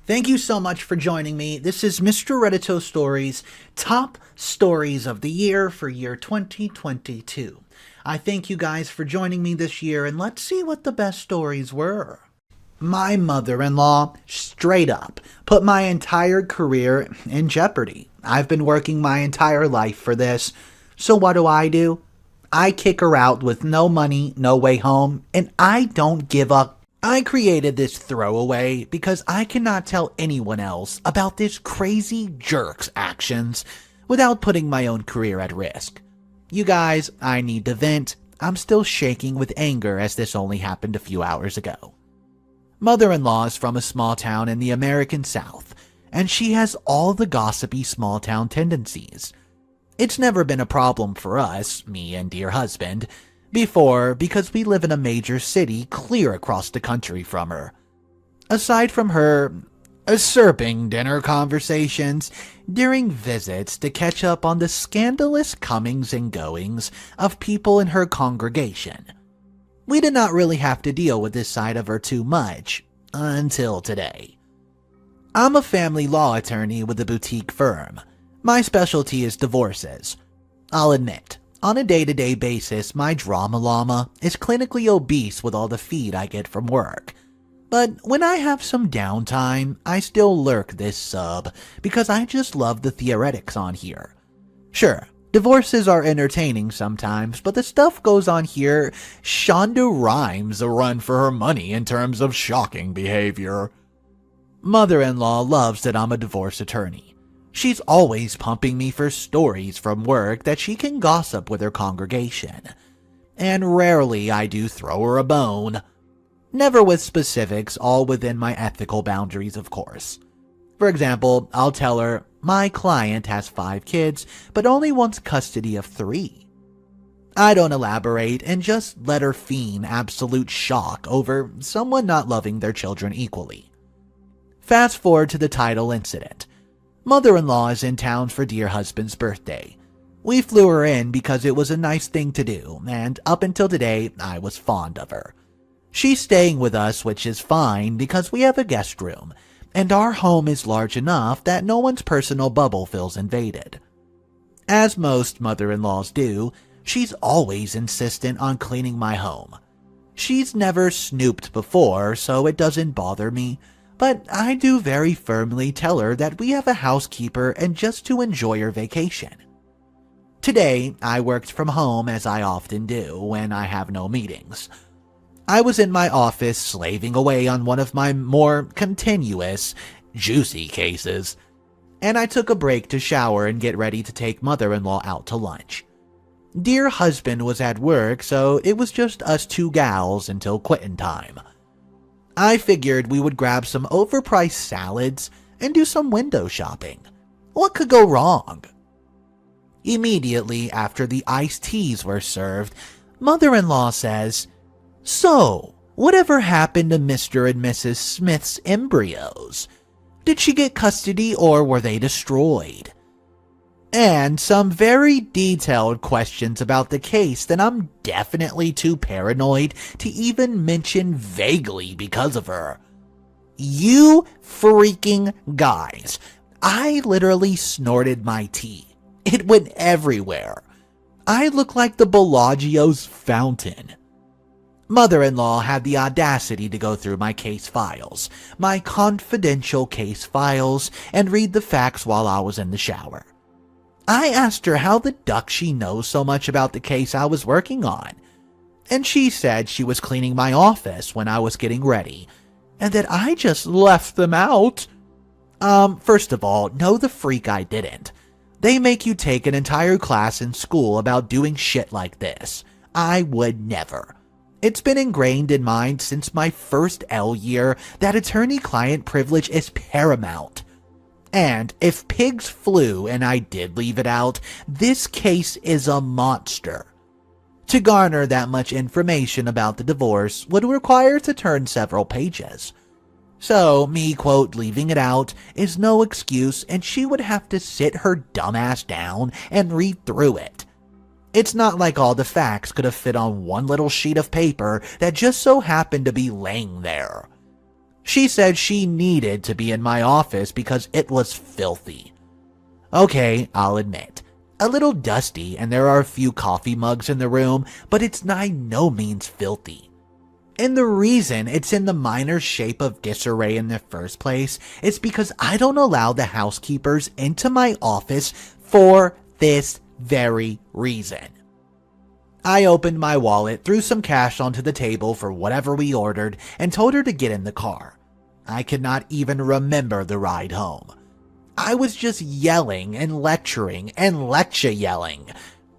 Thank you so much for joining me. This is Mr. Reddito Stories, top stories of the year for year 2022. I thank you guys for joining me this year, and let's see what the best stories were. My mother-in-law, straight up, put my entire career in jeopardy. I've been working my entire life for this, so what do? I kick her out with no money, no way home, and I don't give up. I created this throwaway because I cannot tell anyone else about this crazy jerk's actions without putting my own career at risk. You guys, I need to vent. I'm still shaking with anger as this only happened a few hours ago. Mother-in-law is from a small town in the American South, and she has all the gossipy small town tendencies. It's never been a problem for us, me and dear husband, before because we live in a major city clear across the country from her. Aside from her usurping dinner conversations during visits to catch up on the scandalous comings and goings of people in her congregation, we did not really have to deal with this side of her too much until today. I'm a family law attorney with a boutique firm. My specialty is divorces. I'll admit, on a day-to-day basis, my drama llama is clinically obese with all the feed I get from work. But when I have some downtime, I still lurk this sub because I just love the theoretics on here. Sure, divorces are entertaining sometimes, but the stuff goes on here. Shonda Rhimes a run for her money in terms of shocking behavior. Mother-in-law loves that I'm a divorce attorney. She's always pumping me for stories from work that she can gossip with her congregation. And rarely I do throw her a bone. Never with specifics, all within my ethical boundaries, of course. For example, I'll tell her, my client has 5 kids, but only wants custody of 3. I don't elaborate and just let her feign absolute shock over someone not loving their children equally. Fast forward to the Title incident. Mother-in-law is in town for dear husband's birthday. We flew her in because it was a nice thing to do, and up until today, I was fond of her. She's staying with us, which is fine because we have a guest room, and our home is large enough that no one's personal bubble feels invaded. As most mother-in-laws do, she's always insistent on cleaning my home. She's never snooped before, so it doesn't bother me, but I do very firmly tell her that we have a housekeeper and just to enjoy her vacation. Today, I worked from home as I often do when I have no meetings. I was in my office slaving away on one of my more continuous, juicy cases, and I took a break to shower and get ready to take mother-in-law out to lunch. Dear husband was at work, so it was just us 2 gals until quitting time. I figured we would grab some overpriced salads and do some window shopping. What could go wrong? Immediately after the iced teas were served, mother-in-law says, "So, whatever happened to Mr. and Mrs. Smith's embryos? Did she get custody or were they destroyed?" And some very detailed questions about the case that I'm definitely too paranoid to even mention vaguely because of her. You freaking guys. I literally snorted my tea. It went everywhere. I look like the Bellagio's fountain. Mother-in-law had the audacity to go through my case files, my confidential case files, and read the facts while I was in the shower. I asked her how the duck she knows so much about the case I was working on, and she said she was cleaning my office when I was getting ready, and that I just left them out. First of all, no the freak I didn't. They make you take an entire class in school about doing shit like this. I would never. It's been ingrained in mine since my first L year that attorney-client privilege is paramount. And if pigs flew and I did leave it out, this case is a monster. To garner that much information about the divorce would require to turn several pages. So, me, quote, leaving it out is no excuse, and she would have to sit her dumb ass down and read through it. It's not like all the facts could have fit on one little sheet of paper that just so happened to be laying there. She said she needed to be in my office because it was filthy. Okay, I'll admit, a little dusty and there are a few coffee mugs in the room, but it's by no means filthy. And the reason it's in the minor shape of disarray in the first place is because I don't allow the housekeepers into my office for this very reason. I opened my wallet, threw some cash onto the table for whatever we ordered, and told her to get in the car. I could not even remember the ride home. I was just yelling and lecturing and lecture yelling.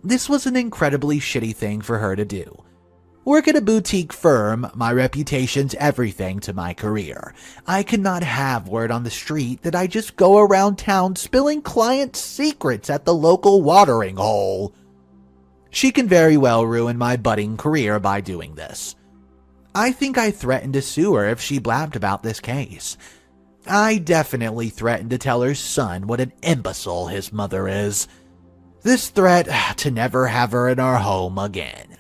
This was an incredibly shitty thing for her to do. Work at a boutique firm, my reputation's everything to my career. I cannot have word on the street that I just go around town spilling client secrets at the local watering hole. She can very well ruin my budding career by doing this. I think I threatened to sue her if she blabbed about this case. I definitely threatened to tell her son what an imbecile his mother is. This threat to never have her in our home again.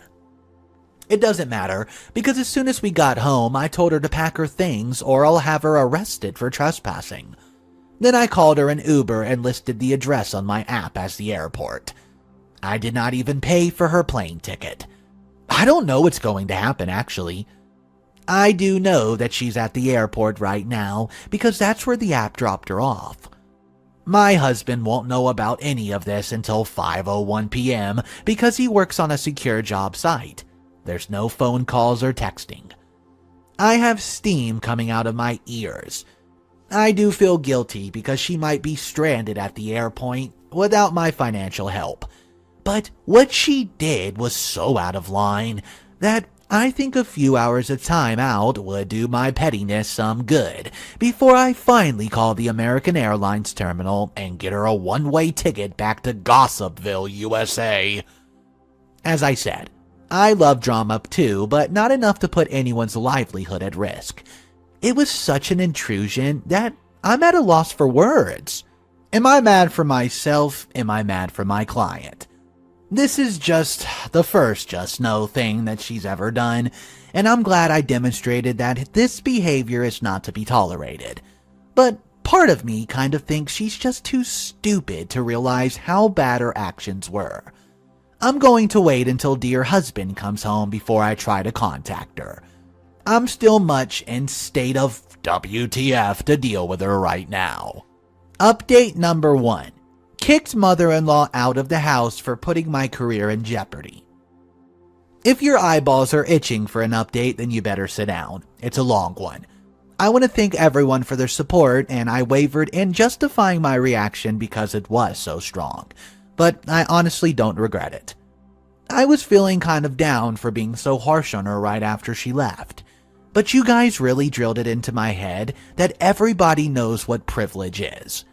It doesn't matter, because as soon as we got home, I told her to pack her things or I'll have her arrested for trespassing. Then I called her an Uber and listed the address on my app as the airport. I did not even pay for her plane ticket. I don't know what's going to happen, actually. I do know that she's at the airport right now because that's where the app dropped her off. My husband won't know about any of this until 5:01 p.m. because he works on a secure job site. There's no phone calls or texting. I have steam coming out of my ears. I do feel guilty because she might be stranded at the airport without my financial help. But what she did was so out of line that I think a few hours of time out would do my pettiness some good before I finally call the American Airlines terminal and get her a one-way ticket back to Gossipville, USA. As I said, I love drama too, but not enough to put anyone's livelihood at risk. It was such an intrusion that I'm at a loss for words. Am I mad for myself? Am I mad for my client? This is just the first just no thing that she's ever done, and I'm glad I demonstrated that this behavior is not to be tolerated. But part of me kind of thinks she's just too stupid to realize how bad her actions were. I'm going to wait until dear husband comes home before I try to contact her. I'm still much in state of WTF to deal with her right now. Update number 1. Kicked mother-in-law out of the house for putting my career in jeopardy. If your eyeballs are itching for an update, then you better sit down. It's a long one. I want to thank everyone for their support, and I wavered in justifying my reaction because it was so strong. But I honestly don't regret it. I was feeling kind of down for being so harsh on her right after she left. But you guys really drilled it into my head that everybody knows what privilege is.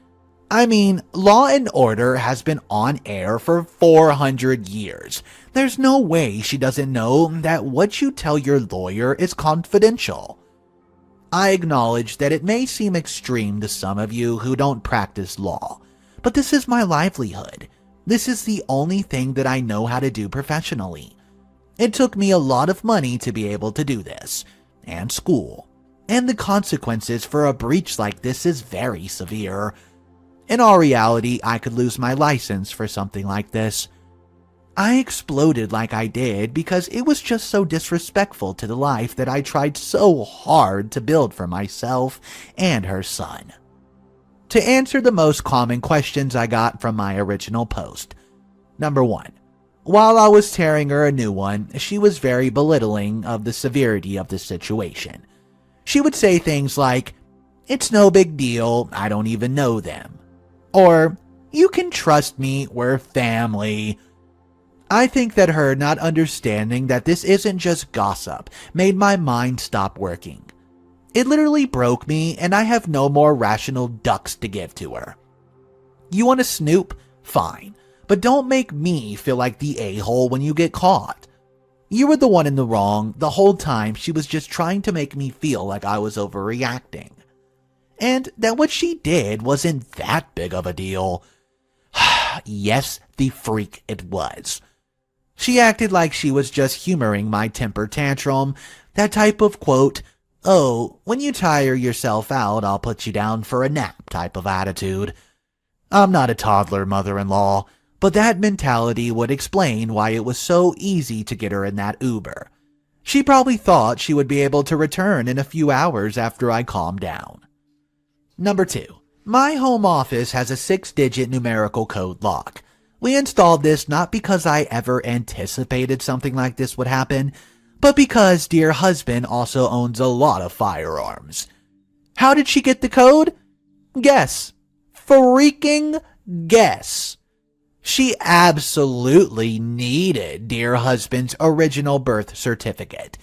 I mean, Law and Order has been on air for 400 years. There's no way she doesn't know that what you tell your lawyer is confidential. I acknowledge that it may seem extreme to some of you who don't practice law, but this is my livelihood. This is the only thing that I know how to do professionally. It took me a lot of money to be able to do this, and school, and the consequences for a breach like this is very severe. In all reality, I could lose my license for something like this. I exploded like I did because it was just so disrespectful to the life that I tried so hard to build for myself and her son. To answer the most common questions I got from my original post. Number 1. While I was tearing her a new one, she was very belittling of the severity of the situation. She would say things like, "It's no big deal, I don't even know them." Or, "You can trust me, we're family." I think that her not understanding that this isn't just gossip made my mind stop working. It literally broke me, and I have no more rational ducks to give to her. You want to snoop? Fine. But don't make me feel like the a-hole when you get caught. You were the one in the wrong the whole time. She was just trying to make me feel like I was overreacting. And that what she did wasn't that big of a deal. Yes, the freak it was. She acted like she was just humoring my temper tantrum, that type of, quote, "Oh, when you tire yourself out, I'll put you down for a nap" type of attitude. I'm not a toddler mother-in-law, but that mentality would explain why it was so easy to get her in that Uber. She probably thought she would be able to return in a few hours after I calmed down. Number 2. My home office has a 6-digit numerical code lock. We installed this not because I ever anticipated something like this would happen, but because dear husband also owns a lot of firearms. How did she get the code? Guess. Freaking guess. She absolutely needed dear husband's original birth certificate.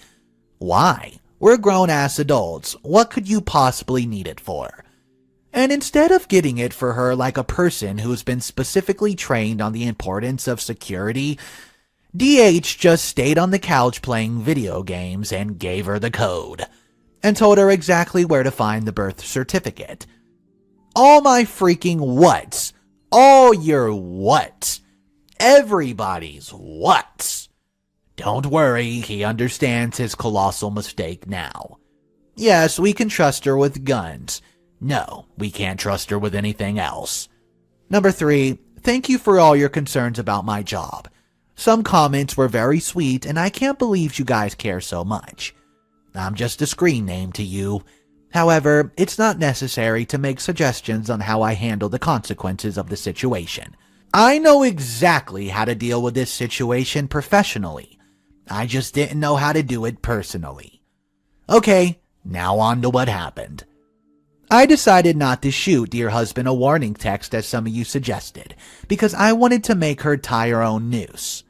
Why? We're grown-ass adults. What could you possibly need it for? And instead of getting it for her like a person who's been specifically trained on the importance of security, DH just stayed on the couch playing video games and gave her the code, and told her exactly where to find the birth certificate. All my freaking whats. All your whats. Everybody's whats. Don't worry, he understands his colossal mistake now. Yes, we can trust her with guns. No, we can't trust her with anything else. Number 3, thank you for all your concerns about my job. Some comments were very sweet, and I can't believe you guys care so much. I'm just a screen name to you. However, it's not necessary to make suggestions on how I handle the consequences of the situation. I know exactly how to deal with this situation professionally. I just didn't know how to do it personally. Okay, now on to what happened. I decided not to shoot dear husband a warning text as some of you suggested, because I wanted to make her tie her own noose.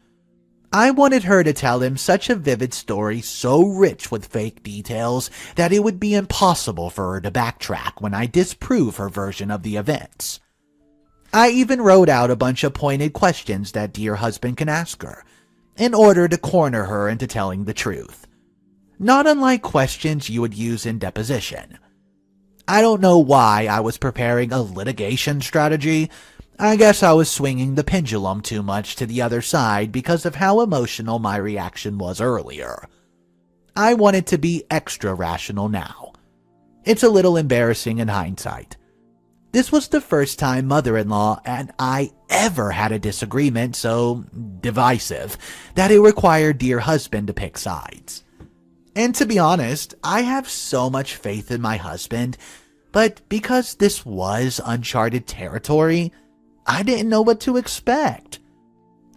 I wanted her to tell him such a vivid story so rich with fake details that it would be impossible for her to backtrack when I disprove her version of the events. I even wrote out a bunch of pointed questions that dear husband can ask her, in order to corner her into telling the truth. Not unlike questions you would use in deposition. I don't know why I was preparing a litigation strategy. I guess I was swinging the pendulum too much to the other side because of how emotional my reaction was earlier. I wanted to be extra rational now. It's a little embarrassing in hindsight. This was the first time mother-in-law and I ever had a disagreement so divisive that it required dear husband to pick sides. And to be honest, I have so much faith in my husband, but because this was uncharted territory, I didn't know what to expect.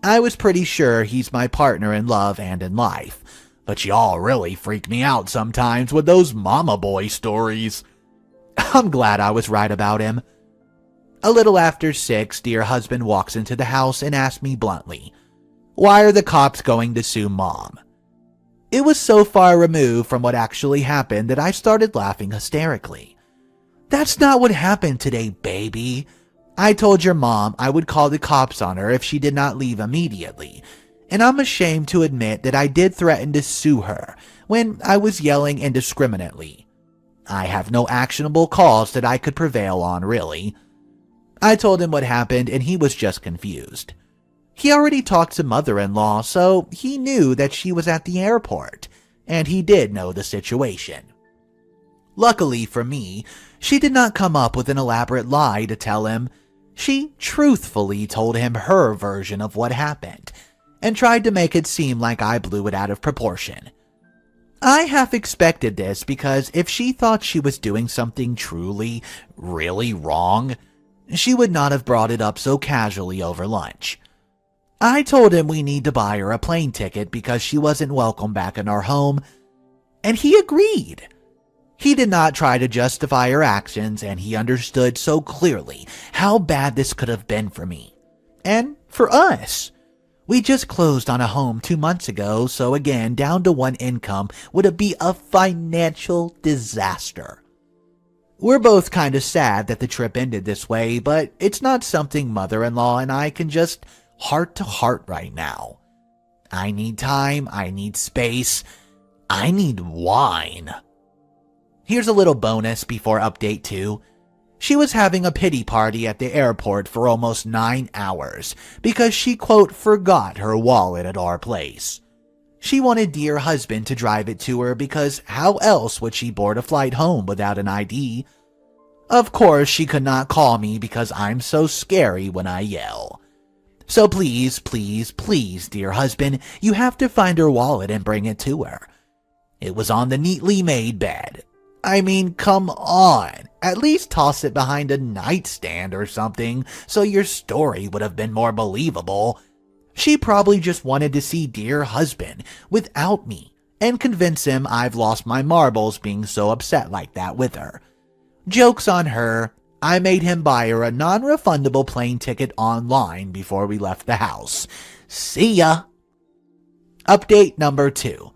I was pretty sure he's my partner in love and in life, but y'all really freak me out sometimes with those mama boy stories. I'm glad I was right about him. A little after 6, dear husband walks into the house and asks me bluntly, "Why are the cops going to sue Mom?" It was so far removed from what actually happened that I started laughing hysterically. "That's not what happened today, baby. I told your mom I would call the cops on her if she did not leave immediately, and I'm ashamed to admit that I did threaten to sue her when I was yelling indiscriminately. I have no actionable cause that I could prevail on, really." I told him what happened and he was just confused. He already talked to mother-in-law, so he knew that she was at the airport, and he did know the situation. Luckily for me, she did not come up with an elaborate lie to tell him. She truthfully told him her version of what happened, and tried to make it seem like I blew it out of proportion. I half expected this because if she thought she was doing something truly, really wrong, she would not have brought it up so casually over lunch. I told him we need to buy her a plane ticket because she wasn't welcome back in our home, and he agreed. He did not try to justify her actions, and he understood so clearly how bad this could have been for me. And for us. We just closed on a home 2 months ago, so again, down to one income would be a financial disaster. We're both kind of sad that the trip ended this way, but it's not something mother-in-law and I can just heart to heart right now. I need time, I need space, I need wine. Here's a little bonus before update 2. She was having a pity party at the airport for almost 9 hours because she, quote, forgot her wallet at our place. She wanted dear husband to drive it to her because how else would she board a flight home without an ID? Of course, she could not call me because I'm so scary when I yell. So please, please, please, dear husband, you have to find her wallet and bring it to her. It was on the neatly made bed. I mean, come on. At least toss it behind a nightstand or something so your story would have been more believable. She probably just wanted to see dear husband without me and convince him I've lost my marbles being so upset like that with her. Joke's on her. I made him buy her a non-refundable plane ticket online before we left the house. See ya! Update number 2.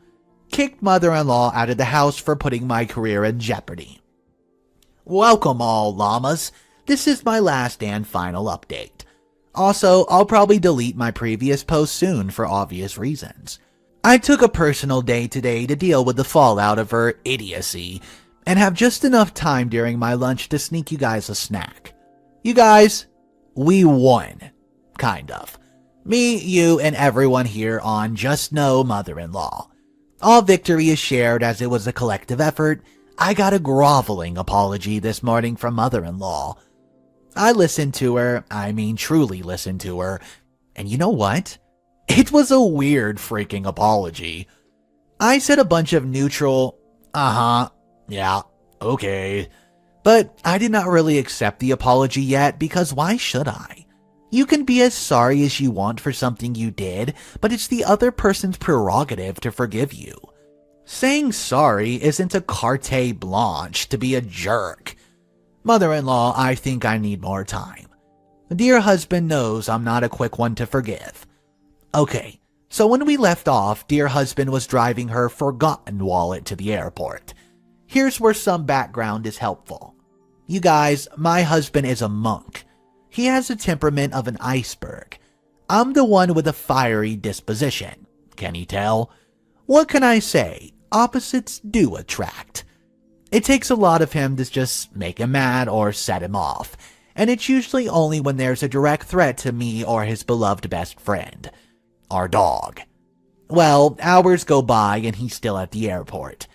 Kicked mother-in-law out of the house for putting my career in jeopardy. Welcome all llamas. This is my last and final update. Also, I'll probably delete my previous post soon for obvious reasons. I took a personal day today to deal with the fallout of her idiocy, and have just enough time during my lunch to sneak you guys a snack. You guys, we won. Kind of. Me, you, and everyone here on Just Know Mother-in-Law. All victory is shared as it was a collective effort. I got a groveling apology this morning from mother-in-law. I listened to her, I mean truly listened to her, and you know what? It was a weird freaking apology. I said a bunch of neutral, yeah, okay. But I did not really accept the apology yet because why should I? You can be as sorry as you want for something you did, but it's the other person's prerogative to forgive you. Saying sorry isn't a carte blanche to be a jerk. Mother-in-law, I think I need more time. Dear husband knows I'm not a quick one to forgive. Okay, so when we left off, dear husband was driving her forgotten wallet to the airport. Here's where some background is helpful. You guys, my husband is a monk. He has the temperament of an iceberg. I'm the one with a fiery disposition. Can you tell? What can I say? Opposites do attract. It takes a lot of him to just make him mad or set him off, and it's usually only when there's a direct threat to me or his beloved best friend. Our dog. Well, hours go by and he's still at the airport.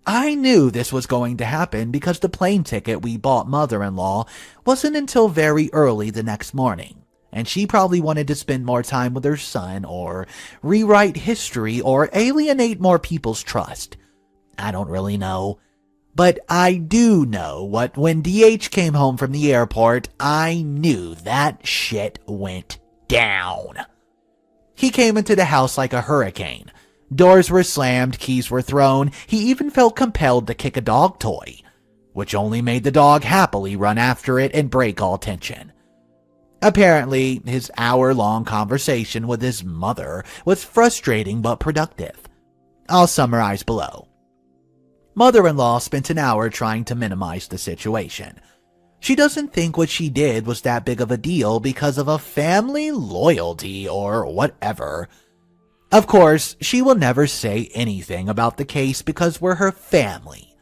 I knew this was going to happen because the plane ticket we bought mother-in-law wasn't until very early the next morning, and she probably wanted to spend more time with her son or rewrite history or alienate more people's trust. I don't really know. But I do know what when DH came home from the airport, I knew that shit went down. He came into the house like a hurricane. Doors were slammed, keys were thrown, he even felt compelled to kick a dog toy, which only made the dog happily run after it and break all tension. Apparently, his hour-long conversation with his mother was frustrating but productive. I'll summarize below. Mother-in-law spent an hour trying to minimize the situation. She doesn't think what she did was that big of a deal because of a family loyalty or whatever. Of course, she will never say anything about the case because we're her family.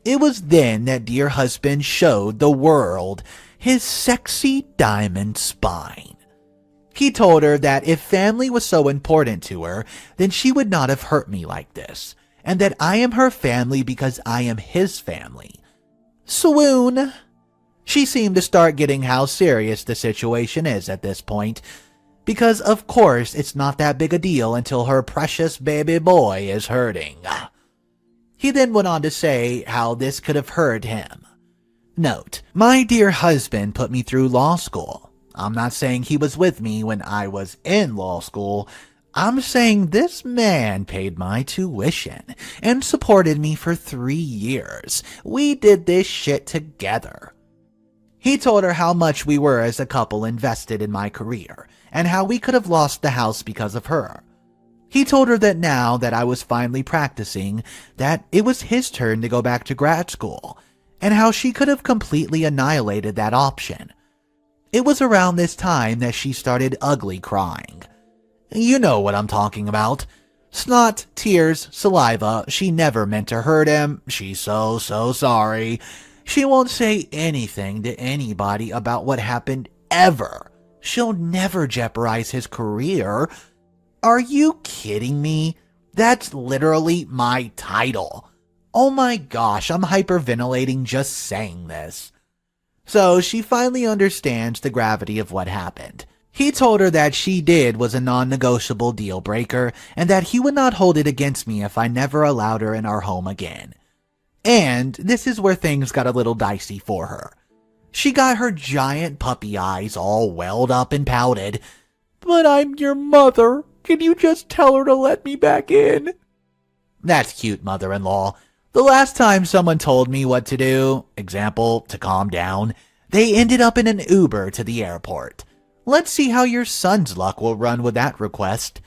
It was then that dear husband showed the world his sexy diamond spine. He told her that if family was so important to her, then she would not have hurt me like this, and that I am her family because I am his family. Swoon! She seemed to start getting how serious the situation is at this point, because of course it's not that big a deal until her precious baby boy is hurting. He then went on to say how this could have hurt him. Note, my dear husband put me through law school. I'm not saying he was with me when I was in law school. I'm saying this man paid my tuition and supported me for 3 years. We did this shit together. He told her how much we were as a couple invested in my career, and how we could have lost the house because of her. He told her that now that I was finally practicing, that it was his turn to go back to grad school, and how she could have completely annihilated that option. It was around this time that she started ugly crying. You know what I'm talking about. Snot, tears, saliva. She never meant to hurt him. She's so sorry. She won't say anything to anybody about what happened ever. She'll never jeopardize his career. Are you kidding me? That's literally my title. Oh my gosh, I'm hyperventilating just saying this. So she finally understands the gravity of what happened. He told her that she did was a non-negotiable deal breaker and that he would not hold it against me if I never allowed her in our home again. And this is where things got a little dicey for her. She got her giant puppy eyes all welled up and pouted. "But I'm your mother. Can you just tell her to let me back in?" That's cute, mother-in-law. The last time someone told me what to do, example, to calm down, they ended up in an Uber to the airport. Let's see how your son's luck will run with that request.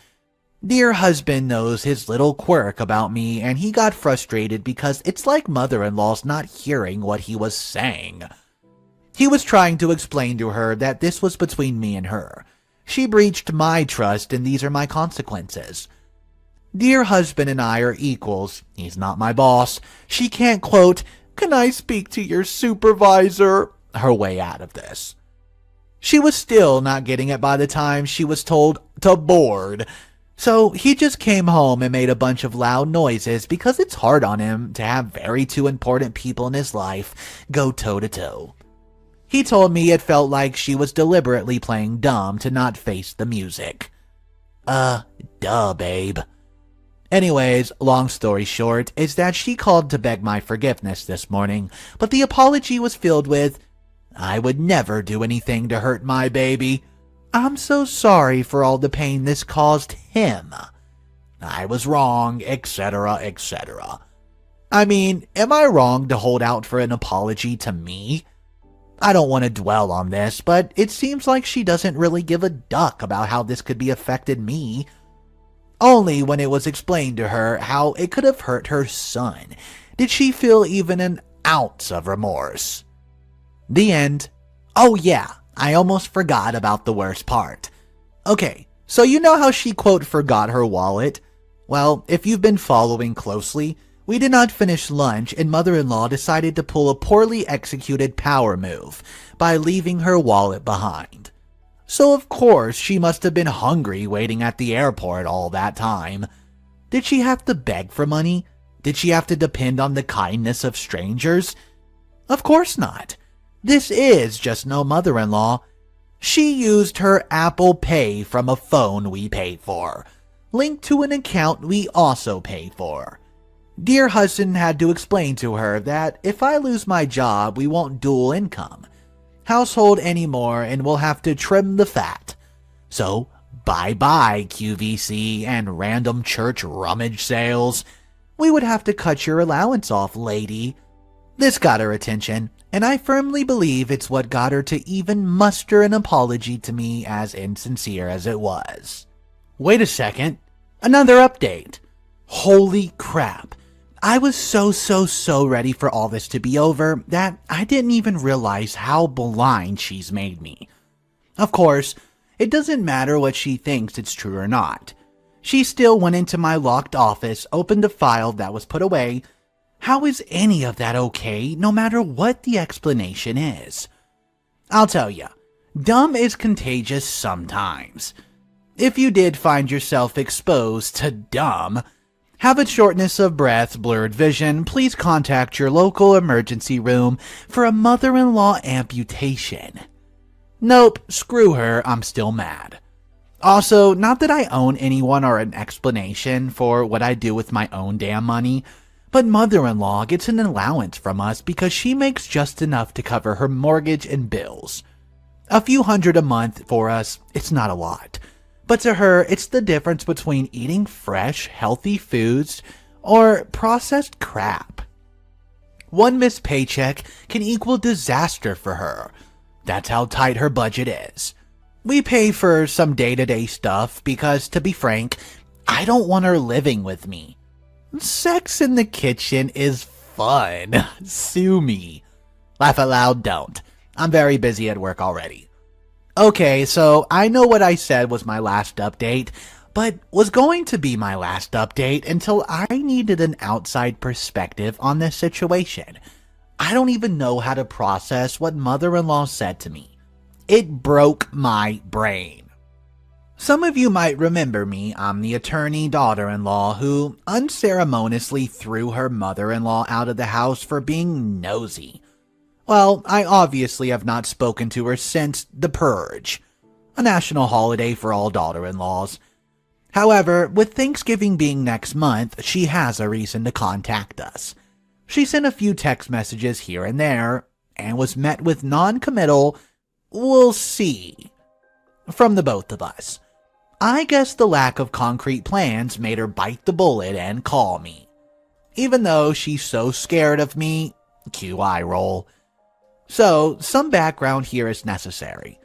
Dear husband knows his little quirk about me, and he got frustrated because it's like mother-in-law's not hearing what he was saying. He was trying to explain to her that this was between me and her. She breached my trust, and these are my consequences. Dear husband and I are equals. He's not my boss. She can't quote, "Can I speak to your supervisor?" her way out of this. She was still not getting it by the time she was told to board. So he just came home and made a bunch of loud noises because it's hard on him to have very two important people in his life go toe-to-toe. He told me it felt like she was deliberately playing dumb to not face the music. Duh, babe. Anyways, long story short, is that she called to beg my forgiveness this morning, but the apology was filled with, "I would never do anything to hurt my baby. I'm so sorry for all the pain this caused him. I was wrong, etc., etc." I mean, am I wrong to hold out for an apology to me? I don't want to dwell on this, but it seems like she doesn't really give a duck about how this could be affected me. Only when it was explained to her how it could have hurt her son did she feel even an ounce of remorse. The end. Oh yeah, I almost forgot about the worst part. Okay, so you know how she quote forgot her wallet? Well, if you've been following closely, we did not finish lunch and mother-in-law decided to pull a poorly executed power move by leaving her wallet behind. So of course she must have been hungry waiting at the airport all that time. Did she have to beg for money? Did she have to depend on the kindness of strangers? Of course not. This is just no mother-in-law. She used her Apple Pay from a phone we pay for, linked to an account we also pay for. Dear husband had to explain to her that if I lose my job, we won't dual income household anymore and we'll have to trim the fat. So bye-bye QVC and random church rummage sales. We would have to cut your allowance off, lady. This got her attention, and I firmly believe it's what got her to even muster an apology to me, as insincere as it was. Wait a second. Another update. Holy crap. I was so ready for all this to be over that I didn't even realize how blind she's made me. Of course, it doesn't matter what she thinks it's true or not. She still went into my locked office, opened a file that was put away. How is any of that okay, no matter what the explanation is? I'll tell ya, dumb is contagious sometimes. If you did find yourself exposed to dumb, have a shortness of breath, blurred vision, please contact your local emergency room for a mother-in-law amputation. Nope, screw her, I'm still mad. Also, not that I own anyone or an explanation for what I do with my own damn money, but mother-in-law gets an allowance from us because she makes just enough to cover her mortgage and bills. A few $100 a month for us, it's not a lot. But to her, it's the difference between eating fresh, healthy foods or processed crap. One missed paycheck can equal disaster for her. That's how tight her budget is. We pay for some day-to-day stuff because, to be frank, I don't want her living with me. Sex in the kitchen is fun. Sue me. Laugh out loud, don't. I'm very busy at work already. Okay, so I know what I said was my last update, but was going to be my last update until I needed an outside perspective on this situation. I don't even know how to process what mother-in-law said to me. It broke my brain. Some of you might remember me. I'm the attorney daughter-in-law who unceremoniously threw her mother-in-law out of the house for being nosy. Well, I obviously have not spoken to her since the Purge, a national holiday for all daughter-in-laws. However, with Thanksgiving being next month, she has a reason to contact us. She sent a few text messages here and there, and was met with non-committal, "we'll see," from the both of us. I guess the lack of concrete plans made her bite the bullet and call me. Even though she's so scared of me, cue eye roll. So, some background here is necessary.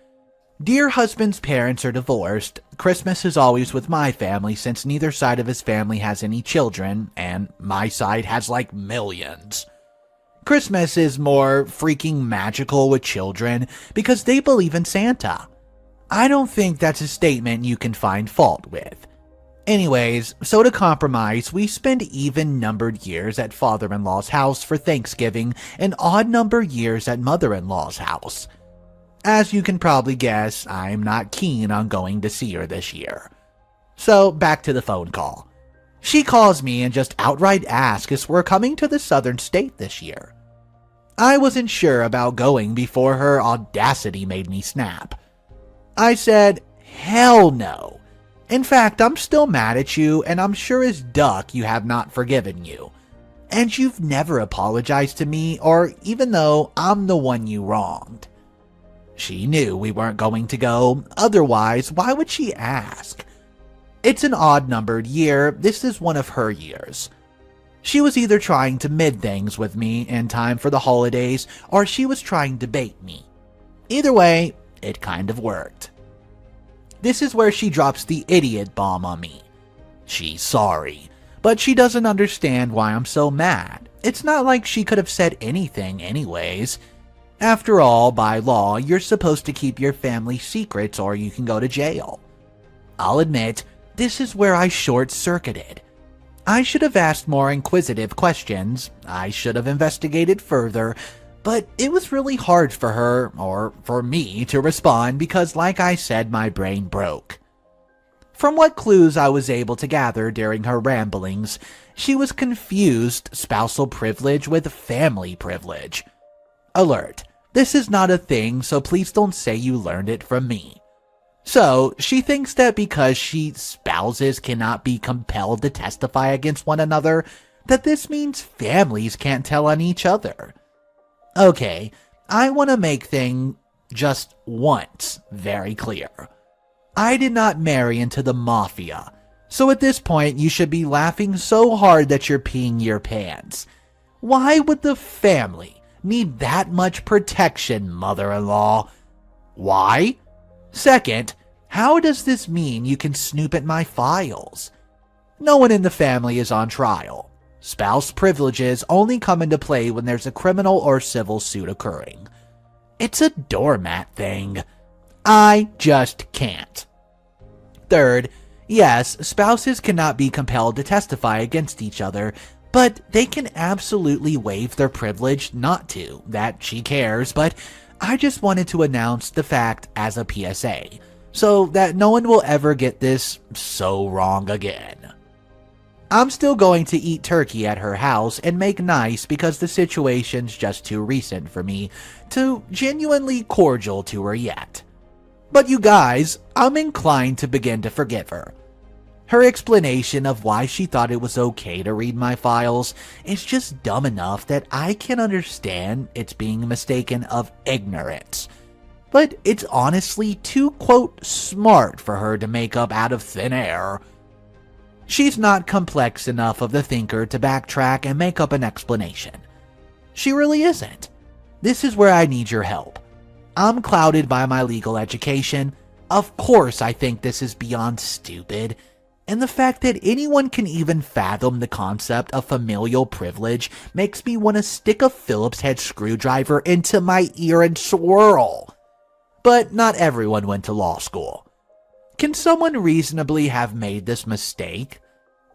Dear husband's parents are divorced. Christmas is always with my family since neither side of his family has any children, and my side has like millions. Christmas is more freaking magical with children because they believe in Santa. I don't think that's a statement you can find fault with. Anyways, so to compromise, we spend even-numbered years at father-in-law's house for Thanksgiving and odd-numbered years at mother-in-law's house. As you can probably guess, I'm not keen on going to see her this year. So, back to the phone call. She calls me and just outright asks if we're coming to the southern state this year. I wasn't sure about going before her audacity made me snap. I said, hell no. In fact, I'm still mad at you, and I'm sure as duck you have not forgiven you. And you've never apologized to me, or even though I'm the one you wronged. She knew we weren't going to go, otherwise why would she ask? It's an odd-numbered year, this is one of her years. She was either trying to mid things with me in time for the holidays, or she was trying to bait me. Either way, it kind of worked. This is where she drops the idiot bomb on me. She's sorry, but she doesn't understand why I'm so mad. It's not like she could have said anything anyways. After all, by law, you're supposed to keep your family secrets or you can go to jail. I'll admit, this is where I short-circuited. I should have asked more inquisitive questions, I should have investigated further, but it was really hard for her, or for me, to respond because, like I said, my brain broke. From what clues I was able to gather during her ramblings, she was confused spousal privilege with family privilege. Alert, this is not a thing, so please don't say you learned it from me. So, she thinks that because spouses cannot be compelled to testify against one another, that this means families can't tell on each other. Okay, I want to make things just once very clear. I did not marry into the mafia, so at this point you should be laughing so hard that you're peeing your pants. Why would the family need that much protection, mother-in-law? Why? Second, how does this mean you can snoop at my files? No one in the family is on trial. Spouse privileges only come into play when there's a criminal or civil suit occurring. It's a doormat thing. I just can't. Third, yes, spouses cannot be compelled to testify against each other, but they can absolutely waive their privilege not to. That she cares, but I just wanted to announce the fact as a PSA, so that no one will ever get this so wrong again. I'm still going to eat turkey at her house and make nice because the situation's just too recent for me to genuinely cordial to her yet. But you guys, I'm inclined to begin to forgive her. Her explanation of why she thought it was okay to read my files is just dumb enough that I can understand it's being mistaken of ignorance. But it's honestly too, quote, smart for her to make up out of thin air. She's not complex enough of the thinker to backtrack and make up an explanation. She really isn't. This is where I need your help. I'm clouded by my legal education. Of course I think this is beyond stupid. And the fact that anyone can even fathom the concept of familial privilege makes me want to stick a Phillips head screwdriver into my ear and swirl. But not everyone went to law school. Can someone reasonably have made this mistake?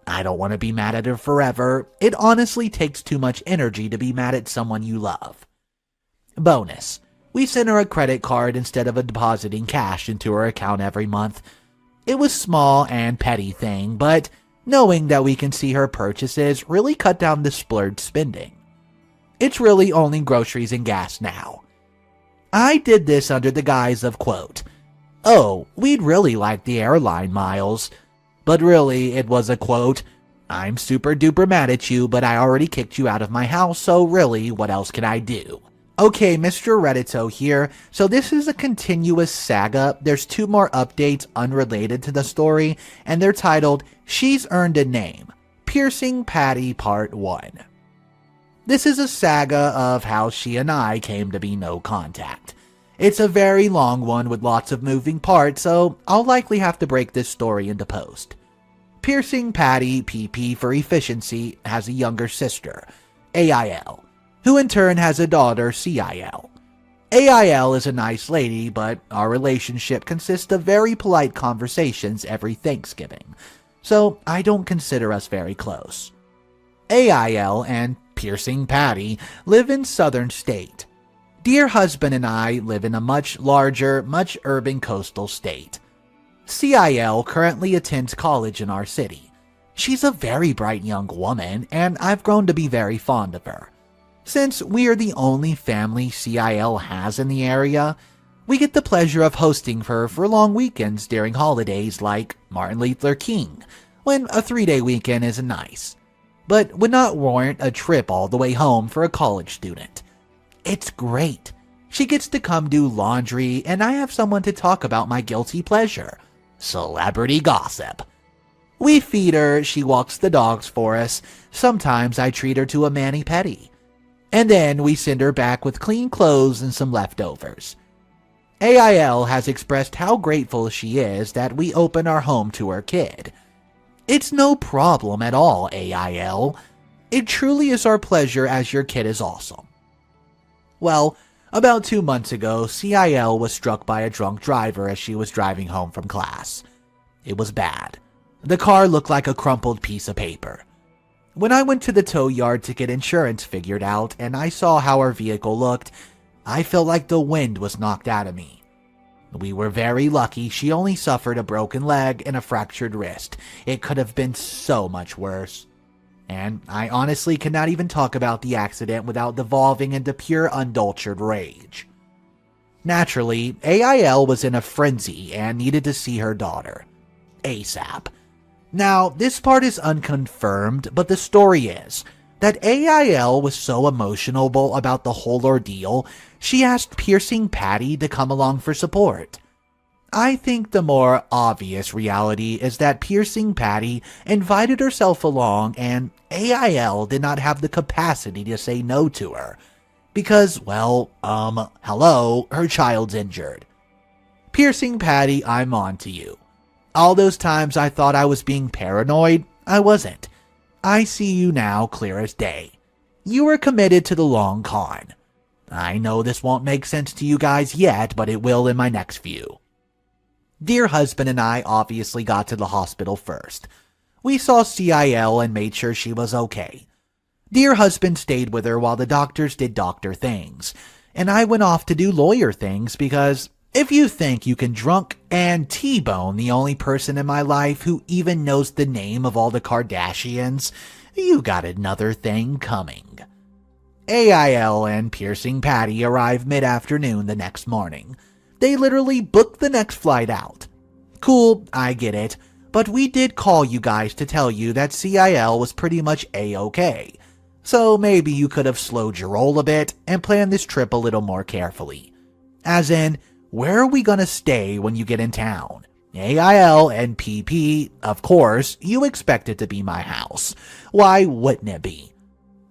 I don't want to be mad at her forever. It honestly takes too much energy to be mad at someone you love. Bonus. We sent her a credit card instead of depositing cash into her account every month. It was small and petty thing, but knowing that we can see her purchases really cut down the splurge spending. It's really only groceries and gas now. I did this under the guise of, quote, "Oh, we'd really like the airline miles." But really, it was a quote, "I'm super duper mad at you, but I already kicked you out of my house, so really, what else can I do?" Okay, Mr. Reddito here. So this is a continuous saga. There's 2 more updates unrelated to the story, and they're titled, "She's Earned a Name, Piercing Patty Part 1. This is a saga of how she and I came to be no contact. It's a very long one with lots of moving parts, so I'll likely have to break this story into post. Piercing Patty, PP for efficiency, has a younger sister, AIL, who in turn has a daughter, CIL. AIL is a nice lady, but our relationship consists of very polite conversations every Thanksgiving, so I don't consider us very close. AIL and Piercing Patty live in southern state. Dear husband and I live in a much larger, much urban coastal state. CIL currently attends college in our city. She's a very bright young woman, and I've grown to be very fond of her. Since we are the only family CIL has in the area, we get the pleasure of hosting her for long weekends during holidays like Martin Luther King, when a 3-day weekend is nice, but would not warrant a trip all the way home for a college student. It's great. She gets to come do laundry, and I have someone to talk about my guilty pleasure, celebrity gossip. We feed her, she walks the dogs for us, sometimes I treat her to a mani-pedi. And then we send her back with clean clothes and some leftovers. AIL has expressed how grateful she is that we open our home to her kid. It's no problem at all, AIL. It truly is our pleasure as your kid is awesome. Well, about 2 months ago, CIL was struck by a drunk driver as she was driving home from class. It was bad. The car looked like a crumpled piece of paper. When I went to the tow yard to get insurance figured out and I saw how our vehicle looked, I felt like the wind was knocked out of me. We were very lucky she only suffered a broken leg and a fractured wrist. It could have been so much worse. And I honestly cannot even talk about the accident without devolving into pure unadulterated rage. Naturally, AIL was in a frenzy and needed to see her daughter. ASAP. Now, this part is unconfirmed, but the story is that AIL was so emotional about the whole ordeal, she asked Piercing Patty to come along for support. I think the more obvious reality is that Piercing Patty invited herself along and AIL did not have the capacity to say no to her. Because, well, hello, her child's injured. Piercing Patty, I'm on to you. All those times I thought I was being paranoid, I wasn't. I see you now clear as day. You were committed to the long con. I know this won't make sense to you guys yet, but it will in my next few. Dear husband and I obviously got to the hospital first. We saw CIL and made sure she was okay. Dear husband stayed with her while the doctors did doctor things, and I went off to do lawyer things because if you think you can drunk and T-bone the only person in my life who even knows the name of all the Kardashians, you got another thing coming. AIL and Piercing Patty arrived mid-afternoon the next morning. They literally booked the next flight out. Cool, I get it, but we did call you guys to tell you that CIL was pretty much A-okay. So maybe you could have slowed your roll a bit and planned this trip a little more carefully. As in, where are we gonna stay when you get in town? AIL and PP, of course, you expect it to be my house. Why wouldn't it be?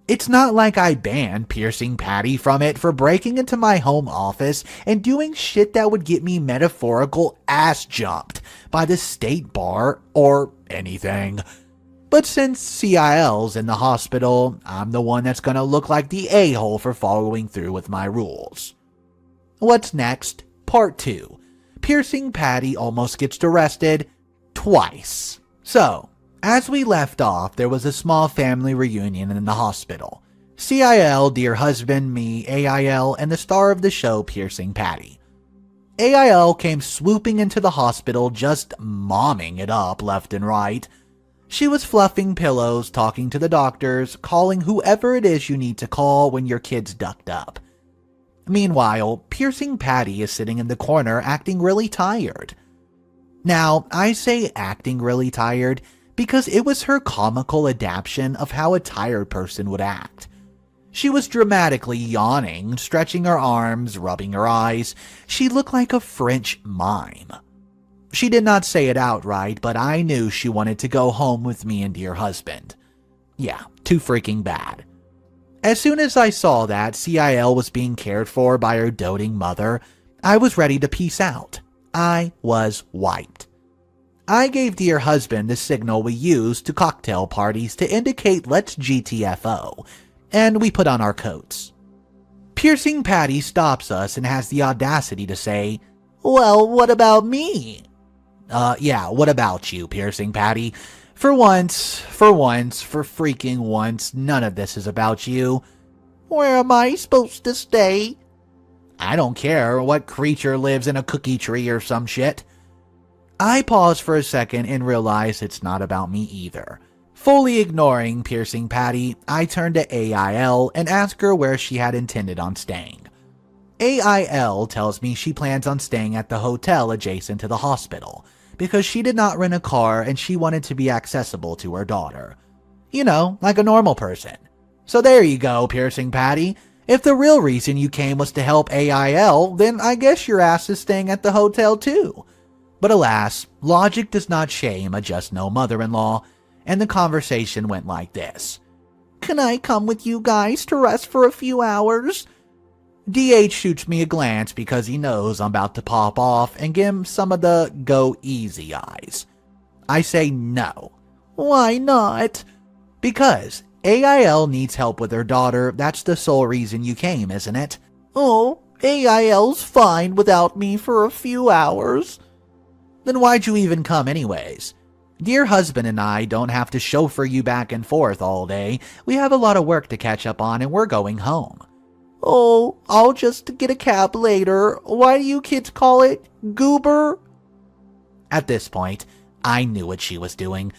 It's not like I banned Piercing Patty from it for breaking into my home office and doing shit that would get me metaphorical ass jumped by the state bar or anything. But since CIL's in the hospital, I'm the one that's gonna look like the a-hole for following through with my rules. What's next? Part 2. Piercing Patty almost gets arrested twice. So, as we left off, there was a small family reunion in the hospital. CIL, dear husband, me, AIL, and the star of the show, Piercing Patty. AIL came swooping into the hospital, just momming it up left and right. She was fluffing pillows, talking to the doctors, calling whoever it is you need to call when your kid's ducked up. Meanwhile, Piercing Patty is sitting in the corner acting really tired. Now, I say acting really tired because it was her comical adaptation of how a tired person would act. She was dramatically yawning, stretching her arms, rubbing her eyes. She looked like a French mime. She did not say it outright, but I knew she wanted to go home with me and dear husband. Yeah, too freaking bad. As soon as I saw that CIL was being cared for by her doting mother, I was ready to peace out. I was wiped. I gave dear husband the signal we use to cocktail parties to indicate let's GTFO, and we put on our coats. Piercing Patty stops us and has the audacity to say, "Well, what about me?" Yeah, what about you, Piercing Patty? For freaking once, none of this is about you. Where am I supposed to stay? I don't care what creature lives in a cookie tree or some shit. I pause for a second and realize it's not about me either. Fully ignoring Piercing Patty, I turn to AIL and ask her where she had intended on staying. AIL tells me she plans on staying at the hotel adjacent to the hospital, because she did not rent a car and she wanted to be accessible to her daughter. You know, like a normal person. So there you go, Piercing Patty. If the real reason you came was to help AIL, then I guess your ass is staying at the hotel too. But alas, logic does not shame a just-no mother-in-law, and the conversation went like this. Can I come with you guys to rest for a few hours? DH shoots me a glance because he knows I'm about to pop off and give him some of the go easy eyes. I say no. Why not? Because AIL needs help with her daughter. That's the sole reason you came, isn't it? Oh, AIL's fine without me for a few hours. Then why'd you even come anyways? Dear husband and I don't have to chauffeur you back and forth all day. We have a lot of work to catch up on and we're going home. Oh, I'll just get a cab later. Why do you kids call it goober? At this point, I knew what she was doing.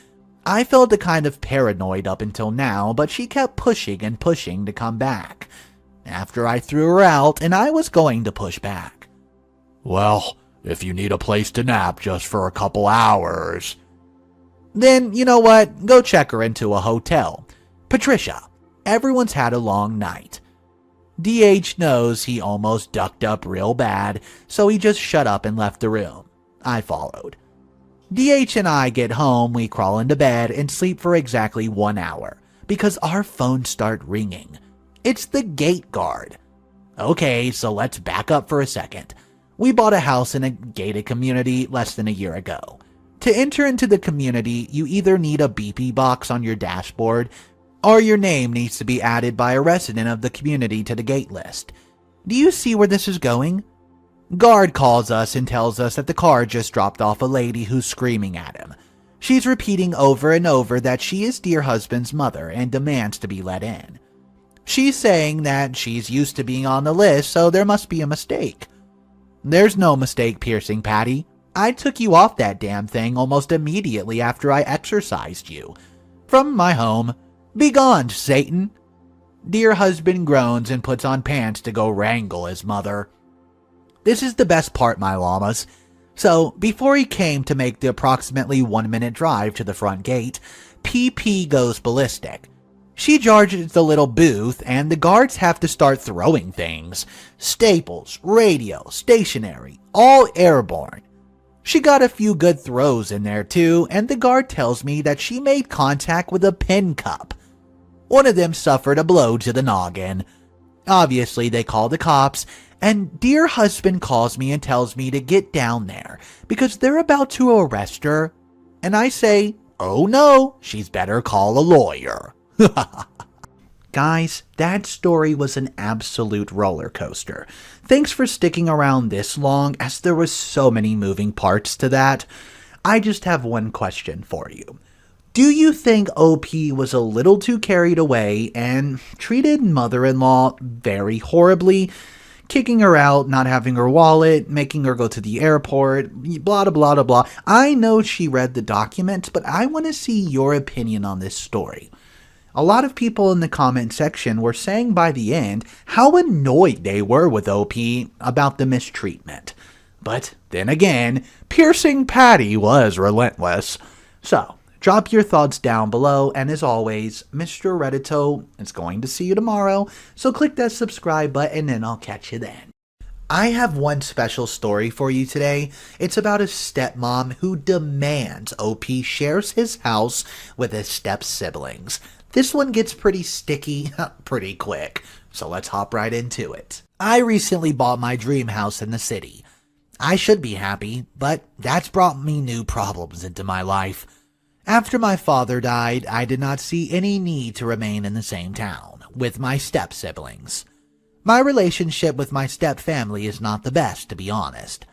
I felt a kind of paranoid up until now, but she kept pushing and pushing to come back. After I threw her out, and I was going to push back. Well, if you need a place to nap just for a couple hours. Then, you know what? Go check her into a hotel. Patricia, everyone's had a long night. DH knows he almost ducked up real bad, so he just shut up and left the room. I followed. DH and I get home, we crawl into bed and sleep for exactly 1 hour, because our phones start ringing. It's the gate guard. Okay, so let's back up for a second. We bought a house in a gated community less than a year ago. To enter into the community, you either need a BP box on your dashboard, or your name needs to be added by a resident of the community to the gate list. Do you see where this is going? Guard calls us and tells us that the car just dropped off a lady who's screaming at him. She's repeating over and over that she is dear husband's mother and demands to be let in. She's saying that she's used to being on the list, so there must be a mistake. There's no mistake, Piercing Patty. I took you off that damn thing almost immediately after I exorcised you. From my home. Begone, Satan! Dear husband groans and puts on pants to go wrangle his mother. This is the best part, my llamas. So, before he came to make the approximately 1-minute drive to the front gate, PP goes ballistic. She charges the little booth, and the guards have to start throwing things. Staples, radio, stationery, all airborne. She got a few good throws in there too, and the guard tells me that she made contact with a pin cup. One of them suffered a blow to the noggin. Obviously, they call the cops, and dear husband calls me and tells me to get down there, because they're about to arrest her. And I say, oh no, she's better call a lawyer. Guys, that story was an absolute roller coaster. Thanks for sticking around this long, as there was so many moving parts to that. I just have one question for you. Do you think OP was a little too carried away and treated mother-in-law very horribly? kicking her out, not having her wallet, making her go to the airport, blah, blah, blah, blah, blah. I know she read the document, but I want to see your opinion on this story. A lot of people in the comment section were saying by the end how annoyed they were with OP about the mistreatment. But then again, Piercing Patty was relentless. So, drop your thoughts down below, and as always, Mr. Reddito is going to see you tomorrow, so click that subscribe button and I'll catch you then. I have one special story for you today. It's about a stepmom who demands OP shares his house with his step-siblings. This one gets pretty sticky pretty quick, so let's hop right into it. I recently bought my dream house in the city. I should be happy, but that's brought me new problems into my life. After my father died, I did not see any need to remain in the same town with my step-siblings. My relationship with my step-family is not the best, to be honest.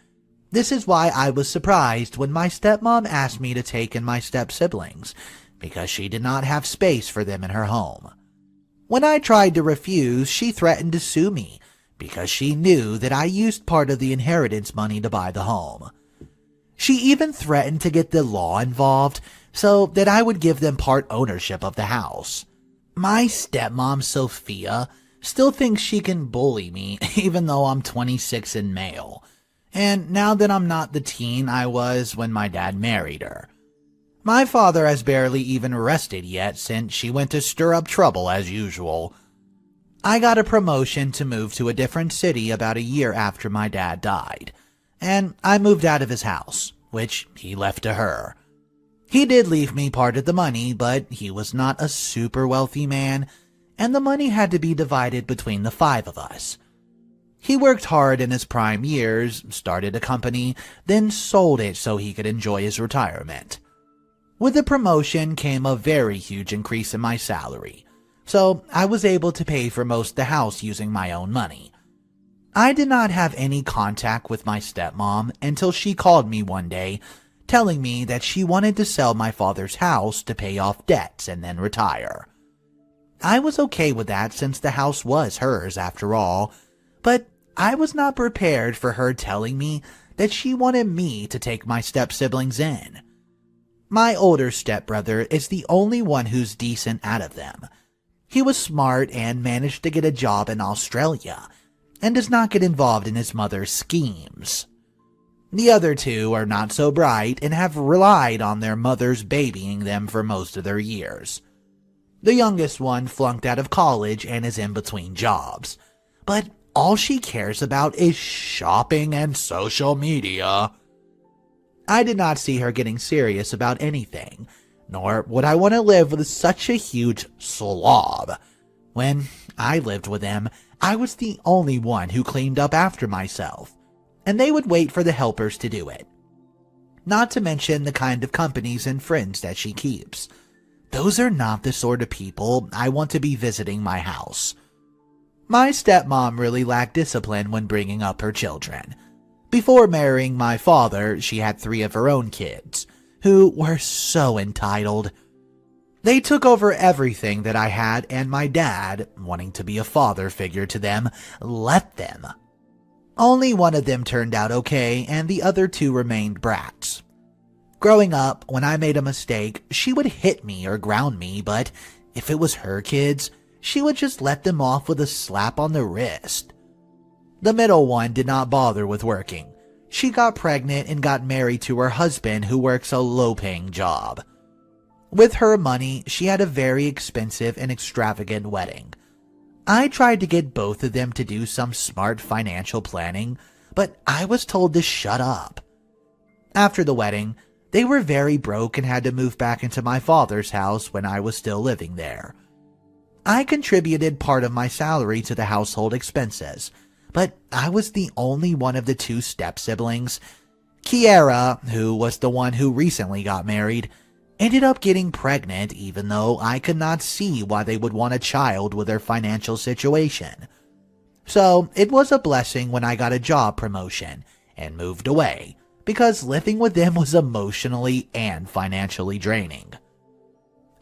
This is why I was surprised when my stepmom asked me to take in my step-siblings, because she did not have space for them in her home. When I tried to refuse, she threatened to sue me, because she knew that I used part of the inheritance money to buy the home. She even threatened to get the law involved, so that I would give them part ownership of the house. My stepmom, Sophia, still thinks she can bully me, even though I'm 26 and male. And now that I'm not the teen I was when my dad married her. My father has barely even rested yet since she went to stir up trouble as usual. I got a promotion to move to a different city about a year after my dad died, and I moved out of his house, which he left to her. He did leave me part of the money, but he was not a super wealthy man, and the money had to be divided between the 5 of us. He worked hard in his prime years, started a company, then sold it so he could enjoy his retirement. With the promotion came a very huge increase in my salary, so I was able to pay for most of the house using my own money. I did not have any contact with my stepmom until she called me one day, telling me that she wanted to sell my father's house to pay off debts and then retire. I was okay with that since the house was hers after all, but I was not prepared for her telling me that she wanted me to take my step-siblings in. My older stepbrother is the only one who's decent out of them. He was smart and managed to get a job in Australia, and does not get involved in his mother's schemes. The other 2 are not so bright and have relied on their mothers babying them for most of their years. The youngest one flunked out of college and is in between jobs, but all she cares about is shopping and social media. I did not see her getting serious about anything, nor would I want to live with such a huge slob. When I lived with them, I was the only one who cleaned up after myself, and they would wait for the helpers to do it. Not to mention the kind of companies and friends that she keeps. Those are not the sort of people I want to be visiting my house. My stepmom really lacked discipline when bringing up her children. Before marrying my father, she had 3 of her own kids, who were so entitled. They took over everything that I had, and my dad, wanting to be a father figure to them, let them. Only one of them turned out okay, and the other 2 remained brats. Growing up, when I made a mistake, she would hit me or ground me, but if it was her kids, she would just let them off with a slap on the wrist. The middle one did not bother with working. She got pregnant and got married to her husband, who works a low-paying job. With her money, she had a very expensive and extravagant wedding. I tried to get both of them to do some smart financial planning, but I was told to shut up. After the wedding, they were very broke and had to move back into my father's house when I was still living there. I contributed part of my salary to the household expenses, but I was the only one of the 2 step-siblings. Kiara, who was the one who recently got married, ended up getting pregnant even though I could not see why they would want a child with their financial situation. So it was a blessing when I got a job promotion and moved away, because living with them was emotionally and financially draining.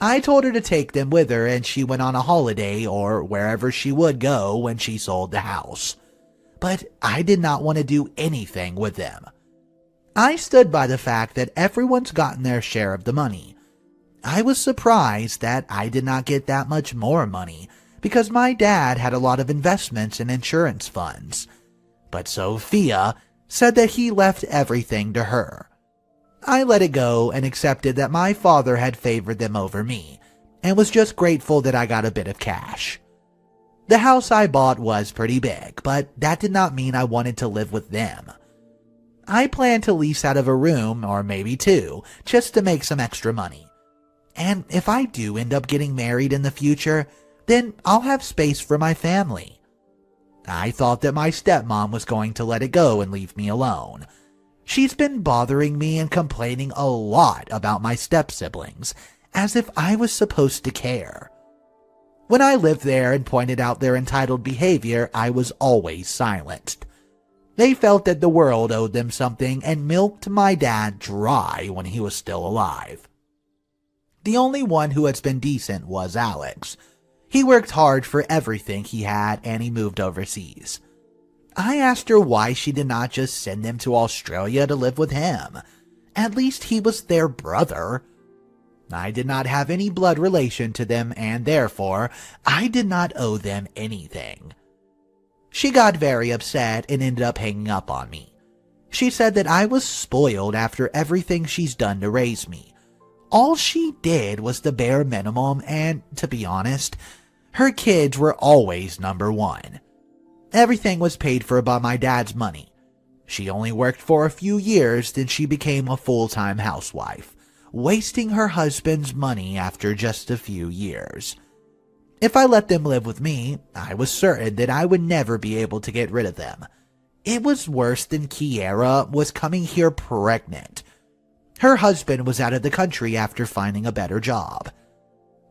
I told her to take them with her and she went on a holiday or wherever she would go when she sold the house. but I did not want to do anything with them. I stood by the fact that everyone's gotten their share of the money. I was surprised that I did not get that much more money because my dad had a lot of investments in insurance funds. But Sophia said that he left everything to her. I let it go and accepted that my father had favored them over me and was just grateful that I got a bit of cash. The house I bought was pretty big, but that did not mean I wanted to live with them. I planned to lease out of a room or maybe two just to make some extra money. And if I do end up getting married in the future, then I'll have space for my family. I thought that my stepmom was going to let it go and leave me alone. She's been bothering me and complaining a lot about my step-siblings, as if I was supposed to care. When I lived there and pointed out their entitled behavior, I was always silenced. They felt that the world owed them something and milked my dad dry when he was still alive. The only one who has been decent was Alex. He worked hard for everything he had and he moved overseas. I asked her why she did not just send them to Australia to live with him. At least he was their brother. I did not have any blood relation to them and therefore I did not owe them anything. She got very upset and ended up hanging up on me. She said that I was spoiled after everything she's done to raise me. All she did was the bare minimum and, to be honest, her kids were always number one. Everything was paid for by my dad's money. She only worked for a few years, then she became a full-time housewife, wasting her husband's money after just a few years. If I let them live with me, I was certain that I would never be able to get rid of them. It was worse than Kiara was coming here pregnant. Her husband was out of the country after finding a better job.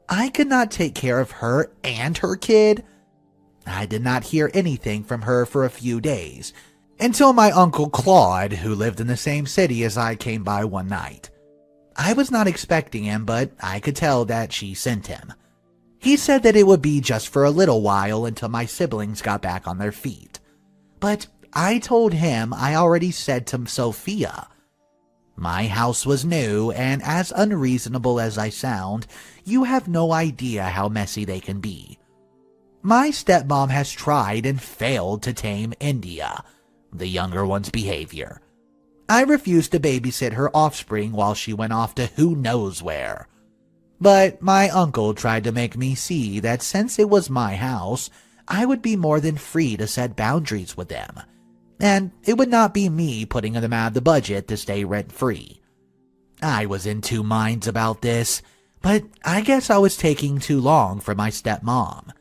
I could not take care of her and her kid. I did not hear anything from her for a few days, until my Uncle Claude, who lived in the same city as I, came by one night. I was not expecting him, but I could tell that she sent him. He said that it would be just for a little while until my siblings got back on their feet. But I told him I already said to Sophia. My house was new, and as unreasonable as I sound, you have no idea how messy they can be. My stepmom has tried and failed to tame India, the younger one's behavior. I refused to babysit her offspring while she went off to who knows where. But my uncle tried to make me see that since it was my house, I would be more than free to set boundaries with them. And it would not be me putting them out of the budget to stay rent-free. I was in two minds about this, but I guess I was taking too long for my stepmom.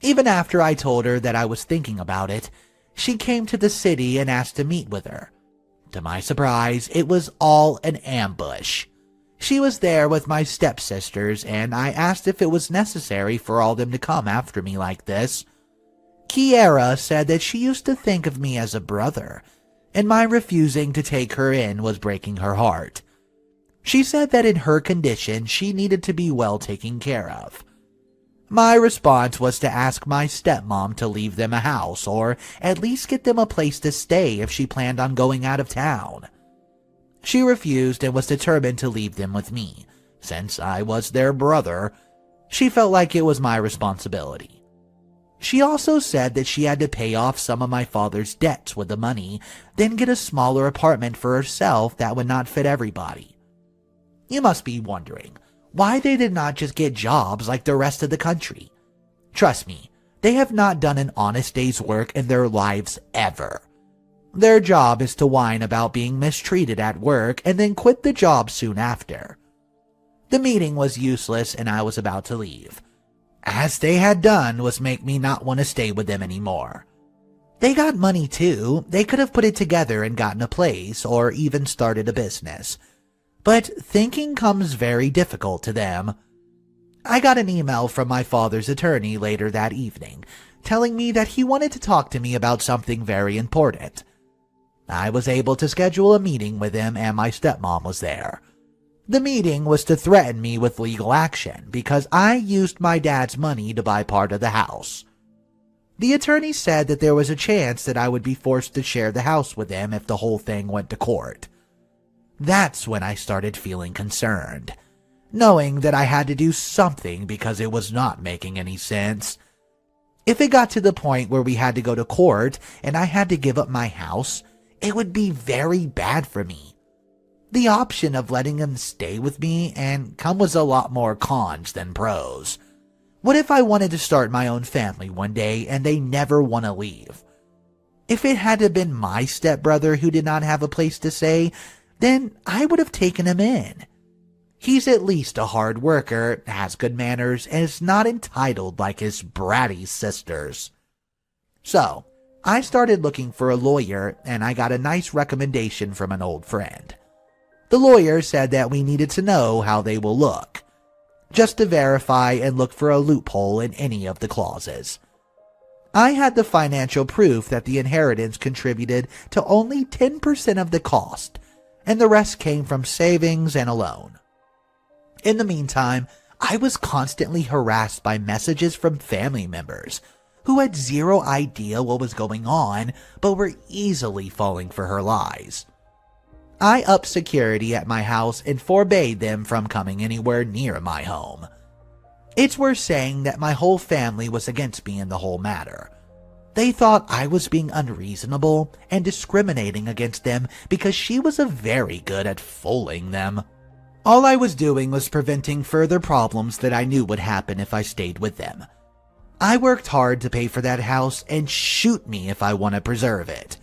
Even after I told her that I was thinking about it, she came to the city and asked to meet with her. To my surprise, it was all an ambush. She was there with my stepsisters, and I asked if it was necessary for all them to come after me like this. Kiara said that she used to think of me as a brother, and my refusing to take her in was breaking her heart. She said that in her condition she needed to be well taken care of. My response was to ask my stepmom to leave them a house, or at least get them a place to stay if she planned on going out of town. She refused and was determined to leave them with me. Since I was their brother, she felt like it was my responsibility. She also said that she had to pay off some of my father's debts with the money, then get a smaller apartment for herself that would not fit everybody. You must be wondering why they did not just get jobs like the rest of the country. Trust me, they have not done an honest day's work in their lives ever. Their job is to whine about being mistreated at work and then quit the job soon after. The meeting was useless and I was about to leave. As they had done was make me not want to stay with them anymore. They got money too. They could have put it together and gotten a place or even started a business. But thinking comes very difficult to them. I got an email from my father's attorney later that evening, telling me that he wanted to talk to me about something very important. I was able to schedule a meeting with him and my stepmom was there. The meeting was to threaten me with legal action because I used my dad's money to buy part of the house. The attorney said that there was a chance that I would be forced to share the house with him if the whole thing went to court. That's when I started feeling concerned, knowing that I had to do something because it was not making any sense. If it got to the point where we had to go to court and I had to give up my house, it would be very bad for me. The option of letting him stay with me and come was a lot more cons than pros. What if I wanted to start my own family one day and they never want to leave? If it had to been my stepbrother who did not have a place to stay, then I would have taken him in. He's at least a hard worker, has good manners, and is not entitled like his bratty sisters. So, I started looking for a lawyer, and I got a nice recommendation from an old friend. The lawyer said that we needed to know how they will look, just to verify and look for a loophole in any of the clauses. I had the financial proof that the inheritance contributed to only 10% of the cost, and the rest came from savings and a loan. In the meantime, I was constantly harassed by messages from family members who had zero idea what was going on but were easily falling for her lies. I upped security at my house and forbade them from coming anywhere near my home. It's worth saying that my whole family was against me in the whole matter. They thought I was being unreasonable and discriminating against them because she was very good at fooling them. All I was doing was preventing further problems that I knew would happen if I stayed with them. I worked hard to pay for that house and shoot me if I want to preserve it.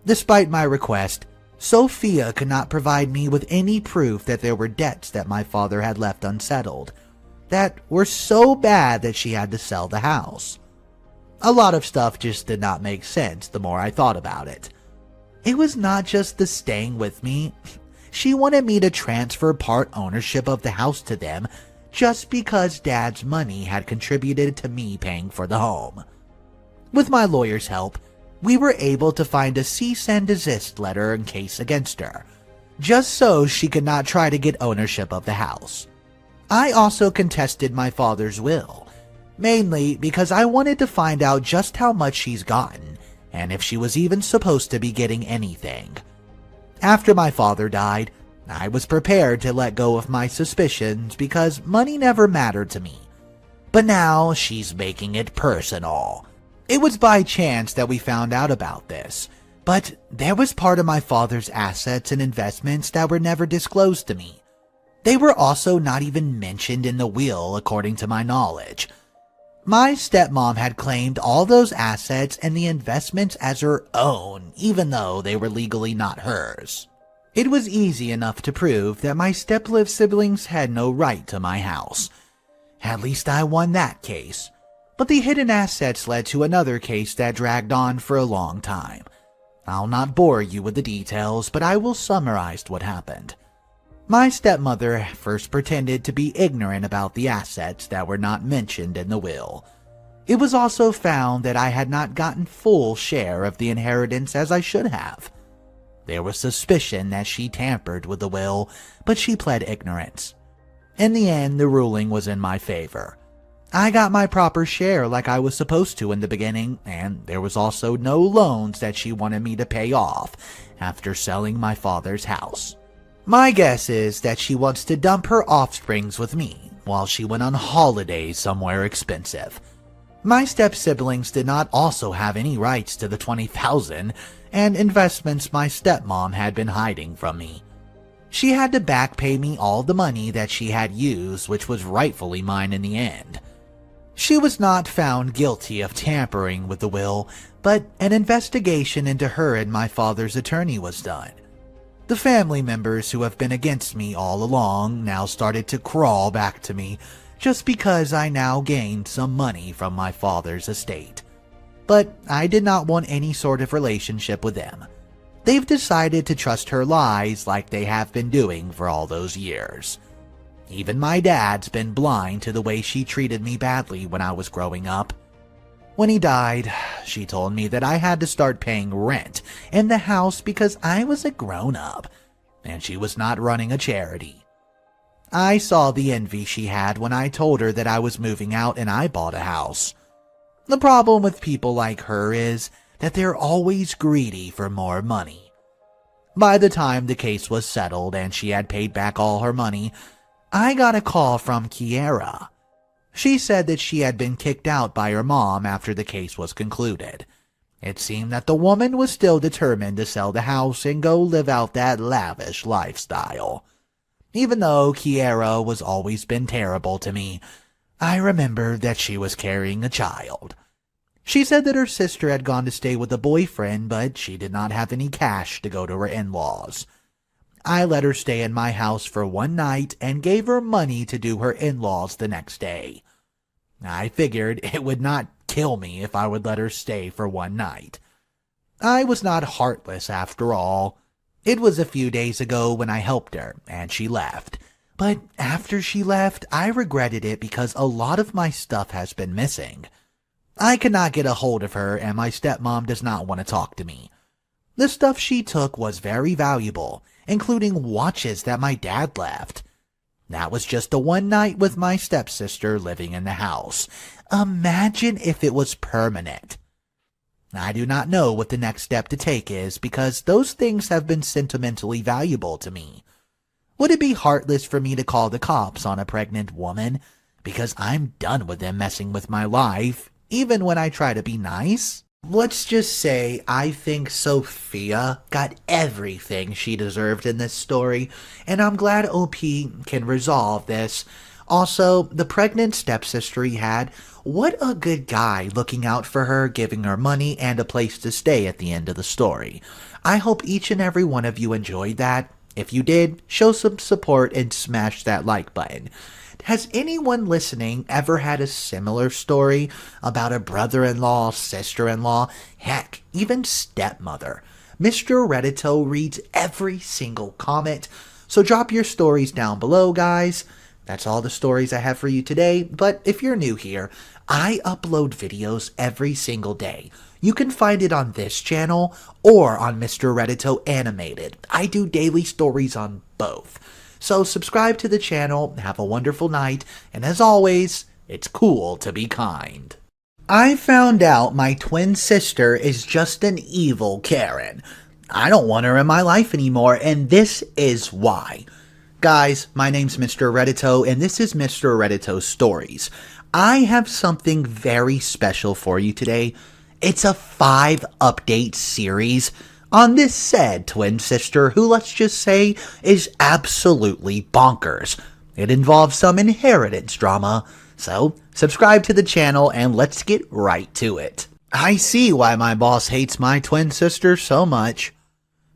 Despite my request, Sophia could not provide me with any proof that there were debts that my father had left unsettled, that were so bad that she had to sell the house. A lot of stuff just did not make sense the more I thought about it. It was not just the staying with me. She wanted me to transfer part ownership of the house to them just because Dad's money had contributed to me paying for the home. With my lawyer's help, we were able to find a cease and desist letter and case against her, just so she could not try to get ownership of the house. I also contested my father's will, mainly because I wanted to find out just how much she's gotten and if she was even supposed to be getting anything. After my father died, I was prepared to let go of my suspicions because money never mattered to me. But now she's making it personal. It was by chance that we found out about this, but there was part of my father's assets and investments that were never disclosed to me. They were also not even mentioned in the will according to my knowledge. My stepmom had claimed all those assets and the investments as her own, even though they were legally not hers. It was easy enough to prove that my step-lived siblings had no right to my house. At least I won that case. But the hidden assets led to another case that dragged on for a long time. I'll not bore you with the details, but I will summarize what happened. My stepmother first pretended to be ignorant about the assets that were not mentioned in the will. It was also found that I had not gotten full share of the inheritance as I should have. There was suspicion that she tampered with the will, but she pled ignorance. In the end, the ruling was in my favor. I got my proper share like I was supposed to in the beginning, and there was also no loans that she wanted me to pay off after selling my father's house. My guess is that she wants to dump her offsprings with me while she went on holidays somewhere expensive. My step-siblings did not also have any rights to the $20,000 and investments my stepmom had been hiding from me. She had to back pay me all the money that she had used, which was rightfully mine in the end. She was not found guilty of tampering with the will, but an investigation into her and my father's attorney was done. The family members who have been against me all along now started to crawl back to me just because I now gained some money from my father's estate. But I did not want any sort of relationship with them. They've decided to trust her lies like they have been doing for all those years. Even my dad's been blind to the way she treated me badly when I was growing up. When he died, she told me that I had to start paying rent in the house because I was a grown-up, and she was not running a charity. I saw the envy she had when I told her that I was moving out and I bought a house. The problem with people like her is that they're always greedy for more money. By the time the case was settled and she had paid back all her money, I got a call from Kiera. She said that she had been kicked out by her mom after the case was concluded. It seemed that the woman was still determined to sell the house and go live out that lavish lifestyle. Even though Kiera was always been terrible to me, I remembered that she was carrying a child. She said that her sister had gone to stay with a boyfriend, but she did not have any cash to go to her in-laws. I let her stay in my house for one night and gave her money to do her in-laws the next day. I figured it would not kill me if I would let her stay for one night. I was not heartless after all. It was a few days ago when I helped her, and she left. But after she left, I regretted it because a lot of my stuff has been missing. I could not get a hold of her, and my stepmom does not want to talk to me. The stuff she took was very valuable, including watches that my dad left. That was just the one night with my stepsister living in the house. Imagine if it was permanent. I do not know what the next step to take is because those things have been sentimentally valuable to me. Would it be heartless for me to call the cops on a pregnant woman? Because I'm done with them messing with my life, even when I try to be nice. Let's just say I think Sophia got everything she deserved in this story, and I'm glad OP can resolve this. Also, the pregnant stepsister he had, what a good guy looking out for her, giving her money and a place to stay at the end of the story. I hope each and every one of you enjoyed that. If you did, show some support and smash that like button. Has anyone listening ever had a similar story about a brother-in-law, sister-in-law, heck, even stepmother? Mr. Reddito reads every single comment, so drop your stories down below, guys. That's all the stories I have for you today, but if you're new here, I upload videos every single day. You can find it on this channel or on Mr. Reddito Animated. I do daily stories on both. So subscribe to the channel, have a wonderful night, and as always, it's cool to be kind. I found out my twin sister is just an evil Karen. I don't want her in my life anymore, and this is why. Guys, my name's Mr. Reddito, and this is Mr. Reddito Stories. I have something very special for you today. It's a 5-update series on this said twin sister who, let's just say, is absolutely bonkers. It involves some inheritance drama, so subscribe to the channel and let's get right to it. I see why my boss hates my twin sister so much.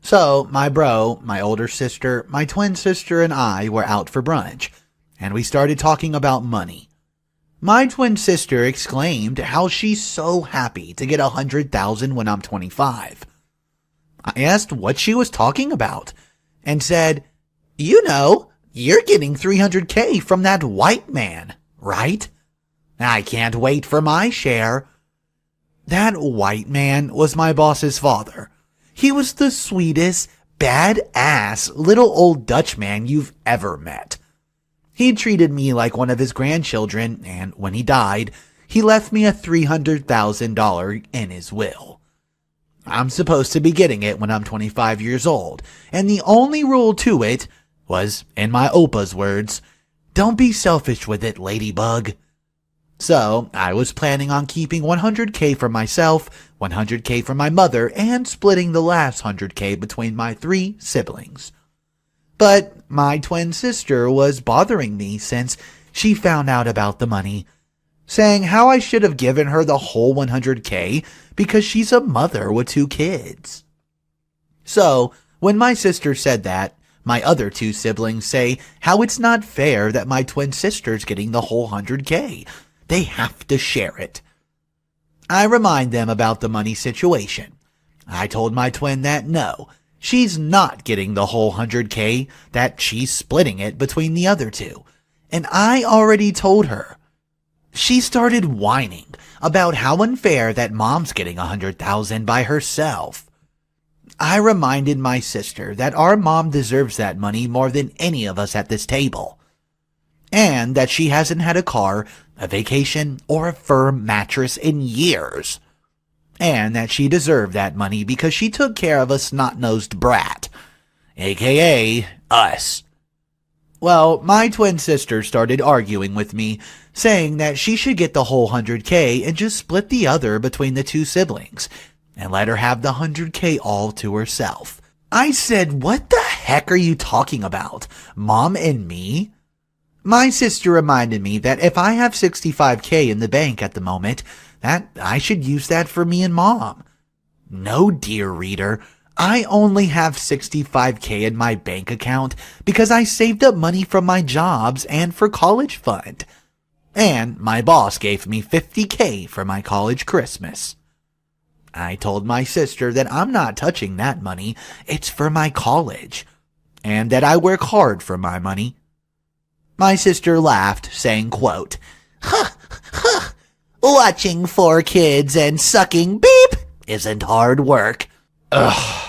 So, my bro, my older sister, my twin sister, and I were out for brunch, and we started talking about money. My twin sister exclaimed how she's so happy to get $100,000 when I'm 25. I asked what she was talking about, and said, "You know, you're getting $300K from that white man, right? I can't wait for my share." That white man was my boss's father. He was the sweetest, badass little old Dutch man you've ever met. He treated me like one of his grandchildren, and when he died, he left me a $300,000 in his will. I'm supposed to be getting it when I'm 25 years old, and the only rule to it was, in my Opa's words, "Don't be selfish with it, ladybug." So, I was planning on keeping $100K for myself, $100K for my mother, and splitting the last $100K between my 3 siblings. But my twin sister was bothering me since she found out about the money, saying how I should have given her the whole $100K because she's a mother with 2 kids. So, when my sister said that, my other 2 siblings say how it's not fair that my twin sister's getting the whole $100K. They have to share it. I remind them about the money situation. I told my twin that no, she's not getting the whole $100K, that she's splitting it between the other 2. And I already told her. She started whining about how unfair that mom's getting $100,000 by herself. I reminded my sister that our mom deserves that money more than any of us at this table. and that she hasn't had a car, a vacation, or a firm mattress in years, and that she deserved that money because she took care of a snot-nosed brat, aka us. Well, my twin sister started arguing with me, saying that she should get the whole $100K and just split the other between the two siblings, and let her have the $100K all to herself. I said, "What the heck are you talking about? Mom and me?" My sister reminded me that if I have $65K in the bank at the moment, that I should use that for me and Mom. No, dear reader, I only have $65K in my bank account because I saved up money from my jobs and for college fund. And my boss gave me $50K for my college Christmas. I told my sister that I'm not touching that money, it's for my college, and that I work hard for my money. My sister laughed, saying, quote, "Huh, huh, watching 4 kids and sucking beep isn't hard work. Ugh.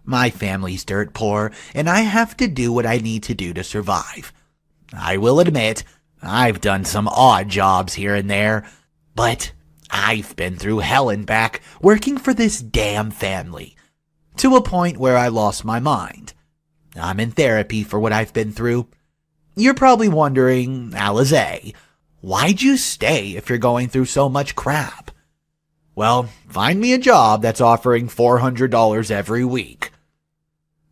My family's dirt poor, and I have to do what I need to do to survive. I will admit, I've done some odd jobs here and there, but I've been through hell and back working for this damn family, to a point where I lost my mind. I'm in therapy for what I've been through. You're probably wondering, Alize, why'd you stay if you're going through so much crap? Well, find me a job that's offering $400 every week."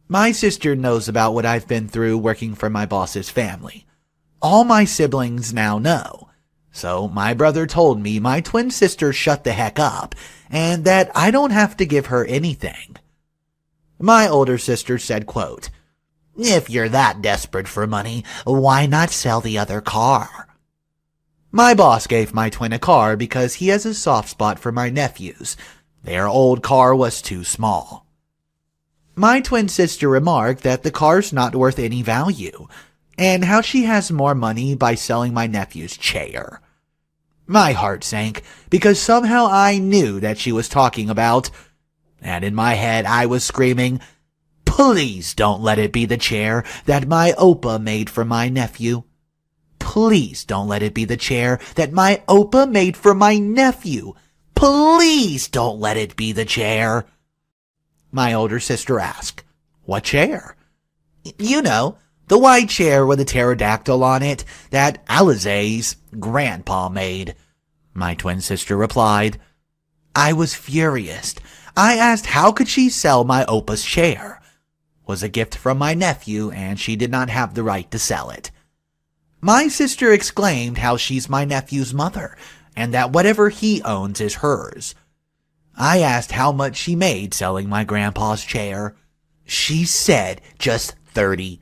My sister knows about what I've been through working for my boss's family. All my siblings now know. So my brother told me my twin sister shut the heck up, and that I don't have to give her anything. My older sister said, quote, "If you're that desperate for money, why not sell the other car?" My boss gave my twin a car because he has a soft spot for my nephews. Their old car was too small. My twin sister remarked that the car's not worth any value, and how she has more money by selling my nephew's chair. My heart sank because somehow I knew that she was talking about, and in my head I was screaming, "Please don't let it be the chair that my Opa made for my nephew. Please don't let it be the chair that my Opa made for my nephew. Please don't let it be the chair." My older sister asked, "What chair?" "You know, the white chair with a pterodactyl on it that Alize's grandpa made," my twin sister replied. I was furious. I asked how could she sell my Opa's chair? It was a gift from my nephew, and she did not have the right to sell it. My sister exclaimed how she's my nephew's mother, and that whatever he owns is hers. I asked how much she made selling my grandpa's chair. She said just $30,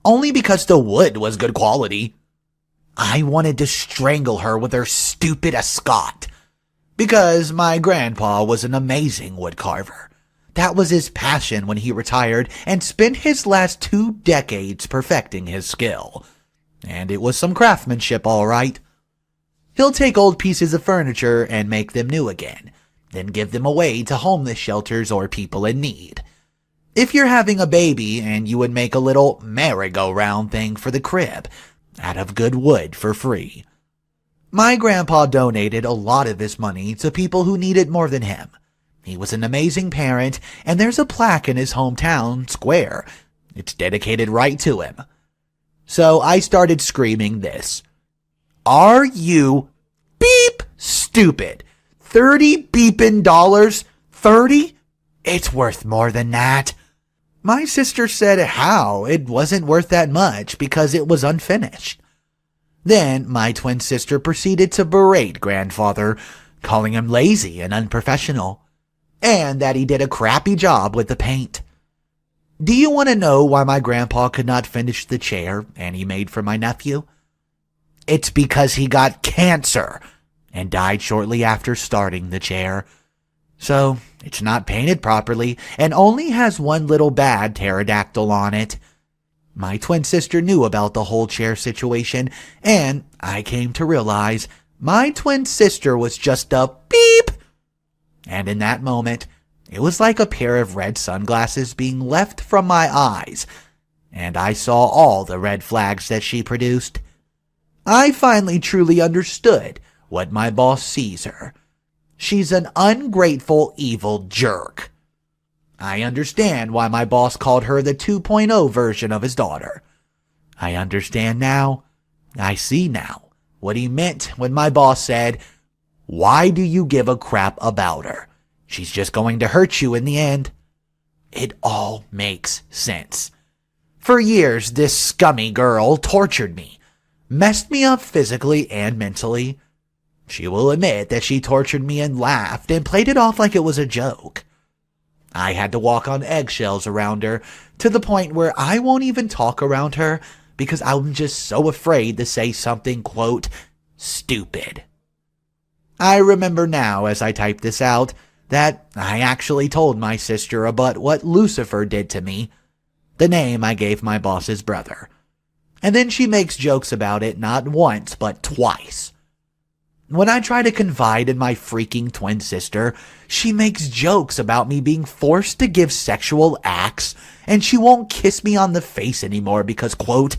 only because the wood was good quality. I wanted to strangle her with her stupid ascot, because my grandpa was an amazing wood carver. That was his passion when he retired and spent his last 2 decades perfecting his skill. And it was some craftsmanship, all right. He'll take old pieces of furniture and make them new again, then give them away to homeless shelters or people in need. If you're having a baby and you would make a little merry-go-round thing for the crib, out of good wood for free. My grandpa donated a lot of his money to people who need it more than him. He was an amazing parent, and there's a plaque in his hometown square. It's dedicated right to him. So I started screaming this. Are you beep stupid? 30 beepin' dollars? 30? It's worth more than that. My sister said how it wasn't worth that much because it was unfinished. Then my twin sister proceeded to berate grandfather, calling him lazy and unprofessional, and that he did a crappy job with the paint. Do you want to know why my grandpa could not finish the chair Annie made for my nephew? It's because he got cancer and died shortly after starting the chair. So it's not painted properly and only has one little bad pterodactyl on it. My twin sister knew about the whole chair situation, and I came to realize my twin sister was just a beep. And in that moment, it was like a pair of red sunglasses being left from my eyes, and I saw all the red flags that she produced. I finally truly understood what my boss sees her. She's an ungrateful, evil jerk. I understand why my boss called her the 2.0 version of his daughter. I understand now. I see now what he meant when my boss said, "Why do you give a crap about her? She's just going to hurt you in the end." It all makes sense. For years, this scummy girl tortured me, messed me up physically and mentally. She will admit that she tortured me and laughed and played it off like it was a joke. I had to walk on eggshells around her, to the point where I won't even talk around her because I'm just so afraid to say something, quote, stupid. I remember now as I type this out that I actually told my sister about what Lucifer did to me, the name I gave my boss's brother. And then she makes jokes about it not once but twice. When I try to confide in my freaking twin sister, she makes jokes about me being forced to give sexual acts, and she won't kiss me on the face anymore because, quote,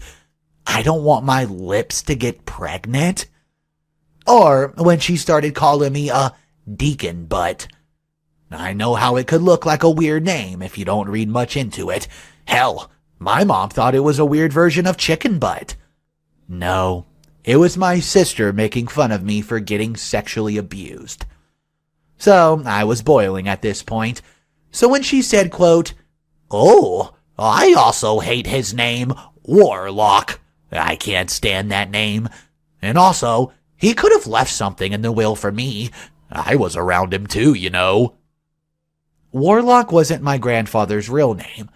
I don't want my lips to get pregnant. Or when she started calling me a deacon butt. I know how it could look like a weird name if you don't read much into it. Hell, my mom thought it was a weird version of chicken butt. No. It was my sister making fun of me for getting sexually abused. So I was boiling at this point. So when she said, quote, "Oh, I also hate his name, Warlock. I can't stand that name. And also, he could have left something in the will for me. I was around him too, you know." Warlock wasn't my grandfather's real name.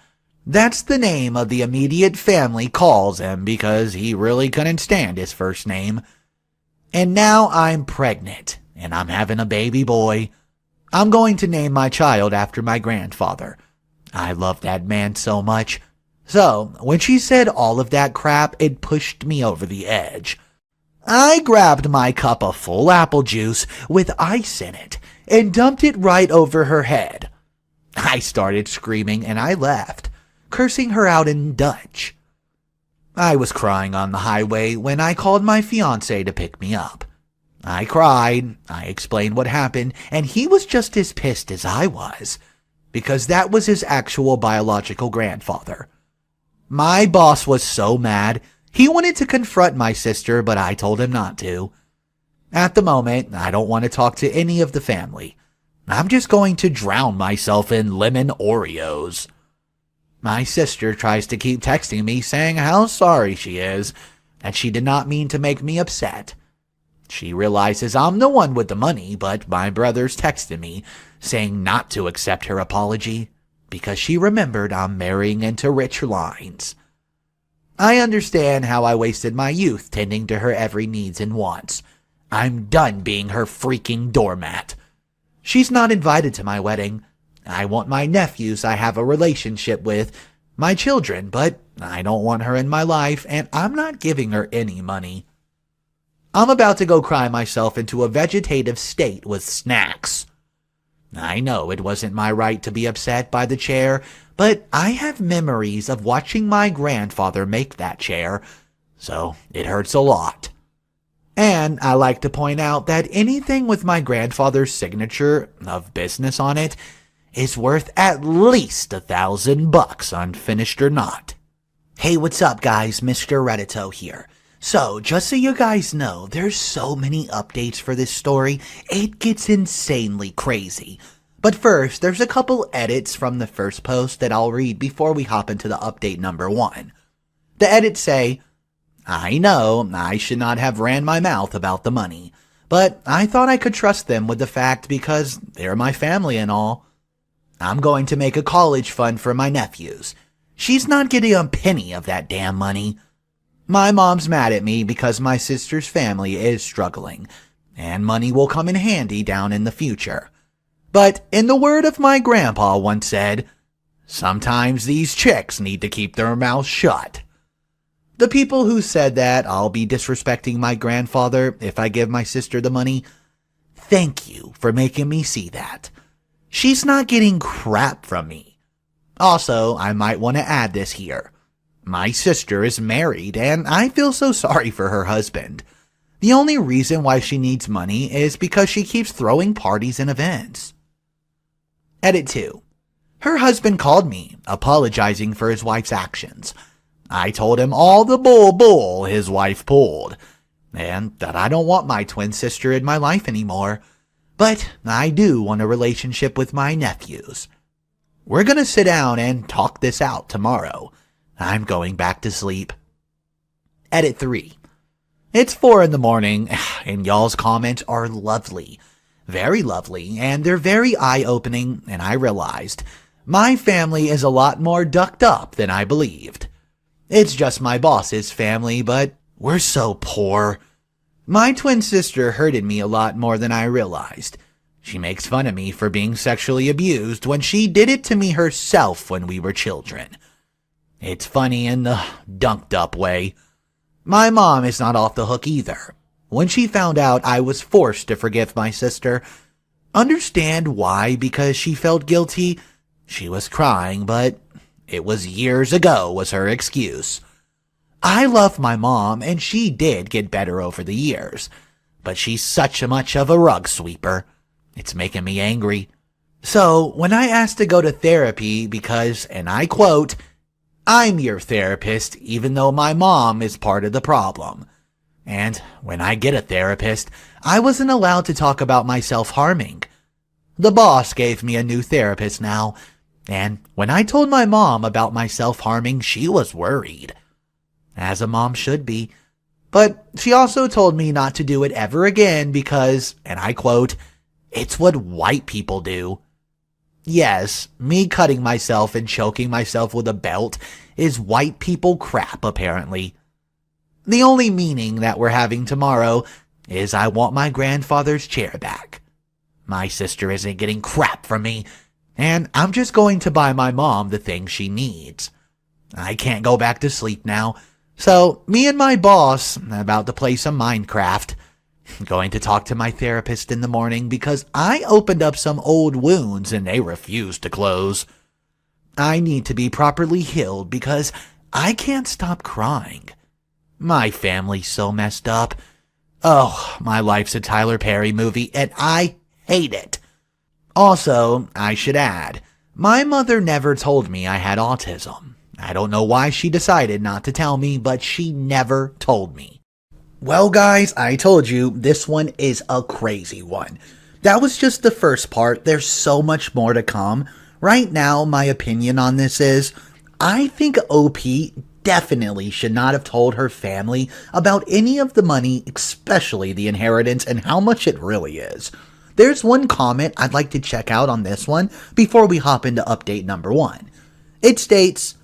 That's the name of the immediate family calls him because he really couldn't stand his first name. And now I'm pregnant, and I'm having a baby boy. I'm going to name my child after my grandfather. I love that man so much. So, when she said all of that crap, it pushed me over the edge. I grabbed my cup of full apple juice with ice in it and dumped it right over her head. I started screaming and I left, cursing her out in Dutch. I was crying on the highway when I called my fiancé to pick me up. I cried, I explained what happened, and he was just as pissed as I was, because that was his actual biological grandfather. My boss was so mad, he wanted to confront my sister, but I told him not to. At the moment, I don't want to talk to any of the family. I'm just going to drown myself in lemon Oreos. My sister tries to keep texting me saying how sorry she is, and she did not mean to make me upset. She realizes I'm the one with the money, but my brother's texting me saying not to accept her apology because she remembered I'm marrying into rich lines. I understand how I wasted my youth tending to her every needs and wants. I'm done being her freaking doormat. She's not invited to my wedding. I want my nephews I have a relationship with, my children, but I don't want her in my life, and I'm not giving her any money. I'm about to go cry myself into a vegetative state with snacks. I know it wasn't my right to be upset by the chair, but I have memories of watching my grandfather make that chair, so it hurts a lot. And I like to point out that anything with my grandfather's signature of business on it is worth at least $1,000, unfinished or not. Hey, what's up, guys? Mr. Reddito here. So, just so you guys know, there's so many updates for this story, it gets insanely crazy. But first, there's a couple edits from the first post that I'll read before we hop into the update number 1. The edits say, "I know I should not have ran my mouth about the money, but I thought I could trust them with the fact because they're my family and all. I'm going to make a college fund for my nephews. She's not getting a penny of that damn money. My mom's mad at me because my sister's family is struggling, and money will come in handy down in the future. But in the word of my grandpa once said, sometimes these chicks need to keep their mouths shut." The people who said that I'll be disrespecting my grandfather if I give my sister the money, thank you for making me see that. She's not getting crap from me. Also, I might want to add this here. My sister is married, and I feel so sorry for her husband. The only reason why she needs money is because she keeps throwing parties and events. Edit 2. Her husband called me, apologizing for his wife's actions. I told him all the bull his wife pulled, and that I don't want my twin sister in my life anymore, but I do want a relationship with my nephews. We're gonna sit down and talk this out tomorrow. I'm going back to sleep. Edit 3. It's 4 in the morning, and y'all's comments are lovely. Very lovely, and they're very eye-opening, and I realized my family is a lot more ducked up than I believed. It's just my boss's family, but we're so poor. My twin sister hurted me a lot more than I realized. She makes fun of me for being sexually abused when she did it to me herself when we were children. It's funny in the dunked up way. My mom is not off the hook either. When she found out I was forced to forgive my sister, understand why, because she felt guilty. She was crying, but it was years ago was her excuse. I love my mom, and she did get better over the years, but she's such much of a rug sweeper. It's making me angry. So when I asked to go to therapy because, and I quote, I'm your therapist even though my mom is part of the problem. And when I get a therapist, I wasn't allowed to talk about my self-harming. The boss gave me a new therapist now, and when I told my mom about my self-harming, she was worried. As a mom should be. But she also told me not to do it ever again because, and I quote, it's what white people do. Yes, me cutting myself and choking myself with a belt is white people crap, apparently. The only meeting that we're having tomorrow is I want my grandfather's chair back. My sister isn't getting crap from me, and I'm just going to buy my mom the things she needs. I can't go back to sleep now, so me and my boss about to play some Minecraft. I'm going to talk to my therapist in the morning because I opened up some old wounds and they refuse to close. I need to be properly healed because I can't stop crying. My family's so messed up. Oh, my life's a Tyler Perry movie and I hate it. Also, I should add, my mother never told me I had autism. I don't know why she decided not to tell me, but she never told me. Well, guys, I told you this one is a crazy one. That was just the first part. There's so much more to come. Right now, my opinion on this is, I think OP definitely should not have told her family about any of the money, especially the inheritance and how much it really is. There's one comment I'd like to check out on this one before we hop into update number 1. It states,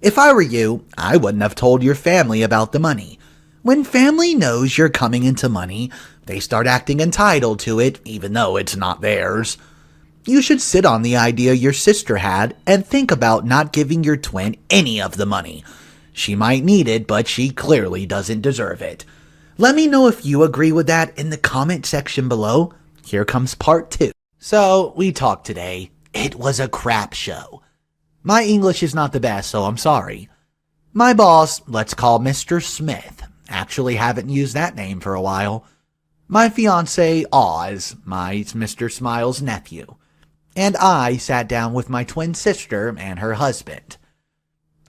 if I were you, I wouldn't have told your family about the money. When family knows you're coming into money, they start acting entitled to it even though it's not theirs. You should sit on the idea your sister had and think about not giving your twin any of the money. She might need it, but she clearly doesn't deserve it. Let me know if you agree with that in the comment section below. Here comes part 2. So, we talked today. It was a crap show. My English is not the best, so I'm sorry. My boss, let's call Mr. Smith. Actually haven't used that name for a while. My fiancé, Oz, my Mr. Smile's nephew. And I sat down with my twin sister and her husband.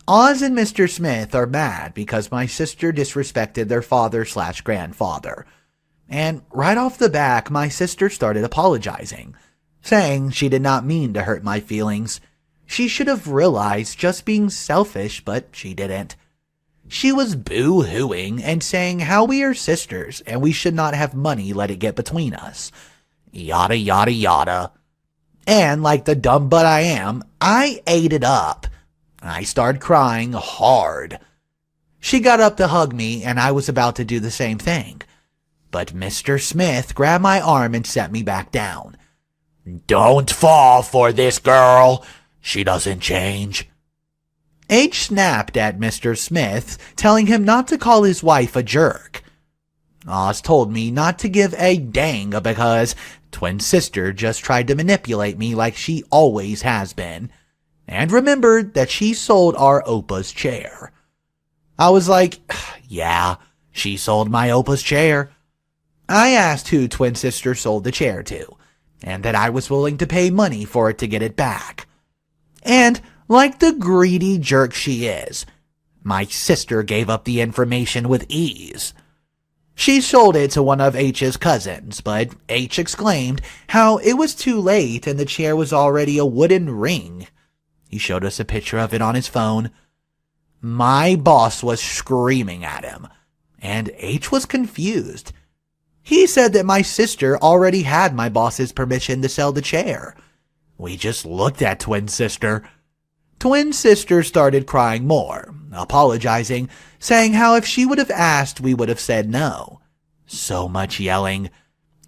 Oz and Mr. Smith are mad because my sister disrespected their father/grandfather. And right off the back, my sister started apologizing, saying she did not mean to hurt my feelings. She should have realized just being selfish, but she didn't. She was boo-hooing and saying how we are sisters and we should not have money let it get between us. Yada yada yada. And like the dumb butt I am, I ate it up. I started crying hard. She got up to hug me and I was about to do the same thing. But Mr. Smith grabbed my arm and set me back down. Don't fall for this girl. She doesn't change. H snapped at Mr. Smith, telling him not to call his wife a jerk. Oz told me not to give a dang because twin sister just tried to manipulate me like she always has been, and remembered that she sold our Opa's chair. I was like, yeah, she sold my Opa's chair. I asked who twin sister sold the chair to, and that I was willing to pay money for it to get it back. And, like the greedy jerk she is, my sister gave up the information with ease. She sold it to one of H's cousins, but H exclaimed how it was too late and the chair was already a wooden ring. He showed us a picture of it on his phone. My boss was screaming at him, and H was confused. He said that my sister already had my boss's permission to sell the chair. We just looked at twin sister. Twin sister started crying more, apologizing, saying how if she would have asked, we would have said no. So much yelling.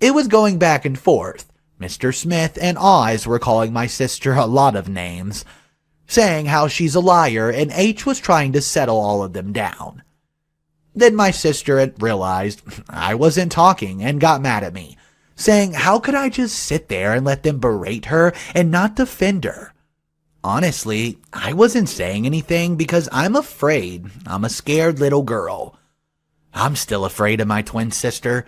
It was going back and forth. Mr. Smith and Oz were calling my sister a lot of names, saying how she's a liar, and H was trying to settle all of them down. Then my sister had realized I wasn't talking and got mad at me, saying how could I just sit there and let them berate her and not defend her? Honestly, I wasn't saying anything because I'm afraid. I'm a scared little girl. I'm still afraid of my twin sister.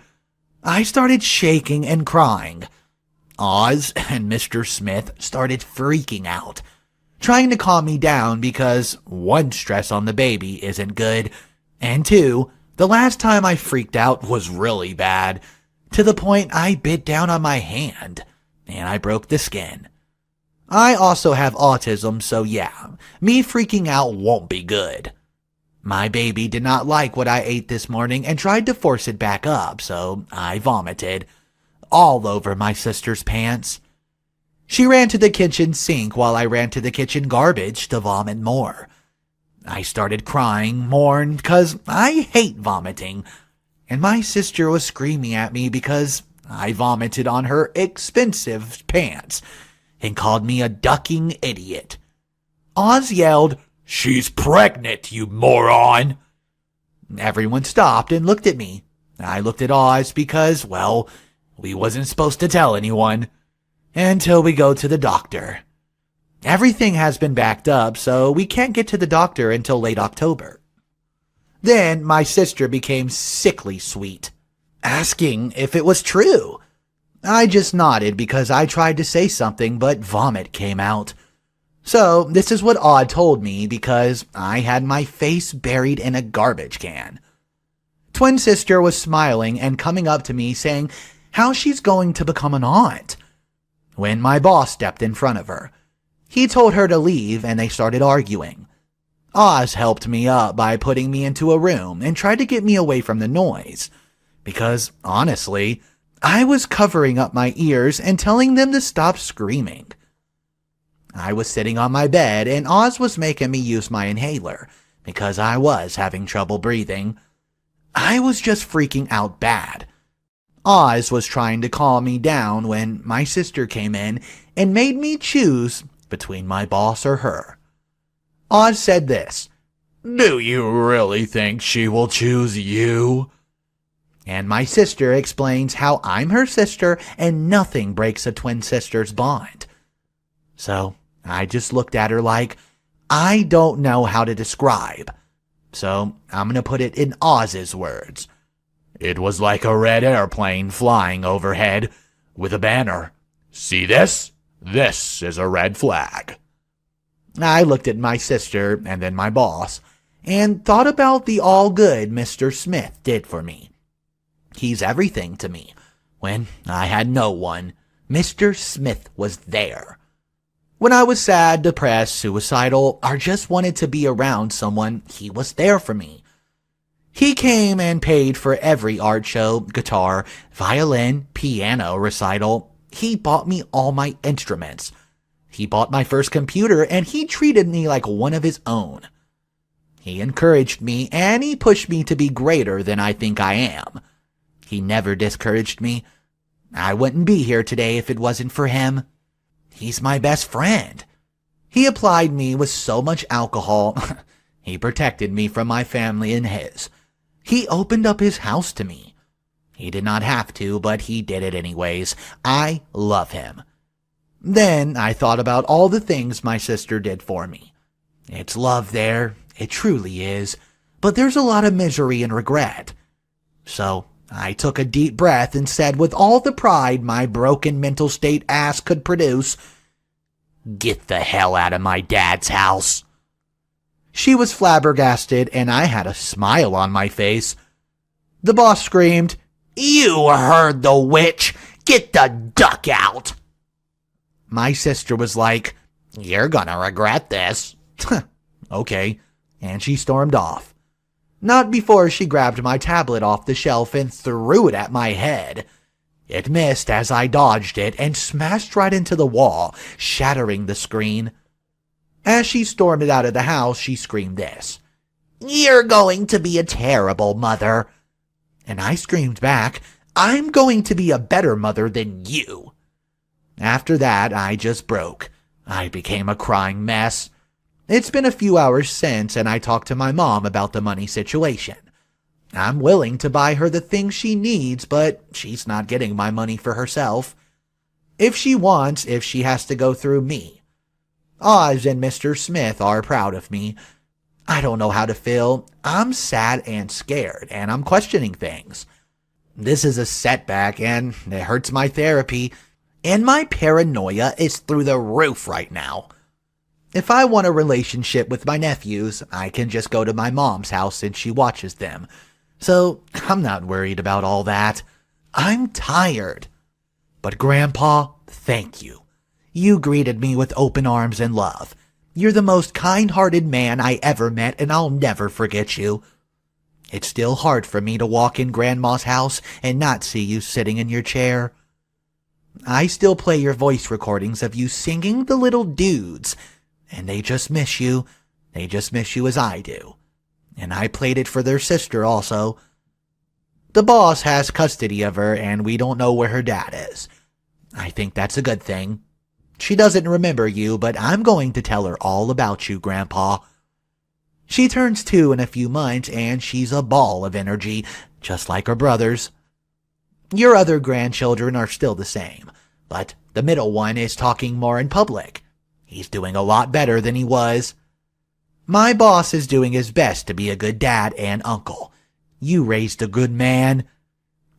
I started shaking and crying. Oz and Mr. Smith started freaking out, trying to calm me down because, one, stress on the baby isn't good, and two, the last time I freaked out was really bad, to the point I bit down on my hand, and I broke the skin. I also have autism, so yeah, me freaking out won't be good. My baby did not like what I ate this morning and tried to force it back up, so I vomited all over my sister's pants. She ran to the kitchen sink while I ran to the kitchen garbage to vomit more. I started crying more because I hate vomiting, and my sister was screaming at me because I vomited on her expensive pants and called me a ducking idiot. Oz yelled, "She's pregnant, you moron!" Everyone stopped and looked at me. I looked at Oz because, well, we wasn't supposed to tell anyone until we go to the doctor. Everything has been backed up, so we can't get to the doctor until late October. Then my sister became sickly sweet, asking if it was true. I just nodded because I tried to say something, but vomit came out. So this is what Odd told me because I had my face buried in a garbage can. Twin sister was smiling and coming up to me saying how she's going to become an aunt, when my boss stepped in front of her. He told her to leave and they started arguing. Oz helped me up by putting me into a room and tried to get me away from the noise, because honestly, I was covering up my ears and telling them to stop screaming. I was sitting on my bed and Oz was making me use my inhaler because I was having trouble breathing. I was just freaking out bad. Oz was trying to calm me down when my sister came in and made me choose between my boss or her. Oz said this, "Do you really think she will choose you?" And my sister explains how I'm her sister and nothing breaks a twin sister's bond. So I just looked at her like, I don't know how to describe. So I'm going to put it in Oz's words. It was like a red airplane flying overhead with a banner. "See this? This is a red flag." I looked at my sister and then my boss and thought about the all good Mr. Smith did for me. He's everything to me. When I had no one, Mr. Smith was there. When I was sad, depressed, suicidal, or just wanted to be around someone, he was there for me. He came and paid for every art show, guitar, violin, piano recital. He bought me all my instruments. He bought my first computer, and he treated me like one of his own. He encouraged me, and he pushed me to be greater than I think I am. He never discouraged me. I wouldn't be here today if it wasn't for him. He's my best friend. He applied me with so much alcohol. He protected me from my family and his. He opened up his house to me. He did not have to, but he did it anyways. I love him. Then I thought about all the things my sister did for me. It's love there. It truly is. but there's a lot of misery and regret. So I took a deep breath and said with all the pride my broken mental state ass could produce, "Get the hell out of my dad's house." She was flabbergasted and I had a smile on my face. The boss screamed, "You heard the witch! Get the duck out!" My sister was like, "You're gonna regret this." Okay, and she stormed off. Not before she grabbed my tablet off the shelf and threw it at my head. It missed as I dodged it and smashed right into the wall, shattering the screen. As she stormed out of the house, she screamed this, "You're going to be a terrible mother." And I screamed back, "I'm going to be a better mother than you." After that, I just broke. I became a crying mess. It's been a few hours since, and I talked to my mom about the money situation. I'm willing to buy her the things she needs, but she's not getting my money for herself. If she has to go through me. Oz and Mr. Smith are proud of me. I don't know how to feel. I'm sad and scared, and I'm questioning things. This is a setback, and it hurts my therapy, and my paranoia is through the roof right now. If I want a relationship with my nephews, I can just go to my mom's house and she watches them. So I'm not worried about all that. I'm tired. But Grandpa, thank you. You greeted me with open arms and love. You're the most kind-hearted man I ever met, and I'll never forget you. It's still hard for me to walk in Grandma's house and not see you sitting in your chair. I still play your voice recordings of you singing The Little Dudes, and they just miss you. They just miss you as I do. And I played it for their sister also. The boss has custody of her, and we don't know where her dad is. I think that's a good thing. She doesn't remember you, but I'm going to tell her all about you, Grandpa. She turns 2 in a few months, and she's a ball of energy, just like her brothers. Your other grandchildren are still the same, but the middle one is talking more in public. He's doing a lot better than he was. My boss is doing his best to be a good dad and uncle. You raised a good man.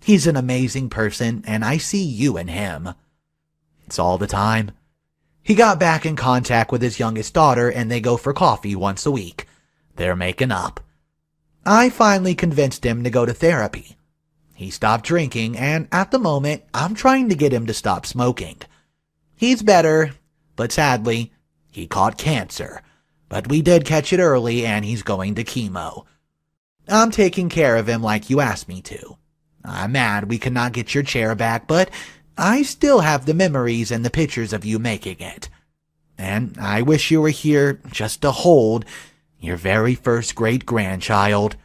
He's an amazing person, and I see you in him. It's all the time. He got back in contact with his youngest daughter, and they go for coffee once a week. They're making up. I finally convinced him to go to therapy. He stopped drinking, and at the moment, I'm trying to get him to stop smoking. He's better, but sadly, he caught cancer. But we did catch it early, and he's going to chemo. I'm taking care of him like you asked me to. I'm mad we cannot get your chair back, but I still have the memories and the pictures of you making it. And I wish you were here just to hold your very first great-grandchild.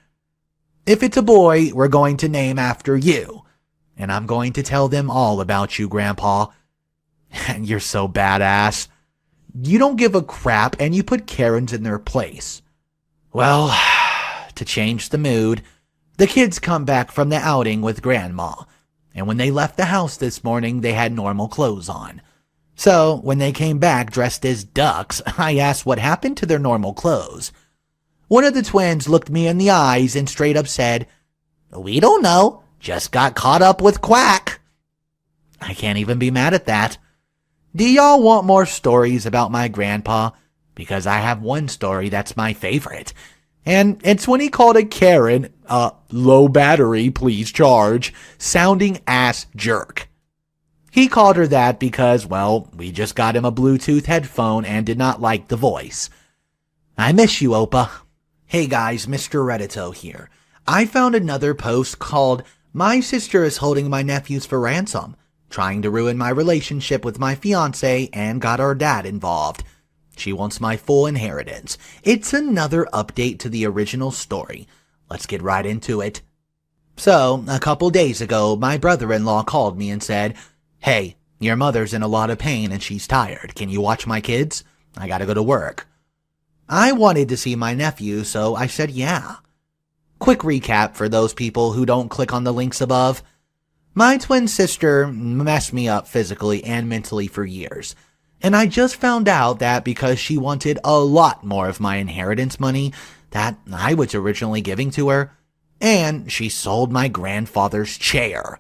If it's a boy, we're going to name after you. And I'm going to tell them all about you, Grandpa. And you're so badass. You don't give a crap, and you put Karens in their place. Well, to change the mood, the kids come back from the outing with Grandma. And when they left the house this morning, they had normal clothes on. So, when they came back dressed as ducks, I asked what happened to their normal clothes. One of the twins looked me in the eyes and straight up said, "We don't know, just got caught up with Quack." I can't even be mad at that. Do y'all want more stories about my grandpa? Because I have one story that's my favorite. And it's when he called a Karen, low battery, please charge, sounding ass jerk. He called her that because, well, we just got him a Bluetooth headphone and did not like the voice. I miss you, Opa. Hey guys, Mr. Reddito here. I found another post called, "My sister is holding my nephews for ransom, trying to ruin my relationship with my fiancé and got our dad involved. She wants my full inheritance." It's another update to the original story. Let's get right into it. So, a couple days ago, my brother-in-law called me and said, "Hey, your mother's in a lot of pain and she's tired. Can you watch my kids? I gotta go to work." I wanted to see my nephew, so I said yeah. Quick recap for those people who don't click on the links above. My twin sister messed me up physically and mentally for years. And I just found out that because she wanted a lot more of my inheritance money, that I was originally giving to her, and she sold my grandfather's chair.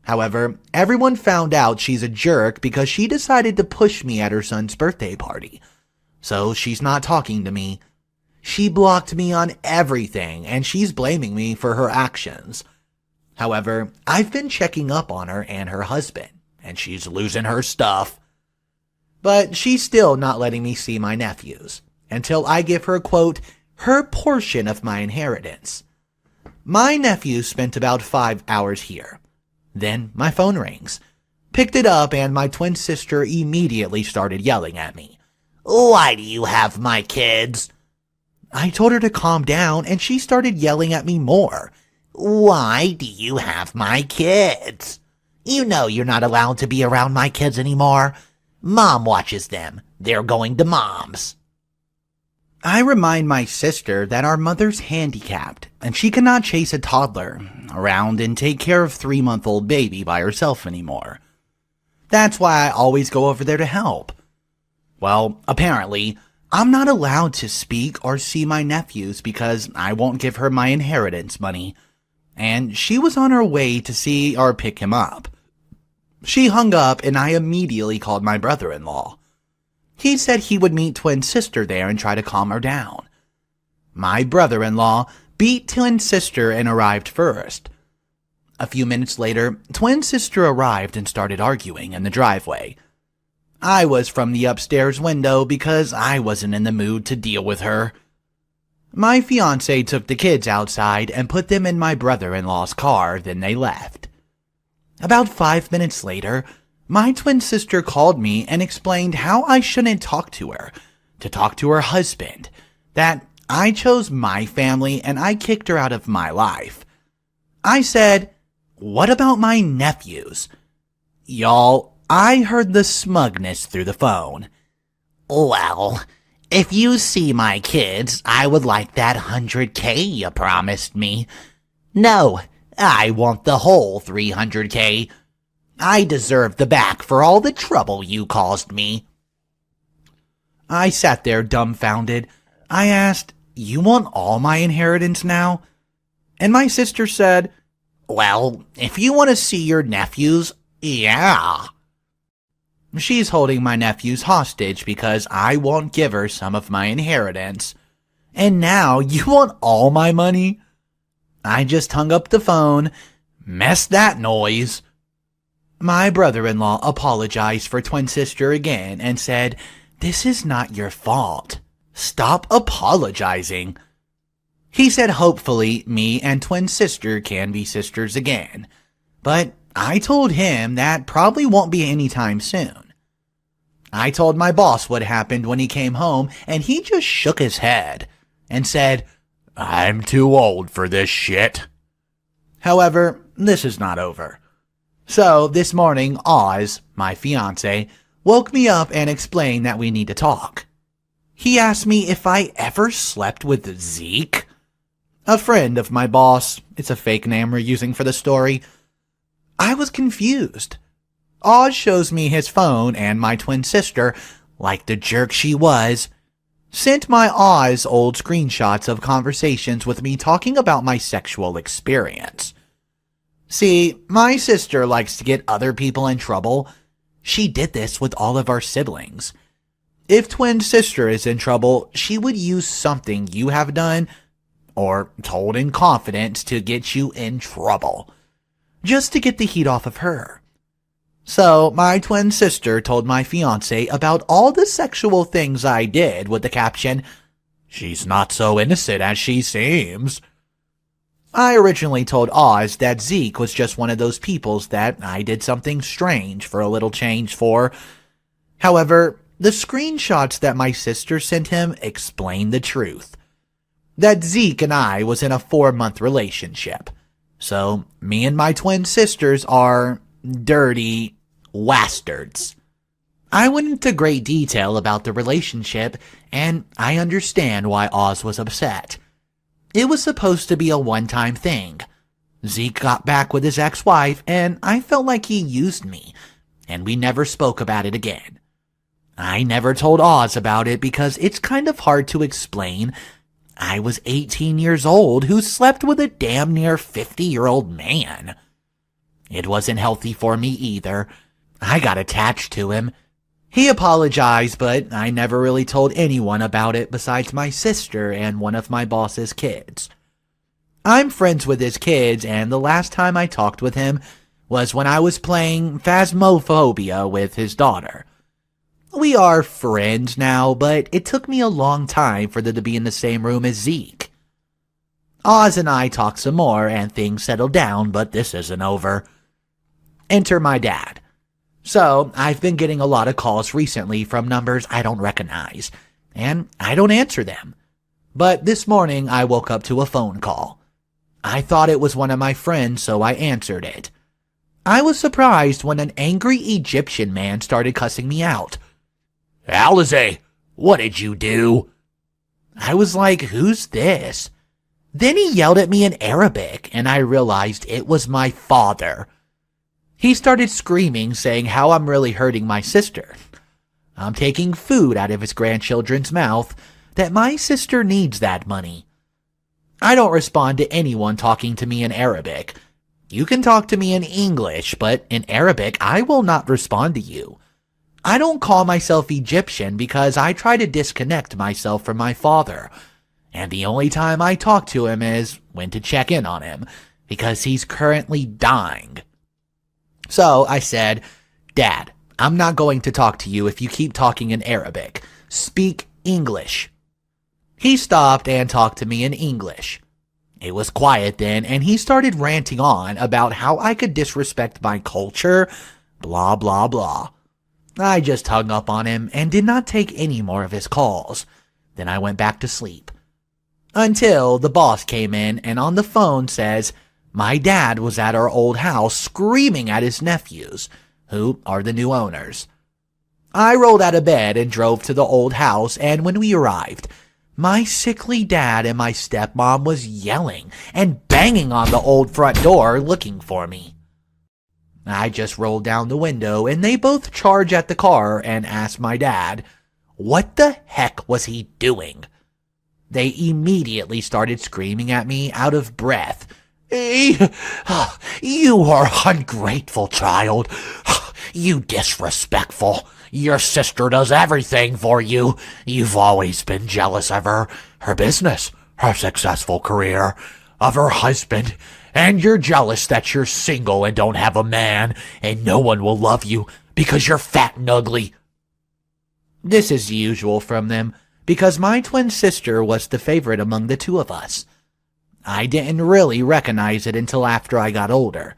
However, everyone found out she's a jerk because she decided to push me at her son's birthday party. So she's not talking to me. She blocked me on everything, and she's blaming me for her actions. However, I've been checking up on her and her husband, and she's losing her stuff. But she's still not letting me see my nephews, until I give her, quote, her portion of my inheritance. My nephew spent about 5 hours here. Then my phone rings. Picked it up, and my twin sister immediately started yelling at me. "Why do you have my kids?" I told her to calm down, and she started yelling at me more. "Why do you have my kids? You know you're not allowed to be around my kids anymore. Mom watches them. They're going to Mom's." I remind my sister that our mother's handicapped, and she cannot chase a toddler around and take care of 3-month-old baby by herself anymore. That's why I always go over there to help. Well, apparently, I'm not allowed to speak or see my nephews because I won't give her my inheritance money, and she was on her way to see or pick him up. She hung up, and I immediately called my brother-in-law. He said he would meet twin sister there and try to calm her down. My brother-in-law beat twin sister and arrived first. A few minutes later, twin sister arrived and started arguing in the driveway. I was from the upstairs window because I wasn't in the mood to deal with her. My fiancé took the kids outside and put them in my brother-in-law's car, then they left. About 5 minutes later, my twin sister called me and explained how I shouldn't talk to her, to talk to her husband, that I chose my family and I kicked her out of my life. I said, "What about my nephews?" Y'all, I heard the smugness through the phone. "Well, if you see my kids, I would like that $100K you promised me. No, I want the whole $300K. I deserve the back for all the trouble you caused me." I sat there dumbfounded. I asked, "You want all my inheritance now?" And my sister said, "Well, if you want to see your nephews, yeah." She's holding my nephews hostage because I won't give her some of my inheritance. And now you want all my money? I just hung up the phone. Mess that noise. My brother-in-law apologized for twin sister again and said, "This is not your fault. Stop apologizing." He said hopefully me and twin sister can be sisters again. But I told him that probably won't be anytime soon. I told my boss what happened when he came home, and he just shook his head and said, "I'm too old for this shit." However, this is not over. So this morning, Oz, my fiancé, woke me up and explained that we need to talk. He asked me if I ever slept with Zeke, a friend of my boss. It's a fake name we're using for the story. I was confused. Oz shows me his phone, and my twin sister, like the jerk she was, sent my Oz old screenshots of conversations with me talking about my sexual experience. See, my sister likes to get other people in trouble. She did this with all of our siblings. If twin sister is in trouble, she would use something you have done or told in confidence to get you in trouble, just to get the heat off of her. So my twin sister told my fiancé about all the sexual things I did with the caption, "She's not so innocent as she seems." I originally told Oz that Zeke was just one of those peoples that I did something strange for a little change for. However, the screenshots that my sister sent him explain the truth. That Zeke and I was in a 4-month relationship. So me and my twin sisters are dirty wastards. I went into great detail about the relationship, and I understand why Oz was upset. It was supposed to be a one-time thing. Zeke got back with his ex-wife, and I felt like he used me, and we never spoke about it again. I never told Oz about it because it's kind of hard to explain. I was 18 years old who slept with a damn near 50-year-old man. It wasn't healthy for me either. I got attached to him. He apologized, but I never really told anyone about it besides my sister and one of my boss's kids. I'm friends with his kids, and the last time I talked with him was when I was playing Phasmophobia with his daughter. We are friends now, but it took me a long time for them to be in the same room as Zeke. Oz and I talk some more, and things settle down, but this isn't over. Enter my dad. So, I've been getting a lot of calls recently from numbers I don't recognize, and I don't answer them. But this morning, I woke up to a phone call. I thought it was one of my friends, so I answered it. I was surprised when an angry Egyptian man started cussing me out. "Alize, what did you do?" I was like, who's this? Then he yelled at me in Arabic, and I realized it was my father. He started screaming, saying how I'm really hurting my sister. I'm taking food out of his grandchildren's mouth, that my sister needs that money. I don't respond to anyone talking to me in Arabic. You can talk to me in English, but in Arabic, I will not respond to you. I don't call myself Egyptian because I try to disconnect myself from my father, and the only time I talk to him is when to check in on him, because he's currently dying. So I said, "Dad, I'm not going to talk to you if you keep talking in Arabic. Speak English." He stopped and talked to me in English. It was quiet then, and he started ranting on about how I could disrespect my culture, blah blah blah. I just hung up on him and did not take any more of his calls. Then I went back to sleep. Until the boss came in and on the phone says, my dad was at our old house screaming at his nephews, who are the new owners. I rolled out of bed and drove to the old house, and when we arrived, my sickly dad and my stepmom was yelling and banging on the old front door looking for me. I just rolled down the window, and they both charge at the car and ask my dad, what the heck was he doing? They immediately started screaming at me out of breath. You are ungrateful, child. You disrespectful. Your sister does everything for you. You've always been jealous of her business, her successful career, of her husband, and you're jealous that you're single and don't have a man, and no one will love you because you're fat and ugly. This is usual from them, because my twin sister was the favorite among the two of us. I didn't really recognize it until after I got older.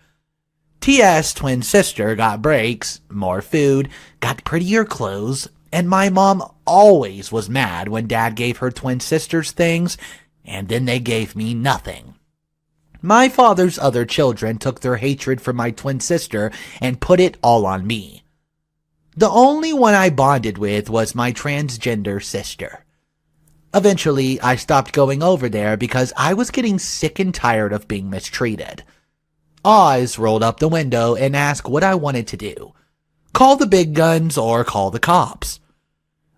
T.S. twin sister got breaks, more food, got prettier clothes, and my mom always was mad when Dad gave her twin sisters things, and then they gave me nothing. My father's other children took their hatred for my twin sister and put it all on me. The only one I bonded with was my transgender sister. Eventually, I stopped going over there because I was getting sick and tired of being mistreated. Oz rolled up the window and asked what I wanted to do. Call the big guns or call the cops.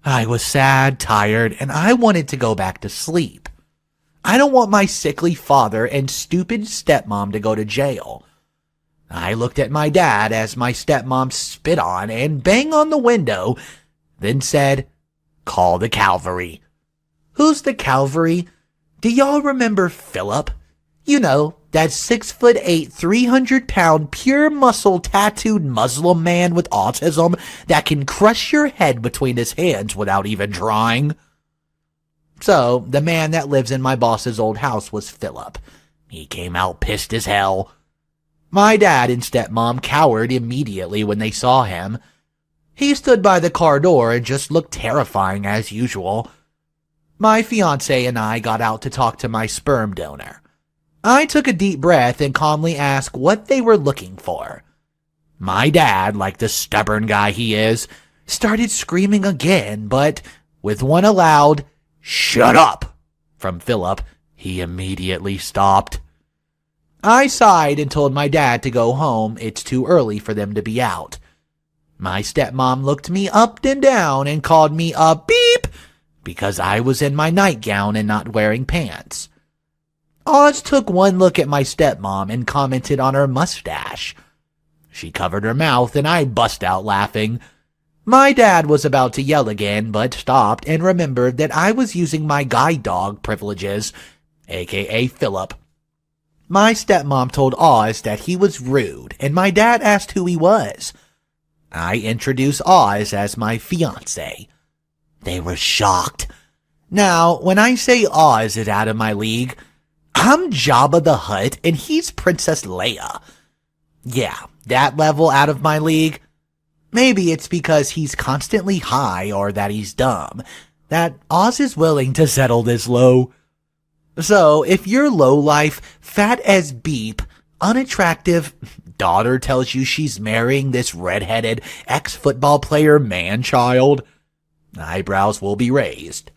I was sad, tired, and I wanted to go back to sleep. I don't want my sickly father and stupid stepmom to go to jail. I looked at my dad as my stepmom spit on and banged on the window, then said, call the cavalry. Who's the cavalry? Do y'all remember Philip? You know, that 6'8", 300-pound, pure muscle tattooed Muslim man with autism that can crush your head between his hands without even trying. So, the man that lives in my boss's old house was Philip. He came out pissed as hell. My dad and stepmom cowered immediately when they saw him. He stood by the car door and just looked terrifying as usual. My fiancé and I got out to talk to my sperm donor. I took a deep breath and calmly asked what they were looking for. My dad, like the stubborn guy he is, started screaming again, but with one loud, "Shut up!" from Philip, he immediately stopped. I sighed and told my dad to go home. It's too early for them to be out. My stepmom looked me up and down and called me a beep because I was in my nightgown and not wearing pants. Oz took one look at my stepmom and commented on her mustache. She covered her mouth and I bust out laughing. My dad was about to yell again, but stopped and remembered that I was using my guide dog privileges, aka Philip. My stepmom told Oz that he was rude, and my dad asked who he was. I introduced Oz as my fiancé. They were shocked. Now, when I say Oz is out of my league, I'm Jabba the Hutt and he's Princess Leia. Yeah, that level out of my league. Maybe it's because he's constantly high or that he's dumb, that Oz is willing to settle this low. So, if you're lowlife, fat as beep, unattractive, daughter tells you she's marrying this redheaded ex-football player man-child, eyebrows will be raised.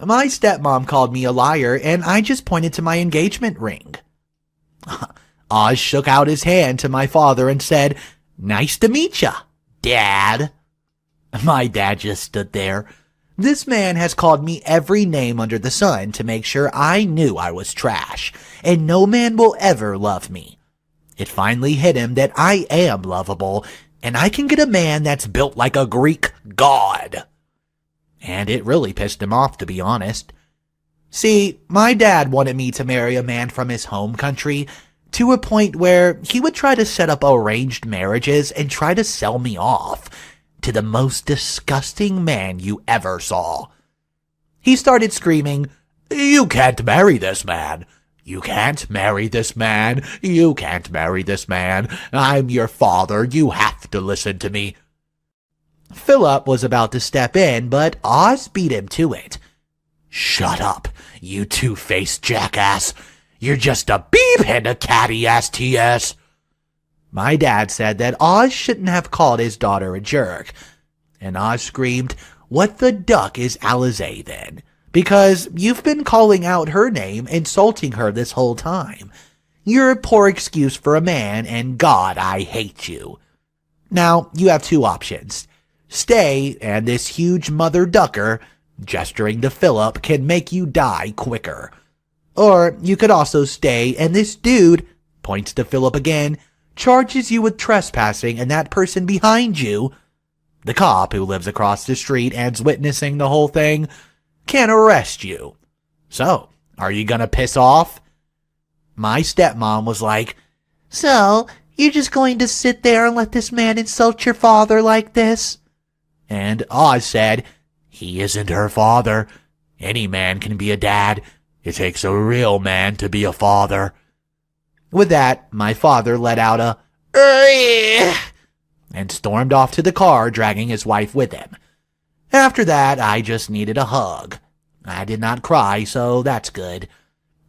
My stepmom called me a liar, and I just pointed to my engagement ring. Oz shook out his hand to my father and said, "Nice to meet ya, Dad." My dad just stood there. This man has called me every name under the sun to make sure I knew I was trash, and no man will ever love me. It finally hit him that I am lovable, and I can get a man that's built like a Greek god. And it really pissed him off, to be honest. See, my dad wanted me to marry a man from his home country, to a point where he would try to set up arranged marriages and try to sell me off to the most disgusting man you ever saw. He started screaming, "You can't marry this man. You can't marry this man. You can't marry this man. I'm your father. You have to listen to me." Philip was about to step in, but Oz beat him to it. "Shut up, you two-faced jackass. You're just a beep and a catty-ass TS." My dad said that Oz shouldn't have called his daughter a jerk. And Oz screamed, "What the duck is Alizé then? Because you've been calling out her name, insulting her this whole time. You're a poor excuse for a man, and God, I hate you." Now, you have two options. Stay, and this huge mother ducker, gesturing to Philip, can make you die quicker. Or you could also stay, and this dude, points to Philip again, charges you with trespassing, and that person behind you, the cop who lives across the street and's witnessing the whole thing, can arrest you. So, are you gonna piss off? My stepmom was like, "So, you're just going to sit there and let this man insult your father like this?" And Oz said, "He isn't her father. Any man can be a dad. It takes a real man to be a father." With that, my father let out a and stormed off to the car, dragging his wife with him. After that, I just needed a hug. I did not cry, so that's good.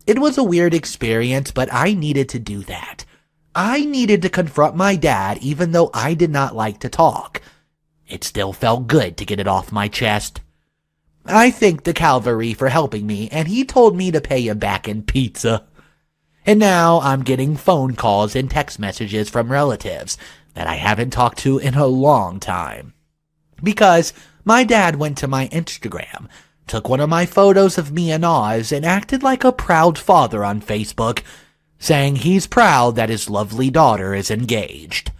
It was a weird experience, but I needed to do that. I needed to confront my dad, even though I did not like to talk. It still felt good to get it off my chest. I thanked the cavalry for helping me, and he told me to pay him back in pizza. And now I'm getting phone calls and text messages from relatives that I haven't talked to in a long time. Because my dad went to my Instagram, took one of my photos of me and Oz, and acted like a proud father on Facebook, saying he's proud that his lovely daughter is engaged.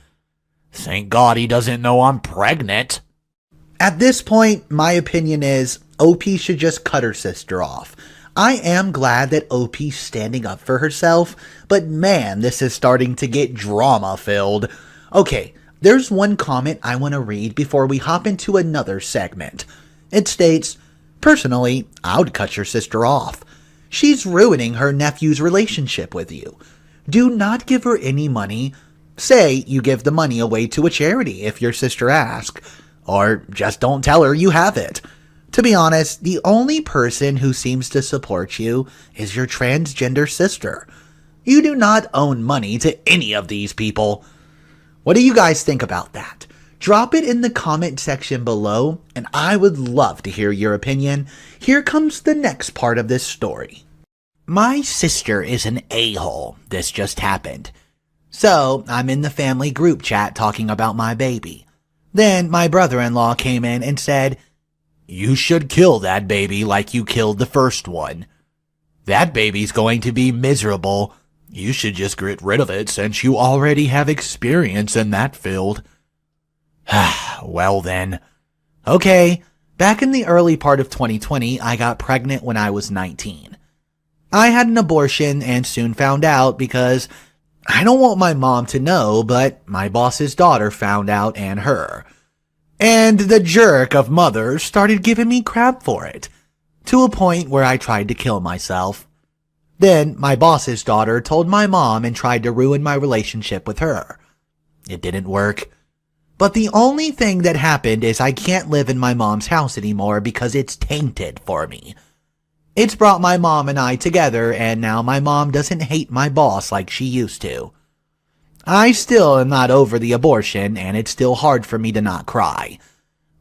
Thank God he doesn't know I'm pregnant. At this point, my opinion is OP should just cut her sister off. I am glad that OP's standing up for herself, but man, this is starting to get drama-filled. Okay, there's one comment I want to read before we hop into another segment. It states, "Personally, I would cut your sister off. She's ruining her nephew's relationship with you. Do not give her any money. Say you give the money away to a charity if your sister asks, or just don't tell her you have it. To be honest, the only person who seems to support you is your transgender sister. You do not own money to any of these people." What do you guys think about that? Drop it in the comment section below, and I would love to hear your opinion. Here comes the next part of this story. My sister is an a-hole. This just happened. So, I'm in the family group chat talking about my baby. Then my brother-in-law came in and said, You should kill that baby like you killed the first one. That baby's going to be miserable. You should just get rid of it since you already have experience in that field. Well then. Okay, back in the early part of 2020, I got pregnant when I was 19. I had an abortion and soon found out because I don't want my mom to know, but my boss's daughter found out and her. And the jerk of mother started giving me crap for it, to a point where I tried to kill myself. Then my boss's daughter told my mom and tried to ruin my relationship with her. It didn't work. But the only thing that happened is I can't live in my mom's house anymore because it's tainted for me. It's brought my mom and I together, and now my mom doesn't hate my boss like she used to. I still am not over the abortion, and it's still hard for me to not cry.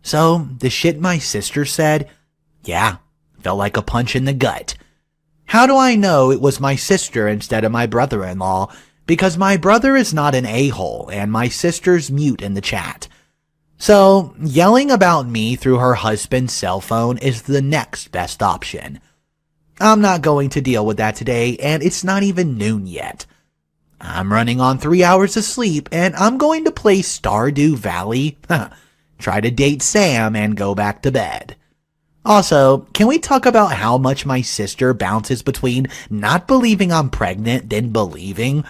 So, the shit my sister said, yeah, felt like a punch in the gut. How do I know it was my sister instead of my brother-in-law? Because my brother is not an a-hole, and my sister's mute in the chat. So, yelling about me through her husband's cell phone is the next best option. I'm not going to deal with that today, and it's not even noon yet. I'm running on 3 hours of sleep, and I'm going to play Stardew Valley, try to date Sam, and go back to bed. Also, can we talk about how much my sister bounces between not believing I'm pregnant then believing?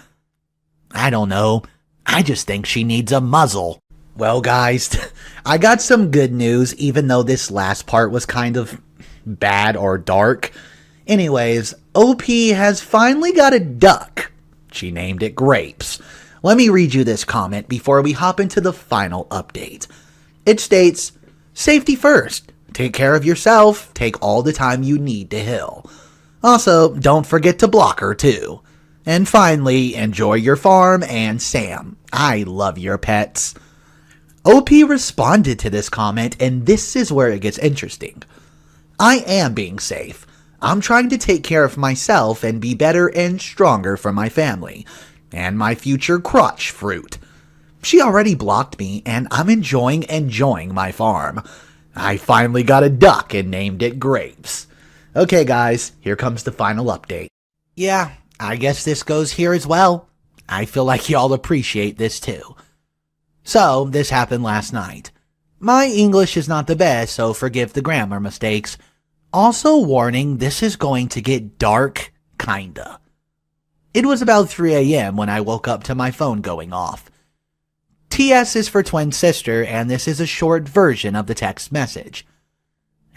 I don't know. I just think she needs a muzzle. Well, guys, I got some good news, even though this last part was kind of bad or dark. Anyways, OP has finally got a duck. She named it Grapes. Let me read you this comment before we hop into the final update. It states, safety first. Take care of yourself. Take all the time you need to heal. Also, don't forget to block her too. And finally, enjoy your farm and Sam. I love your pets. OP responded to this comment, and this is where it gets interesting. I am being safe. I'm trying to take care of myself and be better and stronger for my family and my future crotch fruit. She already blocked me, and I'm enjoying my farm. I finally got a duck and named it Grapes. Okay, guys, here comes the final update. Yeah, I guess this goes here as well. I feel like y'all appreciate this too. So, this happened last night. My English is not the best, so forgive the grammar mistakes. Also warning, this is going to get dark, kinda. It was about 3 a.m. when I woke up to my phone going off. TS is for twin sister, and this is a short version of the text message.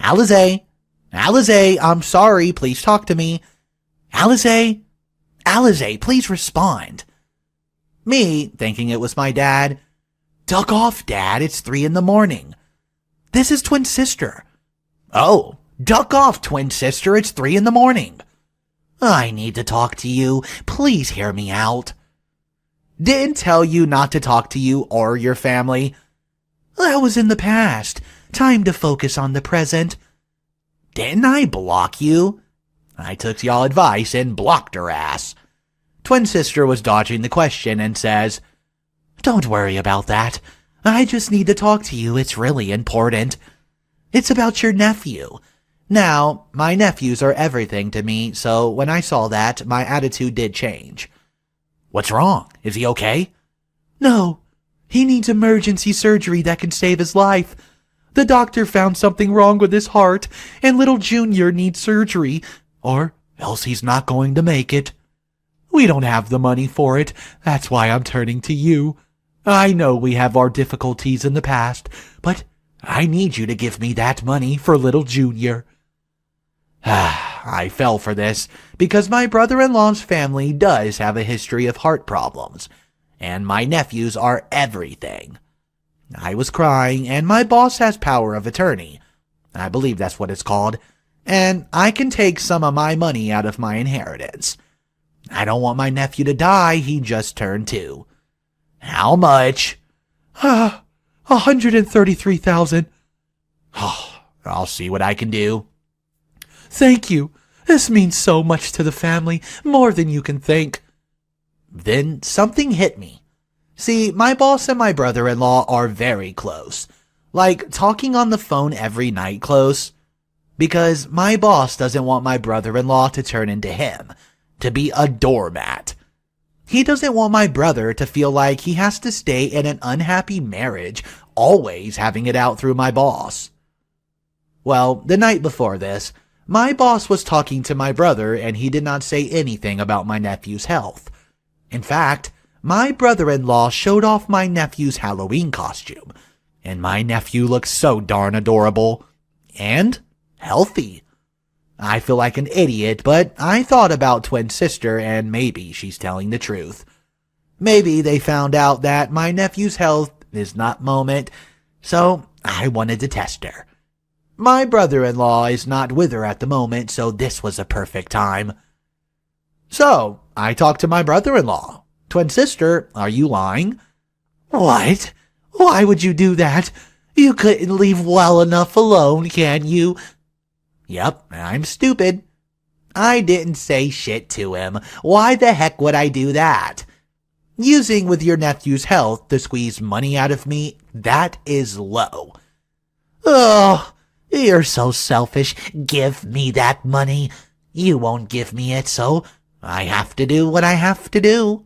Alize, I'm sorry, please talk to me. Alize, please respond. Me, thinking it was my dad. Duck off, Dad, it's 3 a.m. This is twin sister. Oh, duck off, twin sister, it's 3 a.m. I need to talk to you, please hear me out. Didn't tell you not to talk to you or your family. That was in the past. Time to focus on the present. Didn't I block you? I took y'all advice and blocked her ass. Twin sister was dodging the question and says, Don't worry about that. I just need to talk to you, it's really important. It's about your nephew. Now, my nephews are everything to me, so when I saw that, my attitude did change. What's wrong? Is he okay? No. He needs emergency surgery that can save his life. The doctor found something wrong with his heart, and little Junior needs surgery, or else he's not going to make it. We don't have the money for it. That's why I'm turning to you. I know we have our difficulties in the past, but I need you to give me that money for little Junior. I fell for this because my brother-in-law's family does have a history of heart problems, and my nephews are everything. I was crying, and my boss has power of attorney. I believe that's what it's called, and I can take some of my money out of my inheritance. I don't want my nephew to die, he just turned 2. How much? $133,000. I'll see what I can do. Thank you. This means so much to the family, more than you can think. Then something hit me. See, my boss and my brother-in-law are very close. Like talking on the phone every night close. Because my boss doesn't want my brother-in-law to turn into him, to be a doormat. He doesn't want my brother to feel like he has to stay in an unhappy marriage, always having it out through my boss. Well, the night before this, my boss was talking to my brother and he did not say anything about my nephew's health. In fact, my brother-in-law showed off my nephew's Halloween costume, and my nephew looks so darn adorable. And healthy. I feel like an idiot, but I thought about twin sister and maybe she's telling the truth. Maybe they found out that my nephew's health is not moment, so I wanted to test her. My brother-in-law is not with her at the moment, so this was a perfect time. So, I talked to my brother-in-law. Twin sister, are you lying? What? Why would you do that? You couldn't leave well enough alone, can you? Yep, I'm stupid. I didn't say shit to him. Why the heck would I do that? Using with your nephew's health to squeeze money out of me, that is low. Oh, you're so selfish. Give me that money. You won't give me it, so I have to do what I have to do.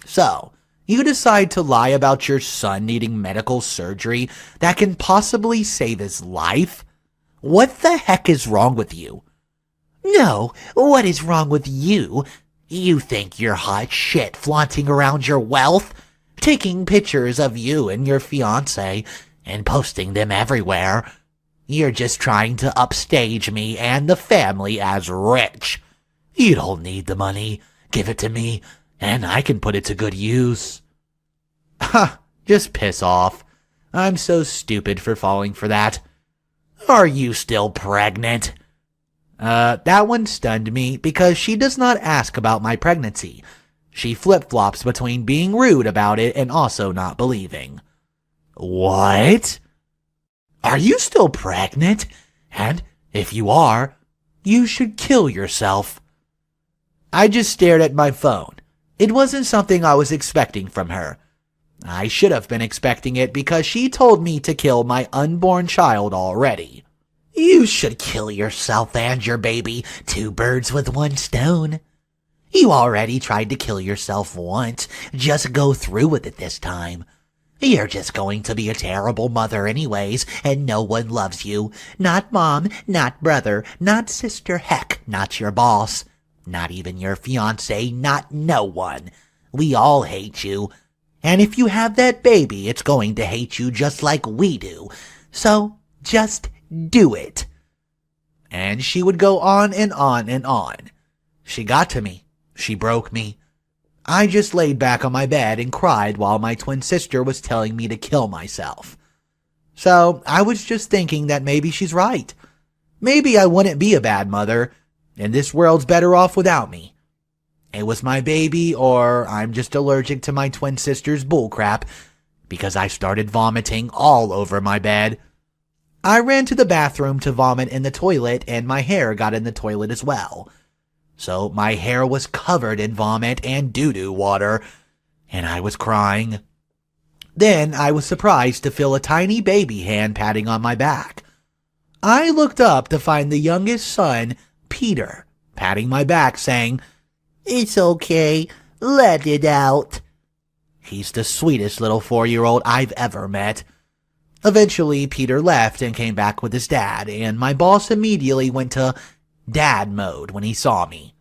So, you decide to lie about your son needing medical surgery that can possibly save his life? What the heck is wrong with you? No, what is wrong with you? You think you're hot shit flaunting around your wealth, taking pictures of you and your fiancé and posting them everywhere. You're just trying to upstage me and the family as rich. You don't need the money. Give it to me, and I can put it to good use. Ha, just piss off. I'm so stupid for falling for that. Are you still pregnant? That one stunned me because she does not ask about my pregnancy. She flip-flops between being rude about it and also not believing. What? Are you still pregnant? And if you are, you should kill yourself. I just stared at my phone. It wasn't something I was expecting from her. I should have been expecting it because she told me to kill my unborn child already. You should kill yourself and your baby, 2 birds with 1 stone. You already tried to kill yourself once. Just go through with it this time. You're just going to be a terrible mother anyways, and no one loves you. Not mom, not brother, not sister, heck, not your boss. Not even your fiancé, not no one. We all hate you. And if you have that baby, it's going to hate you just like we do. So, just do it. And she would go on and on and on. She got to me. She broke me. I just laid back on my bed and cried while my twin sister was telling me to kill myself. So, I was just thinking that maybe she's right. Maybe I wouldn't be a bad mother, and this world's better off without me. It was my baby, or I'm just allergic to my twin sister's bullcrap, because I started vomiting all over my bed. I ran to the bathroom to vomit in the toilet, and my hair got in the toilet as well. So my hair was covered in vomit and doo-doo water, and I was crying. Then I was surprised to feel a tiny baby hand patting on my back. I looked up to find the youngest son, Peter, patting my back, saying, "It's okay, let it out." He's the sweetest little 4-year-old I've ever met. Eventually, Peter left and came back with his dad, and my boss immediately went to dad mode when he saw me.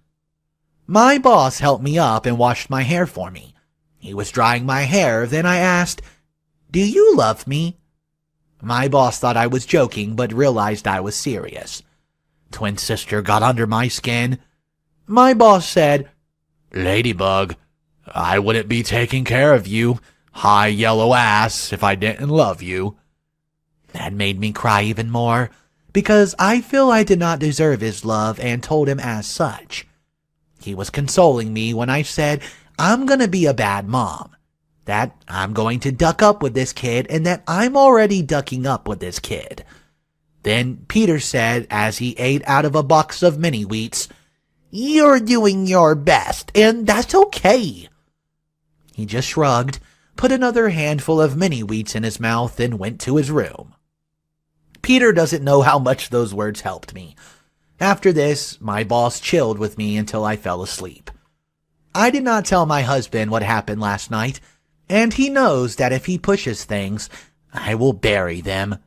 My boss helped me up and washed my hair for me. He was drying my hair, then I asked, "Do you love me?" My boss thought I was joking, but realized I was serious. Twin sister got under my skin. My boss said, "Ladybug, I wouldn't be taking care of you, high yellow ass, if I didn't love you." That made me cry even more, because I feel I did not deserve his love and told him as such. He was consoling me when I said I'm gonna be a bad mom, that I'm going to duck up with this kid and that I'm already ducking up with this kid. Then Peter said as he ate out of a box of mini wheats, "You're doing your best, and that's okay." He just shrugged, put another handful of mini wheats in his mouth, and went to his room. Peter doesn't know how much those words helped me. After this, my boss chilled with me until I fell asleep. I did not tell my husband what happened last night, and he knows that if he pushes things, I will bury them.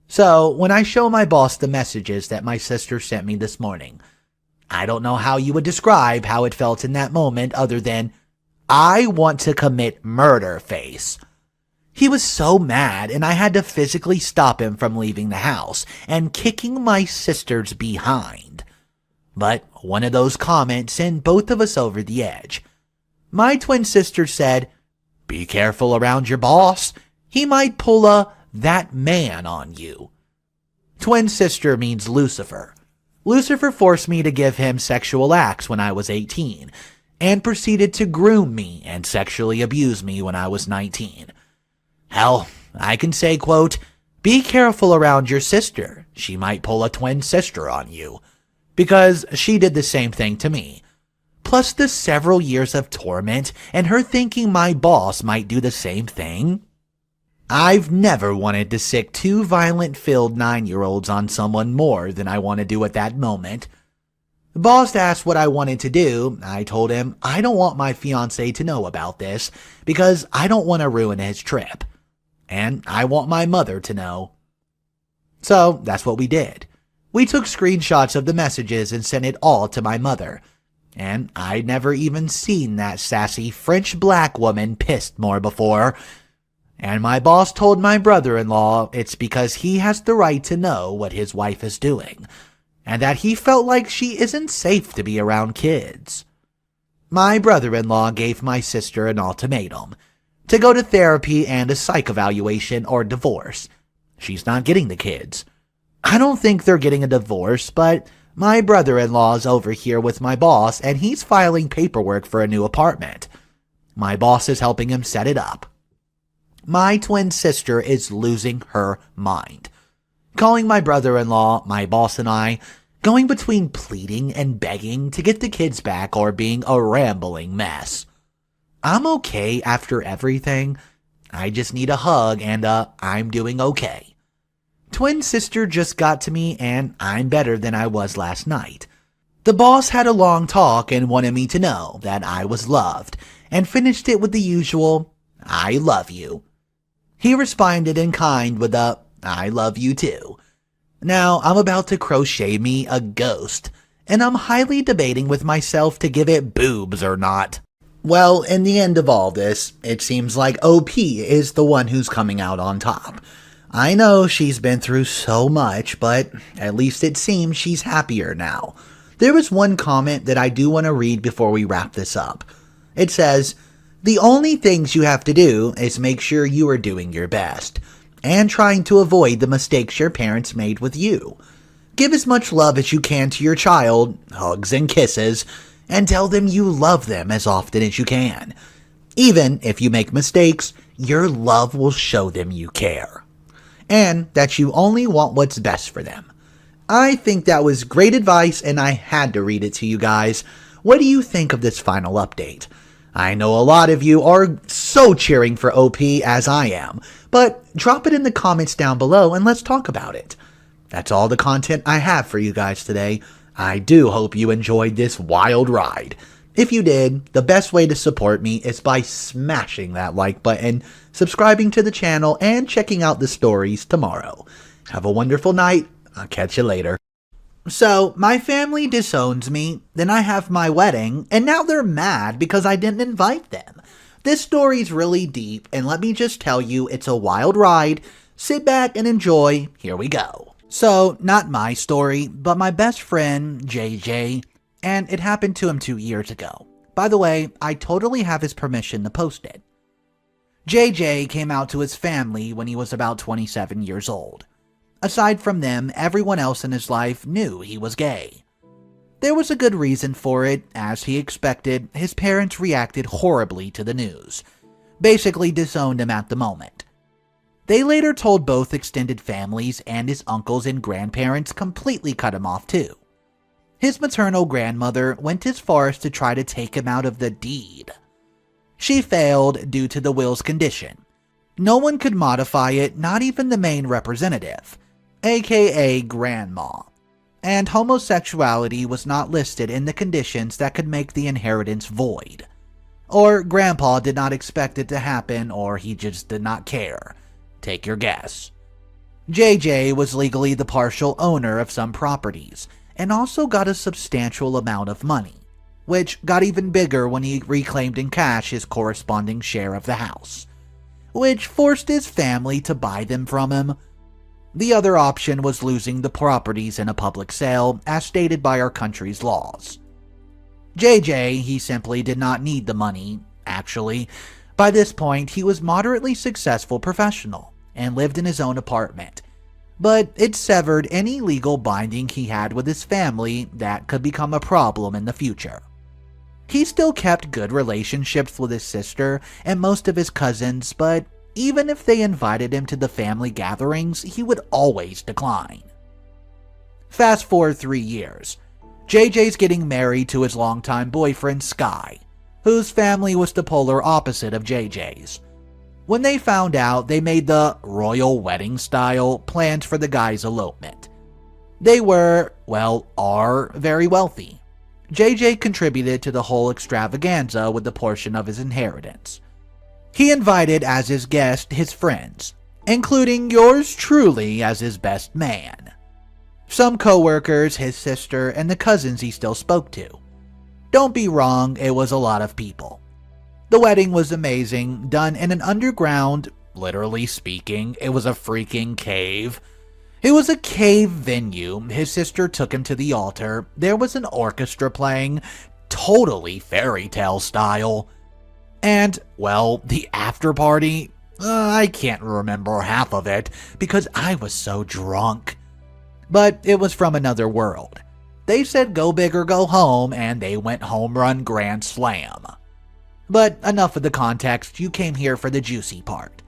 So, when I show my boss the messages that my sister sent me this morning, I don't know how you would describe how it felt in that moment other than, I want to commit murder face. He was so mad, and I had to physically stop him from leaving the house and kicking my sister's behind. But one of those comments sent both of us over the edge. My twin sister said, "Be careful around your boss. He might pull a that man on you." Twin sister means Lucifer. Lucifer forced me to give him sexual acts when I was 18, and proceeded to groom me and sexually abuse me when I was 19. Hell, I can say, quote, "Be careful around your sister. She might pull a twin sister on you," because she did the same thing to me. Plus the several years of torment and her thinking my boss might do the same thing. I've never wanted to sick two violent-filled 9-year-olds on someone more than I want to do at that moment. The boss asked what I wanted to do. I told him I don't want my fiancé to know about this because I don't want to ruin his trip. And I want my mother to know. So that's what we did. We took screenshots of the messages and sent it all to my mother. And I'd never even seen that sassy French black woman pissed more before. And my boss told my brother-in-law it's because he has the right to know what his wife is doing, and that he felt like she isn't safe to be around kids. My brother-in-law gave my sister an ultimatum, to go to therapy and a psych evaluation or divorce. She's not getting the kids. I don't think they're getting a divorce, but my brother-in-law's over here with my boss and he's filing paperwork for a new apartment. My boss is helping him set it up. My twin sister is losing her mind. Calling my brother-in-law, my boss and I, going between pleading and begging to get the kids back or being a rambling mess. I'm okay after everything. I just need a hug and I'm doing okay. Twin sister just got to me and I'm better than I was last night. The boss had a long talk and wanted me to know that I was loved and finished it with the usual, "I love you." He responded in kind with a, "I love you too." Now I'm about to crochet me a ghost, and I'm highly debating with myself to give it boobs or not. Well, in the end of all this, it seems like OP is the one who's coming out on top. I know she's been through so much, but at least it seems she's happier now. There was one comment that I do want to read before we wrap this up. It says, "The only things you have to do is make sure you are doing your best, and trying to avoid the mistakes your parents made with you. Give as much love as you can to your child, hugs and kisses, and tell them you love them as often as you can. Even if you make mistakes, your love will show them you care, and that you only want what's best for them." I think that was great advice, and I had to read it to you guys. What do you think of this final update? I know a lot of you are so cheering for OP as I am, but drop it in the comments down below and let's talk about it. That's all the content I have for you guys today. I do hope you enjoyed this wild ride. If you did, the best way to support me is by smashing that like button, subscribing to the channel, and checking out the stories tomorrow. Have a wonderful night. I'll catch you later. So, my family disowns me, then I have my wedding, and now they're mad because I didn't invite them. This story's really deep, and let me just tell you, it's a wild ride. Sit back and enjoy. Here we go. So, not my story, but my best friend, JJ, and it happened to him 2 years ago. By the way, I totally have his permission to post it. JJ came out to his family when he was about 27 years old. Aside from them, everyone else in his life knew he was gay. There was a good reason for it. As he expected, his parents reacted horribly to the news, basically disowned him at the moment. They later told both extended families, and his uncles and grandparents completely cut him off too. His maternal grandmother went as far as to try to take him out of the deed. She failed due to the will's condition. No one could modify it, not even the main representative, aka Grandma. And homosexuality was not listed in the conditions that could make the inheritance void. Or Grandpa did not expect it to happen, or he just did not care. Take your guess. JJ was legally the partial owner of some properties, and also got a substantial amount of money, which got even bigger when he reclaimed in cash his corresponding share of the house, which forced his family to buy them from him. The other option was losing the properties in a public sale, as stated by our country's laws. JJ, he simply did not need the money, actually. By this point, he was moderately successful professional, and lived in his own apartment, but it severed any legal binding he had with his family that could become a problem in the future. He still kept good relationships with his sister and most of his cousins, but even if they invited him to the family gatherings, he would always decline. Fast forward 3 years. JJ's getting married to his longtime boyfriend Sky, whose family was the polar opposite of JJ's. When they found out, they made the royal wedding style plans for the guy's elopement. They are very wealthy. JJ contributed to the whole extravaganza with a portion of his inheritance. He invited as his guest his friends, including yours truly as his best man, some co-workers, his sister, and the cousins he still spoke to. Don't be wrong, it was a lot of people. The wedding was amazing, done in an underground, literally speaking, it was a freaking cave. It was a cave venue. His sister took him to the altar. There was an orchestra playing, totally fairy tale style. And, the after party, I can't remember half of it because I was so drunk. But it was from another world. They said go big or go home, and they went home run grand slam. But enough of the context, you came here for the juicy part.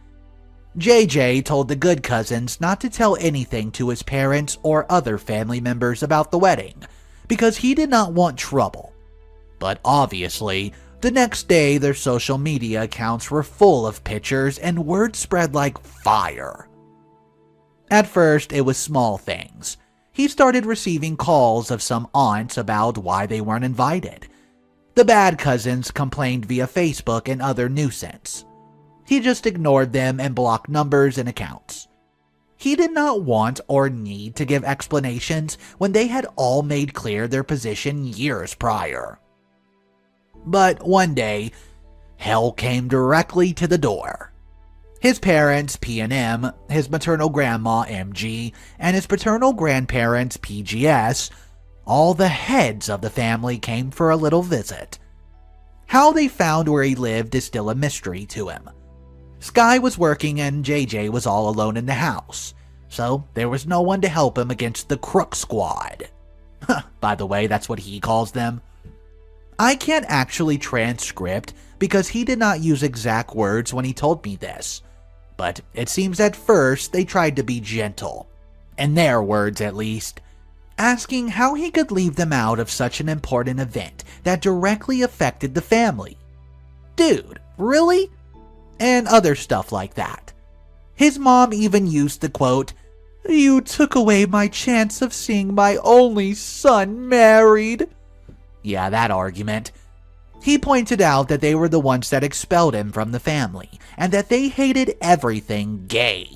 JJ told the good cousins not to tell anything to his parents or other family members about the wedding, because he did not want trouble. But obviously, the next day their social media accounts were full of pictures and word spread like fire. At first, it was small things. He started receiving calls of some aunts about why they weren't invited. The bad cousins complained via Facebook and other nuisance. He just ignored them and blocked numbers and accounts. He did not want or need to give explanations when they had all made clear their position years prior. But one day, hell came directly to the door. His parents, P&M, his maternal grandma, MG, and his paternal grandparents, PGS, all the heads of the family came for a little visit. How they found where he lived is still a mystery to him. Sky was working and JJ was all alone in the house, so there was no one to help him against the Crook Squad. By the way, that's what he calls them. I can't actually transcript because he did not use exact words when he told me this, but it seems at first they tried to be gentle, in their words at least, asking how he could leave them out of such an important event that directly affected the family. Dude, really? And other stuff like that. His mom even used the quote, "You took away my chance of seeing my only son married." Yeah, that argument. He pointed out that they were the ones that expelled him from the family, and that they hated everything gay.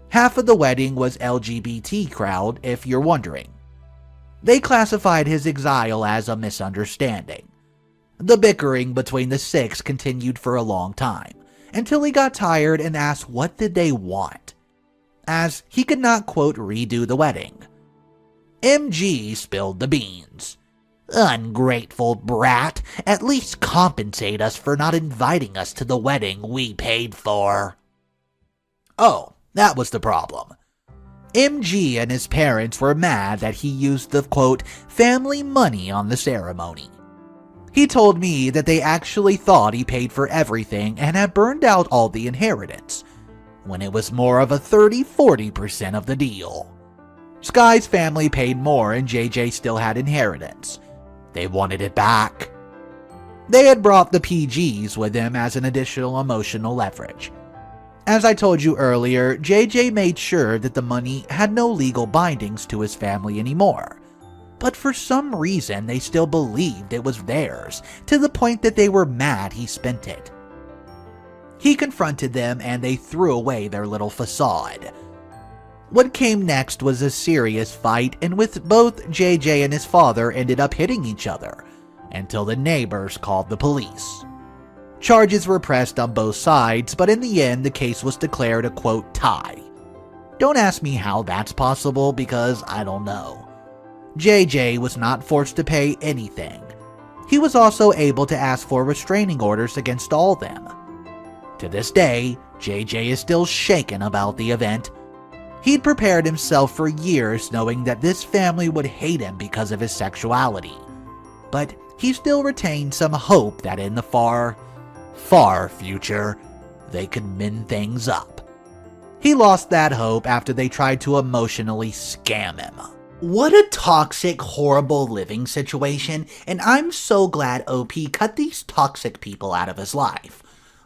Half of the wedding was LGBT crowd, if you're wondering. They classified his exile as a misunderstanding. The bickering between the six continued for a long time, until he got tired and asked what did they want, as he could not, quote, redo the wedding. MG spilled the beans. "Ungrateful brat, at least compensate us for not inviting us to the wedding we paid for." Oh, that was the problem. MG and his parents were mad that he used the, quote, family money on the ceremony. He told me that they actually thought he paid for everything and had burned out all the inheritance, when it was more of a 30-40% of the deal. Sky's family paid more and JJ still had inheritance. They wanted it back. They had brought the PGs with them as an additional emotional leverage. As I told you earlier, JJ made sure that the money had no legal bindings to his family anymore. But for some reason, they still believed it was theirs, to the point that they were mad he spent it. He confronted them and they threw away their little facade. What came next was a serious fight, in which both JJ and his father ended up hitting each other, until the neighbors called the police. Charges were pressed on both sides, but in the end the case was declared a quote tie. Don't ask me how that's possible, because I don't know. JJ was not forced to pay anything. He was also able to ask for restraining orders against all of them. To this day, JJ is still shaken about the event. He'd prepared himself for years knowing that this family would hate him because of his sexuality. But he still retained some hope that in the far future, they could mend things up. He lost that hope after they tried to emotionally scam him. What a toxic, horrible living situation, and I'm so glad OP cut these toxic people out of his life.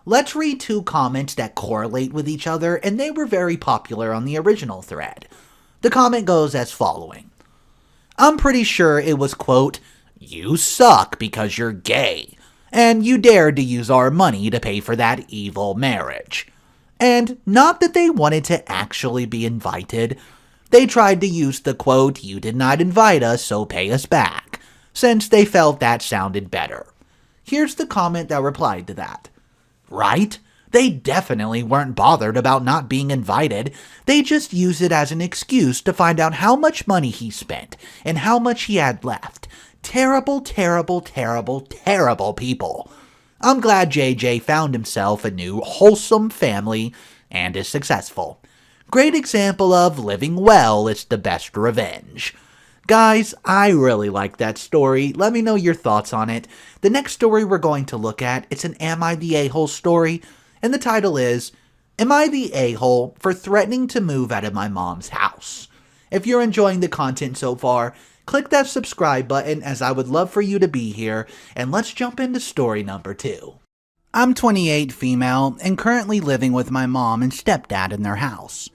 Let's read 2 comments that correlate with each other, and they were very popular on the original thread. The comment goes as following. I'm pretty sure it was, quote, "You suck because you're gay, and you dared to use our money to pay for that evil marriage." And not that they wanted to actually be invited. They tried to use the quote, "You did not invite us, so pay us back," since they felt that sounded better. Here's the comment that replied to that. Right? They definitely weren't bothered about not being invited. They just used it as an excuse to find out how much money he spent and how much he had left. Terrible, terrible, terrible, terrible people. I'm glad JJ found himself a new, wholesome family and is successful. Great example of living well is the best revenge. Guys, I really like that story. Let me know your thoughts on it. The next story we're going to look at, it's an Am I the A-hole story, and the title is, Am I the A-hole for threatening to move out of my mom's house? If you're enjoying the content so far, click that subscribe button, as I would love for you to be here, and let's jump into story number 2. I'm 28 female and currently living with my mom and stepdad in their house.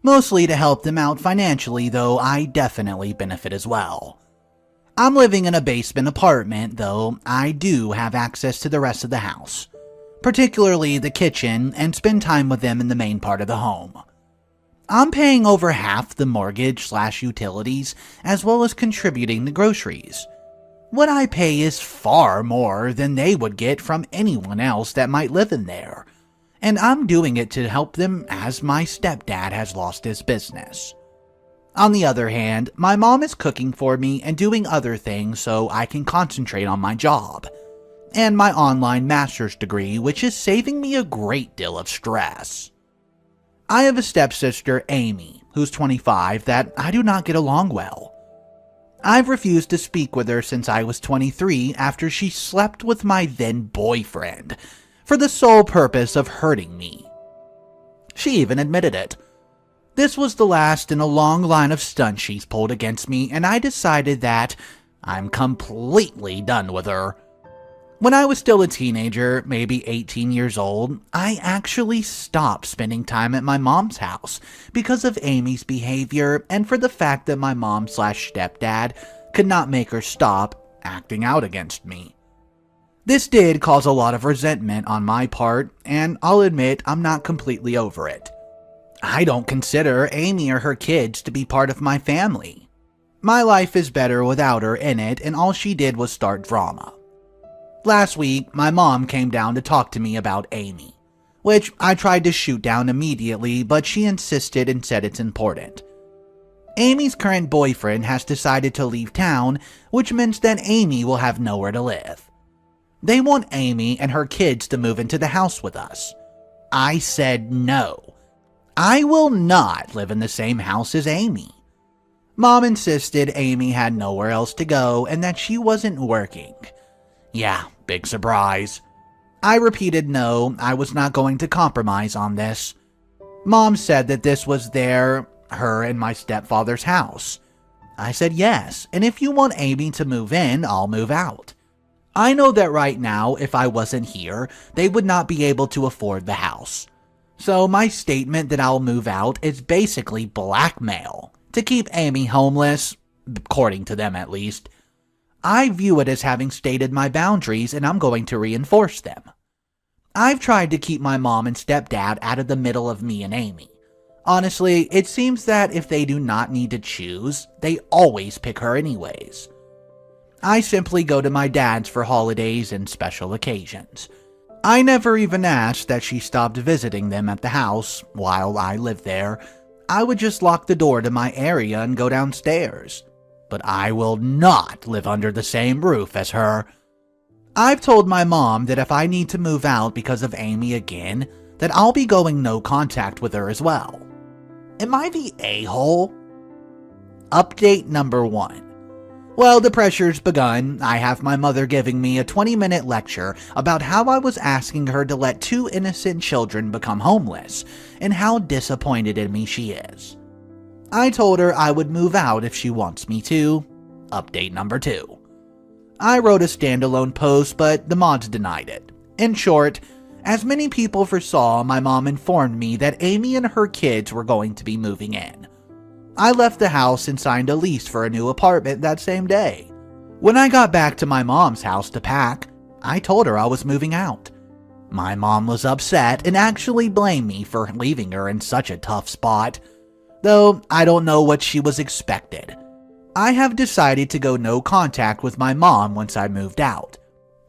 Mostly to help them out financially, though I definitely benefit as well. I'm living in a basement apartment, though I do have access to the rest of the house, particularly the kitchen, and spend time with them in the main part of the home. I'm paying over half the mortgage/utilities, as well as contributing to groceries. What I pay is far more than they would get from anyone else that might live in there. And I'm doing it to help them as my stepdad has lost his business. On the other hand, my mom is cooking for me and doing other things so I can concentrate on my job and my online master's degree, which is saving me a great deal of stress. I have a stepsister, Amy, who's 25, that I do not get along well. I've refused to speak with her since I was 23 after she slept with my then boyfriend, for the sole purpose of hurting me. She even admitted it. This was the last in a long line of stunts she's pulled against me, and I decided that I'm completely done with her. When I was still a teenager, maybe 18 years old, I actually stopped spending time at my mom's house because of Amy's behavior and for the fact that my mom/stepdad could not make her stop acting out against me. This did cause a lot of resentment on my part, and I'll admit I'm not completely over it. I don't consider Amy or her kids to be part of my family. My life is better without her in it, and all she did was start drama. Last week, my mom came down to talk to me about Amy, which I tried to shoot down immediately, but she insisted and said it's important. Amy's current boyfriend has decided to leave town, which means that Amy will have nowhere to live. They want Amy and her kids to move into the house with us. I said no. I will not live in the same house as Amy. Mom insisted Amy had nowhere else to go and that she wasn't working. Yeah, big surprise. I repeated no, I was not going to compromise on this. Mom said that this was her and my stepfather's house. I said yes, and if you want Amy to move in, I'll move out. I know that right now, if I wasn't here, they would not be able to afford the house. So my statement that I'll move out is basically blackmail to keep Amy homeless, according to them at least. I view it as having stated my boundaries, and I'm going to reinforce them. I've tried to keep my mom and stepdad out of the middle of me and Amy. Honestly, it seems that if they do not need to choose, they always pick her anyways. I simply go to my dad's for holidays and special occasions. I never even asked that she stopped visiting them at the house while I lived there. I would just lock the door to my area and go downstairs. But I will not live under the same roof as her. I've told my mom that if I need to move out because of Amy again, that I'll be going no contact with her as well. Am I the a-hole? Update number 1. Well, the pressure's begun. I have my mother giving me a 20-minute lecture about how I was asking her to let 2 innocent children become homeless, and how disappointed in me she is. I told her I would move out if she wants me to. Update number 2. I wrote a standalone post, but the mods denied it. In short, as many people foresaw, my mom informed me that Amy and her kids were going to be moving in. I left the house and signed a lease for a new apartment that same day. When I got back to my mom's house to pack, I told her I was moving out. My mom was upset and actually blamed me for leaving her in such a tough spot, though I don't know what she was expected. I have decided to go no contact with my mom once I moved out.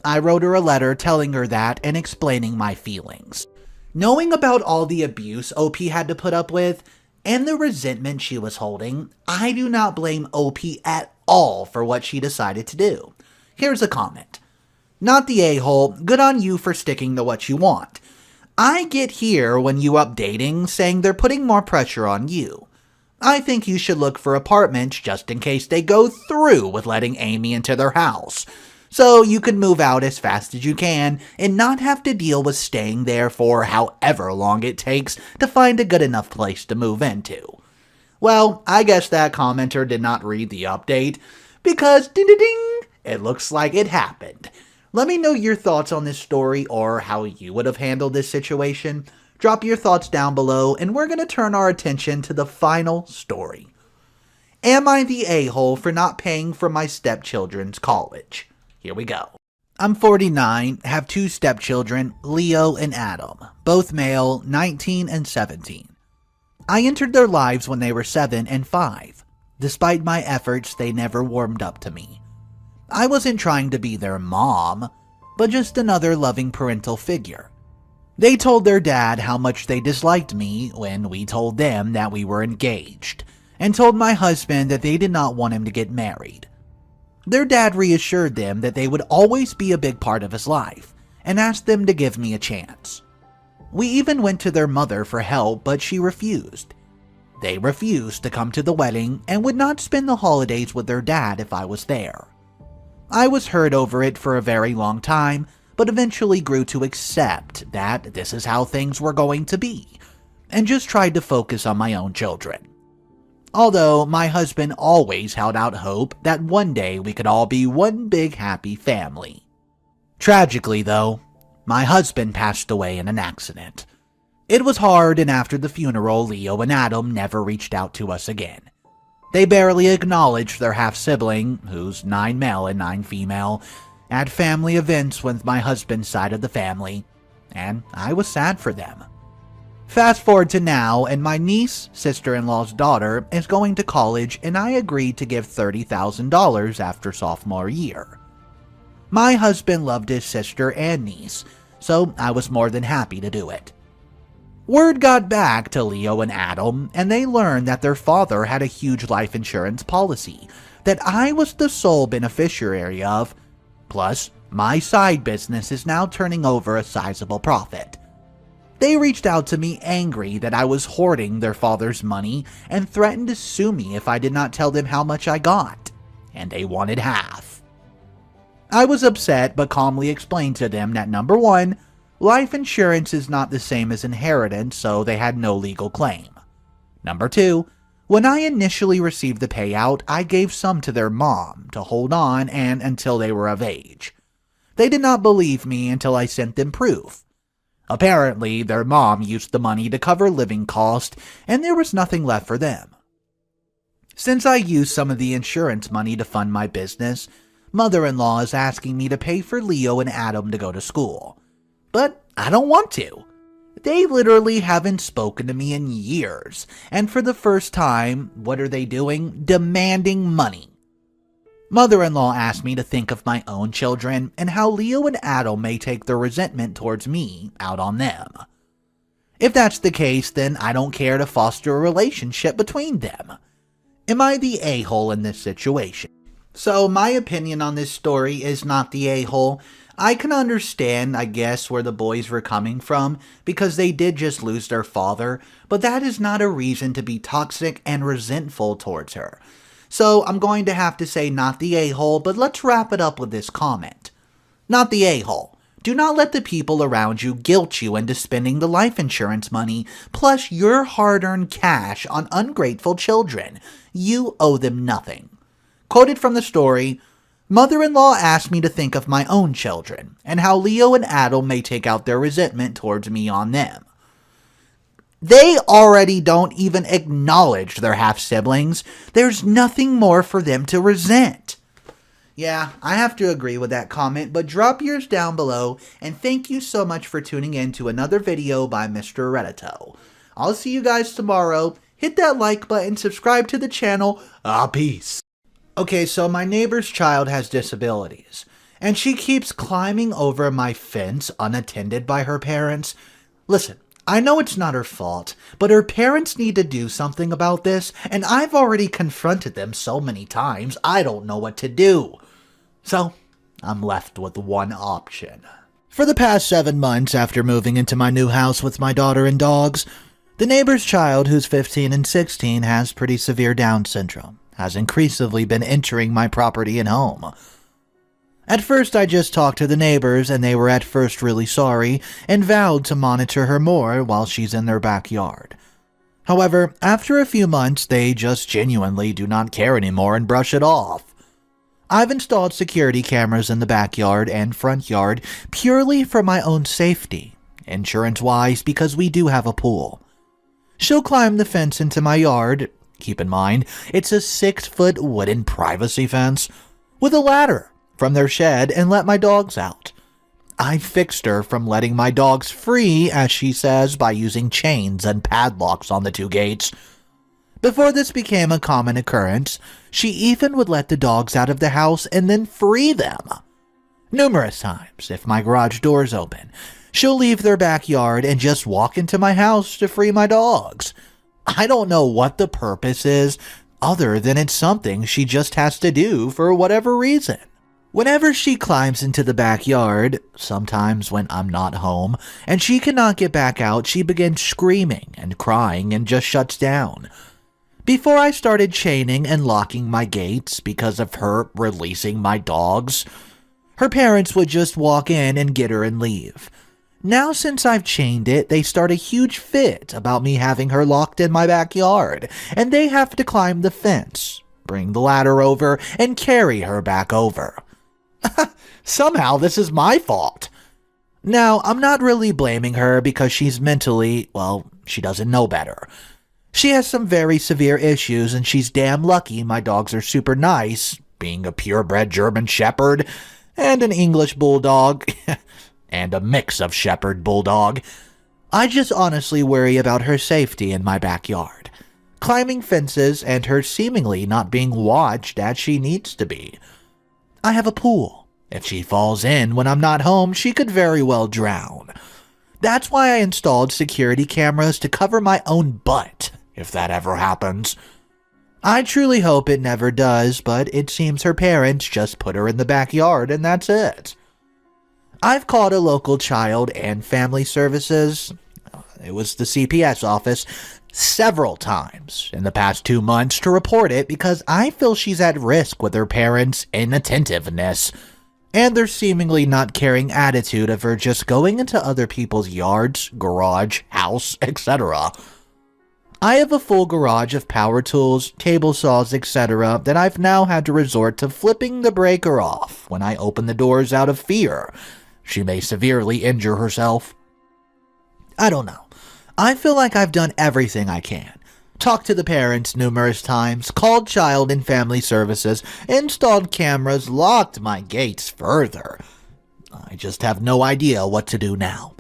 I wrote her a letter telling her that and explaining my feelings. Knowing about all the abuse OP had to put up with, and the resentment she was holding, I do not blame OP at all for what she decided to do. Here's a comment. Not the a-hole, good on you for sticking to what you want. I get here when you updating saying they're putting more pressure on you. I think you should look for apartments just in case they go through with letting Amy into their house, so you can move out as fast as you can and not have to deal with staying there for however long it takes to find a good enough place to move into. Well, I guess that commenter did not read the update, because ding ding ding, it looks like it happened. Let me know your thoughts on this story or how you would have handled this situation. Drop your thoughts down below, and we're going to turn our attention to the final story. Am I the a-hole for not paying for my stepchildren's college? Here we go. I'm 49, have 2 stepchildren, Leo and Adam, both male, 19 and 17. I entered their lives when they were 7 and 5. Despite my efforts, they never warmed up to me. I wasn't trying to be their mom, but just another loving parental figure. They told their dad how much they disliked me when we told them that we were engaged, and told my husband that they did not want him to get married. Their dad reassured them that they would always be a big part of his life, and asked them to give me a chance. We even went to their mother for help, but she refused. They refused to come to the wedding and would not spend the holidays with their dad if I was there. I was hurt over it for a very long time, but eventually grew to accept that this is how things were going to be, and just tried to focus on my own children. Although my husband always held out hope that one day we could all be one big happy family. Tragically though, my husband passed away in an accident. It was hard, and after the funeral, Leo and Adam never reached out to us again. They barely acknowledged their half-sibling, who's 9 male and 9 female, at family events with my husband's side of the family, and I was sad for them. Fast forward to now, and my niece, sister-in-law's daughter, is going to college, and I agreed to give $30,000 after sophomore year. My husband loved his sister and niece, so I was more than happy to do it. Word got back to Leo and Adam, and they learned that their father had a huge life insurance policy that I was the sole beneficiary of, plus my side business is now turning over a sizable profit. They reached out to me angry that I was hoarding their father's money and threatened to sue me if I did not tell them how much I got, and they wanted half. I was upset but calmly explained to them that number 1, life insurance is not the same as inheritance, so they had no legal claim. Number 2, when I initially received the payout, I gave some to their mom to hold on and until they were of age. They did not believe me until I sent them proof. Apparently, their mom used the money to cover living costs, and there was nothing left for them. Since I used some of the insurance money to fund my business, mother-in-law is asking me to pay for Leo and Adam to go to school. But I don't want to. They literally haven't spoken to me in years, and for the first time, what are they doing? Demanding money. Mother-in-law asked me to think of my own children and how Leo and Adam may take their resentment towards me out on them. If that's the case, then I don't care to foster a relationship between them. Am I the a-hole in this situation? So my opinion on this story is not the a-hole. I can understand, I guess, where the boys were coming from, because they did just lose their father, but that is not a reason to be toxic and resentful towards her. So I'm going to have to say not the a-hole, but let's wrap it up with this comment. Not the a-hole. Do not let the people around you guilt you into spending the life insurance money, plus your hard-earned cash on ungrateful children. You owe them nothing. Quoted from the story, mother-in-law asked me to think of my own children, and how Leo and Adam may take out their resentment towards me on them. They already don't even acknowledge their half-siblings. There's nothing more for them to resent. Yeah, I have to agree with that comment, but drop yours down below, and thank you so much for tuning in to another video by Mr. Reddito. I'll see you guys tomorrow. Hit that like button, subscribe to the channel. Peace. Okay, so my neighbor's child has disabilities, and she keeps climbing over my fence unattended by her parents. Listen, I know it's not her fault, but her parents need to do something about this, and I've already confronted them so many times, I don't know what to do. So, I'm left with one option. For the past 7 months after moving into my new house with my daughter and dogs, the neighbor's child, who's 15 and 16, has pretty severe Down syndrome, has increasingly been entering my property and home. At first, I just talked to the neighbors, and they were at first really sorry and vowed to monitor her more while she's in their backyard. However, after a few months, they just genuinely do not care anymore and brush it off. I've installed security cameras in the backyard and front yard purely for my own safety, insurance-wise, because we do have a pool. She'll climb the fence into my yard. Keep in mind, it's a 6-foot wooden privacy fence with a ladder from their shed and let my dogs out. I fixed her from letting my dogs free, as she says, by using chains and padlocks on the 2 gates. Before this became a common occurrence, she even would let the dogs out of the house and then free them. Numerous times, if my garage door's open, she'll leave their backyard and just walk into my house to free my dogs. I don't know what the purpose is, other than it's something she just has to do for whatever reason. Whenever she climbs into the backyard, sometimes when I'm not home, and she cannot get back out, she begins screaming and crying and just shuts down. Before I started chaining and locking my gates because of her releasing my dogs, her parents would just walk in and get her and leave. Now since I've chained it, they start a huge fit about me having her locked in my backyard, and they have to climb the fence, bring the ladder over, and carry her back over. Somehow this is my fault. Now, I'm not really blaming her because she's mentally, well, she doesn't know better. She has some very severe issues, and she's damn lucky my dogs are super nice, being a purebred German Shepherd and an English Bulldog and a mix of Shepherd Bulldog. I just honestly worry about her safety in my backyard, climbing fences, and her seemingly not being watched as she needs to be. I have a pool. If she falls in when I'm not home, she could very well drown. That's why I installed security cameras to cover my own butt, if that ever happens. I truly hope it never does, but it seems her parents just put her in the backyard and that's it. I've called a local child and family services, it was the CPS office, several times in the past 2 months to report it because I feel she's at risk with her parents' inattentiveness and their seemingly not caring attitude of her just going into other people's yards, garage, house, etc. I have a full garage of power tools, table saws, etc. that I've now had to resort to flipping the breaker off when I open the doors out of fear. She may severely injure herself. I don't know. I feel like I've done everything I can. Talked to the parents numerous times, called Child and Family Services, installed cameras, locked my gates further. I just have no idea what to do now.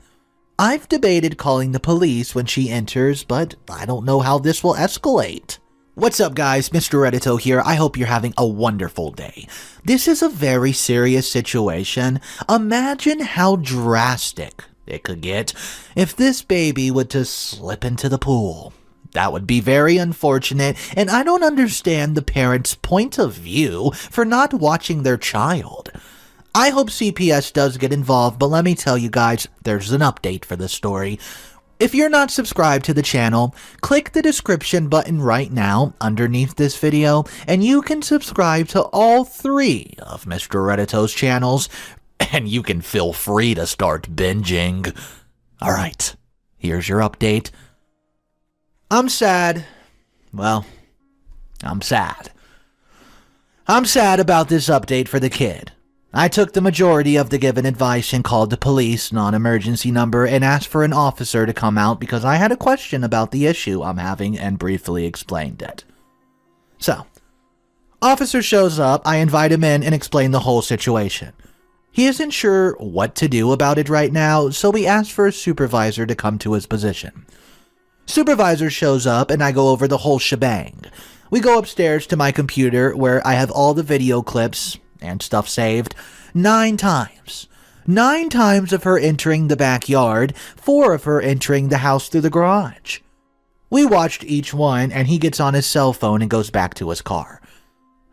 I've debated calling the police when she enters, but I don't know how this will escalate. What's up, guys? Mr. Reddito here. I hope you're having a wonderful day. This is a very serious situation. Imagine how drastic it could get if this baby would just slip into the pool. That would be very unfortunate, and I don't understand the parents' point of view for not watching their child. I hope CPS does get involved, but let me tell you guys, there's an update for this story. If you're not subscribed to the channel, click the description button right now underneath this video, and you can subscribe to all 3 of Mr. Reddito's channels, and you can feel free to start binging. Alright, here's your update. I'm sad. Well, I'm sad. I'm sad about this update for the kid. I took the majority of the given advice and called the police non-emergency number and asked for an officer to come out because I had a question about the issue I'm having and briefly explained it. So, officer shows up, I invite him in and explain the whole situation. He isn't sure what to do about it right now, so we asked for a supervisor to come to his position. Supervisor shows up and I go over the whole shebang. We go upstairs to my computer where I have all the video clips and stuff saved 9 times. 9 times of her entering the backyard, 4 of her entering the house through the garage. We watched each one and he gets on his cell phone and goes back to his car.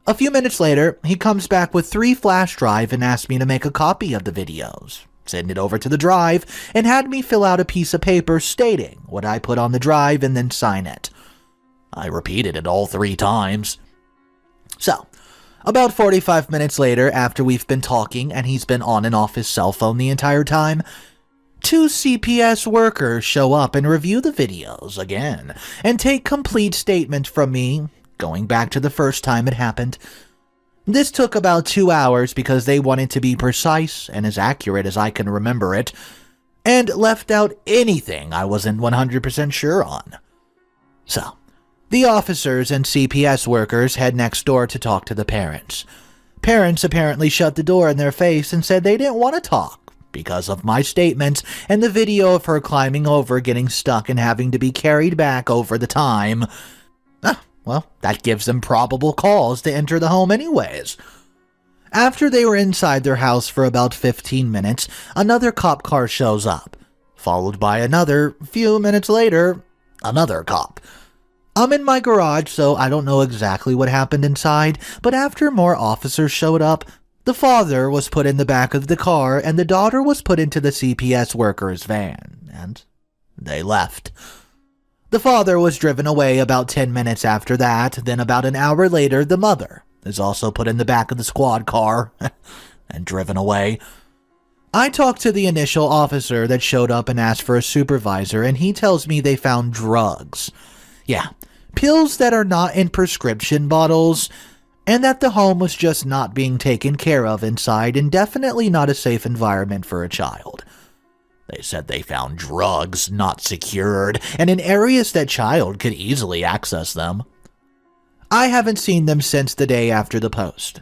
A few minutes later, he comes back with 3 flash drives and asked me to make a copy of the videos, send it over to the drive, and had me fill out a piece of paper stating what I put on the drive and then sign it. I repeated it all 3 times. So, about 45 minutes later, after we've been talking and he's been on and off his cell phone the entire time, 2 CPS workers show up and review the videos again and take complete statement from me, going back to the first time it happened. This took about 2 hours because they wanted to be precise and as accurate as I can remember it, and left out anything I wasn't 100% sure on. So, the officers and CPS workers head next door to talk to the parents. Parents apparently shut the door in their face and said they didn't want to talk because of my statements and the video of her climbing over, getting stuck, and having to be carried back over the time. Well, that gives them probable cause to enter the home anyways. After they were inside their house for about 15 minutes, another cop car shows up, followed by another. Few minutes later, another cop. I'm in my garage, so I don't know exactly what happened inside, but after more officers showed up, the father was put in the back of the car and the daughter was put into the CPS worker's van, and they left. The father was driven away about 10 minutes after that, then about an hour later, the mother is also put in the back of the squad car and driven away. I talked to the initial officer that showed up and asked for a supervisor, and he tells me they found drugs. Yeah, pills that are not in prescription bottles, and that the home was just not being taken care of inside and definitely not a safe environment for a child. They said they found drugs not secured and in areas that child could easily access them. I haven't seen them since the day after the post.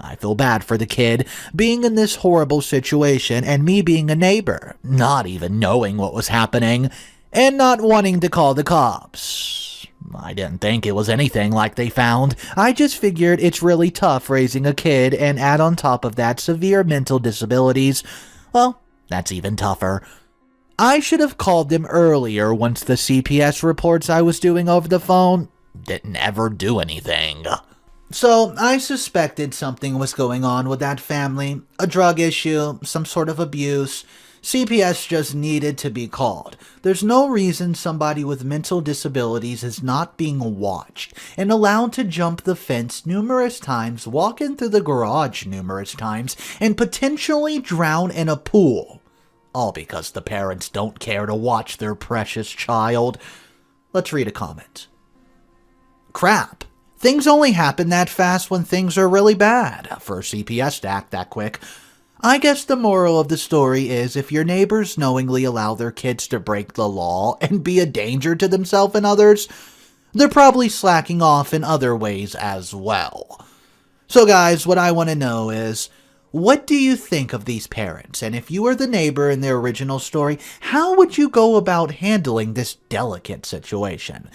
I feel bad for the kid being in this horrible situation and me being a neighbor, not even knowing what was happening, and not wanting to call the cops. I didn't think it was anything like they found. I just figured it's really tough raising a kid and add on top of that severe mental disabilities. Well, that's even tougher. I should have called them earlier once the CPS reports I was doing over the phone didn't ever do anything. So, I suspected something was going on with that family. A drug issue, some sort of abuse. CPS just needed to be called. There's no reason somebody with mental disabilities is not being watched and allowed to jump the fence numerous times, walk in through the garage numerous times, and potentially drown in a pool. All because the parents don't care to watch their precious child. Let's read a comment. Crap. Things only happen that fast when things are really bad. For a CPS to act that quick. I guess the moral of the story is if your neighbors knowingly allow their kids to break the law and be a danger to themselves and others, they're probably slacking off in other ways as well. So guys, what I want to know is, what do you think of these parents? And if you were the neighbor in their original story, how would you go about handling this delicate situation?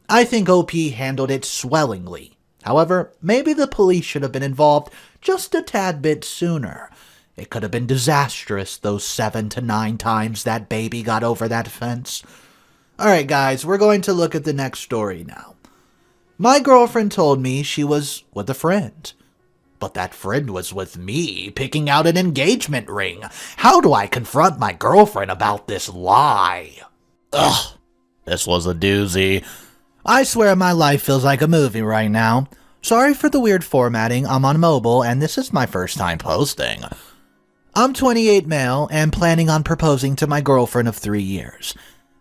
I think OP handled it swellingly. However, maybe the police should have been involved just a tad bit sooner. It could have been disastrous those 7 to 9 times that baby got over that fence. Alright guys, we're going to look at the next story now. My girlfriend told me she was with a friend. But that friend was with me, picking out an engagement ring. How do I confront my girlfriend about this lie? Ugh, this was a doozy. I swear my life feels like a movie right now. Sorry for the weird formatting, I'm on mobile and this is my first time posting. I'm 28 male and planning on proposing to my girlfriend of 3 years.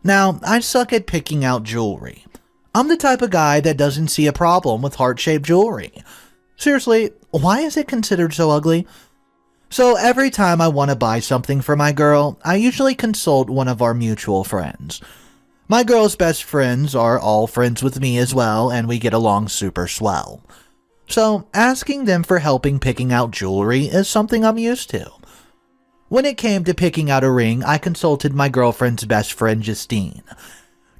Now, I suck at picking out jewelry. I'm the type of guy that doesn't see a problem with heart-shaped jewelry. Seriously, why is it considered so ugly? So every time I want to buy something for my girl, I usually consult one of our mutual friends. My girl's best friends are all friends with me as well, and we get along super swell. So asking them for helping picking out jewelry is something I'm used to. When it came to picking out a ring, I consulted my girlfriend's best friend, Justine.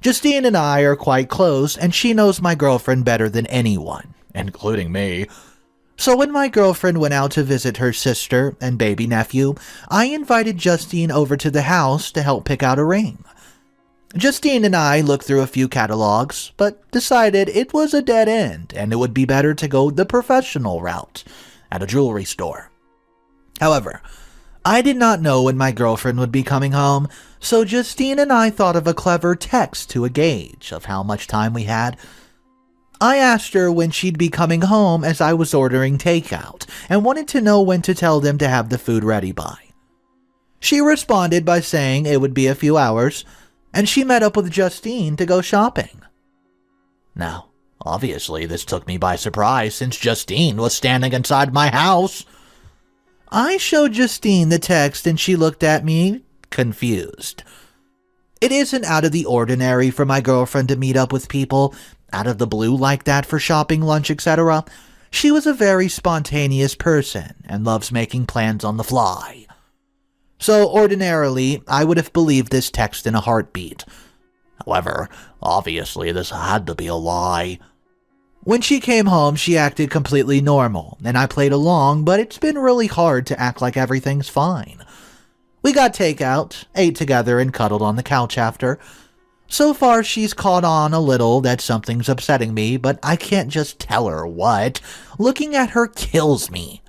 Justine and I are quite close, and she knows my girlfriend better than anyone, including me. So when my girlfriend went out to visit her sister and baby nephew, I invited Justine over to the house to help pick out a ring. Justine and I looked through a few catalogs, but decided it was a dead end and it would be better to go the professional route at a jewelry store. However, I did not know when my girlfriend would be coming home, so Justine and I thought of a clever text to a gauge of how much time we had. I asked her when she'd be coming home as I was ordering takeout and wanted to know when to tell them to have the food ready by. She responded by saying it would be a few hours, and she met up with Justine to go shopping. Now, obviously this took me by surprise since Justine was standing inside my house. I showed Justine the text and she looked at me, confused. It isn't out of the ordinary for my girlfriend to meet up with people out of the blue like that for shopping, lunch, etc. She was a very spontaneous person and loves making plans on the fly. So ordinarily, I would have believed this text in a heartbeat. However, obviously this had to be a lie. When she came home, she acted completely normal, and I played along, but it's been really hard to act like everything's fine. We got takeout, ate together, and cuddled on the couch after. So far, she's caught on a little that something's upsetting me, but I can't just tell her what. Looking at her kills me.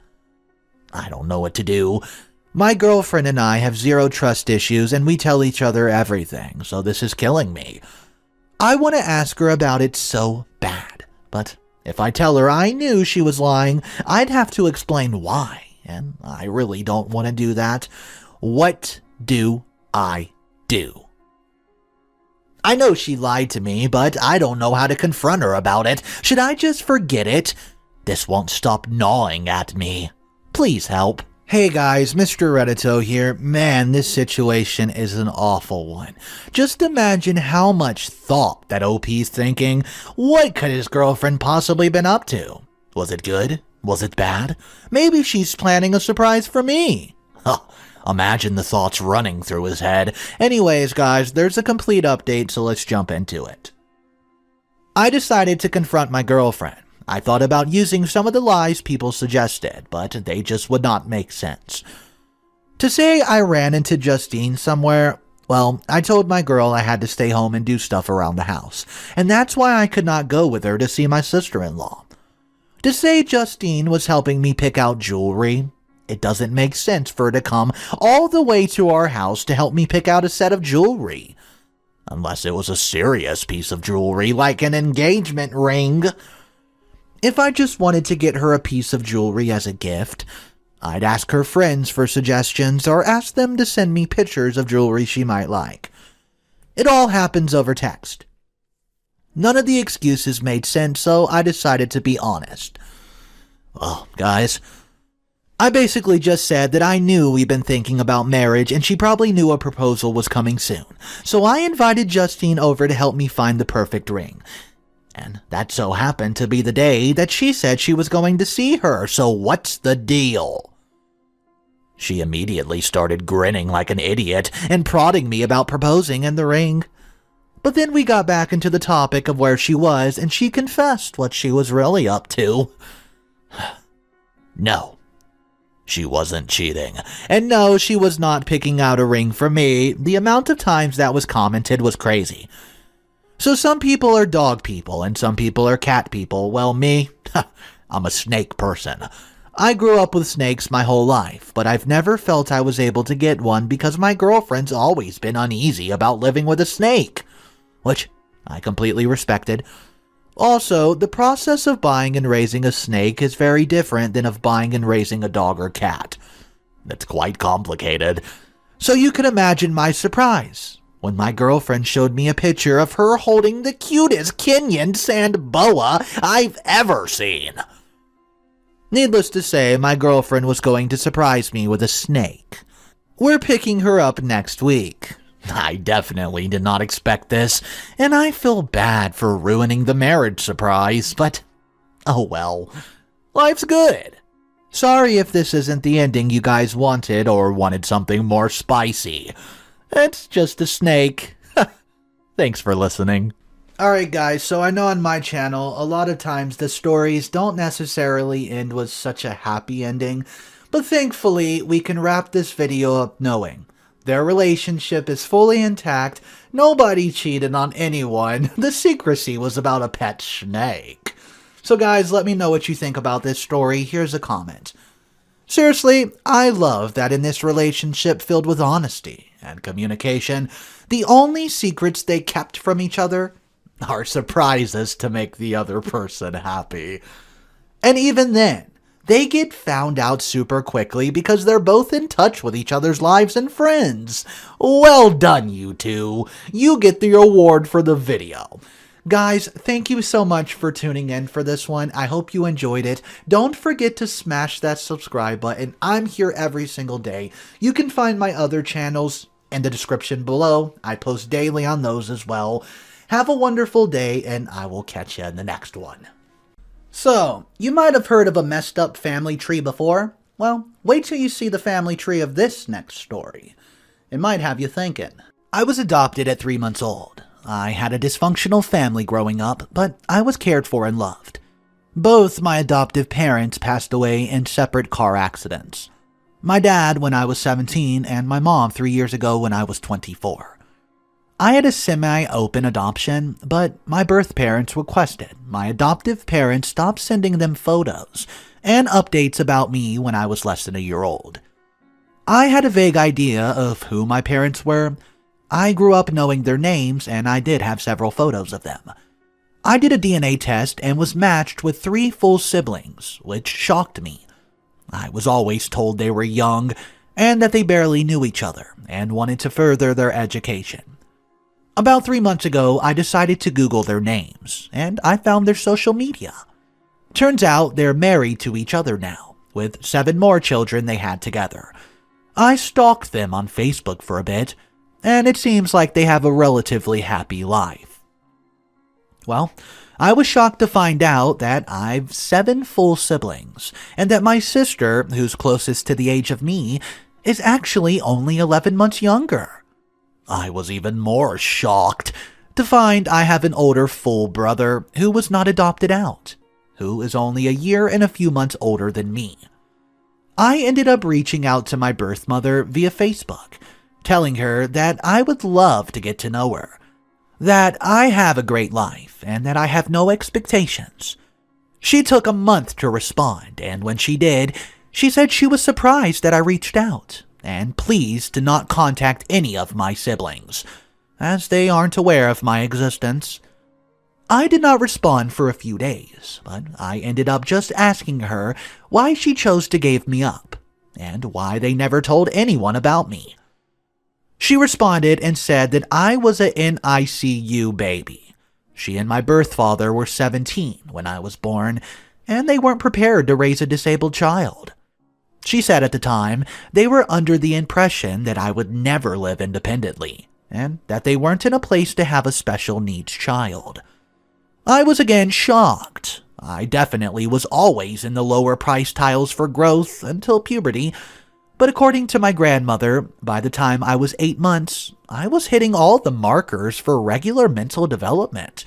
I don't know what to do. My girlfriend and I have zero trust issues, and we tell each other everything, so this is killing me. I want to ask her about it so bad, but if I tell her I knew she was lying, I'd have to explain why, and I really don't want to do that. What do I do? I know she lied to me, but I don't know how to confront her about it. Should I just forget it? This won't stop gnawing at me. Please help. Hey guys, Mr. Reddito here. Man, this situation is an awful one. Just imagine how much thought that OP's thinking. What could his girlfriend possibly been up to? Was it good? Was it bad? Maybe she's planning a surprise for me. Huh. Imagine the thoughts running through his head. Anyways, guys, there's a complete update, so let's jump into it. I decided to confront my girlfriend. I thought about using some of the lies people suggested, but they just would not make sense. To say I ran into Justine somewhere, well, I told my girl I had to stay home and do stuff around the house, and that's why I could not go with her to see my sister-in-law. To say Justine was helping me pick out jewelry, it doesn't make sense for her to come all the way to our house to help me pick out a set of jewelry. Unless it was a serious piece of jewelry, like an engagement ring. If I just wanted to get her a piece of jewelry as a gift, I'd ask her friends for suggestions or ask them to send me pictures of jewelry she might like. It all happens over text. None of the excuses made sense, so I decided to be honest. Well, guys, I basically just said that I knew we'd been thinking about marriage and she probably knew a proposal was coming soon. So I invited Justine over to help me find the perfect ring. And that so happened to be the day that she said she was going to see her, so what's the deal? She immediately started grinning like an idiot and prodding me about proposing and the ring. But then we got back into the topic of where she was and she confessed what she was really up to. No, she wasn't cheating. And no, she was not picking out a ring for me. The amount of times that was commented was crazy. So some people are dog people and some people are cat people. Well, me, I'm a snake person. I grew up with snakes my whole life, but I've never felt I was able to get one because my girlfriend's always been uneasy about living with a snake, which I completely respected. Also, the process of buying and raising a snake is very different than of buying and raising a dog or cat. It's quite complicated. So you can imagine my surprise when my girlfriend showed me a picture of her holding the cutest Kenyan sand boa I've ever seen. Needless to say, my girlfriend was going to surprise me with a snake. We're picking her up next week. I definitely did not expect this, and I feel bad for ruining the marriage surprise, but oh well. Life's good. Sorry if this isn't the ending you guys wanted or wanted something more spicy. It's just a snake. Thanks for listening. Alright guys, so I know on my channel, a lot of times the stories don't necessarily end with such a happy ending, but thankfully we can wrap this video up knowing their relationship is fully intact, nobody cheated on anyone, the secrecy was about a pet snake. So guys, let me know what you think about this story. Here's a comment. Seriously, I love that in this relationship filled with honesty and communication, the only secrets they kept from each other are surprises to make the other person happy. And even then, they get found out super quickly because they're both in touch with each other's lives and friends. Well done, you two. You get the award for the video. Guys, thank you so much for tuning in for this one. I hope you enjoyed it. Don't forget to smash that subscribe button. I'm here every single day. You can find my other channels in the description below. I post daily on those as well. Have a wonderful day, and I will catch you in the next one. So, you might have heard of a messed up family tree before. Well, wait till you see the family tree of this next story. It might have you thinking. I was adopted at 3 months old. I had a dysfunctional family growing up, but I was cared for and loved. Both my adoptive parents passed away in separate car accidents. My dad when I was 17 and my mom 3 years ago when I was 24. I had a semi-open adoption, but my birth parents requested my adoptive parents stop sending them photos and updates about me when I was less than a year old. I had a vague idea of who my parents were. I grew up knowing their names, and I did have several photos of them. I did a DNA test and was matched with 3 full siblings, which shocked me. I was always told they were young and that they barely knew each other and wanted to further their education. About 3 months ago, I decided to Google their names, and I found their social media. Turns out they're married to each other now, with 7 more children they had together. I stalked them on Facebook for a bit, and it seems like they have a relatively happy life. Well, I was shocked to find out that I've 7 full siblings, and that my sister, who's closest to the age of me, is actually only 11 months younger. I was even more shocked to find I have an older full brother who was not adopted out, who is only a year and a few months older than me. I ended up reaching out to my birth mother via Facebook, telling her that I would love to get to know her, that I have a great life, and that I have no expectations. She took a month to respond, and when she did, she said she was surprised that I reached out, and pleased to not contact any of my siblings, as they aren't aware of my existence. I did not respond for a few days, but I ended up just asking her why she chose to give me up, and why they never told anyone about me. She responded and said that I was a NICU baby, She and my birth father were 17 when I was born, and they weren't prepared to raise a disabled child. She said at the time they were under the impression that I would never live independently, and that they weren't in a place to have a special needs child. I was again shocked. I definitely was always in the lower price tiles for growth until puberty, but according to my grandmother, by the time I was 8 months, I was hitting all the markers for regular mental development.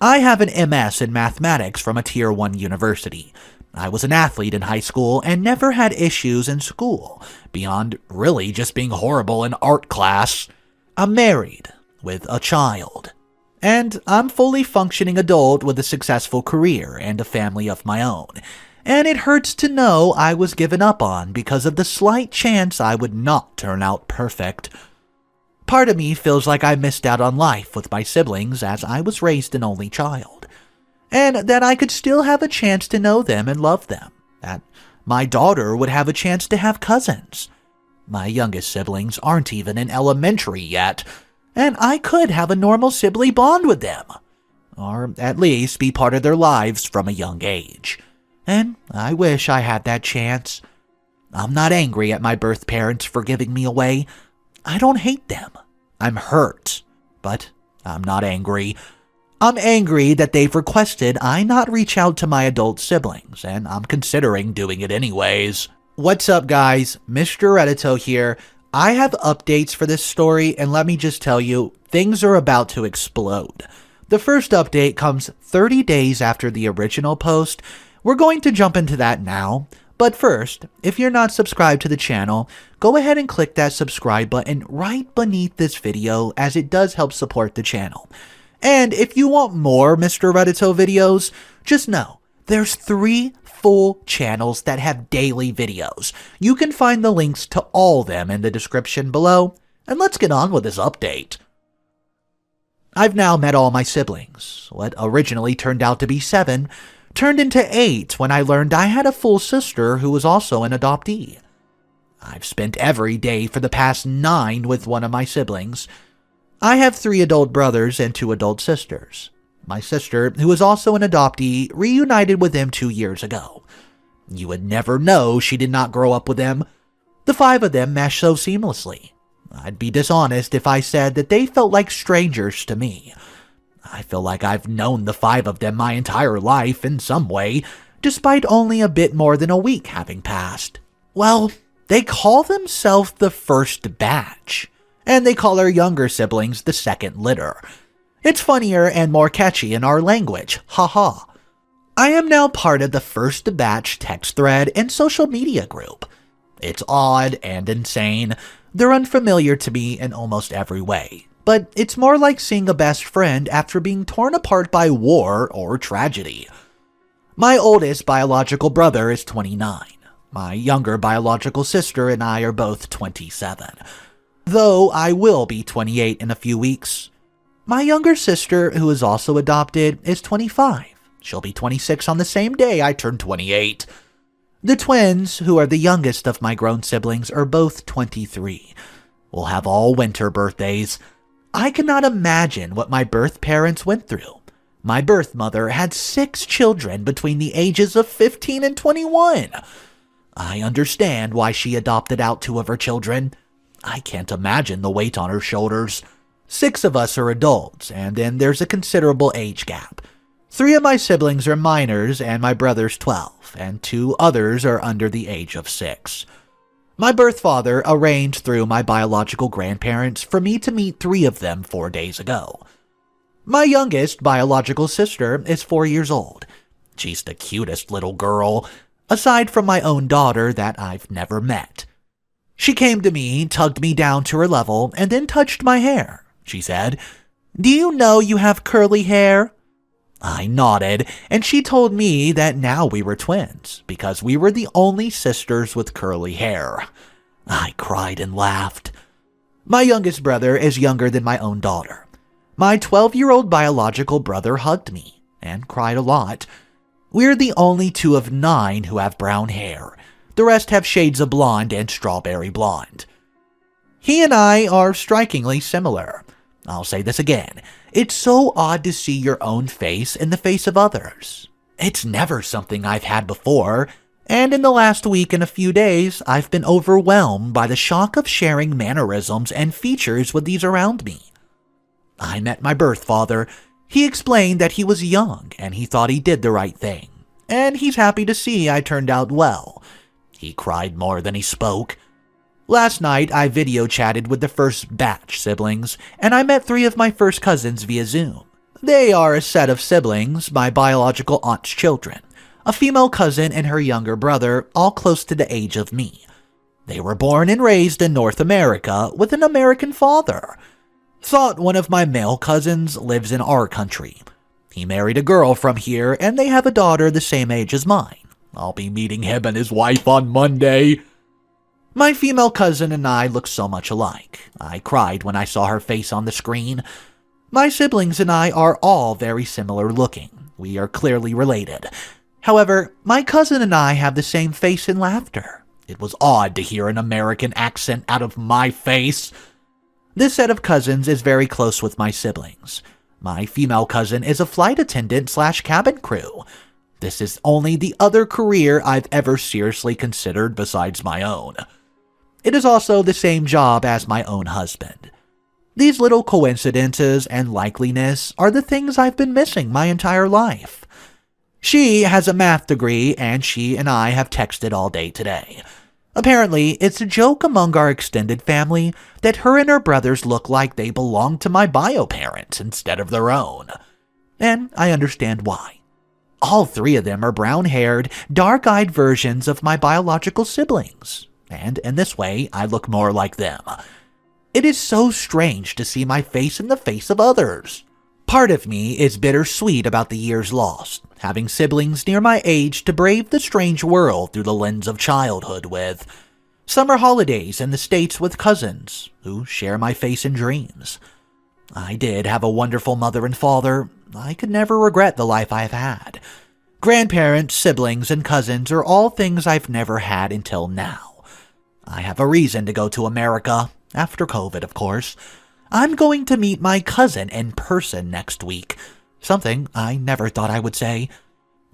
I have an MS in mathematics from a Tier 1 university. I was an athlete in high school and never had issues in school, beyond really just being horrible in art class. I'm married, with a child, and I'm fully functioning adult with a successful career and a family of my own, and it hurts to know I was given up on because of the slight chance I would not turn out perfect. Part of me feels like I missed out on life with my siblings as I was raised an only child, and that I could still have a chance to know them and love them, that my daughter would have a chance to have cousins. My youngest siblings aren't even in elementary yet, and I could have a normal sibling bond with them, or at least be part of their lives from a young age. And I wish I had that chance. I'm not angry at my birth parents for giving me away. I don't hate them. I'm hurt, but I'm not angry. I'm angry that they've requested I not reach out to my adult siblings, and I'm considering doing it anyways. What's up, guys? Mr. Reddito here. I have updates for this story, and let me just tell you, things are about to explode. The first update comes 30 days after the original post. We're going to jump into that now. But first, if you're not subscribed to the channel, go ahead and click that subscribe button right beneath this video, as it does help support the channel. And if you want more Mr. Reddito videos, just know there's 3 full channels that have daily videos. You can find the links to all of them in the description below, and let's get on with this update. I've now met all my siblings. What originally turned out to be 7 turned into 8 when I learned I had a full sister who was also an adoptee. I've spent every day for the past 9 with one of my siblings. I have 3 adult brothers and 2 adult sisters. My sister, who is also an adoptee, reunited with them 2 years ago. You would never know she did not grow up with them. The 5 of them mesh so seamlessly. I'd be dishonest if I said that they felt like strangers to me. I feel like I've known the 5 of them my entire life in some way, despite only a bit more than a week having passed. Well, they call themselves the first batch, and they call our younger siblings the second litter. It's funnier and more catchy in our language, haha. I am now part of the first batch text thread and social media group. It's odd and insane. They're unfamiliar to me in almost every way, but it's more like seeing a best friend after being torn apart by war or tragedy. My oldest biological brother is 29. My younger biological sister and I are both 27, though I will be 28 in a few weeks. My younger sister, who is also adopted, is 25. She'll be 26 on the same day I turn 28. The twins, who are the youngest of my grown siblings, are both 23. We'll have all winter birthdays. I cannot imagine what my birth parents went through. My birth mother had 6 children between the ages of 15 and 21. I understand why she adopted out 2 of her children. I can't imagine the weight on her shoulders. 6 of us are adults, and then there's a considerable age gap. 3 of my siblings are minors, and my brother's 12, and 2 others are under the age of 6. My birth father arranged through my biological grandparents for me to meet 3 of them 4 days ago. My youngest biological sister is 4 years old. She's the cutest little girl, aside from my own daughter that I've never met. She came to me, tugged me down to her level, and then touched my hair. She said, "Do you know you have curly hair?" I nodded, and she told me that now we were twins, because we were the only sisters with curly hair. I cried and laughed. My youngest brother is younger than my own daughter. My 12-year-old biological brother hugged me, and cried a lot. We're the only 2 of 9 who have brown hair. The rest have shades of blonde and strawberry blonde. He and I are strikingly similar. I'll say this again. It's so odd to see your own face in the face of others. It's never something I've had before, and in the last week and a few days, I've been overwhelmed by the shock of sharing mannerisms and features with these around me. I met my birth father. He explained that he was young and he thought he did the right thing, and he's happy to see I turned out well. He cried more than he spoke. Last night, I video chatted with the first batch siblings, and I met 3 of my first cousins via Zoom. They are a set of siblings, my biological aunt's children, a female cousin and her younger brother, all close to the age of me. They were born and raised in North America with an American father. Thought one of my male cousins lives in our country. He married a girl from here, and they have a daughter the same age as mine. I'll be meeting him and his wife on Monday. My female cousin and I look so much alike. I cried when I saw her face on the screen. My siblings and I are all very similar looking. We are clearly related. However, my cousin and I have the same face in laughter. It was odd to hear an American accent out of my face. This set of cousins is very close with my siblings. My female cousin is a flight attendant / cabin crew. This is only the other career I've ever seriously considered besides my own. It is also the same job as my own husband. These little coincidences and likeliness are the things I've been missing my entire life. She has a math degree, and she and I have texted all day today. Apparently, it's a joke among our extended family that her and her brothers look like they belong to my bio parents instead of their own. And I understand why. All 3 of them are brown-haired, dark-eyed versions of my biological siblings. And in this way, I look more like them. It is so strange to see my face in the face of others. Part of me is bittersweet about the years lost, having siblings near my age to brave the strange world through the lens of childhood with. Summer holidays in the States with cousins, who share my face in dreams. I did have a wonderful mother and father. I could never regret the life I've had. Grandparents, siblings, and cousins are all things I've never had until now. I have a reason to go to America, after COVID, of course. I'm going to meet my cousin in person next week, something I never thought I would say.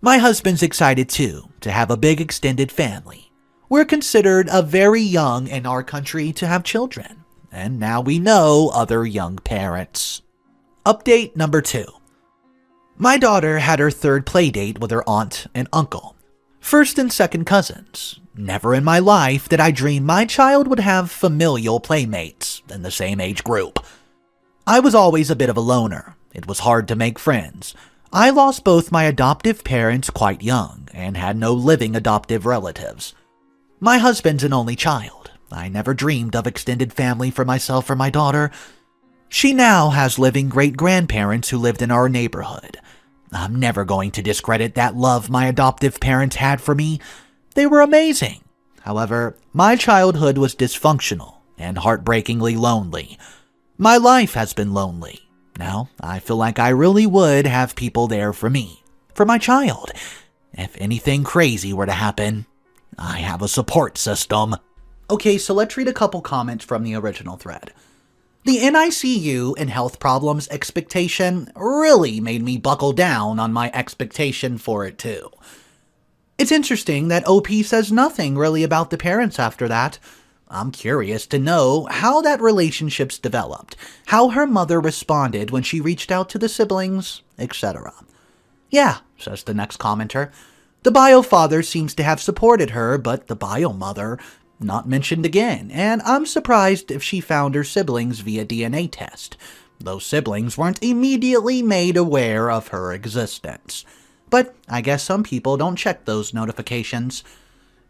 My husband's excited too, to have a big extended family. We're considered a very young in our country to have children, and now we know other young parents. Update number 2. My daughter had her 3rd play date with her aunt and uncle. 1st and 2nd cousins. Never in my life did I dream my child would have familial playmates in the same age group. I was always a bit of a loner. It was hard to make friends. I lost both my adoptive parents quite young and had no living adoptive relatives. My husband's an only child. I never dreamed of extended family for myself or my daughter. She now has living great-grandparents who lived in our neighborhood. I'm never going to discredit that love my adoptive parents had for me. They were amazing. However, my childhood was dysfunctional and heartbreakingly lonely. My life has been lonely. Now, I feel like I really would have people there for me, for my child. If anything crazy were to happen, I have a support system. Okay, so let's read a couple comments from the original thread. The NICU and health problems expectation really made me buckle down on my expectation for it too. It's interesting that OP says nothing really about the parents after that. I'm curious to know how that relationship's developed, how her mother responded when she reached out to the siblings, etc. Yeah, says the next commenter. The bio father seems to have supported her, but the bio mother, not mentioned again, and I'm surprised if she found her siblings via DNA test. Those siblings weren't immediately made aware of her existence. But I guess some people don't check those notifications.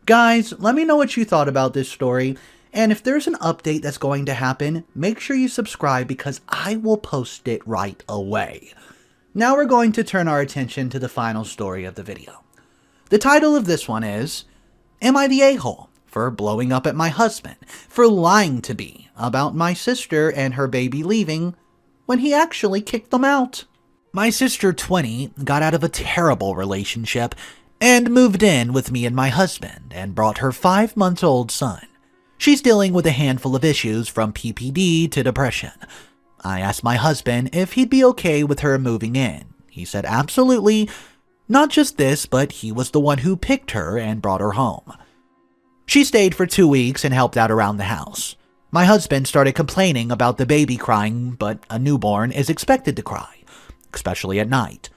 Guys, let me know what you thought about this story, and if there's an update that's going to happen, make sure you subscribe because I will post it right away. Now we're going to turn our attention to the final story of the video. The title of this one is, Am I the A-hole for blowing up at my husband, for lying to me about my sister and her baby leaving when he actually kicked them out? My sister, 20, got out of a terrible relationship and moved in with me and my husband and brought her 5-month-old son. She's dealing with a handful of issues from PPD to depression. I asked my husband if he'd be okay with her moving in. He said absolutely. Not just this, but he was the one who picked her and brought her home. She stayed for 2 weeks and helped out around the house. My husband started complaining about the baby crying, but a newborn is expected to cry, especially at night.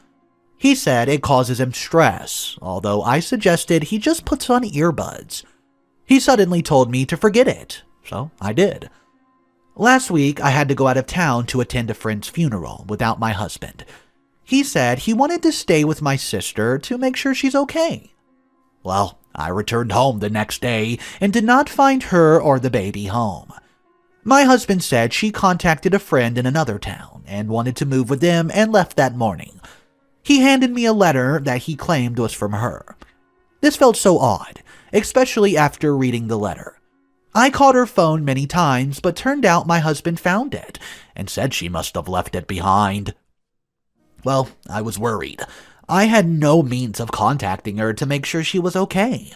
He said it causes him stress, although I suggested he just puts on earbuds. He suddenly told me to forget it, so I did. Last week, I had to go out of town to attend a friend's funeral without my husband. He said he wanted to stay with my sister to make sure she's okay. Well, I returned home the next day and did not find her or the baby home. My husband said she contacted a friend in another town and wanted to move with them and left that morning. He handed me a letter that he claimed was from her. This felt so odd, especially after reading the letter. I called her phone many times, but turned out my husband found it and said she must have left it behind. Well, I was worried. I had no means of contacting her to make sure she was okay.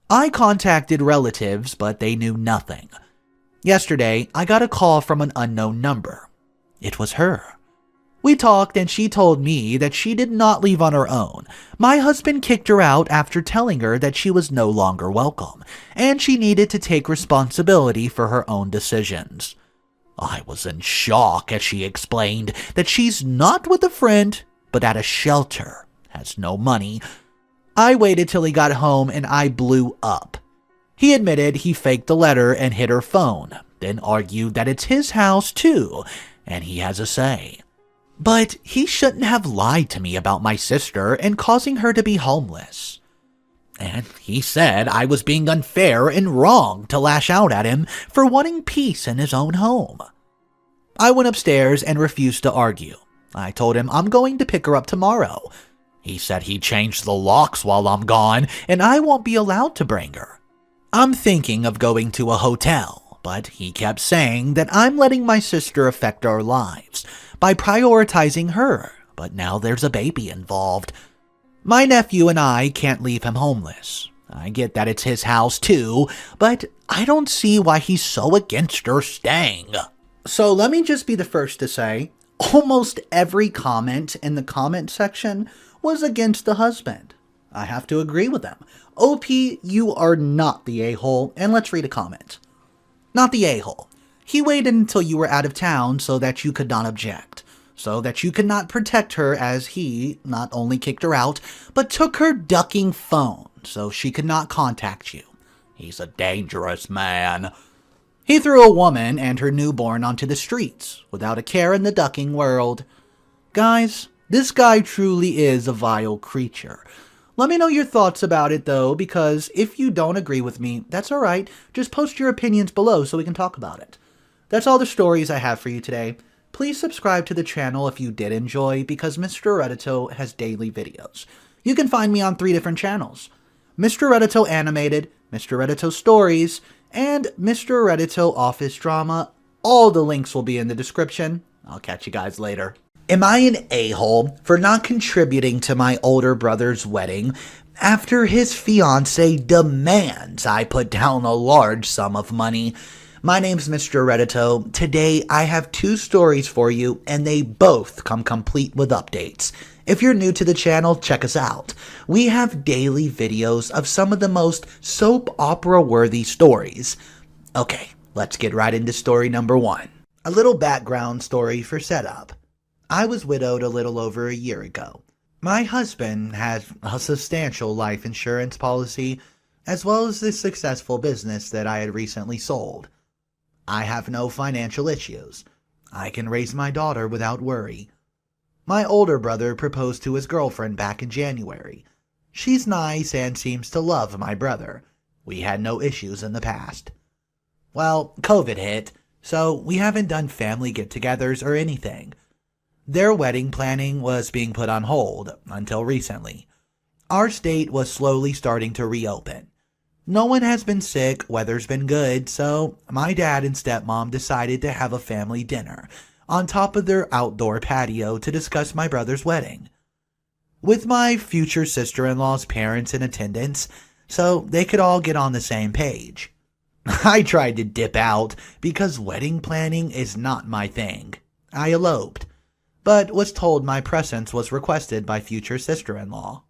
I contacted relatives, but they knew nothing. Yesterday, I got a call from an unknown number. It was her. We talked and she told me that she did not leave on her own. My husband kicked her out after telling her that she was no longer welcome, and she needed to take responsibility for her own decisions. I was in shock as she explained that she's not with a friend, but at a shelter, has no money. I waited till he got home and I blew up. He admitted he faked the letter and hid her phone, then argued that it's his house too, and he has a say. But he shouldn't have lied to me about my sister and causing her to be homeless. And he said I was being unfair and wrong to lash out at him for wanting peace in his own home. I went upstairs and refused to argue. I told him I'm going to pick her up tomorrow. He said he changed the locks while I'm gone and I won't be allowed to bring her. I'm thinking of going to a hotel, but he kept saying that I'm letting my sister affect our lives by prioritizing her, but now there's a baby involved. My nephew and I can't leave him homeless. I get that it's his house too, but I don't see why he's so against her staying. So let me just be the first to say, almost every comment in the comment section was against the husband. I have to agree with them. OP, you are not the a-hole, and let's read a comment. Not the a-hole. He waited until you were out of town so that you could not object, so that you could not protect her as he not only kicked her out, but took her ducking phone so she could not contact you. He's a dangerous man. He threw a woman and her newborn onto the streets without a care in the ducking world. Guys, this guy truly is a vile creature. Let me know your thoughts about it though, because if you don't agree with me, that's alright. Just post your opinions below so we can talk about it. That's all the stories I have for you today. Please subscribe to the channel if you did enjoy, because Mr. Reddito has daily videos. You can find me on 3 different channels: Mr. Reddito Animated, Mr. Reddito Stories, and Mr. Reddito Office Drama. All the links will be in the description. I'll catch you guys later. Am I an a-hole for not contributing to my older brother's wedding after his fiancé demands I put down a large sum of money? My name's Mr. Reddito. Today I have 2 stories for you, and they both come complete with updates. If you're new to the channel, check us out. We have daily videos of some of the most soap opera worthy stories. Okay, let's get right into story number 1. A little background story for setup. I was widowed a little over a year ago. My husband has a substantial life insurance policy, as well as the successful business that I had recently sold. I have no financial issues. I can raise my daughter without worry. My older brother proposed to his girlfriend back in January. She's nice and seems to love my brother. We had no issues in the past. Well, COVID hit, so we haven't done family get-togethers or anything. Their wedding planning was being put on hold until recently. Our state was slowly starting to reopen. No one has been sick, weather's been good, so my dad and stepmom decided to have a family dinner on top of their outdoor patio to discuss my brother's wedding. With my future sister-in-law's parents in attendance, so they could all get on the same page. I tried to dip out because wedding planning is not my thing. I eloped, but was told my presence was requested by future sister-in-law.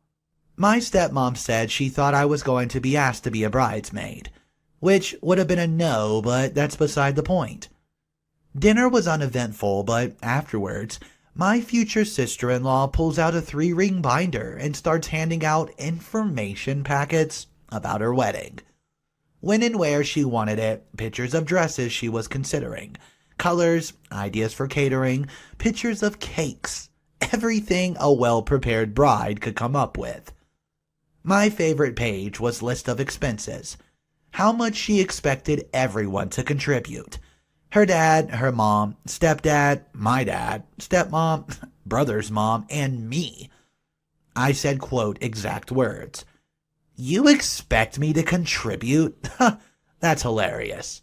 My stepmom said she thought I was going to be asked to be a bridesmaid, which would have been a no, but that's beside the point. Dinner was uneventful, but afterwards, my future sister-in-law pulls out a 3-ring binder and starts handing out information packets about her wedding. When and where she wanted it, pictures of dresses she was considering, colors, ideas for catering, pictures of cakes, everything a well-prepared bride could come up with. My favorite page was list of expenses, how much she expected everyone to contribute. Her dad, her mom, stepdad, my dad, stepmom, brother's mom, and me. I said, quote, exact words. You expect me to contribute? That's hilarious.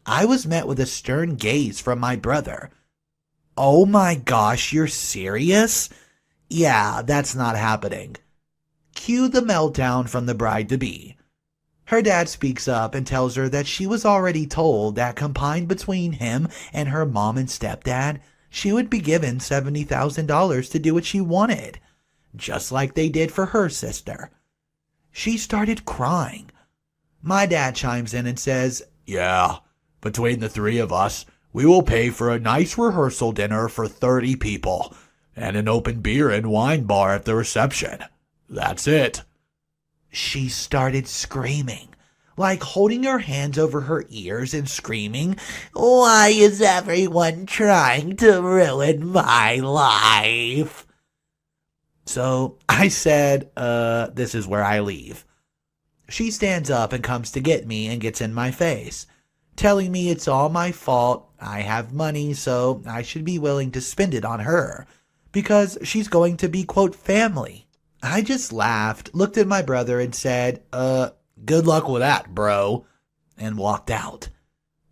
I was met with a stern gaze from my brother. Oh my gosh, you're serious? Yeah, that's not happening. Cue the meltdown from the bride-to-be. Her dad speaks up and tells her that she was already told that combined between him and her mom and stepdad, she would be given $70,000 to do what she wanted, just like they did for her sister. She started crying. My dad chimes in and says, yeah, between the 3 of us, we will pay for a nice rehearsal dinner for 30 people and an open beer and wine bar at the reception. That's it. She started screaming, like holding her hands over her ears and screaming, why is everyone trying to ruin my life? So I said, this is where I leave. She stands up and comes to get me and gets in my face, telling me it's all my fault, I have money, so I should be willing to spend it on her, because she's going to be, quote, family. I just laughed, looked at my brother and said, good luck with that, bro, and walked out.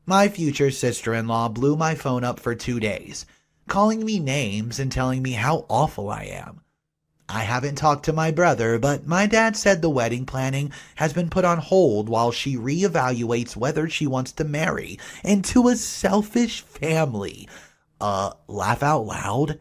My future sister-in-law blew my phone up for 2 days, calling me names and telling me how awful I am. I haven't talked to my brother, but my dad said the wedding planning has been put on hold while she reevaluates whether she wants to marry into a selfish family. Laugh out loud?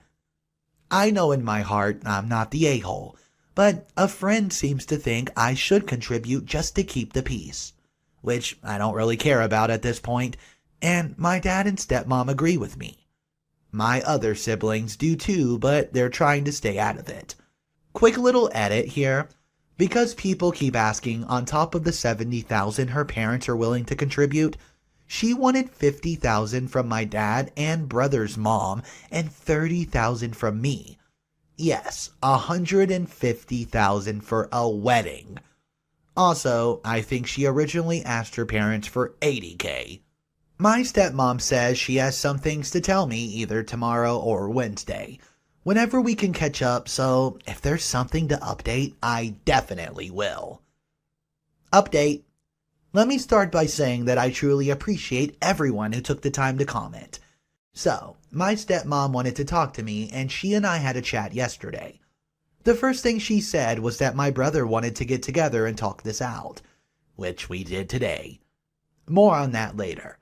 I know in my heart I'm not the a-hole, but a friend seems to think I should contribute just to keep the peace, which I don't really care about at this point, and my dad and stepmom agree with me. My other siblings do too, but they're trying to stay out of it. Quick little edit here. Because people keep asking on top of the $70,000 her parents are willing to contribute, she wanted $50,000 from my dad and brother's mom and $30,000 from me. Yes, $150,000 for a wedding. Also, I think she originally asked her parents for $80K. My stepmom says she has some things to tell me either tomorrow or Wednesday, whenever we can catch up, so if there's something to update, I definitely will. Update. Let me start by saying that I truly appreciate everyone who took the time to comment. So, my stepmom wanted to talk to me, and she and I had a chat yesterday. The first thing she said was that my brother wanted to get together and talk this out, which we did today. More on that later.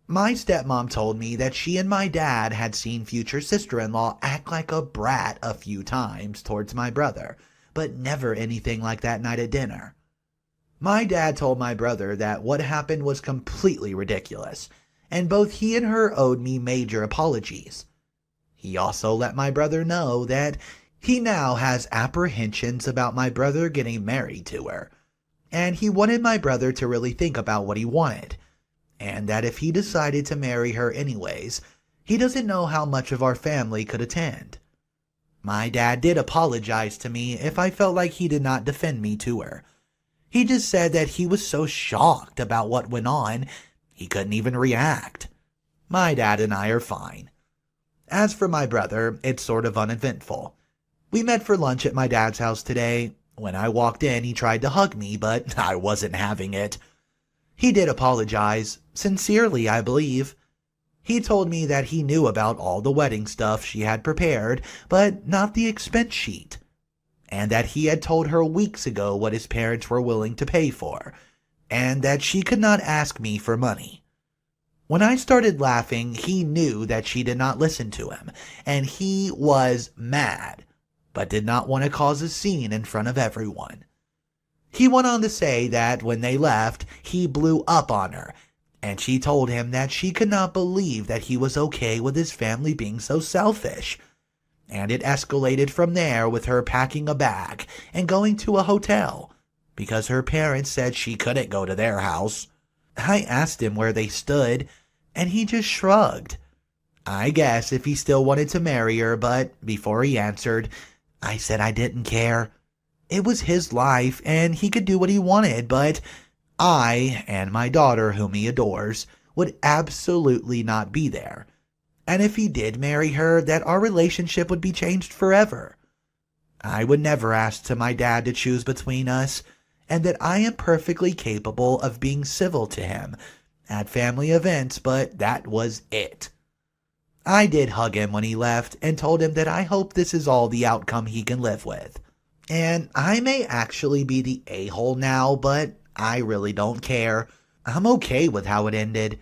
My stepmom told me that she and my dad had seen future sister-in-law act like a brat a few times towards my brother, but never anything like that night at dinner. My dad told my brother that what happened was completely ridiculous, and both he and her owed me major apologies. He also let my brother know that he now has apprehensions about my brother getting married to her, and he wanted my brother to really think about what he wanted, and that if he decided to marry her anyways, he doesn't know how much of our family could attend. My dad did apologize to me if I felt like he did not defend me to her. He just said that he was so shocked about what went on, he couldn't even react. My dad and I are fine. As for my brother, it's sort of uneventful. We met for lunch at my dad's house today. When I walked in, he tried to hug me, but I wasn't having it. He did apologize, sincerely, I believe. He told me that he knew about all the wedding stuff she had prepared, but not the expense sheet, and that he had told her weeks ago what his parents were willing to pay for, and that she could not ask me for money. When I started laughing, he knew that she did not listen to him, and he was mad, but did not want to cause a scene in front of everyone. He went on to say that when they left, he blew up on her, and she told him that she could not believe that he was okay with his family being so selfish. And it escalated from there with her packing a bag and going to a hotel, because her parents said she couldn't go to their house. I asked him where they stood, and he just shrugged. I guess if he still wanted to marry her, but before he answered, I said I didn't care. It was his life, and he could do what he wanted, but I, and my daughter, whom he adores, would absolutely not be there. And if he did marry her, that our relationship would be changed forever. I would never ask to my dad to choose between us, and that I am perfectly capable of being civil to him at family events, but that was it. I did hug him when he left and told him that I hope this is all the outcome he can live with. And I may actually be the a-hole now, but I really don't care. I'm okay with how it ended.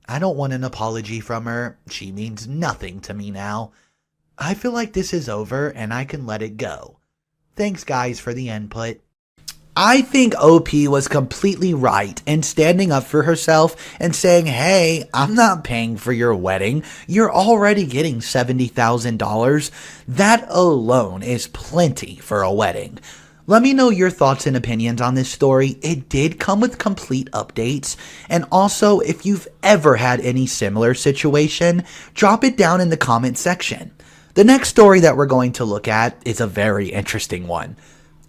I don't want an apology from her. She means nothing to me now. I feel like this is over and I can let it go. Thanks guys for the input. I think OP was completely right in standing up for herself and saying, hey, I'm not paying for your wedding. You're already getting $70,000. That alone is plenty for a wedding. Let me know your thoughts and opinions on this story. It did come with complete updates. And also, if you've ever had any similar situation, drop it down in the comment section. The next story that we're going to look at is a very interesting one.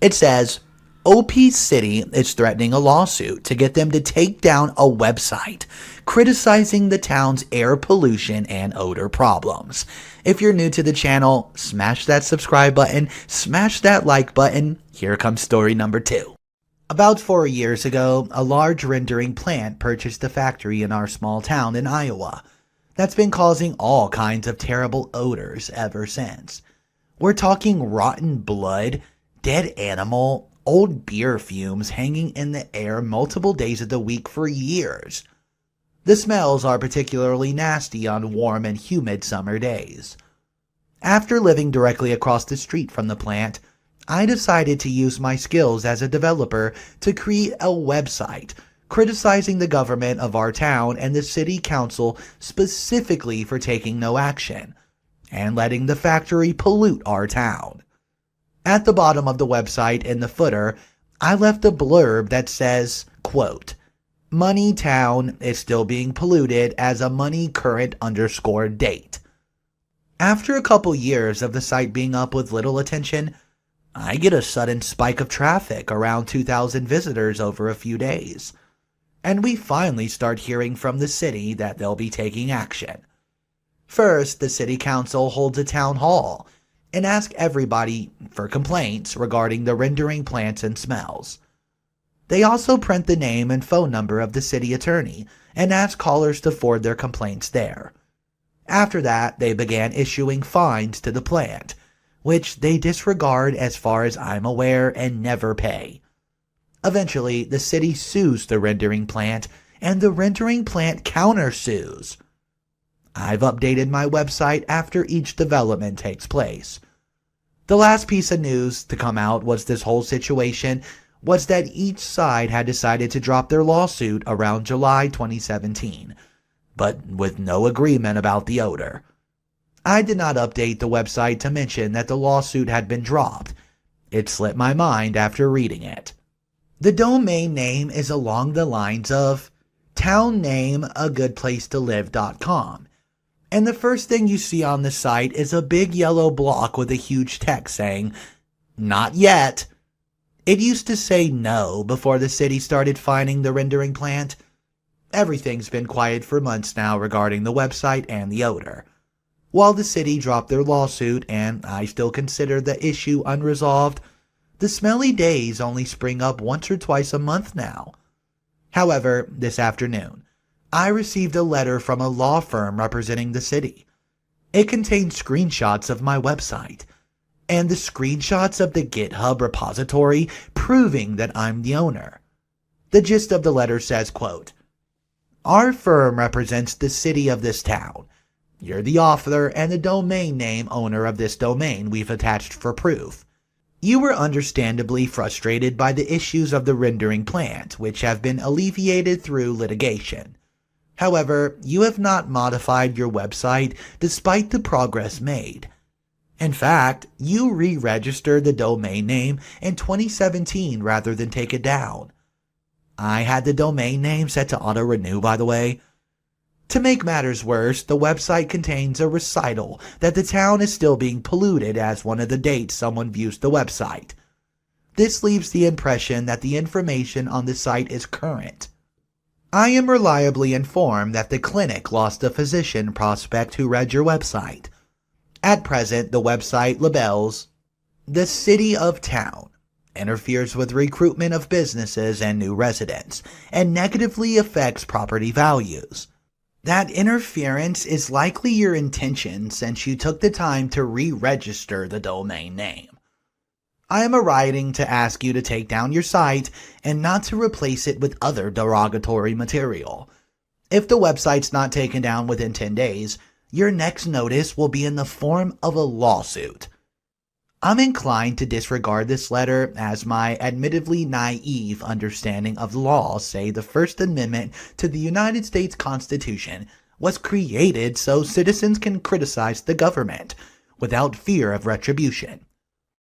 It says, OP City is threatening a lawsuit to get them to take down a website criticizing the town's air pollution and odor problems. If you're new to the channel, smash that subscribe button, smash that like button. Here comes story number 2. About 4 years ago, a large rendering plant purchased a factory in our small town in Iowa that's been causing all kinds of terrible odors ever since. We're talking rotten blood, dead animal, old beer fumes hanging in the air multiple days of the week for years. The smells are particularly nasty on warm and humid summer days. After living directly across the street from the plant, I decided to use my skills as a developer to create a website criticizing the government of our town and the city council specifically for taking no action and letting the factory pollute our town. At the bottom of the website in the footer, I left a blurb that says, quote, Money Town is still being polluted as a money current _ date. After a couple years of the site being up with little attention, I get a sudden spike of traffic, around 2,000 visitors over a few days. And we finally start hearing from the city that they'll be taking action. First, the city council holds a town hall and ask everybody for complaints regarding the rendering plants and smells. They also print the name and phone number of the city attorney and ask callers to forward their complaints there. After that, they began issuing fines to the plant, which they disregard as far as I'm aware and never pay. Eventually, the city sues the rendering plant, and the rendering plant countersues. I've updated my website after each development takes place. The last piece of news to come out was this whole situation was that each side had decided to drop their lawsuit around July 2017, but with no agreement about the odor. I did not update the website to mention that the lawsuit had been dropped. It slipped my mind after reading it. The domain name is along the lines of townnameagoodplacetolive.com. And the first thing you see on the site is a big yellow block with a huge text saying, "Not yet." It used to say no before the city started fining the rendering plant. Everything's been quiet for months now regarding the website and the odor. While the city dropped their lawsuit and I still consider the issue unresolved, the smelly days only spring up once or twice a month now. However, this afternoon, I received a letter from a law firm representing the city. It contained screenshots of my website, and the screenshots of the GitHub repository proving that I'm the owner. The gist of the letter says, quote, Our firm represents the city of this town. You're the author and the domain name owner of this domain we've attached for proof. You were understandably frustrated by the issues of the rendering plant, which have been alleviated through litigation. However, you have not modified your website despite the progress made. In fact, you re-registered the domain name in 2017 rather than take it down. I had the domain name set to auto-renew, by the way. To make matters worse, the website contains a recital that the town is still being polluted as one of the dates someone views the website. This leaves the impression that the information on the site is current. I am reliably informed that the clinic lost a physician prospect who read your website. At present, the website labels the city of town, interferes with recruitment of businesses and new residents, and negatively affects property values. That interference is likely your intention since you took the time to re-register the domain name. I am writing to ask you to take down your site and not to replace it with other derogatory material. If the website's not taken down within 10 days, your next notice will be in the form of a lawsuit. I'm inclined to disregard this letter as my admittedly naive understanding of law say the First Amendment to the United States Constitution was created so citizens can criticize the government without fear of retribution.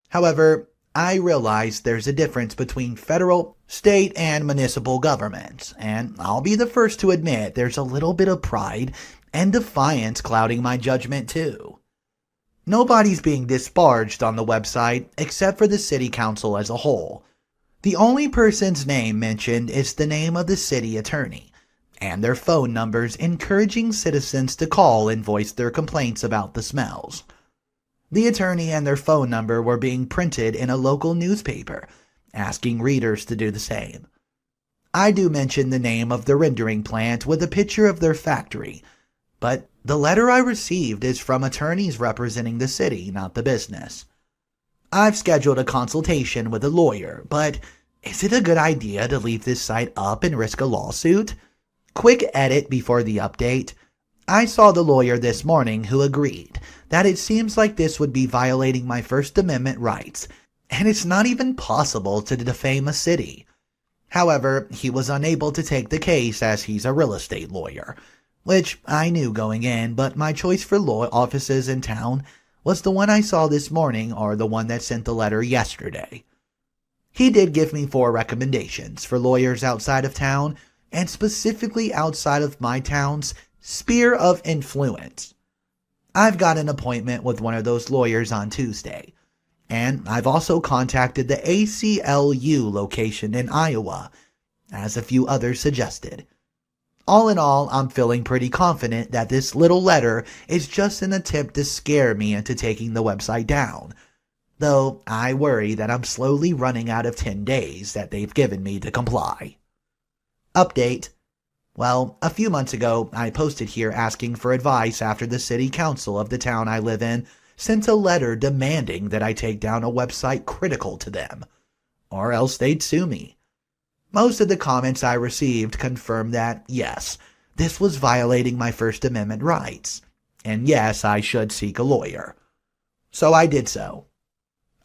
However, I realize there's a difference between federal, state, and municipal governments, and I'll be the first to admit there's a little bit of pride and defiance clouding my judgment too. Nobody's being disparaged on the website except for the city council as a whole. The only person's name mentioned is the name of the city attorney, and their phone numbers encouraging citizens to call and voice their complaints about the smells. The attorney and their phone number were being printed in a local newspaper, asking readers to do the same. I do mention the name of the rendering plant with a picture of their factory, but the letter I received is from attorneys representing the city, not the business. I've scheduled a consultation with a lawyer, but is it a good idea to leave this site up and risk a lawsuit? Quick edit before the update. I saw the lawyer this morning who agreed that it seems like this would be violating my First Amendment rights, and it's not even possible to defame a city. However, he was unable to take the case as he's a real estate lawyer, which I knew going in, but my choice for law offices in town was the one I saw this morning or the one that sent the letter yesterday. He did give me 4 recommendations for lawyers outside of town, and specifically outside of my town's sphere of influence. I've got an appointment with one of those lawyers on Tuesday, and I've also contacted the ACLU location in Iowa, as a few others suggested. All in all, I'm feeling pretty confident that this little letter is just an attempt to scare me into taking the website down, though I worry that I'm slowly running out of 10 days that they've given me to comply. Update. Well, a few months ago, I posted here asking for advice after the city council of the town I live in sent a letter demanding that I take down a website critical to them, or else they'd sue me. Most of the comments I received confirmed that, yes, this was violating my First Amendment rights, and yes, I should seek a lawyer. So I did so.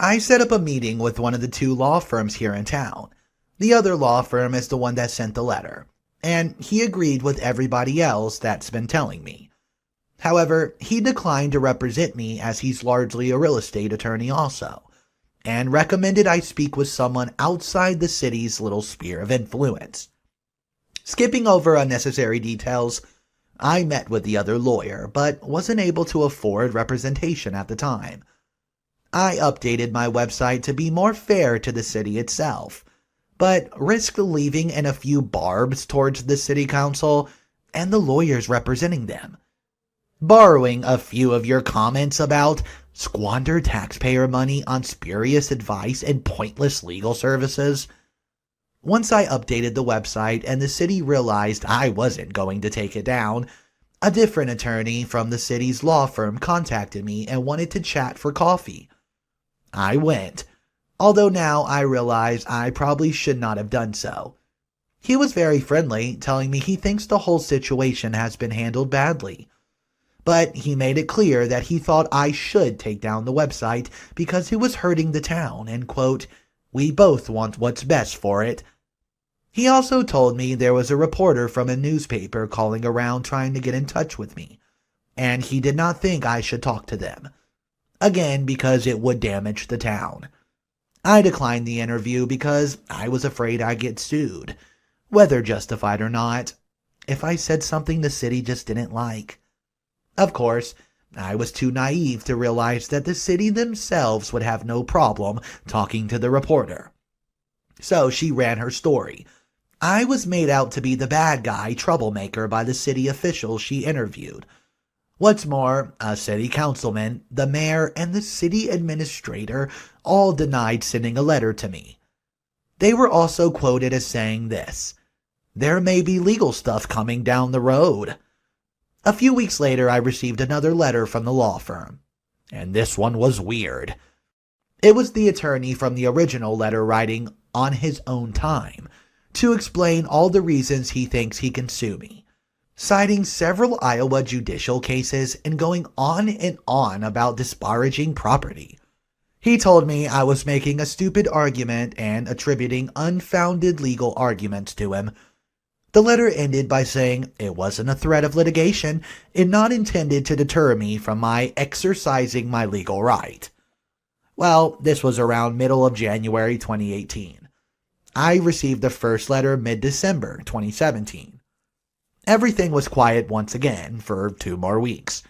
I set up a meeting with one of the 2 law firms here in town. The other law firm is the one that sent the letter, and he agreed with everybody else that's been telling me. However, he declined to represent me as he's largely a real estate attorney also, and recommended I speak with someone outside the city's little sphere of influence. Skipping over unnecessary details, I met with the other lawyer, but wasn't able to afford representation at the time. I updated my website to be more fair to the city itself, but risked leaving in a few barbs towards the city council and the lawyers representing them. Borrowing a few of your comments about squander taxpayer money on spurious advice and pointless legal services. Once I updated the website and the city realized I wasn't going to take it down, a different attorney from the city's law firm contacted me and wanted to chat for coffee. I went, although now I realize I probably should not have done so. He was very friendly, telling me he thinks the whole situation has been handled badly. But he made it clear that he thought I should take down the website because it was hurting the town and, quote, "We both want what's best for it." He also told me there was a reporter from a newspaper calling around trying to get in touch with me, and he did not think I should talk to them. Again, because it would damage the town. I declined the interview because I was afraid I'd get sued, whether justified or not, if I said something the city just didn't like. Of course, I was too naive to realize that the city themselves would have no problem talking to the reporter. So she ran her story. I was made out to be the bad guy troublemaker by the city officials she interviewed. What's more, a city councilman, the mayor, and the city administrator all denied sending a letter to me. They were also quoted as saying this: "There may be legal stuff coming down the road." A few weeks later, I received another letter from the law firm, and this one was weird. It was the attorney from the original letter writing on his own time to explain all the reasons he thinks he can sue me, citing several Iowa judicial cases and going on and on about disparaging property. He told me I was making a stupid argument and attributing unfounded legal arguments to him. The letter ended by saying it wasn't a threat of litigation and not intended to deter me from my exercising my legal right. Well, this was around middle of January 2018. I received the first letter mid-December 2017. Everything was quiet once again for 2 more weeks,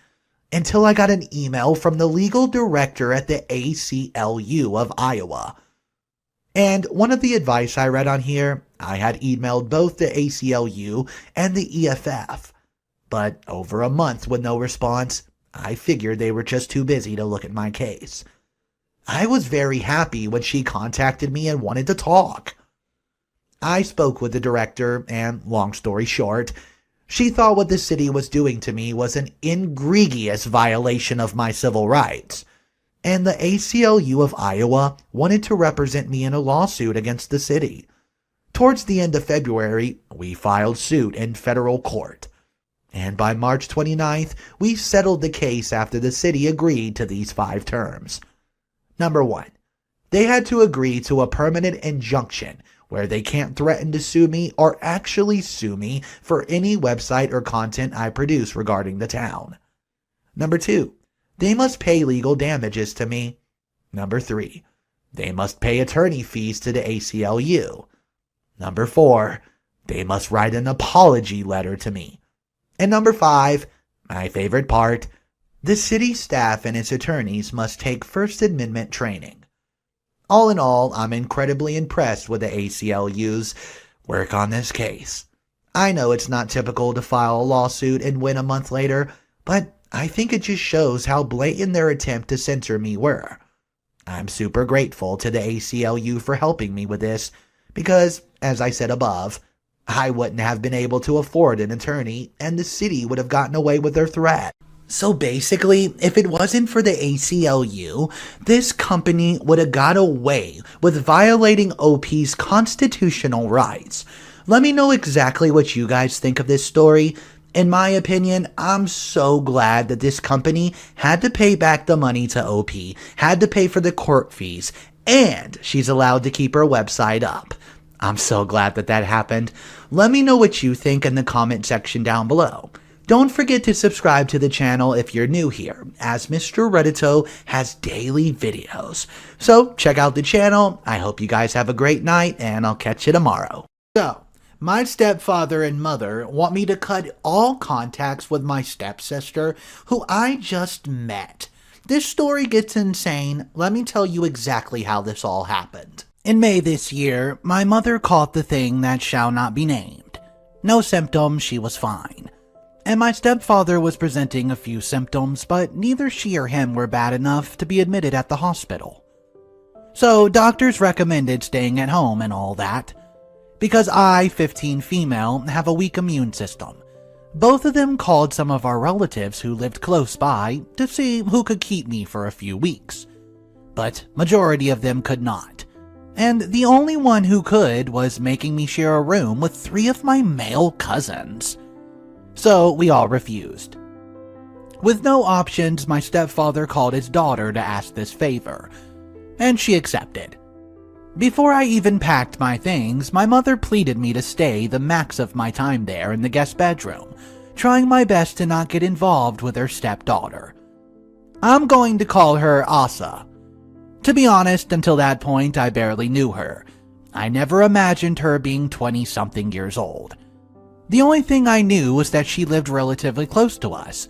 until I got an email from the legal director at the ACLU of Iowa. And one of the advice I read on here, I had emailed both the ACLU and the EFF, but over a month with no response, I figured they were just too busy to look at my case. I was very happy when she contacted me and wanted to talk. I spoke with the director, and long story short, she thought what the city was doing to me was an egregious violation of my civil rights, and the ACLU of Iowa wanted to represent me in a lawsuit against the city. Towards the end of February, we filed suit in federal court, and by March 29th, we settled the case after the city agreed to these 5 terms. Number 1, they had to agree to a permanent injunction where they can't threaten to sue me or actually sue me for any website or content I produce regarding the town. Number 2, they must pay legal damages to me. Number 3, they must pay attorney fees to the ACLU. Number 4, they must write an apology letter to me. And number 5, my favorite part, the city staff and its attorneys must take First Amendment training. All in all, I'm incredibly impressed with the ACLU's work on this case. I know it's not typical to file a lawsuit and win a month later, but I think it just shows how blatant their attempt to censor me were. I'm super grateful to the ACLU for helping me with this, because, as I said above, I wouldn't have been able to afford an attorney, and the city would have gotten away with their threat. So basically, if it wasn't for the ACLU, this company would have got away with violating OP's constitutional rights. Let me know exactly what you guys think of this story. In my opinion, I'm so glad that this company had to pay back the money to OP, had to pay for the court fees, and she's allowed to keep her website up. I'm so glad that that happened. Let me know what you think in the comment section down below. Don't forget to subscribe to the channel if you're new here, as Mr. Reddito has daily videos. So check out the channel. I hope you guys have a great night, and I'll catch you tomorrow. So, my stepfather and mother want me to cut all contacts with my stepsister, who I just met. This story gets insane. Let me tell you exactly how this all happened. In May this year, my mother caught the thing that shall not be named. No symptoms, she was fine. And my stepfather was presenting a few symptoms, but neither she or him were bad enough to be admitted at the hospital. So doctors recommended staying at home and all that. Because I, 15 female, have a weak immune system, both of them called some of our relatives who lived close by to see who could keep me for a few weeks. But majority of them could not. and the only one who could was making me share a room with 3 of my male cousins. So we all refused. With no options, my stepfather called his daughter to ask this favor, and she accepted. Before I even packed my things, my mother pleaded me to stay the max of my time there in the guest bedroom, trying my best to not get involved with her stepdaughter. I'm going to call her Asa. To be honest, until that point, I barely knew her. I never imagined her being 20-something years old. The only thing I knew was that she lived relatively close to us.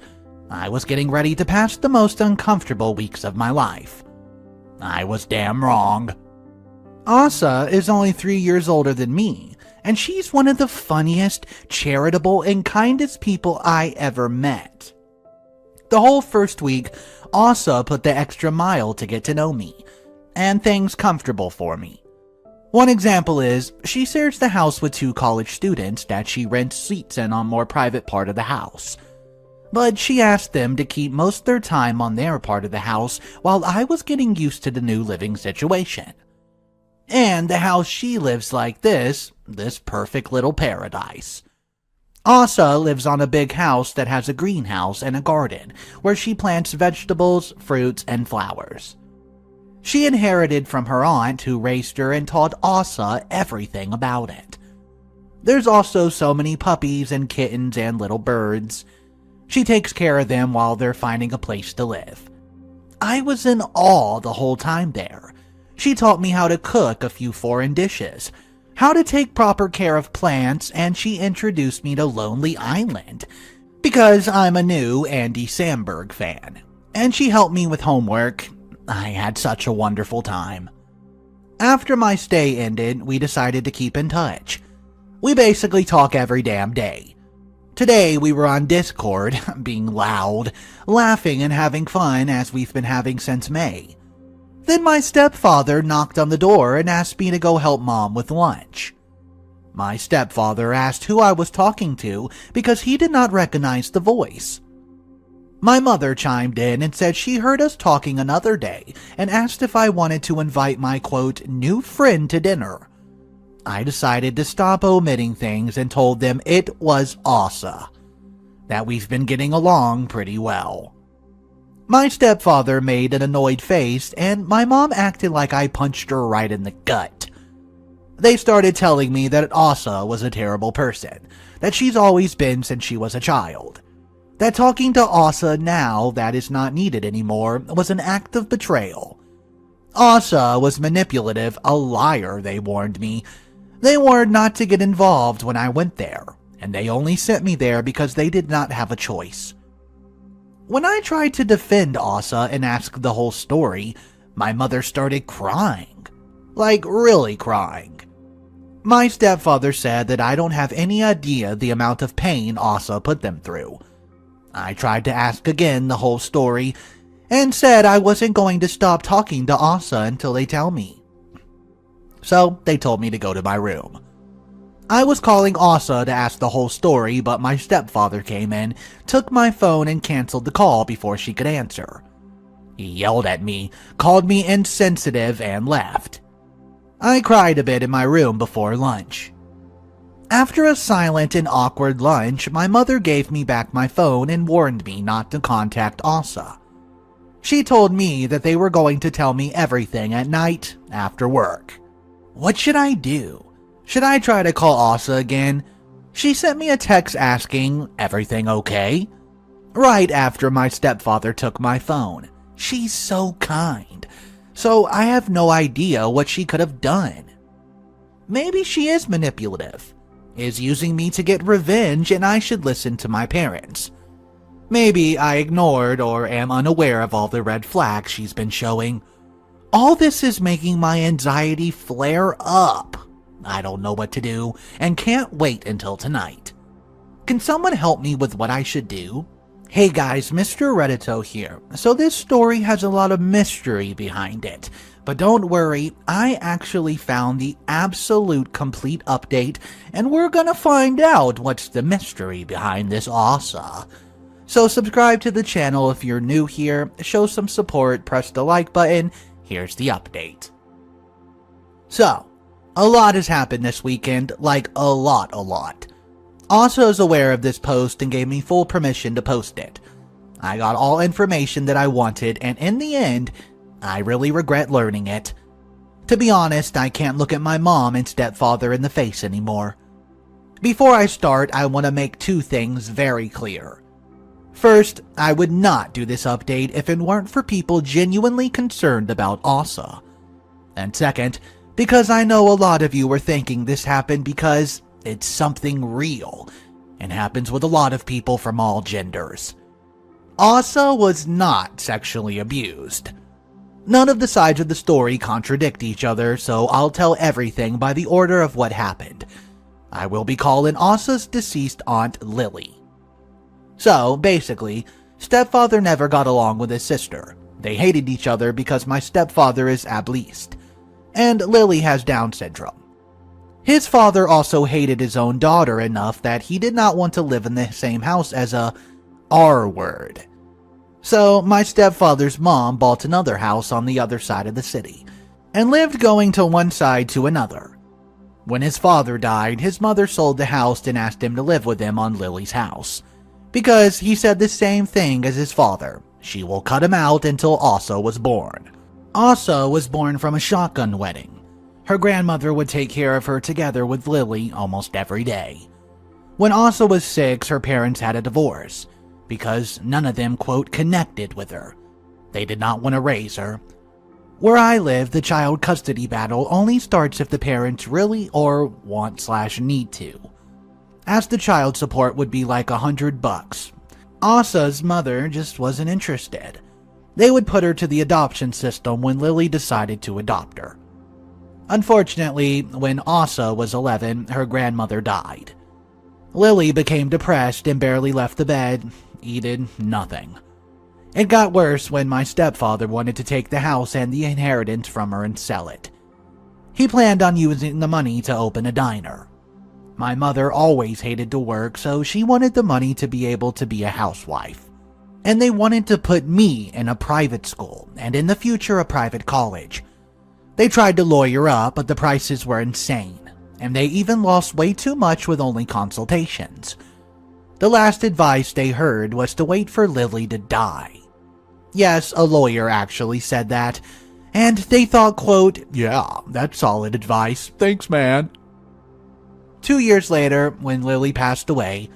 I was getting ready to pass the most uncomfortable weeks of my life. I was damn wrong. Asa is only 3 years older than me, and she's one of the funniest, charitable, and kindest people I ever met. The whole first week, Asa put the extra mile to get to know me, and things comfortable for me. One example is, she shares the house with 2 college students that she rents seats in on more private part of the house. But she asked them to keep most of their time on their part of the house while I was getting used to the new living situation. And the house she lives like this perfect little paradise. Asa lives on a big house that has a greenhouse and a garden where she plants vegetables, fruits, and flowers. She inherited from her aunt who raised her and taught Asa everything about it. There's also so many puppies and kittens and little birds. She takes care of them while they're finding a place to live. I was in awe the whole time there. She taught me how to cook a few foreign dishes, how to take proper care of plants, and she introduced me to Lonely Island, because I'm a new Andy Samberg fan, and she helped me with homework. I had such a wonderful time. After my stay ended, we decided to keep in touch. We basically talk every damn day. Today we were on Discord, being loud, laughing and having fun as we've been having since May. Then my stepfather knocked on the door and asked me to go help Mom with lunch. My stepfather asked who I was talking to because he did not recognize the voice. My mother chimed in and said she heard us talking another day and asked if I wanted to invite my, quote, new friend to dinner. I decided to stop omitting things and told them it was Asa, that we've been getting along pretty well. My stepfather made an annoyed face, and my mom acted like I punched her right in the gut. They started telling me that Asa was a terrible person, that she's always been since she was a child, that talking to Asa now that is not needed anymore was an act of betrayal. Asa was manipulative, a liar, they warned me. They warned not to get involved when I went there, and they only sent me there because they did not have a choice. When I tried to defend Asa and ask the whole story, my mother started crying. Like, really crying. My stepfather said that I don't have any idea the amount of pain Asa put them through. I tried to ask again the whole story, and said I wasn't going to stop talking to Asa until they tell me. So they told me to go to my room. I was calling Asa to ask the whole story, but my stepfather came in, took my phone, and canceled the call before she could answer. He yelled at me, called me insensitive, and left. I cried a bit in my room before lunch. After a silent and awkward lunch, my mother gave me back my phone and warned me not to contact Asa. She told me that they were going to tell me everything at night after work. What should I do? Should I try to call Asa again? She sent me a text asking, "Everything okay?" right after my stepfather took my phone. She's so kind. So I have no idea what she could have done. Maybe she is manipulative, is using me to get revenge, and I should listen to my parents. Maybe I ignored or am unaware of all the red flags she's been showing. All this is making my anxiety flare up. I don't know what to do and can't wait until tonight. Can someone help me with what I should do? Hey guys, Mr. Reddito here. So this story has a lot of mystery behind it. But don't worry, I actually found the absolute complete update, and we're gonna find out what's the mystery behind this Asa. So subscribe to the channel if you're new here, show some support, press the like button. Here's the update. So, a lot has happened this weekend, like a lot. Asa is aware of this post and gave me full permission to post it. I got all information that I wanted, and in the end, I really regret learning it. To be honest, I can't look at my mom and stepfather in the face anymore. Before I start, I want to make two things very clear. First, I would not do this update if it weren't for people genuinely concerned about Asa. And second, because I know a lot of you were thinking this happened because it's something real, and happens with a lot of people from all genders. Asa was not sexually abused. None of the sides of the story contradict each other, so I'll tell everything by the order of what happened. I will be calling Asa's deceased aunt Lily. So, basically, stepfather never got along with his sister. They hated each other because my stepfather is ableist, and Lily has Down syndrome. His father also hated his own daughter enough that he did not want to live in the same house as a R-word. So, my stepfather's mom bought another house on the other side of the city, and lived going to one side to another. When his father died, his mother sold the house and asked him to live with them on Lily's house. Because he said the same thing as his father, she will cut him out until Asa was born. Asa was born from a shotgun wedding. Her grandmother would take care of her together with Lily almost every day. When Asa was 6, her parents had a divorce, because none of them, quote, connected with her. They did not want to raise her. Where I live, the child custody battle only starts if the parents really or want/need to, as the child support would be like $100. Asa's mother just wasn't interested. They would put her to the adoption system when Lily decided to adopt her. Unfortunately, when Asa was 11, her grandmother died. Lily became depressed and barely left the bed, eated nothing. It got worse when my stepfather wanted to take the house and the inheritance from her and sell it. He planned on using the money to open a diner. My mother always hated to work, so she wanted the money to be able to be a housewife. And they wanted to put me in a private school, and in the future a private college. They tried to lawyer up, but the prices were insane, and they even lost way too much with only consultations. The last advice they heard was to wait for Lily to die. Yes, a lawyer actually said that, and they thought, quote, "Yeah, that's solid advice. Thanks, man." 2 years later, when Lily passed away,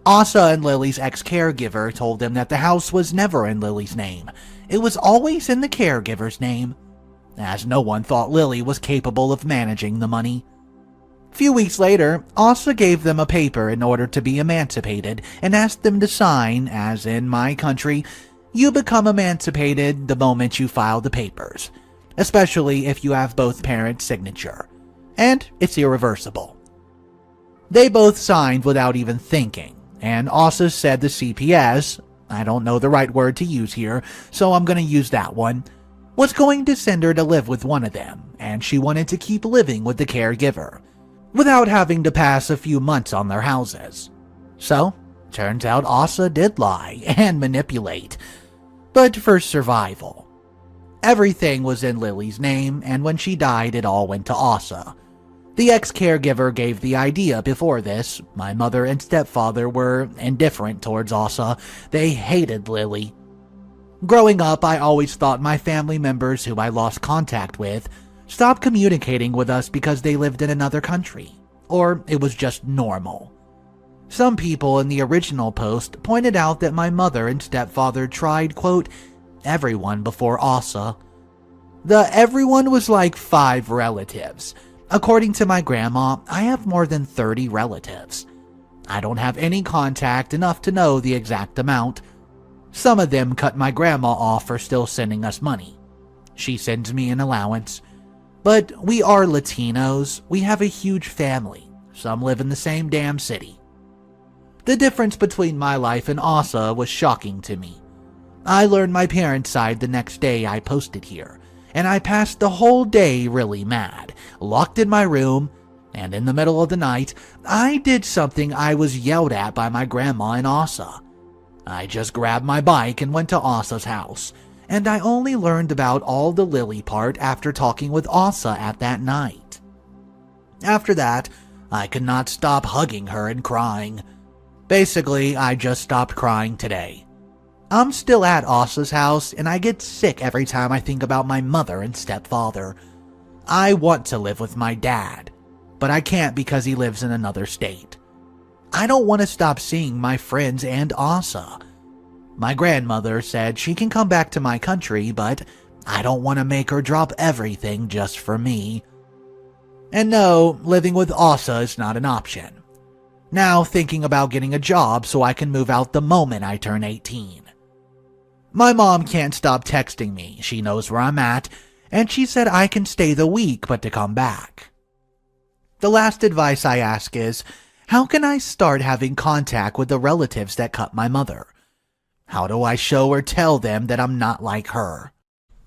Asa and Lily's ex-caregiver told them that the house was never in Lily's name. It was always in the caregiver's name, as no one thought Lily was capable of managing the money. Few weeks later, Asa gave them a paper in order to be emancipated and asked them to sign, as in my country, you become emancipated the moment you file the papers, especially if you have both parents' signature, and it's irreversible. They both signed without even thinking, and Asa said the CPS, I don't know the right word to use here, so I'm going to use that one, was going to send her to live with one of them, and she wanted to keep living with the caregiver, without having to pass a few months on their houses. So, turns out Asa did lie and manipulate, but for survival. Everything was in Lily's name, and when she died it all went to Asa. The ex-caregiver gave the idea before this. My mother and stepfather were indifferent towards Asa. They hated Lily. Growing up, I always thought my family members who I lost contact with stopped communicating with us because they lived in another country, or it was just normal. Some people in the original post pointed out that my mother and stepfather tried, quote, everyone before Asa. The everyone was like 5 relatives. According to my grandma, I have more than 30 relatives. I don't have any contact enough to know the exact amount. Some of them cut my grandma off for still sending us money. She sends me an allowance. But we are Latinos. We have a huge family. Some live in the same damn city. The difference between my life and Asa was shocking to me. I learned my parents' side the next day I posted here, and I passed the whole day really mad, locked in my room, and in the middle of the night, I did something I was yelled at by my grandma and Asa. I just grabbed my bike and went to Asa's house, and I only learned about all the Lily part after talking with Asa at that night. After that, I could not stop hugging her and crying. Basically, I just stopped crying today. I'm still at Asa's house, and I get sick every time I think about my mother and stepfather. I want to live with my dad, but I can't because he lives in another state. I don't want to stop seeing my friends and Asa. My grandmother said she can come back to my country, but I don't want to make her drop everything just for me. And no, living with Asa is not an option. Now thinking about getting a job so I can move out the moment I turn 18. My mom can't stop texting me. She knows where I'm at, and she said I can stay the week but to come back. The last advice I ask is, how can I start having contact with the relatives that cut my mother? How do I show or tell them that I'm not like her?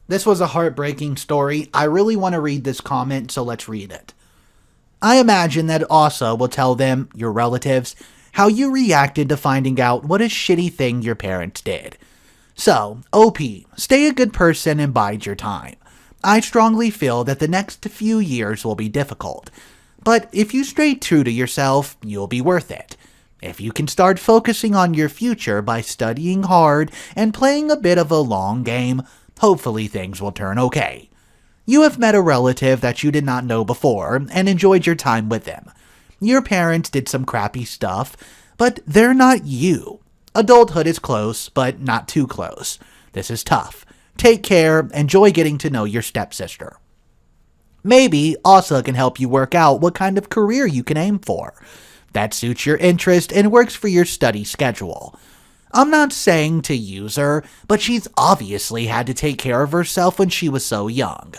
This was a heartbreaking story. I really want to read this comment, so let's read it. I imagine that Asa will tell them, your relatives, how you reacted to finding out what a shitty thing your parents did. So, OP, stay a good person and bide your time. I strongly feel that the next few years will be difficult. But if you stay true to yourself, you'll be worth it. If you can start focusing on your future by studying hard and playing a bit of a long game, hopefully things will turn okay. You have met a relative that you did not know before and enjoyed your time with them. Your parents did some crappy stuff, but they're not you. Adulthood is close, but not too close. This is tough. Take care, enjoy getting to know your stepsister. Maybe Asa can help you work out what kind of career you can aim for. That suits your interest and works for your study schedule. I'm not saying to use her, but she's obviously had to take care of herself when she was so young.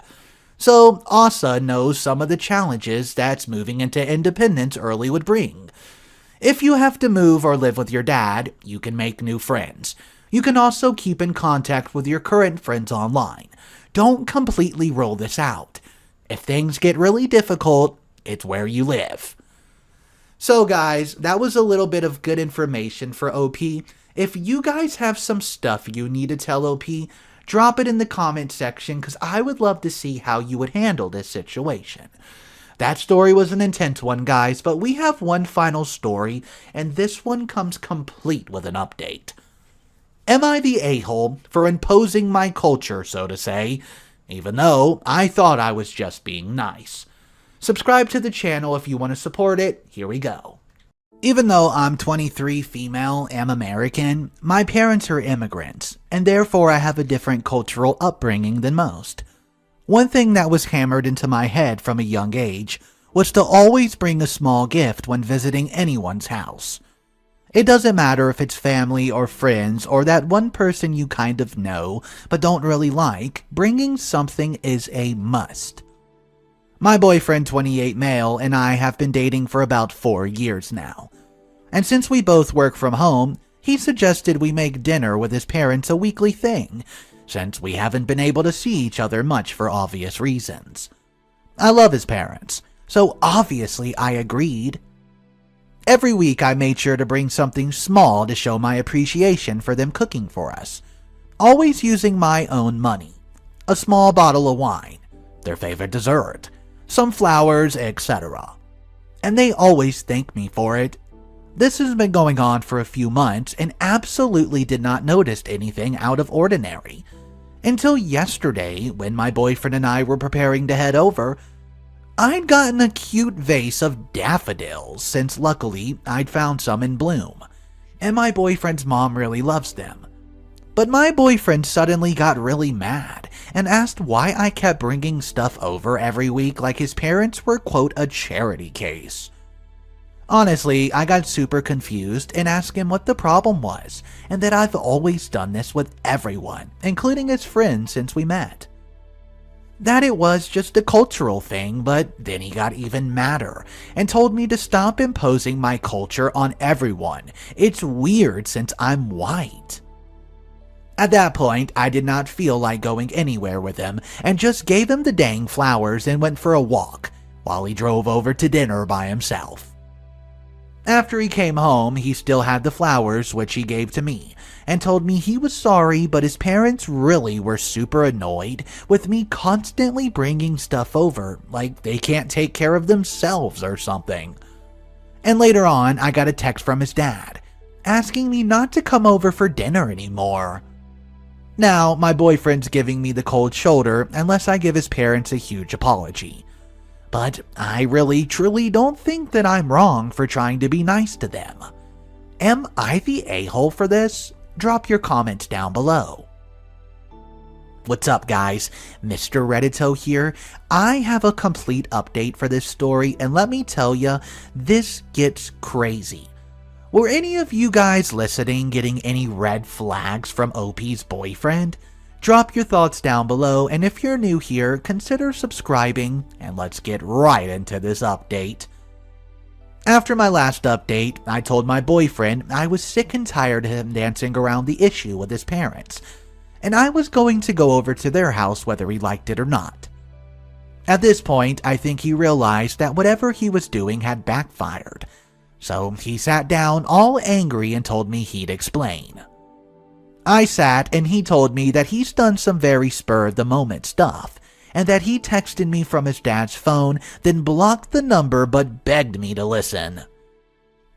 So Asa knows some of the challenges that moving into independence early would bring. If you have to move or live with your dad, you can make new friends. You can also keep in contact with your current friends online. Don't completely rule this out. If things get really difficult, it's where you live. So guys, that was a little bit of good information for OP. If you guys have some stuff you need to tell OP, drop it in the comment section because I would love to see how you would handle this situation. That story was an intense one, guys, but we have one final story, and this one comes complete with an update. Am I the a-hole for imposing my culture, so to say, even though I thought I was just being nice? Subscribe to the channel if you want to support it. Here we go. Even though I'm 23, female, am American, my parents are immigrants, and therefore I have a different cultural upbringing than most. One thing that was hammered into my head from a young age was to always bring a small gift when visiting anyone's house. It doesn't matter if it's family or friends or that one person you kind of know but don't really like, bringing something is a must. My boyfriend, 28 male, and I have been dating for about 4 years now. And since we both work from home, he suggested we make dinner with his parents a weekly thing, since we haven't been able to see each other much for obvious reasons. I love his parents, so obviously I agreed. Every week I made sure to bring something small to show my appreciation for them cooking for us, always using my own money. A small bottle of wine, their favorite dessert, some flowers, etc. And they always thank me for it. This has been going on for a few months and absolutely did not notice anything out of ordinary. Until yesterday, when my boyfriend and I were preparing to head over, I'd gotten a cute vase of daffodils since luckily I'd found some in bloom, and my boyfriend's mom really loves them. But my boyfriend suddenly got really mad and asked why I kept bringing stuff over every week like his parents were, quote, a charity case. Honestly, I got super confused and asked him what the problem was, and that I've always done this with everyone, including his friends since we met. That it was just a cultural thing, but then he got even madder and told me to stop imposing my culture on everyone. It's weird since I'm white. At that point, I did not feel like going anywhere with him and just gave him the dang flowers and went for a walk while he drove over to dinner by himself. After he came home, he still had the flowers, which he gave to me, and told me he was sorry, but his parents really were super annoyed with me constantly bringing stuff over, like they can't take care of themselves or something. And later on, I got a text from his dad, asking me not to come over for dinner anymore. Now, my boyfriend's giving me the cold shoulder unless I give his parents a huge apology. But I really truly don't think that I'm wrong for trying to be nice to them. Am I the a-hole for this? Drop your comments down below. What's up, guys? Mr. Reddito here. I have a complete update for this story, and let me tell ya, this gets crazy. Were any of you guys listening getting any red flags from OP's boyfriend? Drop your thoughts down below, and if you're new here, consider subscribing, and let's get right into this update. After my last update, I told my boyfriend I was sick and tired of him dancing around the issue with his parents, and I was going to go over to their house whether he liked it or not. At this point, I think he realized that whatever he was doing had backfired, so he sat down all angry and told me he'd explain. I sat and he told me that he's done some very spur-of-the-moment stuff, and that he texted me from his dad's phone, then blocked the number but begged me to listen.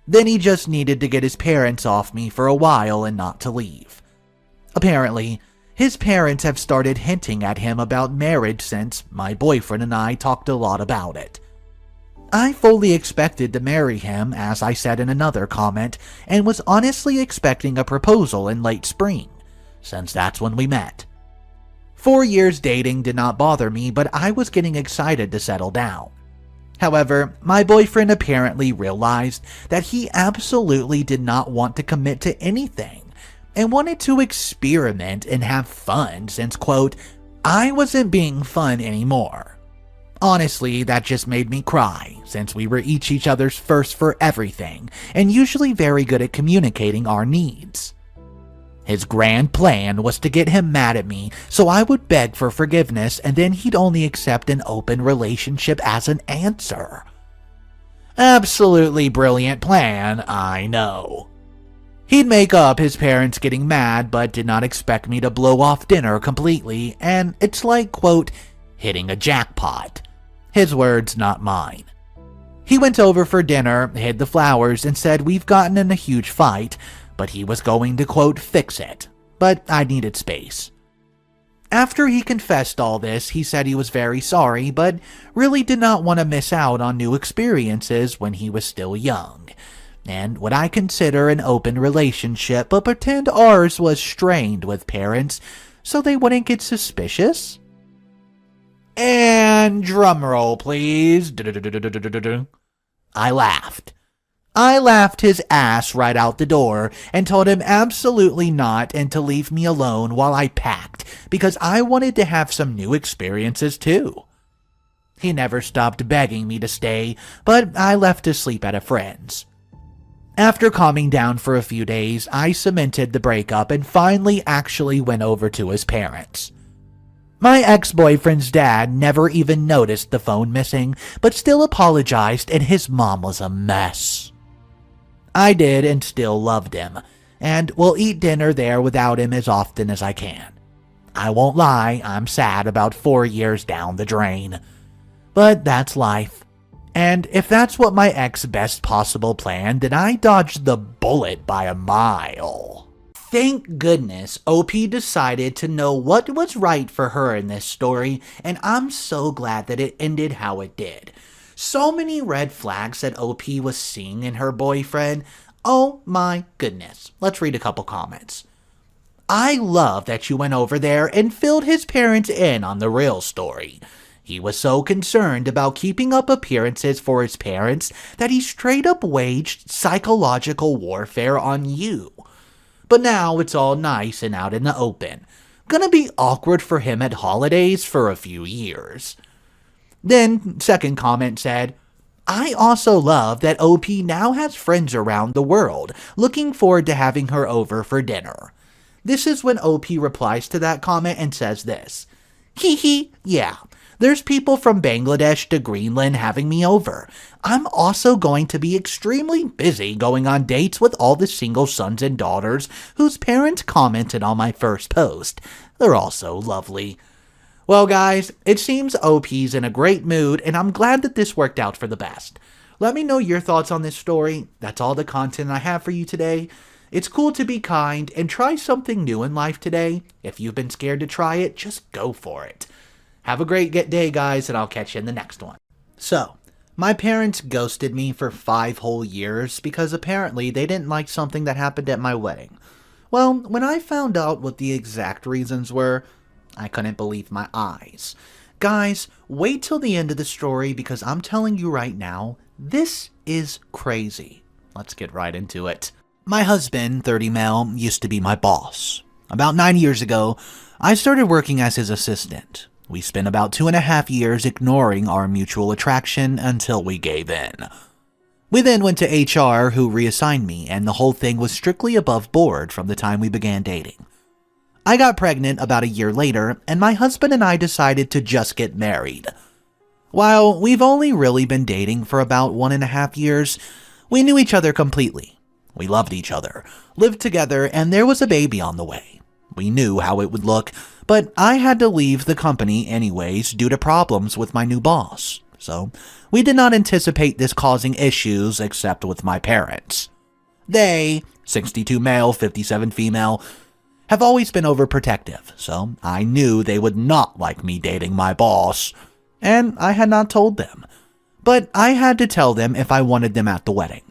Then he just needed to get his parents off me for a while and not to leave. Apparently, his parents have started hinting at him about marriage since my boyfriend and I talked a lot about it. I fully expected to marry him, as I said in another comment, and was honestly expecting a proposal in late spring, since that's when we met. 4 years dating did not bother me, but I was getting excited to settle down. However, my boyfriend apparently realized that he absolutely did not want to commit to anything, and wanted to experiment and have fun since, quote, I wasn't being fun anymore. Honestly, that just made me cry, since we were each other's first for everything, and usually very good at communicating our needs. His grand plan was to get him mad at me, so I would beg for forgiveness, and then he'd only accept an open relationship as an answer. Absolutely brilliant plan, I know. He'd make up his parents getting mad, but did not expect me to blow off dinner completely, and it's like, quote, hitting a jackpot. His words, not mine. He went over for dinner, hid the flowers, and said we've gotten in a huge fight, but he was going to, quote, fix it. But I needed space. After he confessed all this, he said he was very sorry, but really did not want to miss out on new experiences when he was still young, and what I consider an open relationship, but pretend ours was strained with parents so they wouldn't get suspicious. And drumroll, please. I laughed. I laughed his ass right out the door and told him absolutely not and to leave me alone while I packed because I wanted to have some new experiences too. He never stopped begging me to stay, but I left to sleep at a friend's. After calming down for a few days, I cemented the breakup and finally actually went over to his parents. My ex-boyfriend's dad never even noticed the phone missing, but still apologized, and his mom was a mess. I did and still loved him, and will eat dinner there without him as often as I can. I won't lie, I'm sad about 4 years down the drain. But that's life. And if that's what my ex best possible planned, then I dodged the bullet by a mile. Thank goodness OP decided to know what was right for her in this story, and I'm so glad that it ended how it did. So many red flags that OP was seeing in her boyfriend. Oh my goodness. Let's read a couple comments. I love that you went over there and filled his parents in on the real story. He was so concerned about keeping up appearances for his parents that he straight up waged psychological warfare on you. But now it's all nice and out in the open. Gonna be awkward for him at holidays for a few years. Then, second comment said, I also love that OP now has friends around the world, looking forward to having her over for dinner. This is when OP replies to that comment and says this, hee hee, yeah, There's people from Bangladesh to Greenland having me over. I'm also going to be extremely busy going on dates with all the single sons and daughters whose parents commented on my first post. They're all so lovely. Well, guys, it seems OP's in a great mood, and I'm glad that this worked out for the best. Let me know your thoughts on this story. That's all the content I have for you today. It's cool to be kind and try something new in life today. If you've been scared to try it, just go for it. Have a great day, guys, and I'll catch you in the next one. So, my parents ghosted me for 5 whole years because apparently they didn't like something that happened at my wedding. Well, when I found out what the exact reasons were, I couldn't believe my eyes. Guys, wait till the end of the story because I'm telling you right now, this is crazy. Let's get right into it. My husband, 30 male, used to be my boss. About 9 years ago, I started working as his assistant. We spent about 2.5 years ignoring our mutual attraction until we gave in. We then went to HR, who reassigned me, and the whole thing was strictly above board from the time we began dating. I got pregnant about a year later, and my husband and I decided to just get married. While we've only really been dating for about 1.5 years, we knew each other completely. We loved each other, lived together, and there was a baby on the way. We knew how it would look, but I had to leave the company anyways due to problems with my new boss. So, we did not anticipate this causing issues except with my parents. They, 62 male, 57 female, have always been overprotective, so I knew they would not like me dating my boss, and I had not told them. But I had to tell them if I wanted them at the wedding.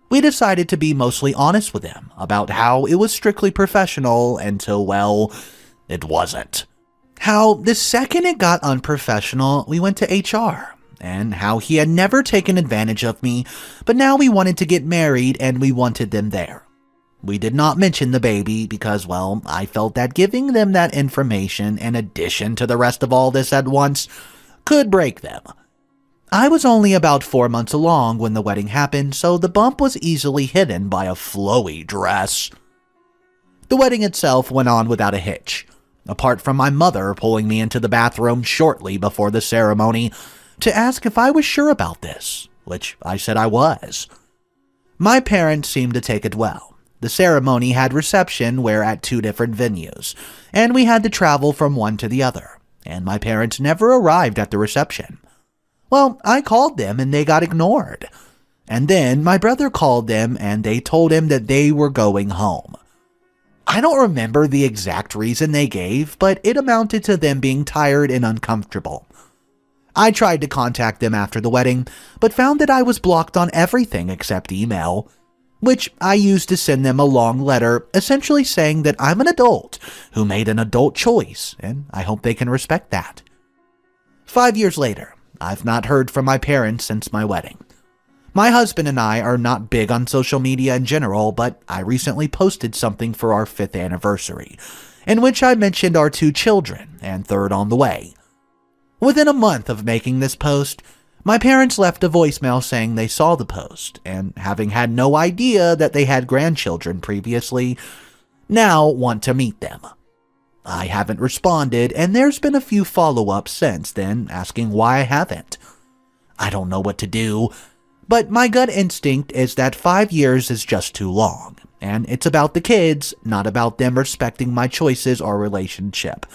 We decided to be mostly honest with them about how it was strictly professional until, well, it wasn't. How the second it got unprofessional, we went to HR, and how he had never taken advantage of me, but now we wanted to get married and we wanted them there. We did not mention the baby because, well, I felt that giving them that information in addition to the rest of all this at once could break them. I was only about 4 months along when the wedding happened, so the bump was easily hidden by a flowy dress. The wedding itself went on without a hitch, apart from my mother pulling me into the bathroom shortly before the ceremony to ask if I was sure about this, which I said I was. My parents seemed to take it well. The ceremony had reception where at 2 different venues, and we had to travel from one to the other, and my parents never arrived at the reception. Well, I called them and they got ignored. And then my brother called them and they told him that they were going home. I don't remember the exact reason they gave, but it amounted to them being tired and uncomfortable. I tried to contact them after the wedding, but found that I was blocked on everything except email, which I used to send them a long letter essentially saying that I'm an adult who made an adult choice, and I hope they can respect that. 5 years later, I've not heard from my parents since my wedding. My husband and I are not big on social media in general, but I recently posted something for our 5th anniversary, in which I mentioned our 2 children and 3rd on the way. Within a month of making this post, my parents left a voicemail saying they saw the post, and having had no idea that they had grandchildren previously, now want to meet them. I haven't responded, and there's been a few follow-ups since then asking why I haven't. I don't know what to do, but my gut instinct is that 5 years is just too long, and it's about the kids, not about them respecting my choices or relationship.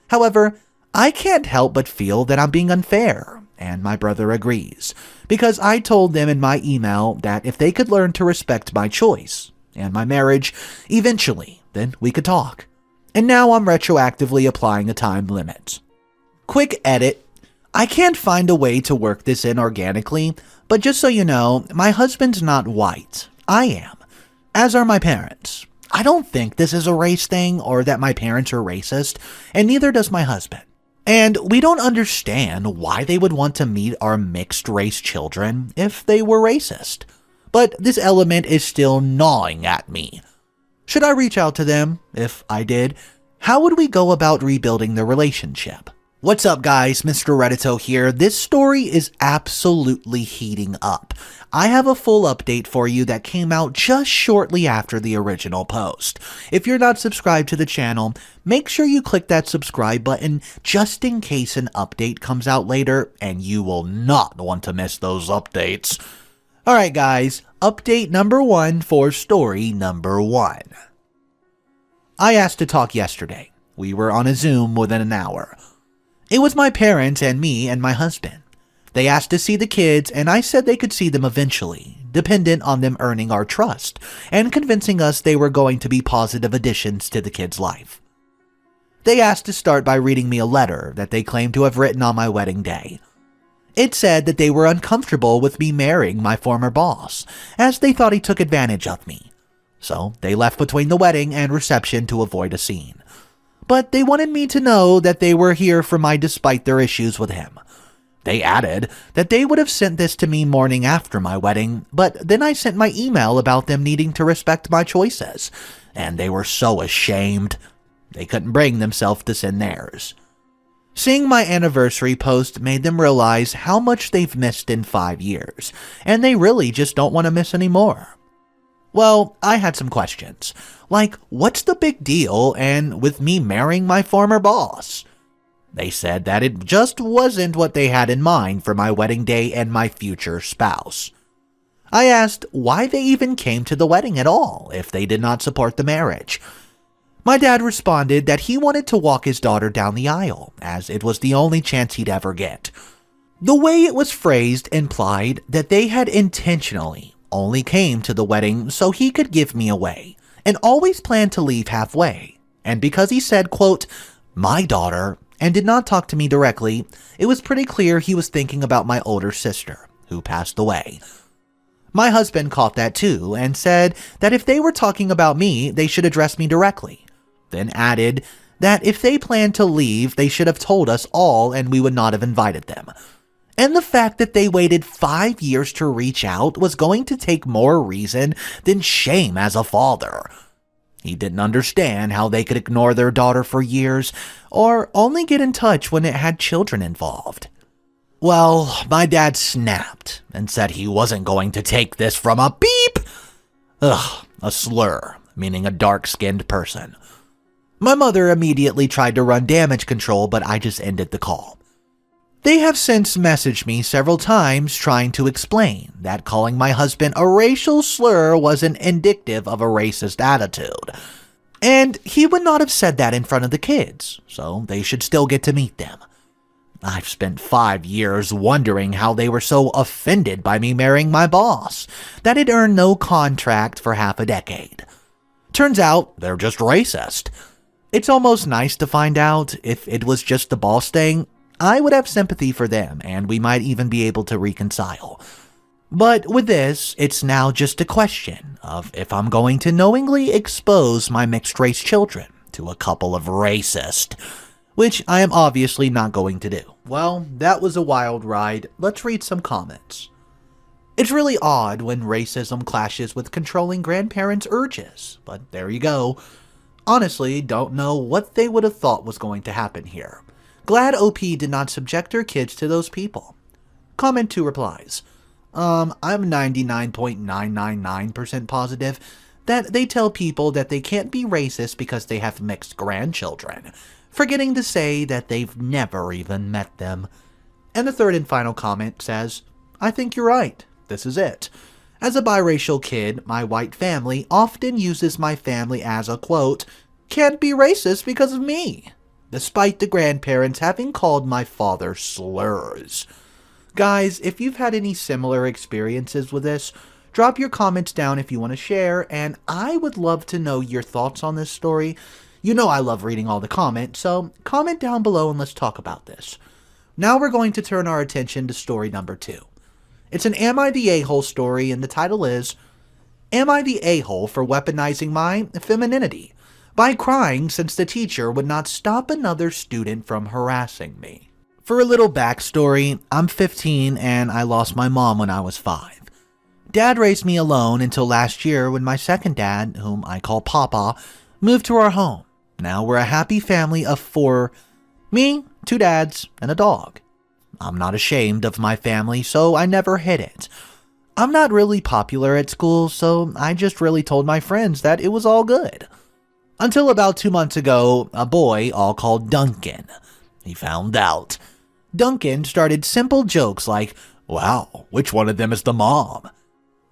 However, I can't help but feel that I'm being unfair, and my brother agrees, because I told them in my email that if they could learn to respect my choice and my marriage, eventually, then we could talk. And now I'm retroactively applying a time limit. Quick edit. I can't find a way to work this in organically, but just so you know, my husband's not white. I am, as are my parents. I don't think this is a race thing or that my parents are racist, and neither does my husband. And we don't understand why they would want to meet our mixed-race children if they were racist. But this element is still gnawing at me. Should I reach out to them? If I did, how would we go about rebuilding the relationship? What's up, guys? Mr. Reddito here. This story is absolutely heating up. I have a full update for you that came out just shortly after the original post. If you're not subscribed to the channel, make sure you click that subscribe button just in case an update comes out later, and you will not want to miss those updates. Alright guys, update number 1 for story number 1. I asked to talk yesterday. We were on a Zoom within an hour. It was my parents and me and my husband. They asked to see the kids, and I said they could see them eventually, dependent on them earning our trust and convincing us they were going to be positive additions to the kids' life. They asked to start by reading me a letter that they claimed to have written on my wedding day. It said that they were uncomfortable with me marrying my former boss, as they thought he took advantage of me. So they left between the wedding and reception to avoid a scene. But they wanted me to know that they were here for my despite their issues with him. They added that they would have sent this to me morning after my wedding, but then I sent my email about them needing to respect my choices, and they were so ashamed. They couldn't bring themselves to send theirs. Seeing my anniversary post made them realize how much they've missed in 5 years, and they really just don't want to miss any more. Well, I had some questions, like what's the big deal and with me marrying my former boss? They said that it just wasn't what they had in mind for my wedding day and my future spouse. I asked why they even came to the wedding at all if they did not support the marriage. My dad responded that he wanted to walk his daughter down the aisle, as it was the only chance he'd ever get. The way it was phrased implied that they had intentionally only came to the wedding so he could give me away, and always planned to leave halfway. And because he said, quote, my daughter, and did not talk to me directly, it was pretty clear he was thinking about my older sister, who passed away. My husband caught that too, and said that if they were talking about me, they should address me directly. Then added that if they planned to leave, they should have told us all and we would not have invited them. And the fact that they waited 5 years to reach out was going to take more reason than shame as a father. He didn't understand how they could ignore their daughter for years, or only get in touch when it had children involved. Well, my dad snapped and said he wasn't going to take this from a beep. A slur, meaning a dark-skinned person. My mother immediately tried to run damage control, but I just ended the call. They have since messaged me several times trying to explain that calling my husband a racial slur was an indicative of a racist attitude. And he would not have said that in front of the kids, so they should still get to meet them. I've spent 5 years wondering how they were so offended by me marrying my boss that had earned no contract for half a decade. Turns out they're just racist. It's almost nice to find out if it was just the boss thing. I would have sympathy for them, and we might even be able to reconcile. But with this, it's now just a question of if I'm going to knowingly expose my mixed-race children to a couple of racists, which I am obviously not going to do. Well, that was a wild ride. Let's read some comments. It's really odd when racism clashes with controlling grandparents' urges, but there you go. Honestly, don't know what they would have thought was going to happen here. Glad OP did not subject her kids to those people. Comment 2 replies. I'm 99.999% positive that they tell people that they can't be racist because they have mixed grandchildren, forgetting to say that they've never even met them. And the third and final comment says, I think you're right. This is it. As a biracial kid, my white family often uses my family as a, quote, can't be racist because of me, despite the grandparents having called my father slurs. Guys, if you've had any similar experiences with this, drop your comments down if you want to share, and I would love to know your thoughts on this story. You know I love reading all the comments, so comment down below and let's talk about this. Now we're going to turn our attention to story number 2. It's an Am I the A-hole story, and the title is, Am I the A-hole for weaponizing my femininity by crying since the teacher would not stop another student from harassing me? For a little backstory, I'm 15 and I lost my mom when I was 5. Dad raised me alone until last year when my second dad, whom I call Papa, moved to our home. Now we're a happy family of 4, me, 2 dads, and a dog. I'm not ashamed of my family, so I never hid it. I'm not really popular at school, so I just really told my friends that it was all good. Until about 2 months ago, a boy I'll call Duncan. He found out. Duncan started simple jokes like, "Wow, which one of them is the mom?"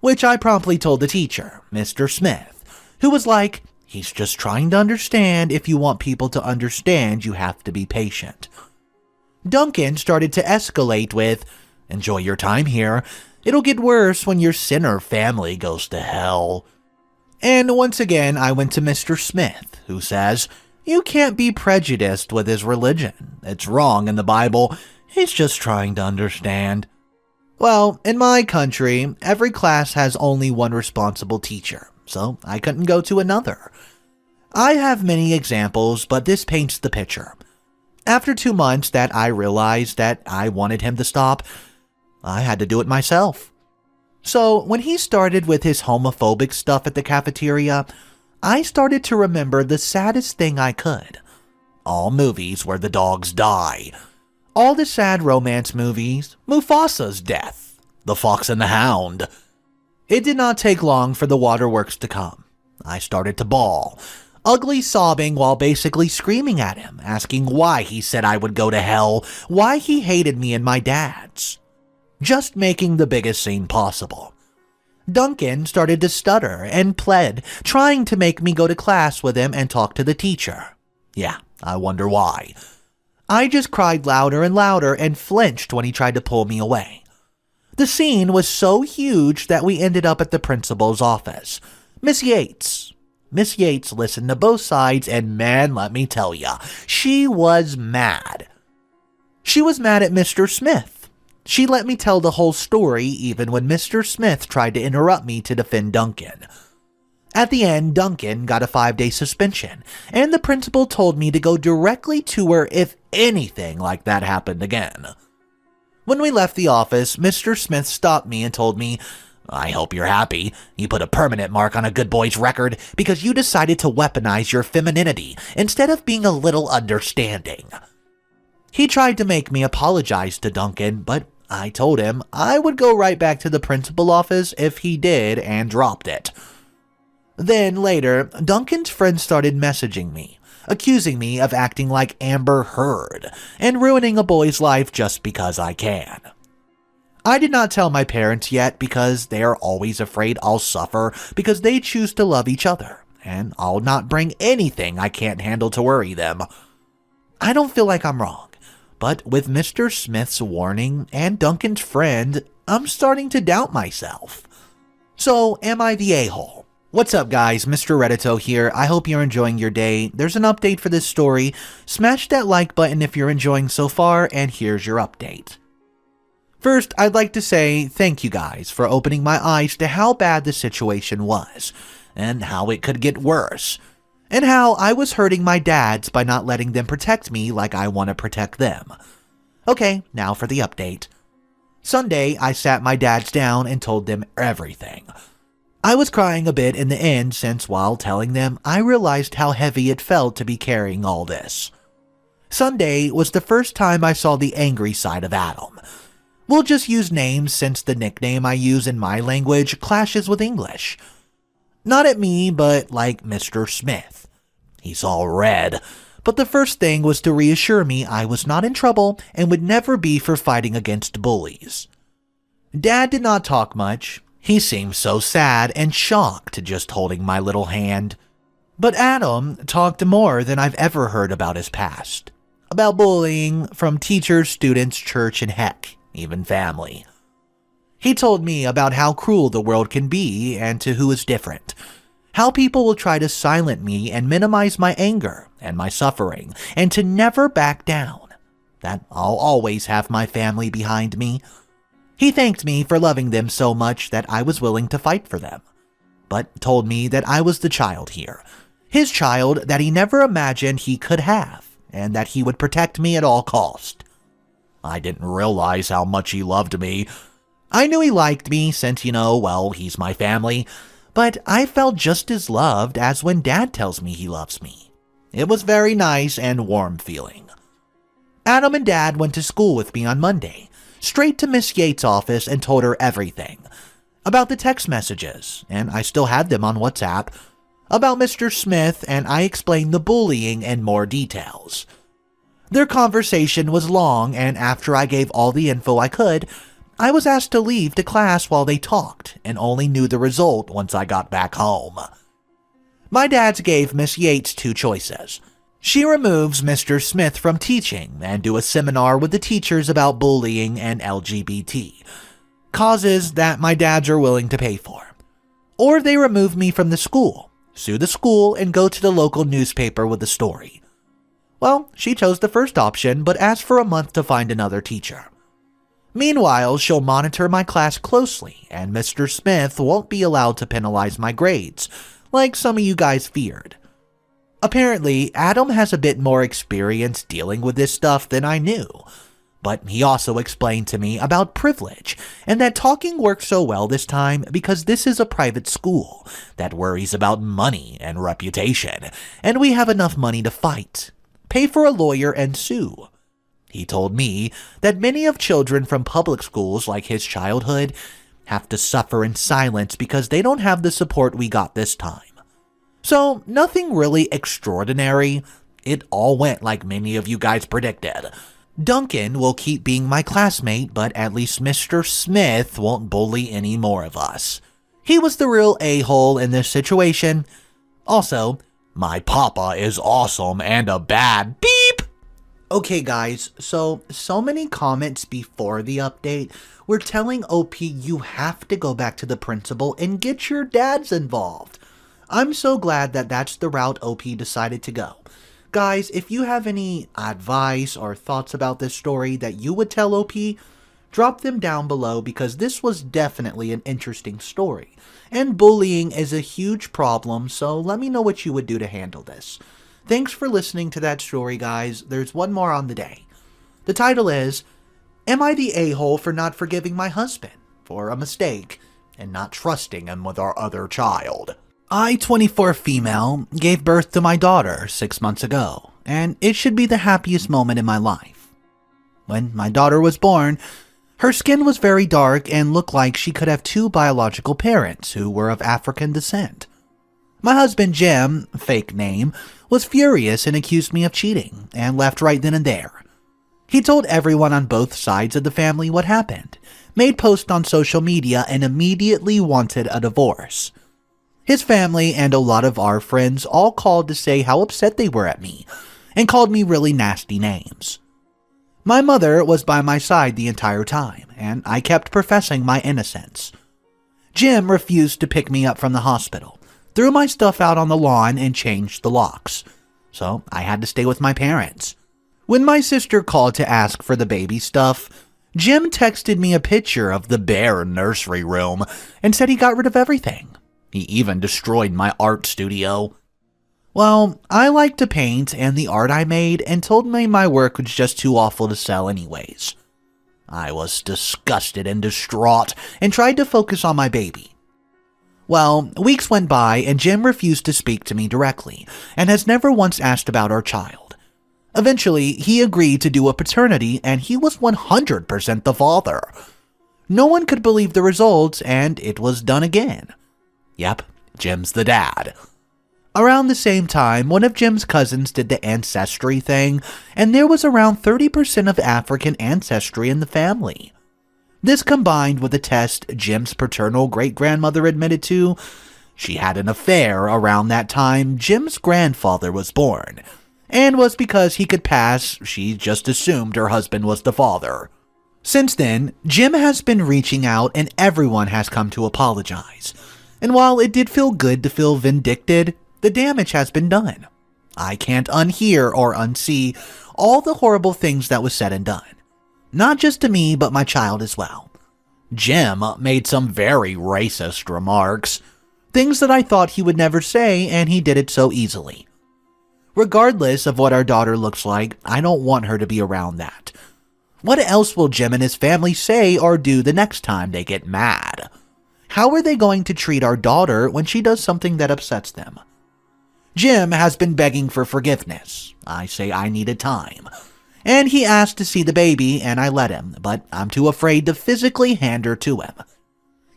Which I promptly told the teacher, Mr. Smith, who was like, "He's just trying to understand. If you want people to understand, you have to be patient." Duncan started to escalate with, "Enjoy your time here. It'll get worse when your sinner family goes to hell." And once again, I went to Mr. Smith, who says, "You can't be prejudiced with his religion. It's wrong in the Bible. He's just trying to understand." Well, in my country, every class has only one responsible teacher, so I couldn't go to another. I have many examples, but this paints the picture. After 2 months that I realized that I wanted him to stop, I had to do it myself. So when he started with his homophobic stuff at the cafeteria, I started to remember the saddest thing I could. All movies where the dogs die. All the sad romance movies, Mufasa's death, The Fox and the Hound. It did not take long for the waterworks to come. I started to bawl, ugly sobbing while basically screaming at him, asking why he said I would go to hell, why he hated me and my dads. Just making the biggest scene possible. Duncan started to stutter and pled, trying to make me go to class with him and talk to the teacher. Yeah, I wonder why. I just cried louder and louder and flinched when he tried to pull me away. The scene was so huge that we ended up at the principal's office. Miss Yates. Miss Yates listened to both sides, and man, let me tell ya, she was mad. She was mad at Mr. Smith. She let me tell the whole story even when Mr. Smith tried to interrupt me to defend Duncan. At the end, Duncan got a 5-day suspension, and the principal told me to go directly to her if anything like that happened again. When we left the office, Mr. Smith stopped me and told me, "I hope you're happy. You put a permanent mark on a good boy's record because you decided to weaponize your femininity instead of being a little understanding." He tried to make me apologize to Duncan, but I told him I would go right back to the principal office if he did and dropped it. Then later, Duncan's friends started messaging me, accusing me of acting like Amber Heard and ruining a boy's life just because I can. I did not tell my parents yet because they are always afraid I'll suffer because they choose to love each other, and I'll not bring anything I can't handle to worry them. I don't feel like I'm wrong, but with Mr. Smith's warning and Duncan's friend, I'm starting to doubt myself. So, am I the a-hole? What's up guys, Mr. Reddito here. I hope you're enjoying your day. There's an update for this story. Smash that like button if you're enjoying so far, and here's your update. First, I'd like to say thank you guys for opening my eyes to how bad the situation was, and how it could get worse, and how I was hurting my dads by not letting them protect me like I want to protect them. Okay, now for the update. Sunday, I sat my dads down and told them everything. I was crying a bit in the end since while telling them, I realized how heavy it felt to be carrying all this. Sunday was the first time I saw the angry side of Adam. We'll just use names since the nickname I use in my language clashes with English. Not at me, but like Mr. Smith. He saw red, but the first thing was to reassure me I was not in trouble and would never be for fighting against bullies. Dad did not talk much. He seemed so sad and shocked just holding my little hand. But Adam talked more than I've ever heard about his past. About bullying from teachers, students, church, and heck, even family. He told me about how cruel the world can be and to who is different. How people will try to silence me and minimize my anger and my suffering, and to never back down. That I'll always have my family behind me. He thanked me for loving them so much that I was willing to fight for them, but told me that I was the child here, his child that he never imagined he could have, and that he would protect me at all cost. I didn't realize how much he loved me. I knew he liked me since, well, he's my family, but I felt just as loved as when Dad tells me he loves me. It was very nice and warm feeling. Adam and Dad went to school with me on Monday, straight to Miss Yates' office and told her everything. About the text messages, and I still had them on WhatsApp. About Mr. Smith, and I explained the bullying and more details. Their conversation was long, and after I gave all the info I could, I was asked to leave to class while they talked, and only knew the result once I got back home. My dad gave Miss Yates two choices. She removes Mr. Smith from teaching and do a seminar with the teachers about bullying and LGBT, causes that my dads are willing to pay for. Or they remove me from the school, sue the school, and go to the local newspaper with the story. Well, she chose the first option, but asked for a month to find another teacher. Meanwhile, she'll monitor my class closely, and Mr. Smith won't be allowed to penalize my grades, like some of you guys feared. Apparently, Adam has a bit more experience dealing with this stuff than I knew, but he also explained to me about privilege, and that talking worked so well this time because this is a private school that worries about money and reputation, and we have enough money to fight, pay for a lawyer, and sue. He told me that many of children from public schools like his childhood have to suffer in silence because they don't have the support we got this time. So, nothing really extraordinary. It all went like many of you guys predicted. Duncan will keep being my classmate, but at least Mr. Smith won't bully any more of us. He was the real a-hole in this situation. Also, my papa is awesome and a bad beep. Okay guys, so many comments before the update were telling OP you have to go back to the principal and get your dads involved. I'm so glad that that's the route OP decided to go. Guys, if you have any advice or thoughts about this story that you would tell OP, drop them down below because this was definitely an interesting story. And bullying is a huge problem, so let me know what you would do to handle this. Thanks for listening to that story, guys. There's one more on the day. The title is, Am I the a-hole for not forgiving my husband for a mistake and not trusting him with our other child? I, 24 female, gave birth to my daughter 6 months ago, and it should be the happiest moment in my life. When my daughter was born, her skin was very dark and looked like she could have two biological parents who were of African descent. My husband Jim, fake name, was furious and accused me of cheating, and left right then and there. He told everyone on both sides of the family what happened, made posts on social media, and immediately wanted a divorce. His family and a lot of our friends all called to say how upset they were at me, and called me really nasty names. My mother was by my side the entire time, and I kept professing my innocence. Jim refused to pick me up from the hospital, threw my stuff out on the lawn, and changed the locks. So I had to stay with my parents. When my sister called to ask for the baby stuff, Jim texted me a picture of the bare nursery room and said he got rid of everything. He even destroyed my art studio. Well, I like to paint and the art I made, and told me my work was just too awful to sell anyways. I was disgusted and distraught and tried to focus on my baby. Well, weeks went by and Jim refused to speak to me directly and has never once asked about our child. Eventually, he agreed to do a paternity and he was 100% the father. No one could believe the results and it was done again. Yep, Jim's the dad. Around the same time, one of Jim's cousins did the ancestry thing, and there was around 30% of African ancestry in the family. This combined with a test Jim's paternal great-grandmother admitted to, she had an affair around that time Jim's grandfather was born, and was because he could pass, she just assumed her husband was the father. Since then, Jim has been reaching out and everyone has come to apologize. And while it did feel good to feel vindicted, the damage has been done. I can't unhear or unsee all the horrible things that was said and done. Not just to me, but my child as well. Jim made some very racist remarks. Things that I thought he would never say, and he did it so easily. Regardless of what our daughter looks like, I don't want her to be around that. What else will Jim and his family say or do the next time they get mad? How are they going to treat our daughter when she does something that upsets them? Jim has been begging for forgiveness. I say I needed time. and he asked to see the baby, and I let him, but I'm too afraid to physically hand her to him.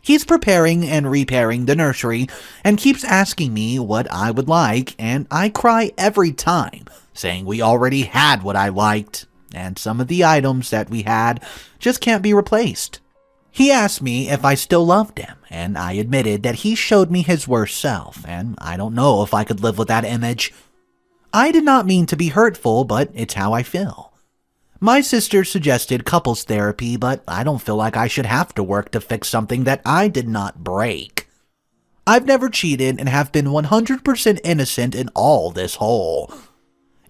He's preparing and repairing the nursery and keeps asking me what I would like, and I cry every time, saying we already had what I liked, and some of the items that we had just can't be replaced. He asked me if I still loved him, and I admitted that he showed me his worst self, and I don't know if I could live with that image. I did not mean to be hurtful, but it's how I feel. My sister suggested couples therapy, but I don't feel like I should have to work to fix something that I did not break. I've never cheated and have been 100% innocent in all this hole.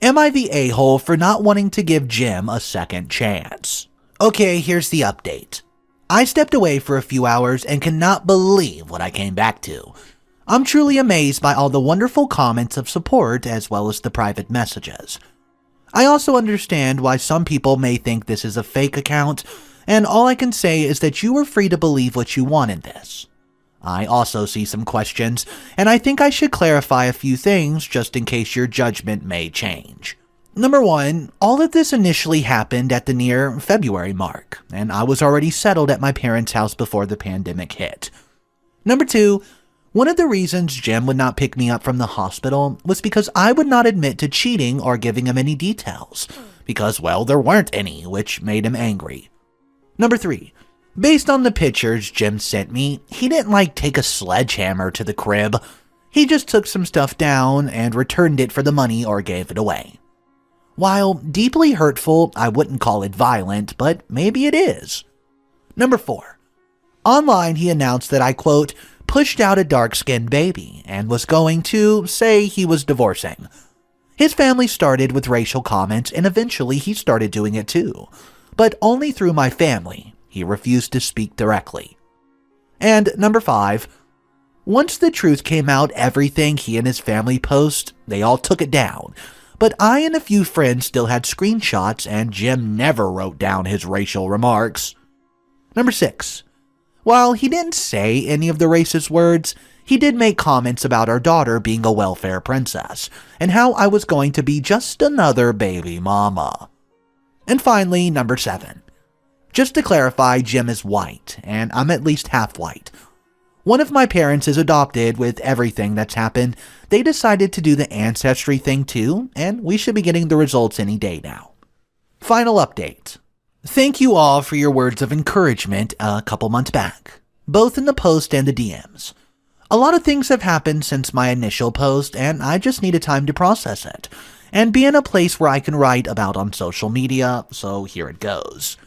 Am I the a-hole for not wanting to give Jim a second chance? Okay, here's the update. I stepped away for a few hours and cannot believe what I came back to. I'm truly amazed by all the wonderful comments of support as well as the private messages. I also understand why some people may think this is a fake account, and all I can say is that you are free to believe what you want in this. I also see some questions, and I think I should clarify a few things just in case your judgment may change. Number 1, all of this initially happened at the near February mark, and I was already settled at my parents' house before the pandemic hit. Number 2, one of the reasons Jim would not pick me up from the hospital was because I would not admit to cheating or giving him any details, because, well, there weren't any, which made him angry. Number 3, based on the pictures Jim sent me, he didn't take a sledgehammer to the crib. He just took some stuff down and returned it for the money or gave it away. While deeply hurtful, I wouldn't call it violent, but maybe it is. Number 4, online he announced that I, quote, pushed out a dark-skinned baby and was going to say he was divorcing. His family started with racial comments and eventually he started doing it too, but only through my family. He refused to speak directly. And number 5, once the truth came out, everything he and his family post, they all took it down. But I and a few friends still had screenshots and Jim never wrote down his racial remarks. Number 6, while he didn't say any of the racist words, he did make comments about our daughter being a welfare princess, and how I was going to be just another baby mama. And finally, number 7. Just to clarify, Jim is white, and I'm at least half white. One of my parents is adopted. With everything that's happened, they decided to do the ancestry thing too, and we should be getting the results any day now. Final update. Thank you all for your words of encouragement a couple months back, both in the post and the DMs. A lot of things have happened since my initial post, and I just needed time to process it, and be in a place where I can write about on social media, so here it goes.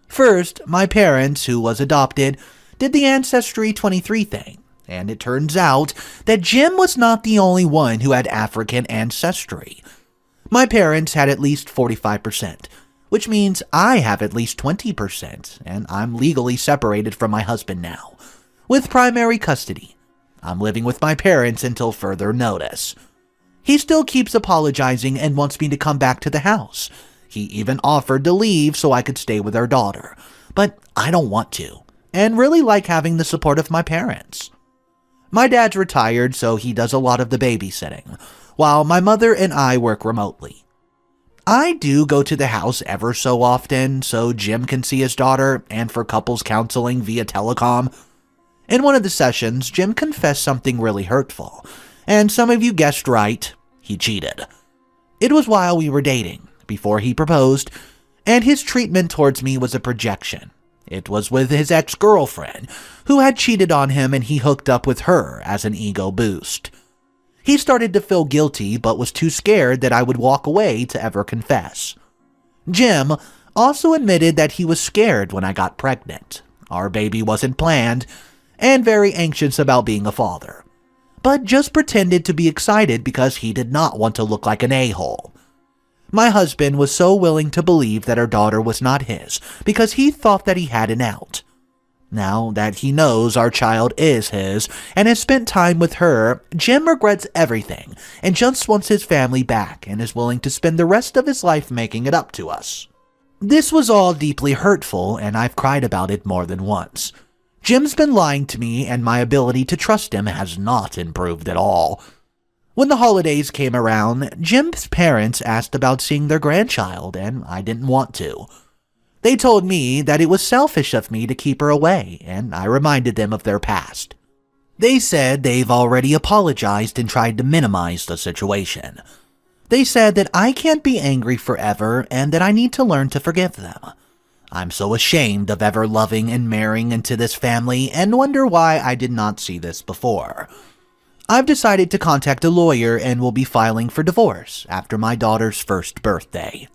First, my parents, who was adopted, did the Ancestry 23 thing, and it turns out that Jim was not the only one who had African ancestry. My parents had at least 45%, which means I have at least 20%, and I'm legally separated from my husband now, with primary custody. I'm living with my parents until further notice. He still keeps apologizing and wants me to come back to the house. He even offered to leave so I could stay with our daughter, but I don't want to, and really like having the support of my parents. My dad's retired, so he does a lot of the babysitting, while my mother and I work remotely. I do go to the house ever so often so Jim can see his daughter and for couples counseling via telecom. In one of the sessions, Jim confessed something really hurtful, and some of you guessed right, he cheated. It was while we were dating, before he proposed, and his treatment towards me was a projection. It was with his ex-girlfriend, who had cheated on him, and he hooked up with her as an ego boost. He started to feel guilty, but was too scared that I would walk away to ever confess. Jim also admitted that he was scared when I got pregnant. Our baby wasn't planned, and very anxious about being a father, but just pretended to be excited because he did not want to look like an a-hole. My husband was so willing to believe that our daughter was not his because he thought that he had an out. Now that he knows our child is his and has spent time with her, Jim regrets everything and just wants his family back and is willing to spend the rest of his life making it up to us. This was all deeply hurtful, and I've cried about it more than once. Jim's been lying to me, and my ability to trust him has not improved at all. When the holidays came around, Jim's parents asked about seeing their grandchild, and I didn't want to. They told me that it was selfish of me to keep her away, and I reminded them of their past. They said they've already apologized and tried to minimize the situation. They said that I can't be angry forever and that I need to learn to forgive them. I'm so ashamed of ever loving and marrying into this family and wonder why I did not see this before. I've decided to contact a lawyer and will be filing for divorce after my daughter's first birthday.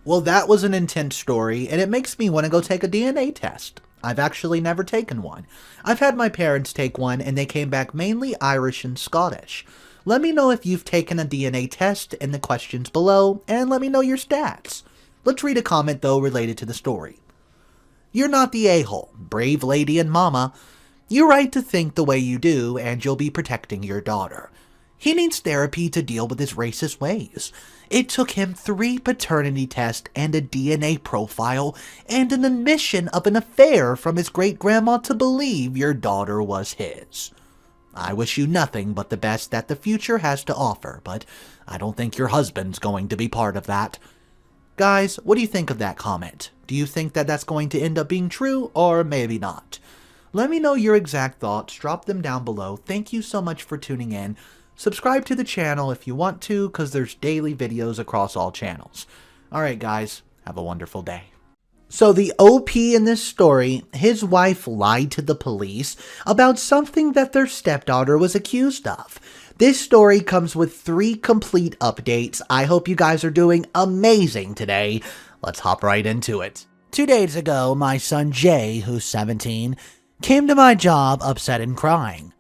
Well, that was an intense story, and it makes me want to go take a DNA test. I've actually never taken one. I've had my parents take one, and they came back mainly Irish and Scottish. Let me know if you've taken a DNA test in the questions below, and let me know your stats. Let's read a comment, though, related to the story. You're not the a-hole, brave lady and mama. You're right to think the way you do, and you'll be protecting your daughter. He needs therapy to deal with his racist ways. It took him 3 paternity tests and a DNA profile and an admission of an affair from his great-grandma to believe your daughter was his. I wish you nothing but the best that the future has to offer, but I don't think your husband's going to be part of that. Guys, what do you think of that comment? Do you think that that's going to end up being true, or maybe not? Let me know your exact thoughts, drop them down below. Thank you so much for tuning in. Subscribe to the channel if you want to, because there's daily videos across all channels. Alright guys, have a wonderful day. So the OP in this story, his wife lied to the police about something that their stepdaughter was accused of. This story comes with 3 complete updates. I hope you guys are doing amazing today. Let's hop right into it. 2 days ago, my son Jay, who's 17, came to my job upset and crying.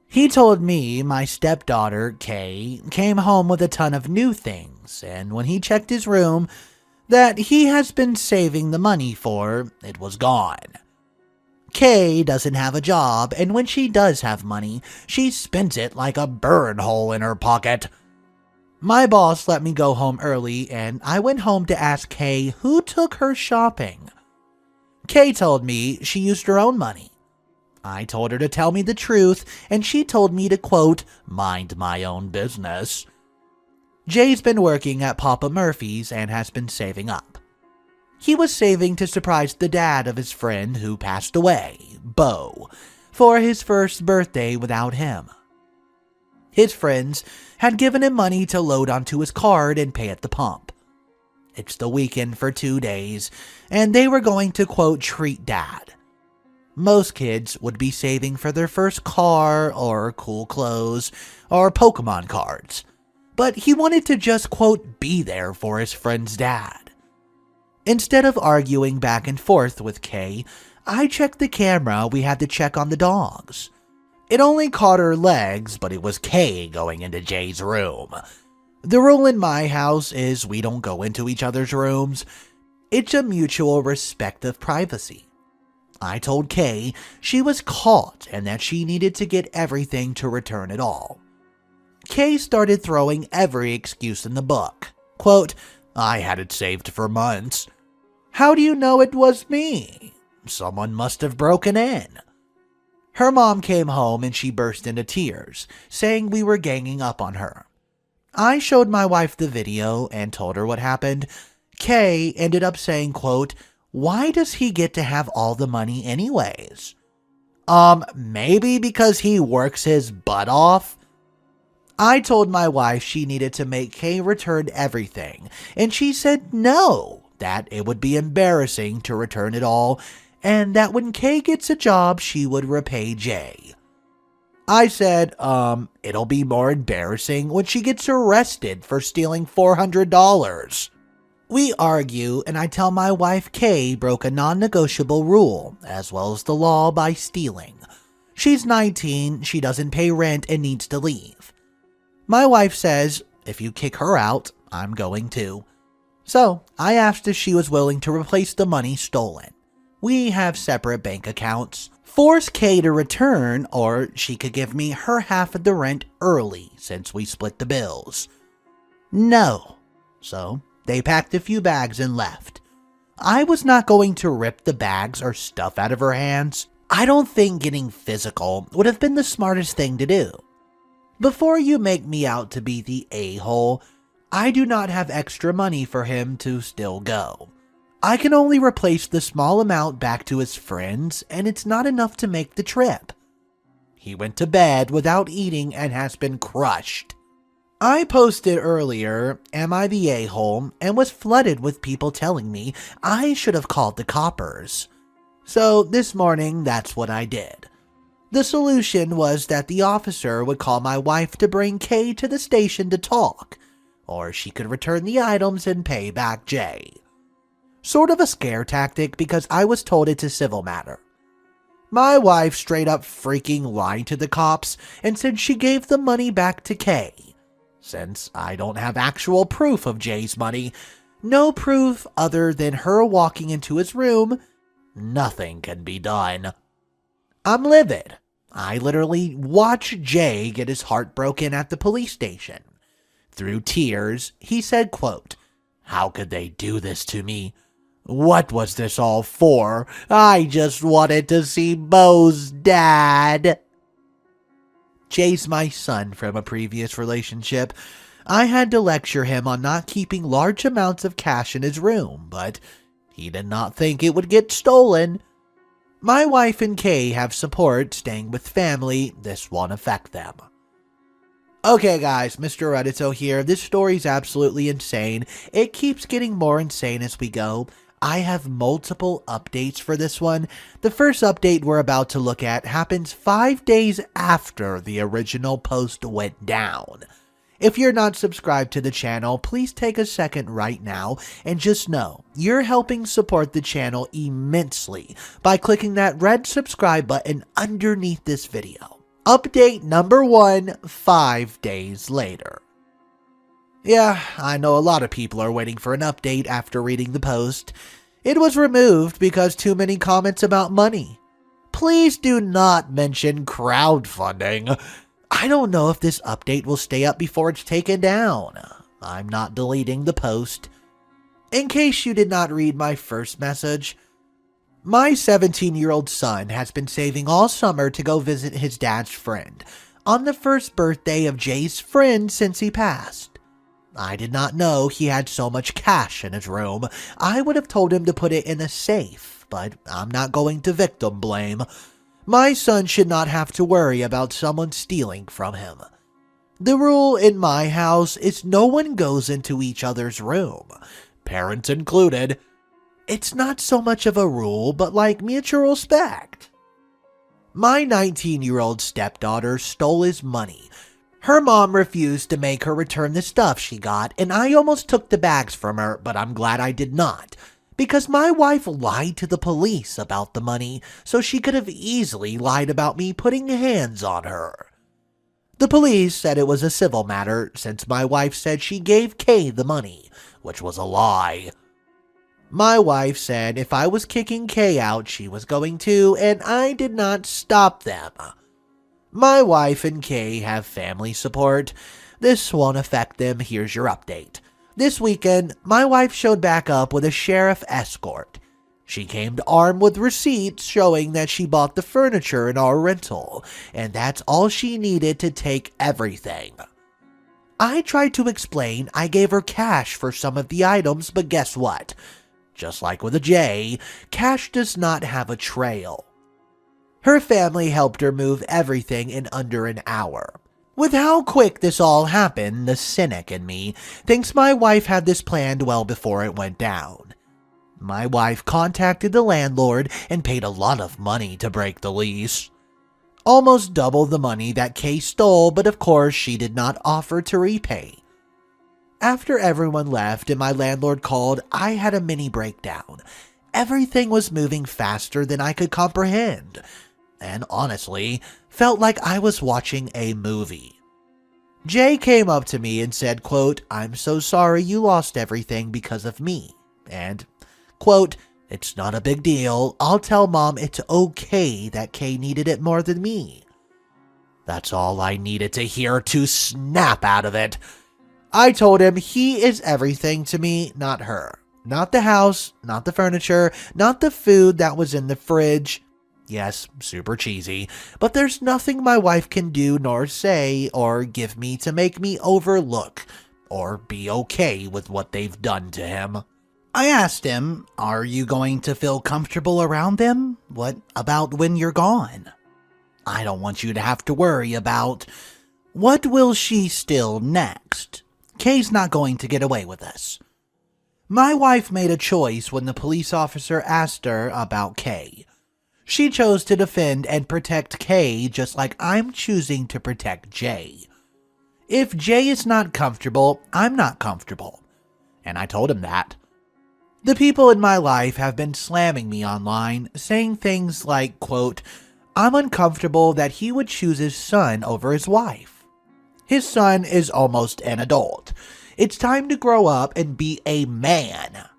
He told me my stepdaughter, Kay, came home with a ton of new things, and when he checked his room that he has been saving the money for, it was gone. Kay doesn't have a job, and when she does have money, she spends it like a burn hole in her pocket. My boss let me go home early, and I went home to ask Kay who took her shopping. Kay told me she used her own money. I told her to tell me the truth, and she told me to, quote, mind my own business. Jay's been working at Papa Murphy's and has been saving up. He was saving to surprise the dad of his friend who passed away, Bo, for his first birthday without him. His friends had given him money to load onto his card and pay at the pump. It's the weekend for 2 days, and they were going to, quote, treat dad. Most kids would be saving for their first car, or cool clothes, or Pokemon cards. But he wanted to just, quote, be there for his friend's dad. Instead of arguing back and forth with Kay, I checked the camera we had to check on the dogs. It only caught her legs, but it was Kay going into Jay's room. The rule in my house is we don't go into each other's rooms. It's a mutual respect of privacy. I told Kay she was caught and that she needed to get everything to return it all. Kay started throwing every excuse in the book. Quote, I had it saved for months. How do you know it was me? Someone must have broken in. Her mom came home and she burst into tears, saying we were ganging up on her. I showed my wife the video and told her what happened. Kay ended up saying, quote, why does he get to have all the money anyways? Maybe because he works his butt off? I told my wife she needed to make Kay return everything, and she said no, that it would be embarrassing to return it all, and that when Kay gets a job, she would repay Jay. I said, it'll be more embarrassing when she gets arrested for stealing $400. We argue, and I tell my wife Kay broke a non-negotiable rule, as well as the law, by stealing. She's 19, she doesn't pay rent, and needs to leave. My wife says, if you kick her out, I'm going to. So, I asked if she was willing to replace the money stolen. We have separate bank accounts. Force Kay to return, or she could give me her half of the rent early, since we split the bills. No. So, they packed a few bags and left. I was not going to rip the bags or stuff out of her hands. I don't think getting physical would have been the smartest thing to do. Before you make me out to be the a-hole, I do not have extra money for him to still go. I can only replace the small amount back to his friends, and it's not enough to make the trip. He went to bed without eating and has been crushed. I posted earlier, am I the a-hole, and was flooded with people telling me I should have called the coppers. So this morning, that's what I did. The solution was that the officer would call my wife to bring Kay to the station to talk, or she could return the items and pay back Jay. Sort of a scare tactic because I was told it's a civil matter. My wife straight up freaking lied to the cops and said she gave the money back to Kay. Since I don't have actual proof of Jay's money, no proof other than her walking into his room, nothing can be done. I'm livid. I literally watched Jay get his heart broken at the police station. Through tears, he said, quote, "How could they do this to me? What was this all for? I just wanted to see Bo's dad." Jay's my son from a previous relationship. I had to lecture him on not keeping large amounts of cash in his room, but he did not think it would get stolen. My wife and Kay have support staying with family. This won't affect them. Okay guys, Mr. Reddito here. This story's absolutely insane. It keeps getting more insane as we go. I have multiple updates for this one. The first update we're about to look at happens 5 days after the original post went down. If you're not subscribed to the channel, please take a second right now and just know you're helping support the channel immensely by clicking that red subscribe button underneath this video. Update number 1, 5 days later. Yeah, I know a lot of people are waiting for an update after reading the post. It was removed because too many comments about money. Please do not mention crowdfunding. I don't know if this update will stay up before it's taken down. I'm not deleting the post. In case you did not read my first message, my 17-year-old son has been saving all summer to go visit his dad's friend on the first birthday of Jay's friend since he passed. I did not know he had so much cash in his room. I would have told him to put it in a safe, but I'm not going to victim blame. My son should not have to worry about someone stealing from him. The rule in my house is no one goes into each other's room, parents included. It's not so much of a rule, but like mutual respect. My 19-year-old stepdaughter stole his money. Her mom refused to make her return the stuff she got, and I almost took the bags from her, but I'm glad I did not. Because my wife lied to the police about the money, so she could have easily lied about me putting hands on her. The police said it was a civil matter, since my wife said she gave Kay the money, which was a lie. My wife said if I was kicking Kay out, she was going to, and I did not stop them. My wife and Kay have family support. This won't affect them. Here's your update. This weekend, my wife showed back up with a sheriff escort. She came armed with receipts showing that she bought the furniture in our rental, and that's all she needed to take everything. I tried to explain I gave her cash for some of the items, but guess what? Just like with a J, cash does not have a trail. Her family helped her move everything in under an hour. With how quick this all happened, the cynic in me thinks my wife had this planned well before it went down. My wife contacted the landlord and paid a lot of money to break the lease. Almost double the money that Kay stole, but of course she did not offer to repay. After everyone left and my landlord called, I had a mini breakdown. Everything was moving faster than I could comprehend, and honestly, felt like I was watching a movie. Jay came up to me and said, quote, "I'm so sorry you lost everything because of me," and, quote, "It's not a big deal. I'll tell Mom it's okay that Kay needed it more than me." That's all I needed to hear to snap out of it. I told him he is everything to me, not her. Not the house, not the furniture, not the food that was in the fridge. Yes, super cheesy, but there's nothing my wife can do nor say or give me to make me overlook or be okay with what they've done to him. I asked him, are you going to feel comfortable around them? What about when you're gone? I don't want you to have to worry about what will she steal next. Kay's not going to get away with this. My wife made a choice when the police officer asked her about Kay. She chose to defend and protect Kay just like I'm choosing to protect Jay. If Jay is not comfortable, I'm not comfortable. And I told him that. The people in my life have been slamming me online, saying things like, quote, I'm uncomfortable that he would choose his son over his wife. His son is almost an adult. It's time to grow up and be a man.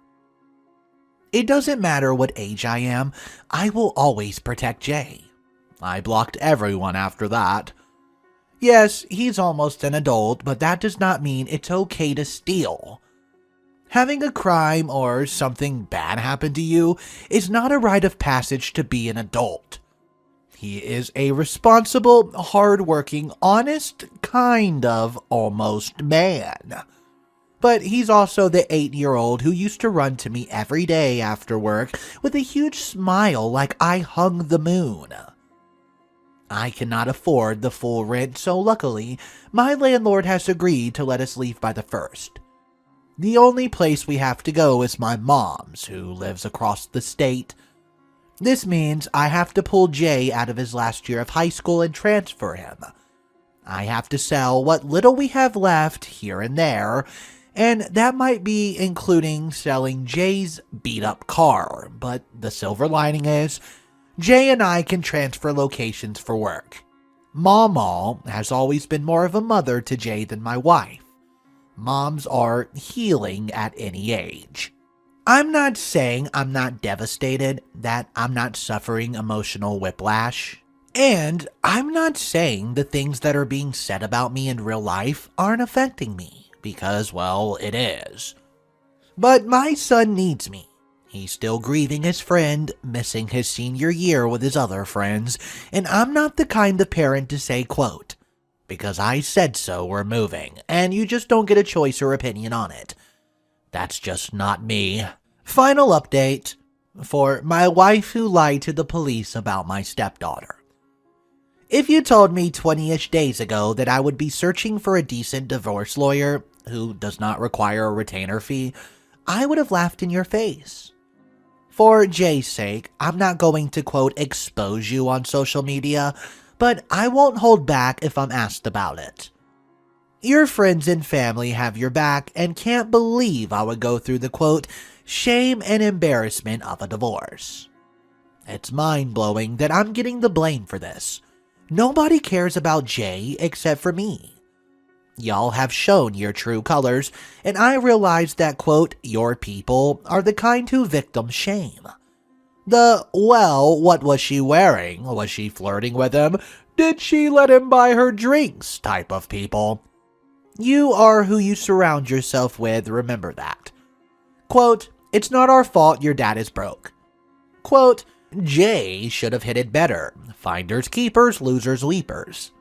It doesn't matter what age I am, I will always protect Jay. I blocked everyone after that. Yes, he's almost an adult, but that does not mean it's okay to steal. Having a crime or something bad happen to you is not a rite of passage to be an adult. He is a responsible, hardworking, honest, kind of almost man. But he's also the 8-year-old who used to run to me every day after work with a huge smile like I hung the moon. I cannot afford the full rent, so luckily, my landlord has agreed to let us leave by the 1st. The only place we have to go is my mom's, who lives across the state. This means I have to pull Jay out of his last year of high school and transfer him. I have to sell what little we have left here and there, and that might be including selling Jay's beat-up car, but the silver lining is, Jay and I can transfer locations for work. Mama has always been more of a mother to Jay than my wife. Moms are healing at any age. I'm not saying I'm not devastated, that I'm not suffering emotional whiplash. And I'm not saying the things that are being said about me in real life aren't affecting me, because, well, it is. But my son needs me. He's still grieving his friend, missing his senior year with his other friends, and I'm not the kind of parent to say, quote, because I said so, we're moving, and you just don't get a choice or opinion on it. That's just not me. Final update for my wife who lied to the police about my stepdaughter. If you told me 20-ish days ago that I would be searching for a decent divorce lawyer who does not require a retainer fee, I would have laughed in your face. For Jay's sake, I'm not going to, quote, expose you on social media, but I won't hold back if I'm asked about it. Your friends and family have your back and can't believe I would go through the, quote, shame and embarrassment of a divorce. It's mind-blowing that I'm getting the blame for this. Nobody cares about Jay except for me. Y'all have shown your true colors, and I realize that, quote, your people are the kind who victim shame. The, well, what was she wearing? Was she flirting with him? Did she let him buy her drinks? Type of people. You are who you surround yourself with, remember that. Quote, it's not our fault your dad is broke. Quote, Jay should have hit it better. Finders keepers, losers weepers.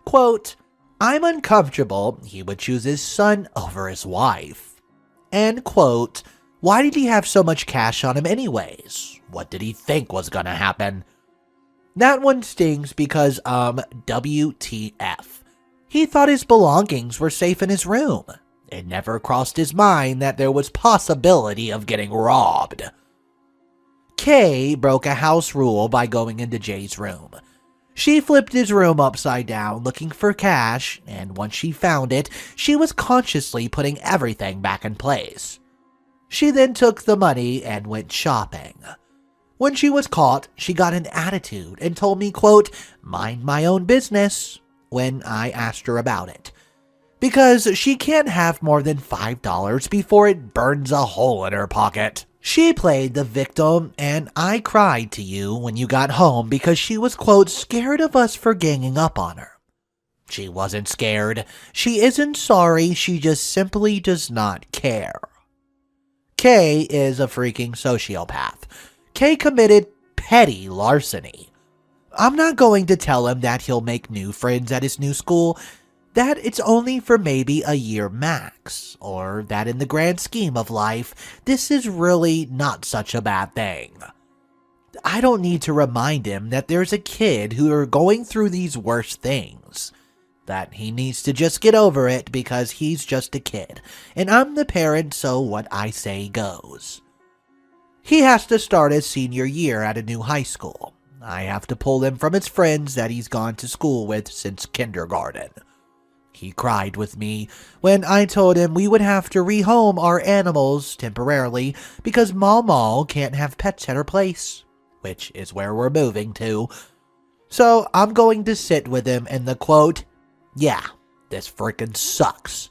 Quote, I'm uncomfortable he would choose his son over his wife. And quote, why did he have so much cash on him anyways? What did he think was gonna happen? That one stings because, WTF. He thought his belongings were safe in his room. It never crossed his mind that there was possibility of getting robbed. Kay broke a house rule by going into Jay's room. She flipped his room upside down looking for cash, and once she found it, she was consciously putting everything back in place. She then took the money and went shopping. When she was caught, she got an attitude and told me, quote, mind my own business, when I asked her about it. Because she can't have more than $5 before it burns a hole in her pocket. She played the victim, and I cried to you when you got home because she was, quote, scared of us for ganging up on her. She wasn't scared. She isn't sorry. She just simply does not care. Kay is a freaking sociopath. Kay committed petty larceny. I'm not going to tell him that he'll make new friends at his new school, that it's only for maybe a year max, or that in the grand scheme of life, this is really not such a bad thing. I don't need to remind him that there's a kid who are going through these worst things, that he needs to just get over it because he's just a kid, and I'm the parent, so what I say goes. He has to start his senior year at a new high school. I have to pull him from his friends that he's gone to school with since kindergarten. He cried with me when I told him we would have to rehome our animals temporarily because Mama can't have pets at her place, which is where we're moving to. So I'm going to sit with him in the quote, "Yeah, this frickin' sucks."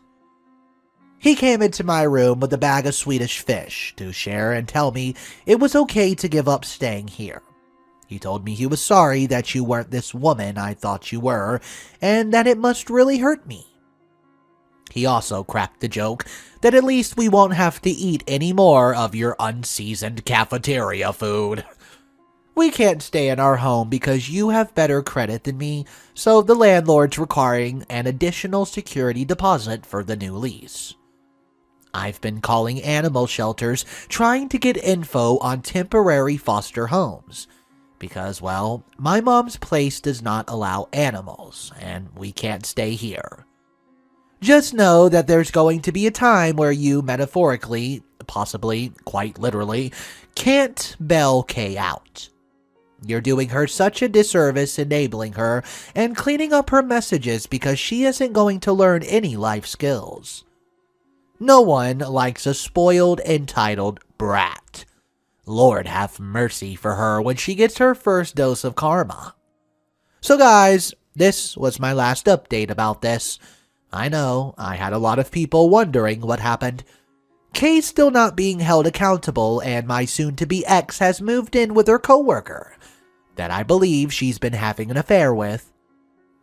He came into my room with a bag of Swedish fish to share and tell me it was okay to give up staying here. He told me he was sorry that you weren't this woman I thought you were, and that it must really hurt me. He also cracked the joke that at least we won't have to eat any more of your unseasoned cafeteria food. We can't stay in our home because you have better credit than me, so the landlord's requiring an additional security deposit for the new lease. I've been calling animal shelters trying to get info on temporary foster homes. Because, well, my mom's place does not allow animals, and we can't stay here. Just know that there's going to be a time where you metaphorically, possibly quite literally, can't bail Kay out. You're doing her such a disservice enabling her and cleaning up her messages because she isn't going to learn any life skills. No one likes a spoiled, entitled brat. Lord have mercy for her when she gets her first dose of karma. So guys, this was my last update about this. I know, I had a lot of people wondering what happened. Kay's still not being held accountable, and my soon-to-be ex has moved in with her coworker that I believe she's been having an affair with.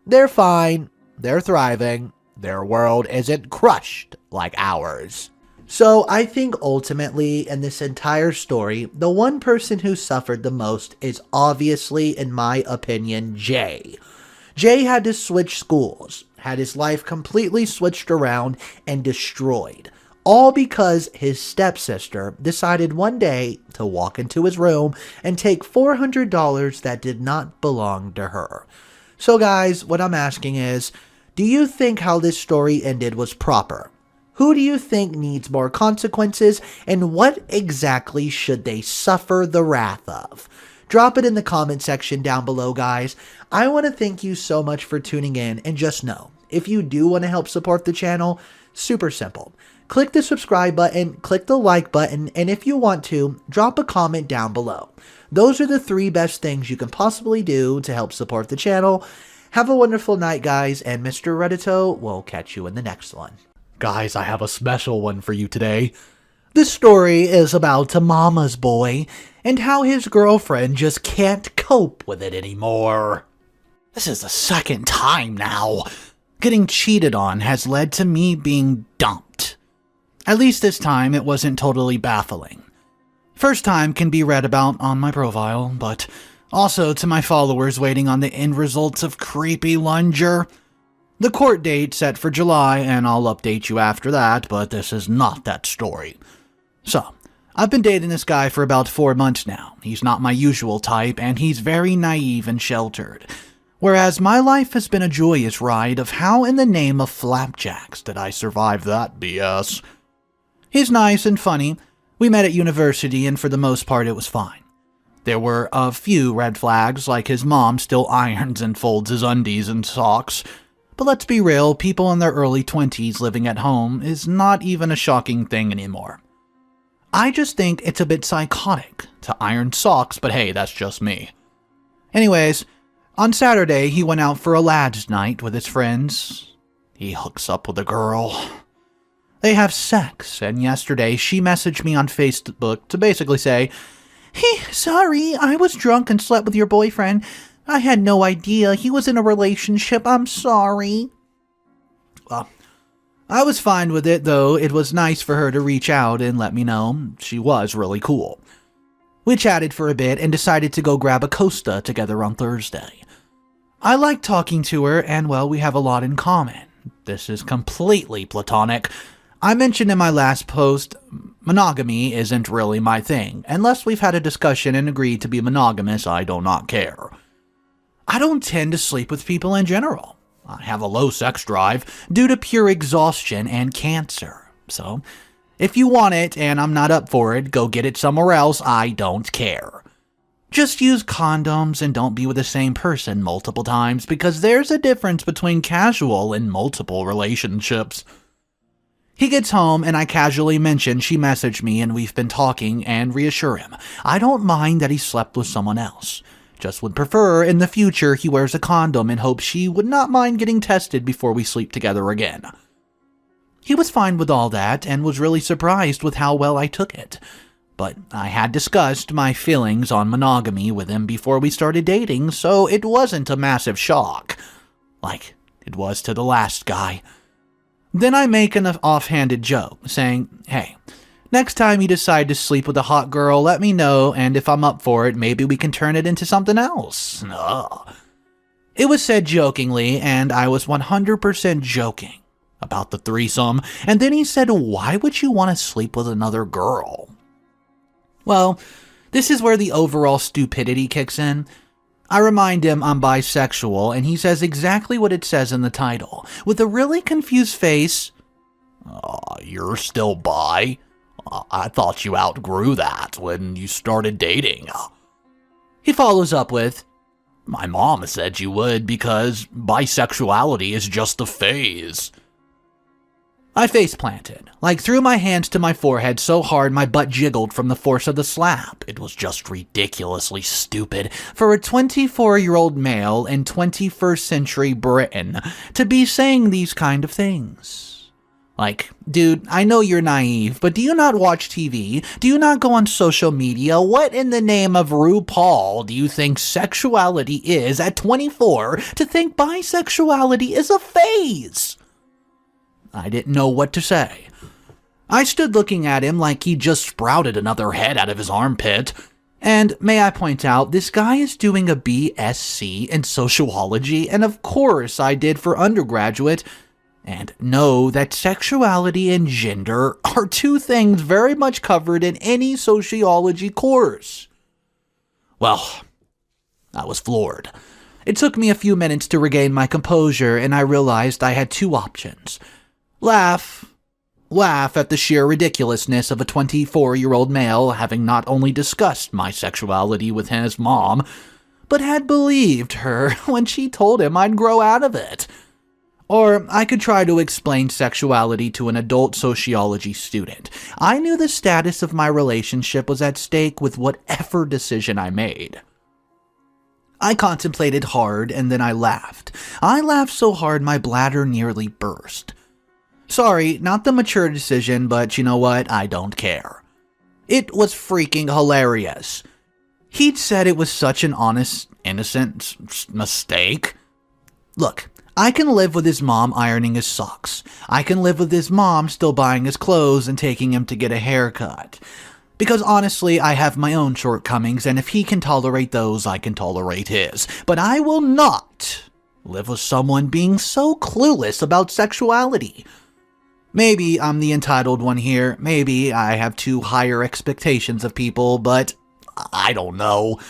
They're fine, they're thriving, their world isn't crushed like ours. So I think ultimately in this entire story, the one person who suffered the most is obviously, in my opinion, Jay. Jay had to switch schools, had his life completely switched around and destroyed, all because his stepsister decided one day to walk into his room and take $400 that did not belong to her. So guys, what I'm asking is, do you think how this story ended was proper? Who do you think needs more consequences, and what exactly should they suffer the wrath of? Drop it in the comment section down below, guys. I want to thank you so much for tuning in, and just know, if you do want to help support the channel, super simple. Click the subscribe button, click the like button, and if you want to, drop a comment down below. Those are the 3 best things you can possibly do to help support the channel. Have a wonderful night, guys, and Mr. Reddito will catch you in the next one. Guys, I have a special one for you today. This story is about a mama's boy and how his girlfriend just can't cope with it anymore. This is the 2nd time now. Getting cheated on has led to me being dumped. At least this time it wasn't totally baffling. First time can be read about on my profile, but also to my followers waiting on the end results of Creepy Lunger. The court date set for July, and I'll update you after that, but this is not that story. So, I've been dating this guy for about 4 months now. He's not my usual type, and he's very naive and sheltered. Whereas my life has been a joyous ride of how in the name of flapjacks did I survive that BS. He's nice and funny. We met at university, and for the most part it was fine. There were a few red flags, like his mom still irons and folds his undies and socks. But let's be real, people in their early 20s living at home is not even a shocking thing anymore. I just think it's a bit psychotic to iron socks, but hey, that's just me. Anyways, on Saturday he went out for a lads' night with his friends. He hooks up with a girl. They have sex, and yesterday she messaged me on Facebook to basically say, "Hey, sorry, I was drunk and slept with your boyfriend. I had no idea he was in a relationship. I'm sorry." Well, I was fine with it, though it was nice for her to reach out and let me know. She was really cool. We chatted for a bit and decided to go grab a Costa together on Thursday. I like talking to her, and well, we have a lot in common. This is completely platonic. I mentioned in my last post, monogamy isn't really my thing. Unless we've had a discussion and agreed to be monogamous, I do not care. I don't tend to sleep with people in general. I have a low sex drive due to pure exhaustion and cancer. So, if you want it and I'm not up for it, go get it somewhere else, I don't care. Just use condoms and don't be with the same person multiple times because there's a difference between casual and multiple relationships. He gets home and I casually mention she messaged me and we've been talking and reassure him. I don't mind that he slept with someone else. Just would prefer in the future he wears a condom in hopes she would not mind getting tested before we sleep together again. He was fine with all that and was really surprised with how well I took it. But I had discussed my feelings on monogamy with him before we started dating, so it wasn't a massive shock. Like it was to the last guy. Then I make an offhanded joke, saying, hey, next time you decide to sleep with a hot girl, let me know, and if I'm up for it, maybe we can turn it into something else. Ugh. It was said jokingly, and I was 100% joking about the threesome, and then he said, why would you want to sleep with another girl? Well, this is where the overall stupidity kicks in. I remind him I'm bisexual, and he says exactly what it says in the title, with a really confused face. You're still bi? I thought you outgrew that when you started dating. He follows up with, my mom said you would because bisexuality is just a phase. I face planted, threw my hands to my forehead so hard my butt jiggled from the force of the slap. It was just ridiculously stupid for a 24-year-old male in 21st century Britain to be saying these kind of things. Dude, I know you're naive, but do you not watch TV? Do you not go on social media? What in the name of RuPaul do you think sexuality is at 24 to think bisexuality is a phase? I didn't know what to say. I stood looking at him like he just sprouted another head out of his armpit. And may I point out, this guy is doing a BSc in sociology, and of course I did for undergraduate, and know that sexuality and gender are two things very much covered in any sociology course. Well, I was floored. It took me a few minutes to regain my composure, and I realized I had two options. Laugh at the sheer ridiculousness of a 24-year-old male having not only discussed my sexuality with his mom, but had believed her when she told him I'd grow out of it. Or I could try to explain sexuality to an adult sociology student. I knew the status of my relationship was at stake with whatever decision I made. I contemplated hard and then I laughed. I laughed so hard my bladder nearly burst. Sorry, not the mature decision, but you know what? I don't care. It was freaking hilarious. He'd said it was such an honest, innocent mistake. Look, I can live with his mom ironing his socks. I can live with his mom still buying his clothes and taking him to get a haircut. Because honestly, I have my own shortcomings, and if he can tolerate those, I can tolerate his. But I will not live with someone being so clueless about sexuality. Maybe I'm the entitled one here, maybe I have too higher expectations of people, but I don't know.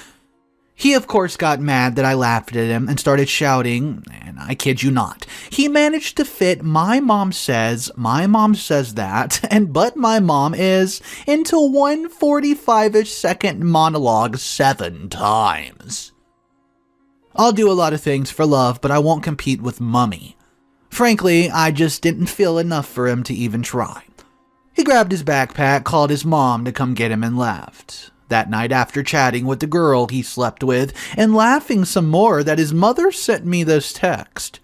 He of course got mad that I laughed at him and started shouting, and I kid you not, he managed to fit my mom says that, and but my mom is into one 45-ish second monologue 7 times. I'll do a lot of things for love, but I won't compete with Mummy. Frankly, I just didn't feel enough for him to even try. He grabbed his backpack, called his mom to come get him, and left. That night, after chatting with the girl he slept with and laughing some more, that his mother sent me this text.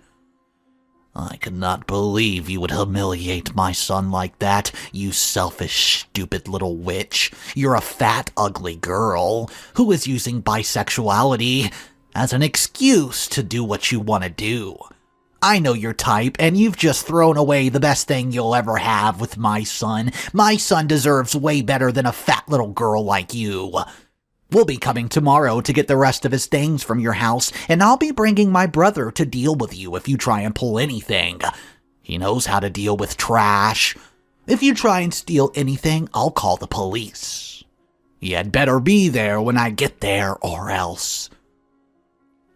I cannot believe you would humiliate my son like that, you selfish, stupid little witch. You're a fat, ugly girl who is using bisexuality as an excuse to do what you want to do. I know your type, and you've just thrown away the best thing you'll ever have with my son. My son deserves way better than a fat little girl like you. We'll be coming tomorrow to get the rest of his things from your house, and I'll be bringing my brother to deal with you if you try and pull anything. He knows how to deal with trash. If you try and steal anything, I'll call the police. You had better be there when I get there or else."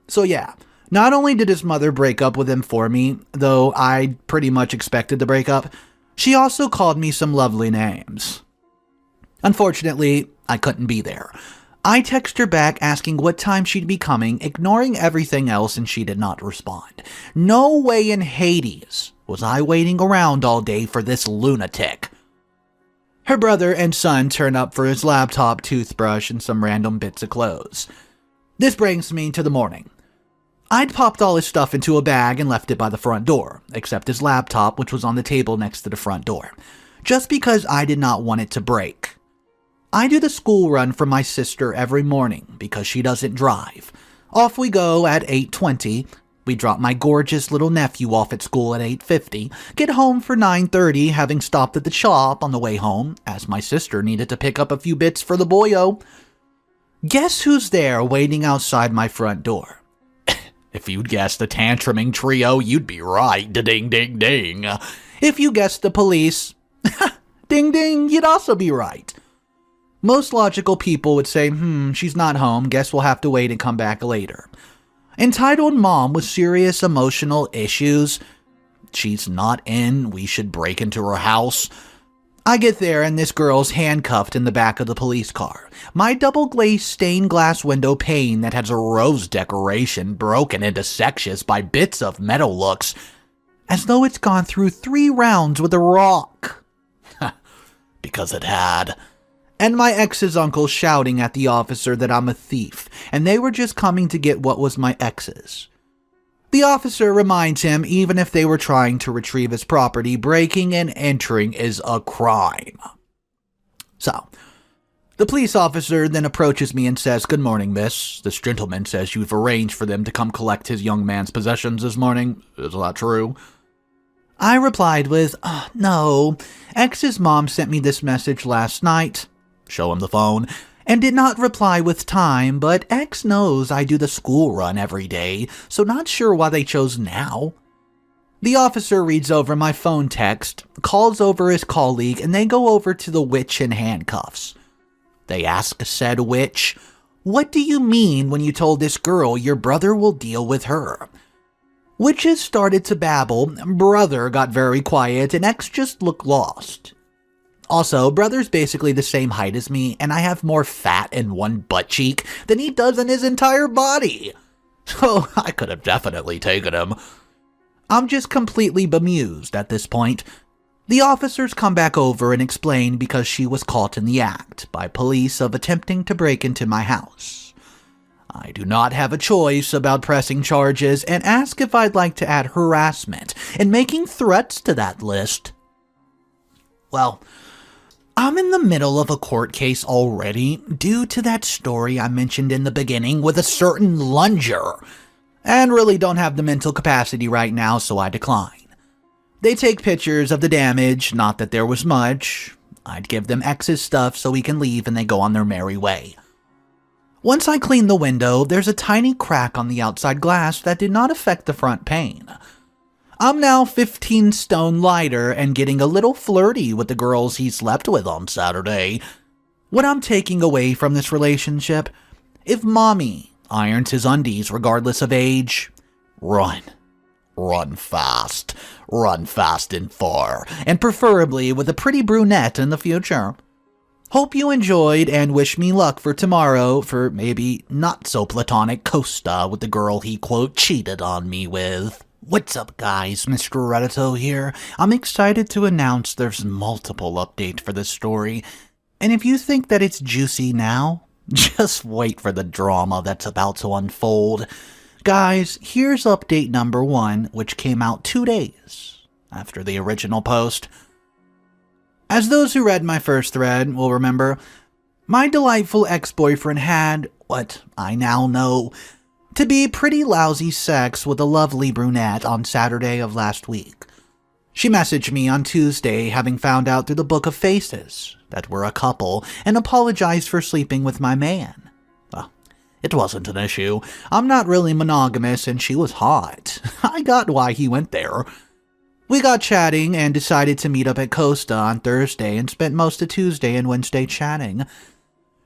So yeah, not only did his mother break up with him for me, though I pretty much expected the breakup, she also called me some lovely names. Unfortunately, I couldn't be there. I texted her back asking what time she'd be coming, ignoring everything else, and she did not respond. No way in Hades was I waiting around all day for this lunatic. Her brother and son turn up for his laptop, toothbrush, and some random bits of clothes. This brings me to the morning. I'd popped all his stuff into a bag and left it by the front door, except his laptop, which was on the table next to the front door, just because I did not want it to break. I do the school run for my sister every morning because she doesn't drive. Off we go at 8:20. We drop my gorgeous little nephew off at school at 8:50, get home for 9:30, having stopped at the shop on the way home, as my sister needed to pick up a few bits for the boyo. Guess who's there waiting outside my front door? If you'd guessed the tantruming trio, you'd be right. Ding, ding, ding. If you guessed the police, ding, ding, you'd also be right. Most logical people would say, she's not home, guess we'll have to wait and come back later. Entitled mom with serious emotional issues. She's not in, we should break into her house. I get there and this girl's handcuffed in the back of the police car. My double-glazed stained glass window pane that has a rose decoration broken into sections by bits of metal looks as though it's gone through 3 rounds with a rock. Because it had. And my ex's uncle shouting at the officer that I'm a thief, and they were just coming to get what was my ex's. The officer reminds him even if they were trying to retrieve his property, breaking and entering is a crime. So, the police officer then approaches me and says, "Good morning, miss. This gentleman says you've arranged for them to come collect his young man's possessions this morning. Is that true?" I replied with, "No. Ex's mom sent me this message last night." Show him the phone. And did not reply with time, but X knows I do the school run every day, so not sure why they chose now. The officer reads over my phone text, calls over his colleague, and they go over to the witch in handcuffs. They ask said witch, "What do you mean when you told this girl your brother will deal with her?" Witches started to babble, brother got very quiet, and X just looked lost. Also, brother's basically the same height as me, and I have more fat in one butt cheek than he does in his entire body. So I could have definitely taken him. I'm just completely bemused at this point. The officers come back over and explain because she was caught in the act by police of attempting to break into my house. I do not have a choice about pressing charges and ask if I'd like to add harassment and making threats to that list. Well, I'm in the middle of a court case already due to that story I mentioned in the beginning with a certain lunger, and really don't have the mental capacity right now, so I decline. They take pictures of the damage, not that there was much. I'd give them X's stuff so we can leave and they go on their merry way. Once I clean the window, there's a tiny crack on the outside glass that did not affect the front pane. I'm now 15 stone lighter and getting a little flirty with the girls he slept with on Saturday. What I'm taking away from this relationship, if mommy irons his undies regardless of age, run. Run fast. Run fast and far, and preferably with a pretty brunette in the future. Hope you enjoyed and wish me luck for tomorrow for maybe not so platonic Costa with the girl he quote cheated on me with. What's up guys, Mr. Reddito here. I'm excited to announce there's multiple updates for this story, and if you think that it's juicy now, just wait for the drama that's about to unfold. Guys, here's update number 1, which came out 2 days after the original post. As those who read my first thread will remember, my delightful ex-boyfriend had, what I now know to be pretty lousy sex with a lovely brunette on Saturday of last week. She messaged me on Tuesday having found out through the Book of Faces that we're a couple and apologized for sleeping with my man. It wasn't an issue. I'm not really monogamous and she was hot. I got why he went there. We got chatting and decided to meet up at Costa on Thursday and spent most of Tuesday and Wednesday chatting.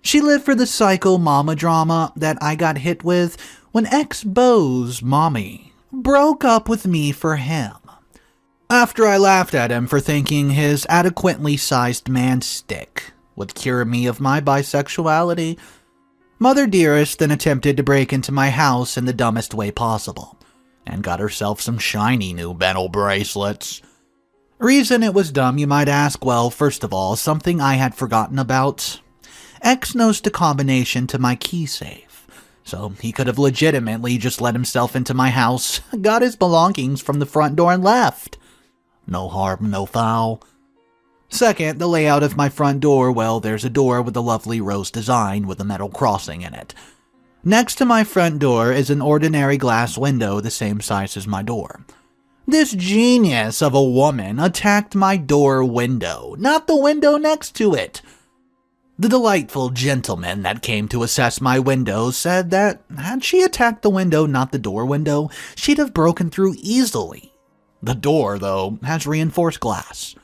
She lived for the psycho mama drama that I got hit with when ex-beau's mommy broke up with me for him. After I laughed at him for thinking his adequately sized man stick would cure me of my bisexuality, Mother Dearest then attempted to break into my house in the dumbest way possible, and got herself some shiny new metal bracelets. Reason it was dumb, you might ask? Well, first of all, something I had forgotten about. X knows the combination to my key safe, so he could have legitimately just let himself into my house, got his belongings from the front door and left. No harm, no foul. Second, the layout of my front door, well, there's a door with a lovely rose design with a metal crossing in it. Next to my front door is an ordinary glass window the same size as my door. This genius of a woman attacked my door window, not the window next to it. The delightful gentleman that came to assess my window said that had she attacked the window, not the door window, she'd have broken through easily. The door, though, has reinforced glass.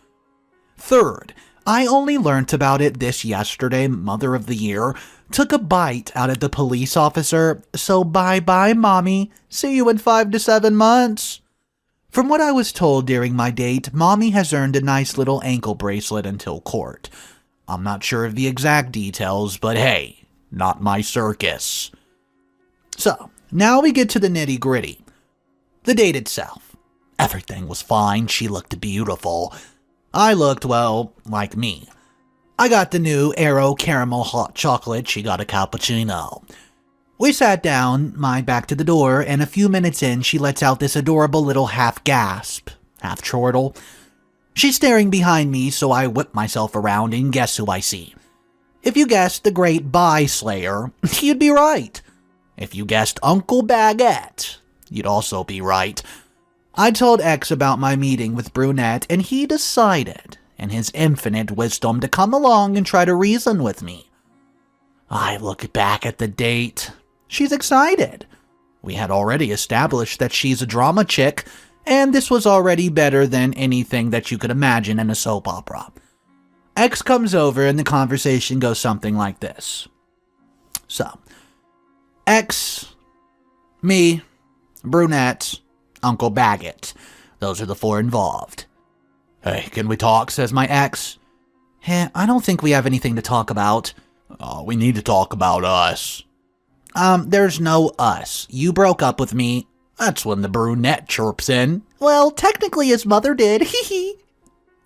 Third, I only learnt about it this yesterday, Mother of the Year. Took a bite out of the police officer, so bye-bye, Mommy. See you in 5 to 7 months. From what I was told during my date, Mommy has earned a nice little ankle bracelet until court. I'm not sure of the exact details, but hey, not my circus. So, now we get to the nitty-gritty. The date itself. Everything was fine, she looked beautiful. I looked, well, like me. I got the new Aero Caramel Hot Chocolate, she got a cappuccino. We sat down, my back to the door, and a few minutes in, she lets out this adorable little half-gasp, half-chortle. She's staring behind me, so I whip myself around, and guess who I see? If you guessed the Great Bye Slayer, you'd be right. If you guessed Uncle Baguette, you'd also be right. I told X about my meeting with Brunette, and he decided, in his infinite wisdom, to come along and try to reason with me. I look back at the date. She's excited. We had already established that she's a drama chick, and this was already better than anything that you could imagine in a soap opera. X comes over, and the conversation goes something like this. So, X, me, Brunette, Uncle Baguette. Those are the 4 involved. Hey, can we talk, says my ex. Hey, I don't think we have anything to talk about. Oh, we need to talk about us. There's no us. You broke up with me. That's when the brunette chirps in. Well, technically his mother did, hee.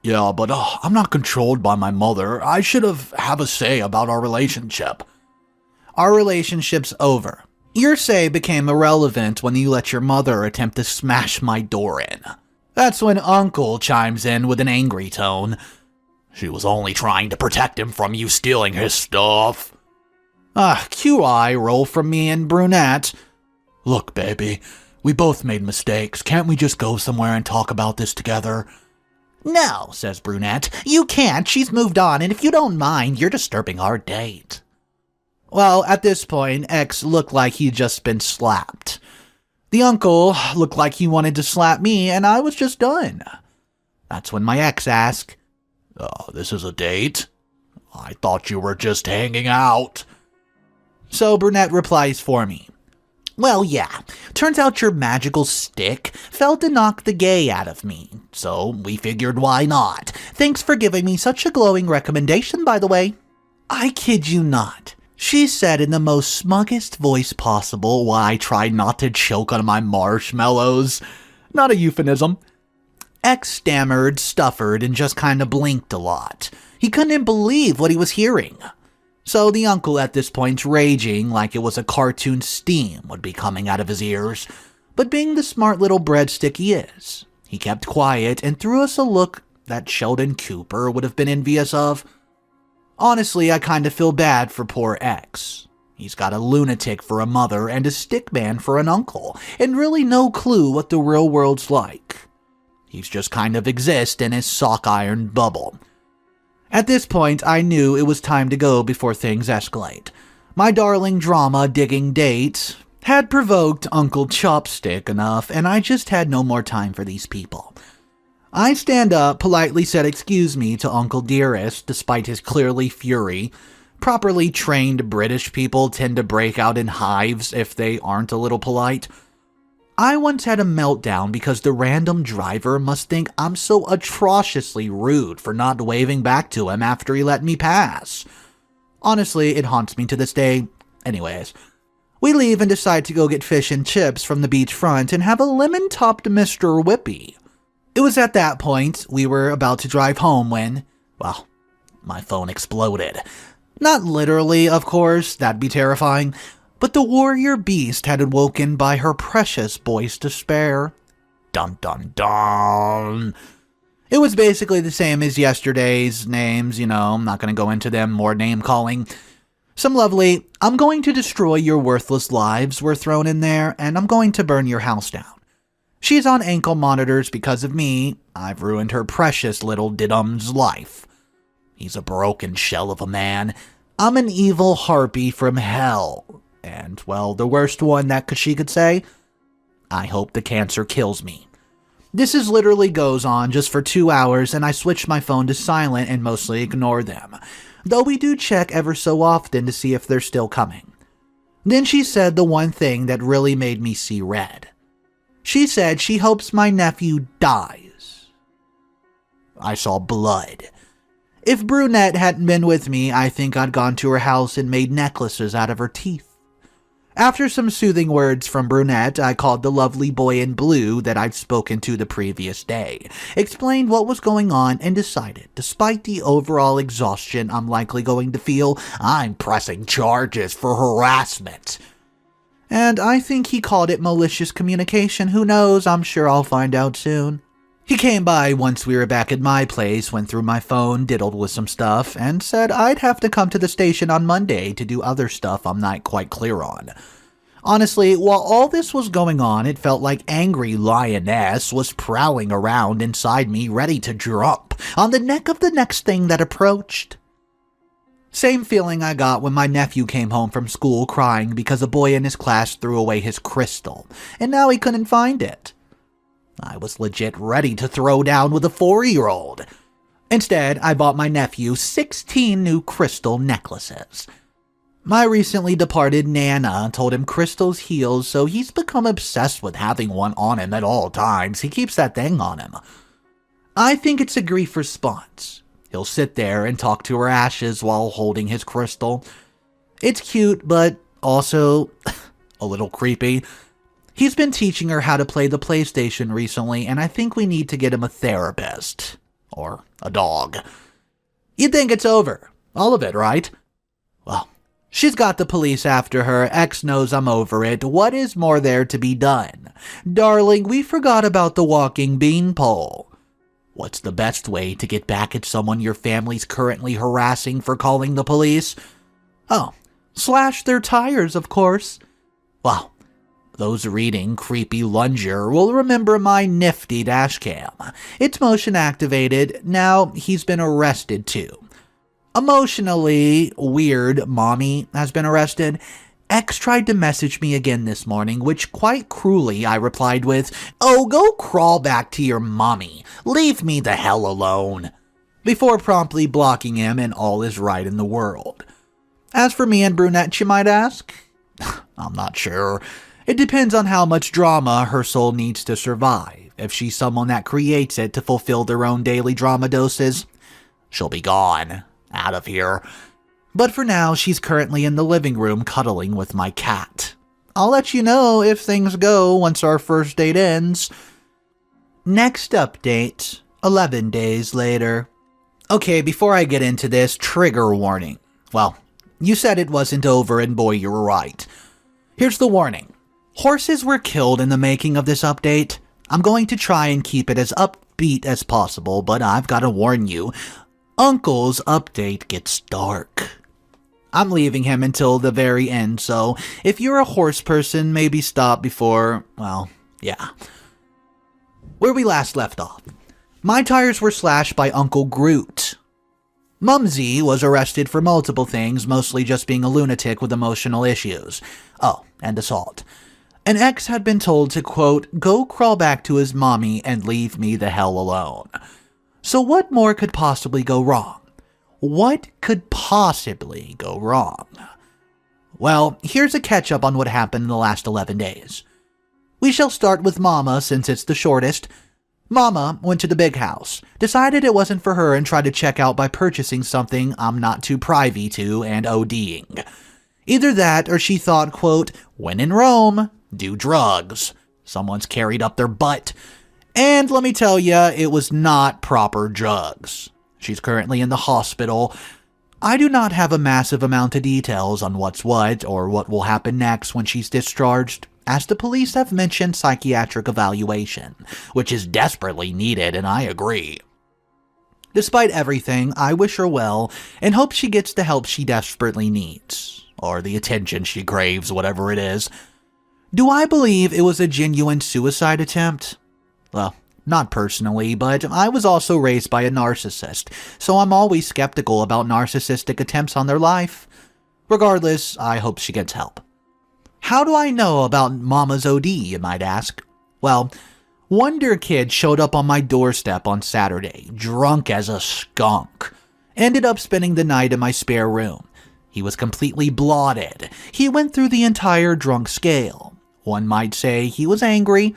Yeah, but I'm not controlled by my mother. I should have a say about our relationship. Our relationship's over. Your say became irrelevant when you let your mother attempt to smash my door in. That's when Uncle chimes in with an angry tone. She was only trying to protect him from you stealing his stuff. Cue eye roll from me and Brunette. Look, baby, we both made mistakes. Can't we just go somewhere and talk about this together? No, says Brunette. You can't. She's moved on, and if you don't mind, you're disturbing our date. Well, at this point, X looked like he'd just been slapped. The uncle looked like he wanted to slap me, and I was just done. That's when my ex asked, Oh, this is a date? I thought you were just hanging out. So Brunette replies for me. Well, yeah, turns out your magical stick failed to knock the gay out of me, so we figured why not. Thanks for giving me such a glowing recommendation, by the way. I kid you not. She said in the most smuggest voice possible while I tried not to choke on my marshmallows. Not a euphemism. X stammered, stuttered, and just kinda blinked a lot. He couldn't believe what he was hearing. So the uncle at this point raging like it was a cartoon steam would be coming out of his ears. But being the smart little breadstick he is, he kept quiet and threw us a look that Sheldon Cooper would have been envious of. Honestly, I kinda feel bad for poor X. He's got a lunatic for a mother and a stickman for an uncle, and really no clue what the real world's like. He's just kind of exist in his sock iron bubble. At this point, I knew it was time to go before things escalate. My darling drama-digging date had provoked Uncle Chopstick enough, and I just had no more time for these people. I stand up, politely said excuse me to Uncle Dearest, despite his clearly fury. Properly trained British people tend to break out in hives if they aren't a little polite. I once had a meltdown because the random driver must think I'm so atrociously rude for not waving back to him after he let me pass. Honestly, it haunts me to this day. Anyways, we leave and decide to go get fish and chips from the beachfront and have a lemon-topped Mr. Whippy. It was at that point we were about to drive home when, well, my phone exploded. Not literally, of course, that'd be terrifying, but the warrior beast had awoken by her precious boy's despair. Dun dun dun. It was basically the same as yesterday's names, I'm not going to go into them, more name-calling. Some lovely, I'm going to destroy your worthless lives were thrown in there, and I'm going to burn your house down. She's on ankle monitors because of me. I've ruined her precious little Didum's life. He's a broken shell of a man. I'm an evil harpy from hell. And, well, the worst one that she could say, I hope the cancer kills me. This is literally goes on just for 2 hours, and I switch my phone to silent and mostly ignore them. Though we do check ever so often to see if they're still coming. Then she said the one thing that really made me see red. She said she hopes my nephew dies. I saw blood. If Brunette hadn't been with me, I think I'd gone to her house and made necklaces out of her teeth. After some soothing words from Brunette, I called the lovely boy in blue that I'd spoken to the previous day, explained what was going on, and decided, despite the overall exhaustion I'm likely going to feel, I'm pressing charges for harassment. And I think he called it malicious communication. Who knows? I'm sure I'll find out soon. He came by once we were back at my place, went through my phone, diddled with some stuff, and said I'd have to come to the station on Monday to do other stuff I'm not quite clear on. Honestly, while all this was going on, it felt like angry lioness was prowling around inside me, ready to jump on the neck of the next thing that approached. Same feeling I got when my nephew came home from school crying because a boy in his class threw away his crystal, and now he couldn't find it. I was legit ready to throw down with a 4-year-old. Instead, I bought my nephew 16 new crystal necklaces. My recently departed Nana told him crystals heal, so he's become obsessed with having one on him at all times. He keeps that thing on him. I think it's a grief response. He'll sit there and talk to her ashes while holding his crystal. It's cute, but also a little creepy. He's been teaching her how to play the PlayStation recently, and I think we need to get him a therapist. Or a dog. You'd think it's over. All of it, right? Well, she's got the police after her. X knows I'm over it. What is more there to be done? Darling, we forgot about the walking beanpole. What's the best way to get back at someone your family's currently harassing for calling the police? Oh, slash their tires, of course. Well, those reading creepy lunger will remember my nifty dashcam. It's motion activated. Now he's been arrested too. Emotionally weird mommy has been arrested. X tried to message me again this morning, which quite cruelly I replied with, "Oh, go crawl back to your mommy. Leave me the hell alone," before promptly blocking him, and all is right in the world. As for me and Brunette, you might ask? I'm not sure. It depends on how much drama her soul needs to survive. If she's someone that creates it to fulfill their own daily drama doses, she'll be gone. Out of here. But for now, she's currently in the living room cuddling with my cat. I'll let you know if things go once our first date ends. Next update, 11 days later. Okay, before I get into this, trigger warning. Well, you said it wasn't over, and boy, you were right. Here's the warning. Horses were killed in the making of this update. I'm going to try and keep it as upbeat as possible, but I've got to warn you, Uncle's update gets dark. I'm leaving him until the very end, so if you're a horse person, maybe stop before, well, yeah. Where we last left off. My tires were slashed by Uncle Groot. Mumsy was arrested for multiple things, mostly just being a lunatic with emotional issues. Oh, and assault. An ex had been told to, quote, go crawl back to his mommy and leave me the hell alone. So what more could possibly go wrong? What could possibly go wrong? Well, here's a catch-up on what happened in the last 11 days. We shall start with Mama since it's the shortest. Mama went to the big house, decided it wasn't for her and tried to check out by purchasing something I'm not too privy to and ODing. Either that or she thought, quote, when in Rome, do drugs. Someone's carried up their butt. And let me tell ya, it was not proper drugs. She's currently in the hospital. I do not have a massive amount of details on what's what or what will happen next when she's discharged, as the police have mentioned psychiatric evaluation, which is desperately needed, and I agree. Despite everything, I wish her well and hope she gets the help she desperately needs, or the attention she craves, whatever it is. Do I believe it was a genuine suicide attempt? Well, not personally, but I was also raised by a narcissist, so I'm always skeptical about narcissistic attempts on their life. Regardless, I hope she gets help. How do I know about Mama's OD, you might ask? Well, Wonder Kid showed up on my doorstep on Saturday, drunk as a skunk. Ended up spending the night in my spare room. He was completely blotted. He went through the entire drunk scale. One might say he was angry.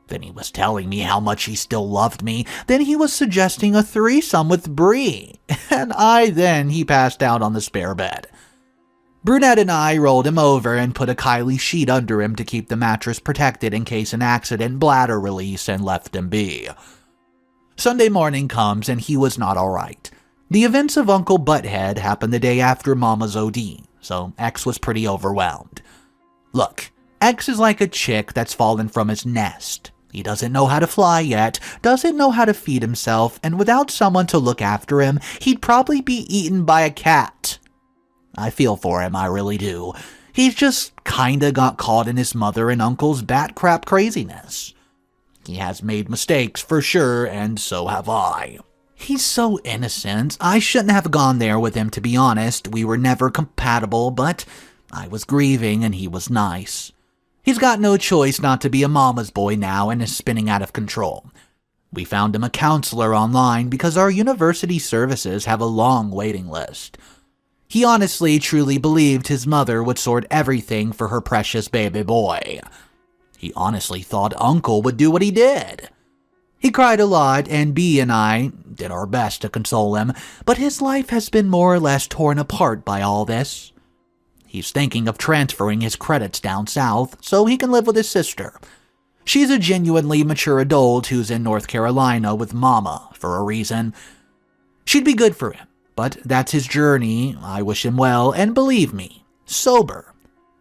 Then he was telling me how much he still loved me. Then he was suggesting a threesome with Bree. And he passed out on the spare bed. Brunette and I rolled him over and put a Kylie sheet under him to keep the mattress protected in case an accident bladder release and left him be. Sunday morning comes and he was not alright. The events of Uncle Butthead happened the day after Mama's OD, so X was pretty overwhelmed. Look, X is like a chick that's fallen from his nest. He doesn't know how to fly yet, doesn't know how to feed himself, and without someone to look after him, he'd probably be eaten by a cat. I feel for him, I really do. He's just kinda got caught in his mother and uncle's bat crap craziness. He has made mistakes for sure, and so have I. He's so innocent. I shouldn't have gone there with him, to be honest. We were never compatible, but I was grieving and he was nice. He's got no choice not to be a mama's boy now and is spinning out of control. We found him a counselor online because our university services have a long waiting list. He honestly, truly believed his mother would sort everything for her precious baby boy. He honestly thought Uncle would do what he did. He cried a lot, and B and I did our best to console him, but his life has been more or less torn apart by all this. He's thinking of transferring his credits down south so he can live with his sister. She's a genuinely mature adult who's in North Carolina with Mama for a reason. She'd be good for him, but that's his journey. I wish him well, and believe me, sober.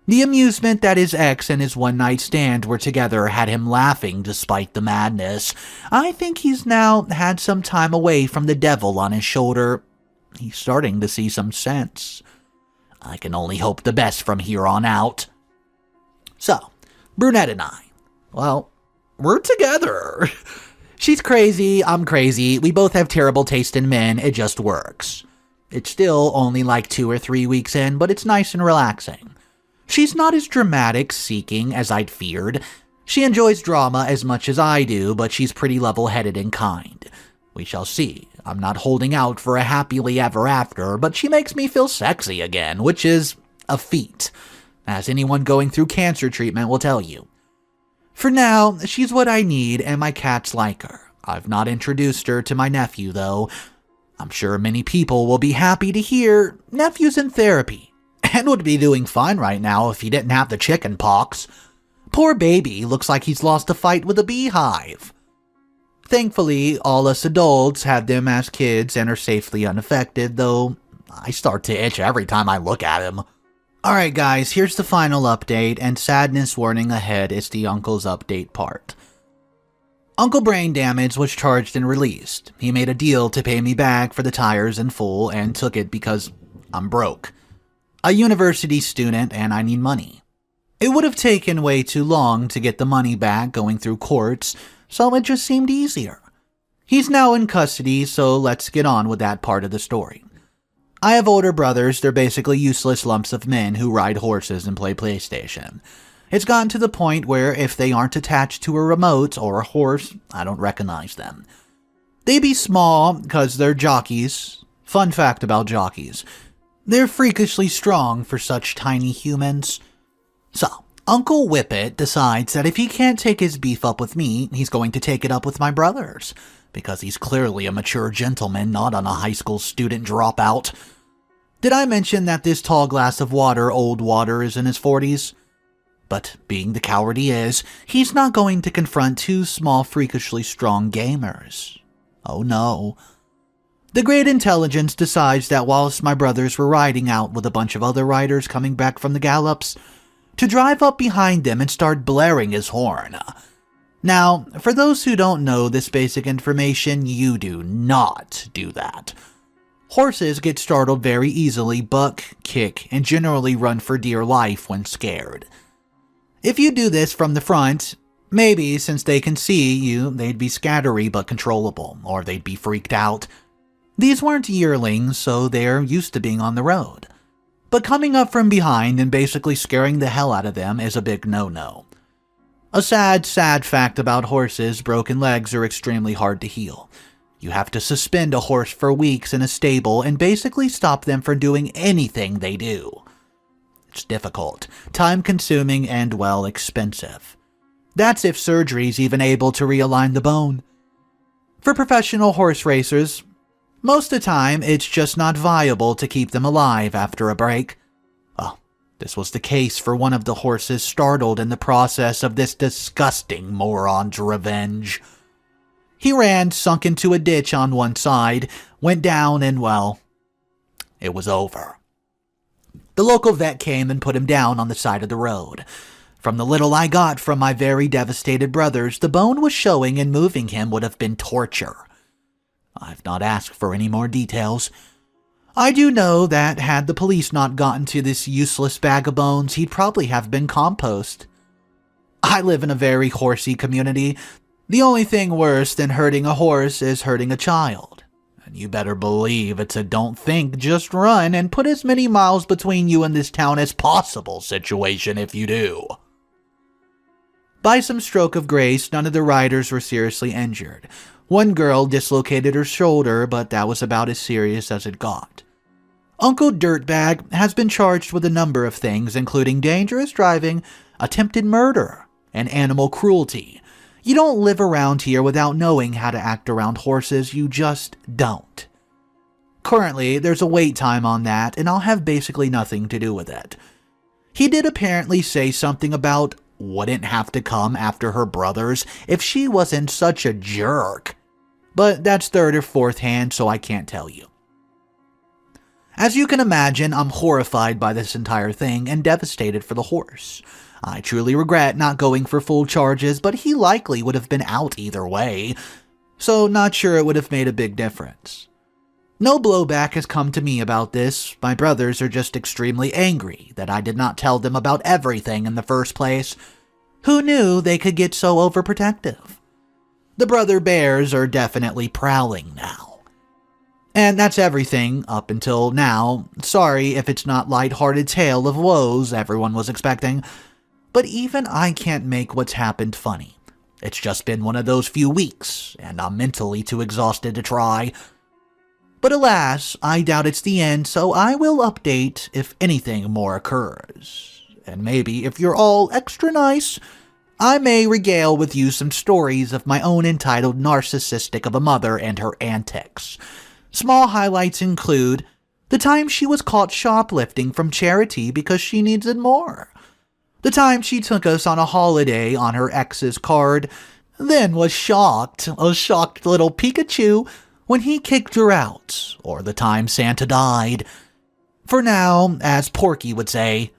The amusement that his ex and his one-night stand were together had him laughing despite the madness. I think he's now had some time away from the devil on his shoulder. He's starting to see some sense. I can only hope the best from here on out. So, Brunette and I, well, we're together. She's crazy, I'm crazy, we both have terrible taste in men, it just works. It's still only like 2 or 3 weeks in, but it's nice and relaxing. She's not as dramatic seeking as I'd feared. She enjoys drama as much as I do, but she's pretty level-headed and kind. We shall see. I'm not holding out for a happily ever after, but she makes me feel sexy again, which is a feat, as anyone going through cancer treatment will tell you. For now, she's what I need, and my cats like her. I've not introduced her to my nephew, though. I'm sure many people will be happy to hear nephew's in therapy, and would be doing fine right now if he didn't have the chicken pox. Poor baby looks like he's lost a fight with a beehive. Thankfully, all us adults had them as kids and are safely unaffected, though I start to itch every time I look at him. Alright guys, here's the final update, and sadness warning ahead is the uncle's update part. Uncle Brain Damage was charged and released. He made a deal to pay me back for the tires in full and took it because I'm broke. A university student and I need money. It would have taken way too long to get the money back going through courts, so it just seemed easier. He's now in custody, so let's get on with that part of the story. I have older brothers, they're basically useless lumps of men who ride horses and play PlayStation. It's gotten to the point where if they aren't attached to a remote or a horse, I don't recognize them. They be small because they're jockeys. Fun fact about jockeys. They're freakishly strong for such tiny humans. So, Uncle Whippet decides that if he can't take his beef up with me, he's going to take it up with my brothers. Because he's clearly a mature gentleman, not on a high school student dropout. Did I mention that this tall glass of water, old water, is in his 40s? But being the coward he is, he's not going to confront two small, freakishly strong gamers. Oh no. The Great Intelligence decides that whilst my brothers were riding out with a bunch of other riders coming back from the gallops, to drive up behind them and start blaring his horn. Now, for those who don't know this basic information, you do not do that. Horses get startled very easily, buck, kick, and generally run for dear life when scared. If you do this from the front, maybe since they can see you, they'd be scattery but controllable, or they'd be freaked out. These weren't yearlings, so they're used to being on the road. But coming up from behind and basically scaring the hell out of them is a big no-no. A sad, sad fact about horses, broken legs are extremely hard to heal. You have to suspend a horse for weeks in a stable and basically stop them from doing anything they do. It's difficult, time-consuming, and, well, expensive. That's if surgery's even able to realign the bone. For professional horse racers, most of the time it's just not viable to keep them alive after a break. Oh, this was the case for one of the horses startled in the process of this disgusting moron's revenge. He ran, sunk into a ditch on one side, went down, and, well, it was over. The local vet came and put him down on the side of the road. From the little I got from my very devastated brothers, the bone was showing and moving him would have been torture. I've not asked for any more details. I do know that had the police not gotten to this useless bag of bones, he'd probably have been compost. I live in a very horsey community. The only thing worse than hurting a horse is hurting a child. And you better believe it's a don't think, just run, and put as many miles between you and this town as possible situation if you do. By some stroke of grace, none of the riders were seriously injured. One girl dislocated her shoulder, but that was about as serious as it got. Uncle Dirtbag has been charged with a number of things, including dangerous driving, attempted murder, and animal cruelty. You don't live around here without knowing how to act around horses, you just don't. Currently, there's a wait time on that, and I'll have basically nothing to do with it. He did apparently say something about wouldn't have to come after her brothers if she wasn't such a jerk. But that's third or fourth hand, so I can't tell you. As you can imagine, I'm horrified by this entire thing and devastated for the horse. I truly regret not going for full charges, but he likely would have been out either way, so not sure it would have made a big difference. No blowback has come to me about this. My brothers are just extremely angry that I did not tell them about everything in the first place. Who knew they could get so overprotective? The brother bears are definitely prowling now. And that's everything up until now. Sorry if it's not light-hearted tale of woes everyone was expecting. But even I can't make what's happened funny. It's just been one of those few weeks, and I'm mentally too exhausted to try. But alas, I doubt it's the end, so I will update if anything more occurs. And maybe if you're all extra nice, I may regale with you some stories of my own entitled narcissistic of a mother and her antics. Small highlights include the time she was caught shoplifting from charity because she needed more. The time she took us on a holiday on her ex's card, then was shocked, a shocked little Pikachu, when he kicked her out, or the time Santa died. For now, as Porky would say,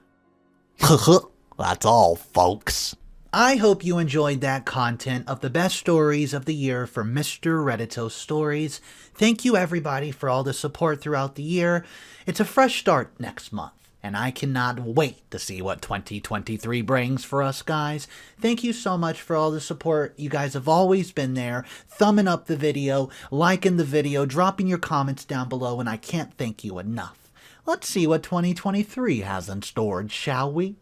that's all, folks. I hope you enjoyed that content of the best stories of the year from Mr. Reddito Stories. Thank you everybody for all the support throughout the year. It's a fresh start next month. and I cannot wait to see what 2023 brings for us, guys. Thank you so much for all the support. You guys have always been there, thumbing up the video, liking the video, dropping your comments down below, and I can't thank you enough. Let's see what 2023 has in store, shall we?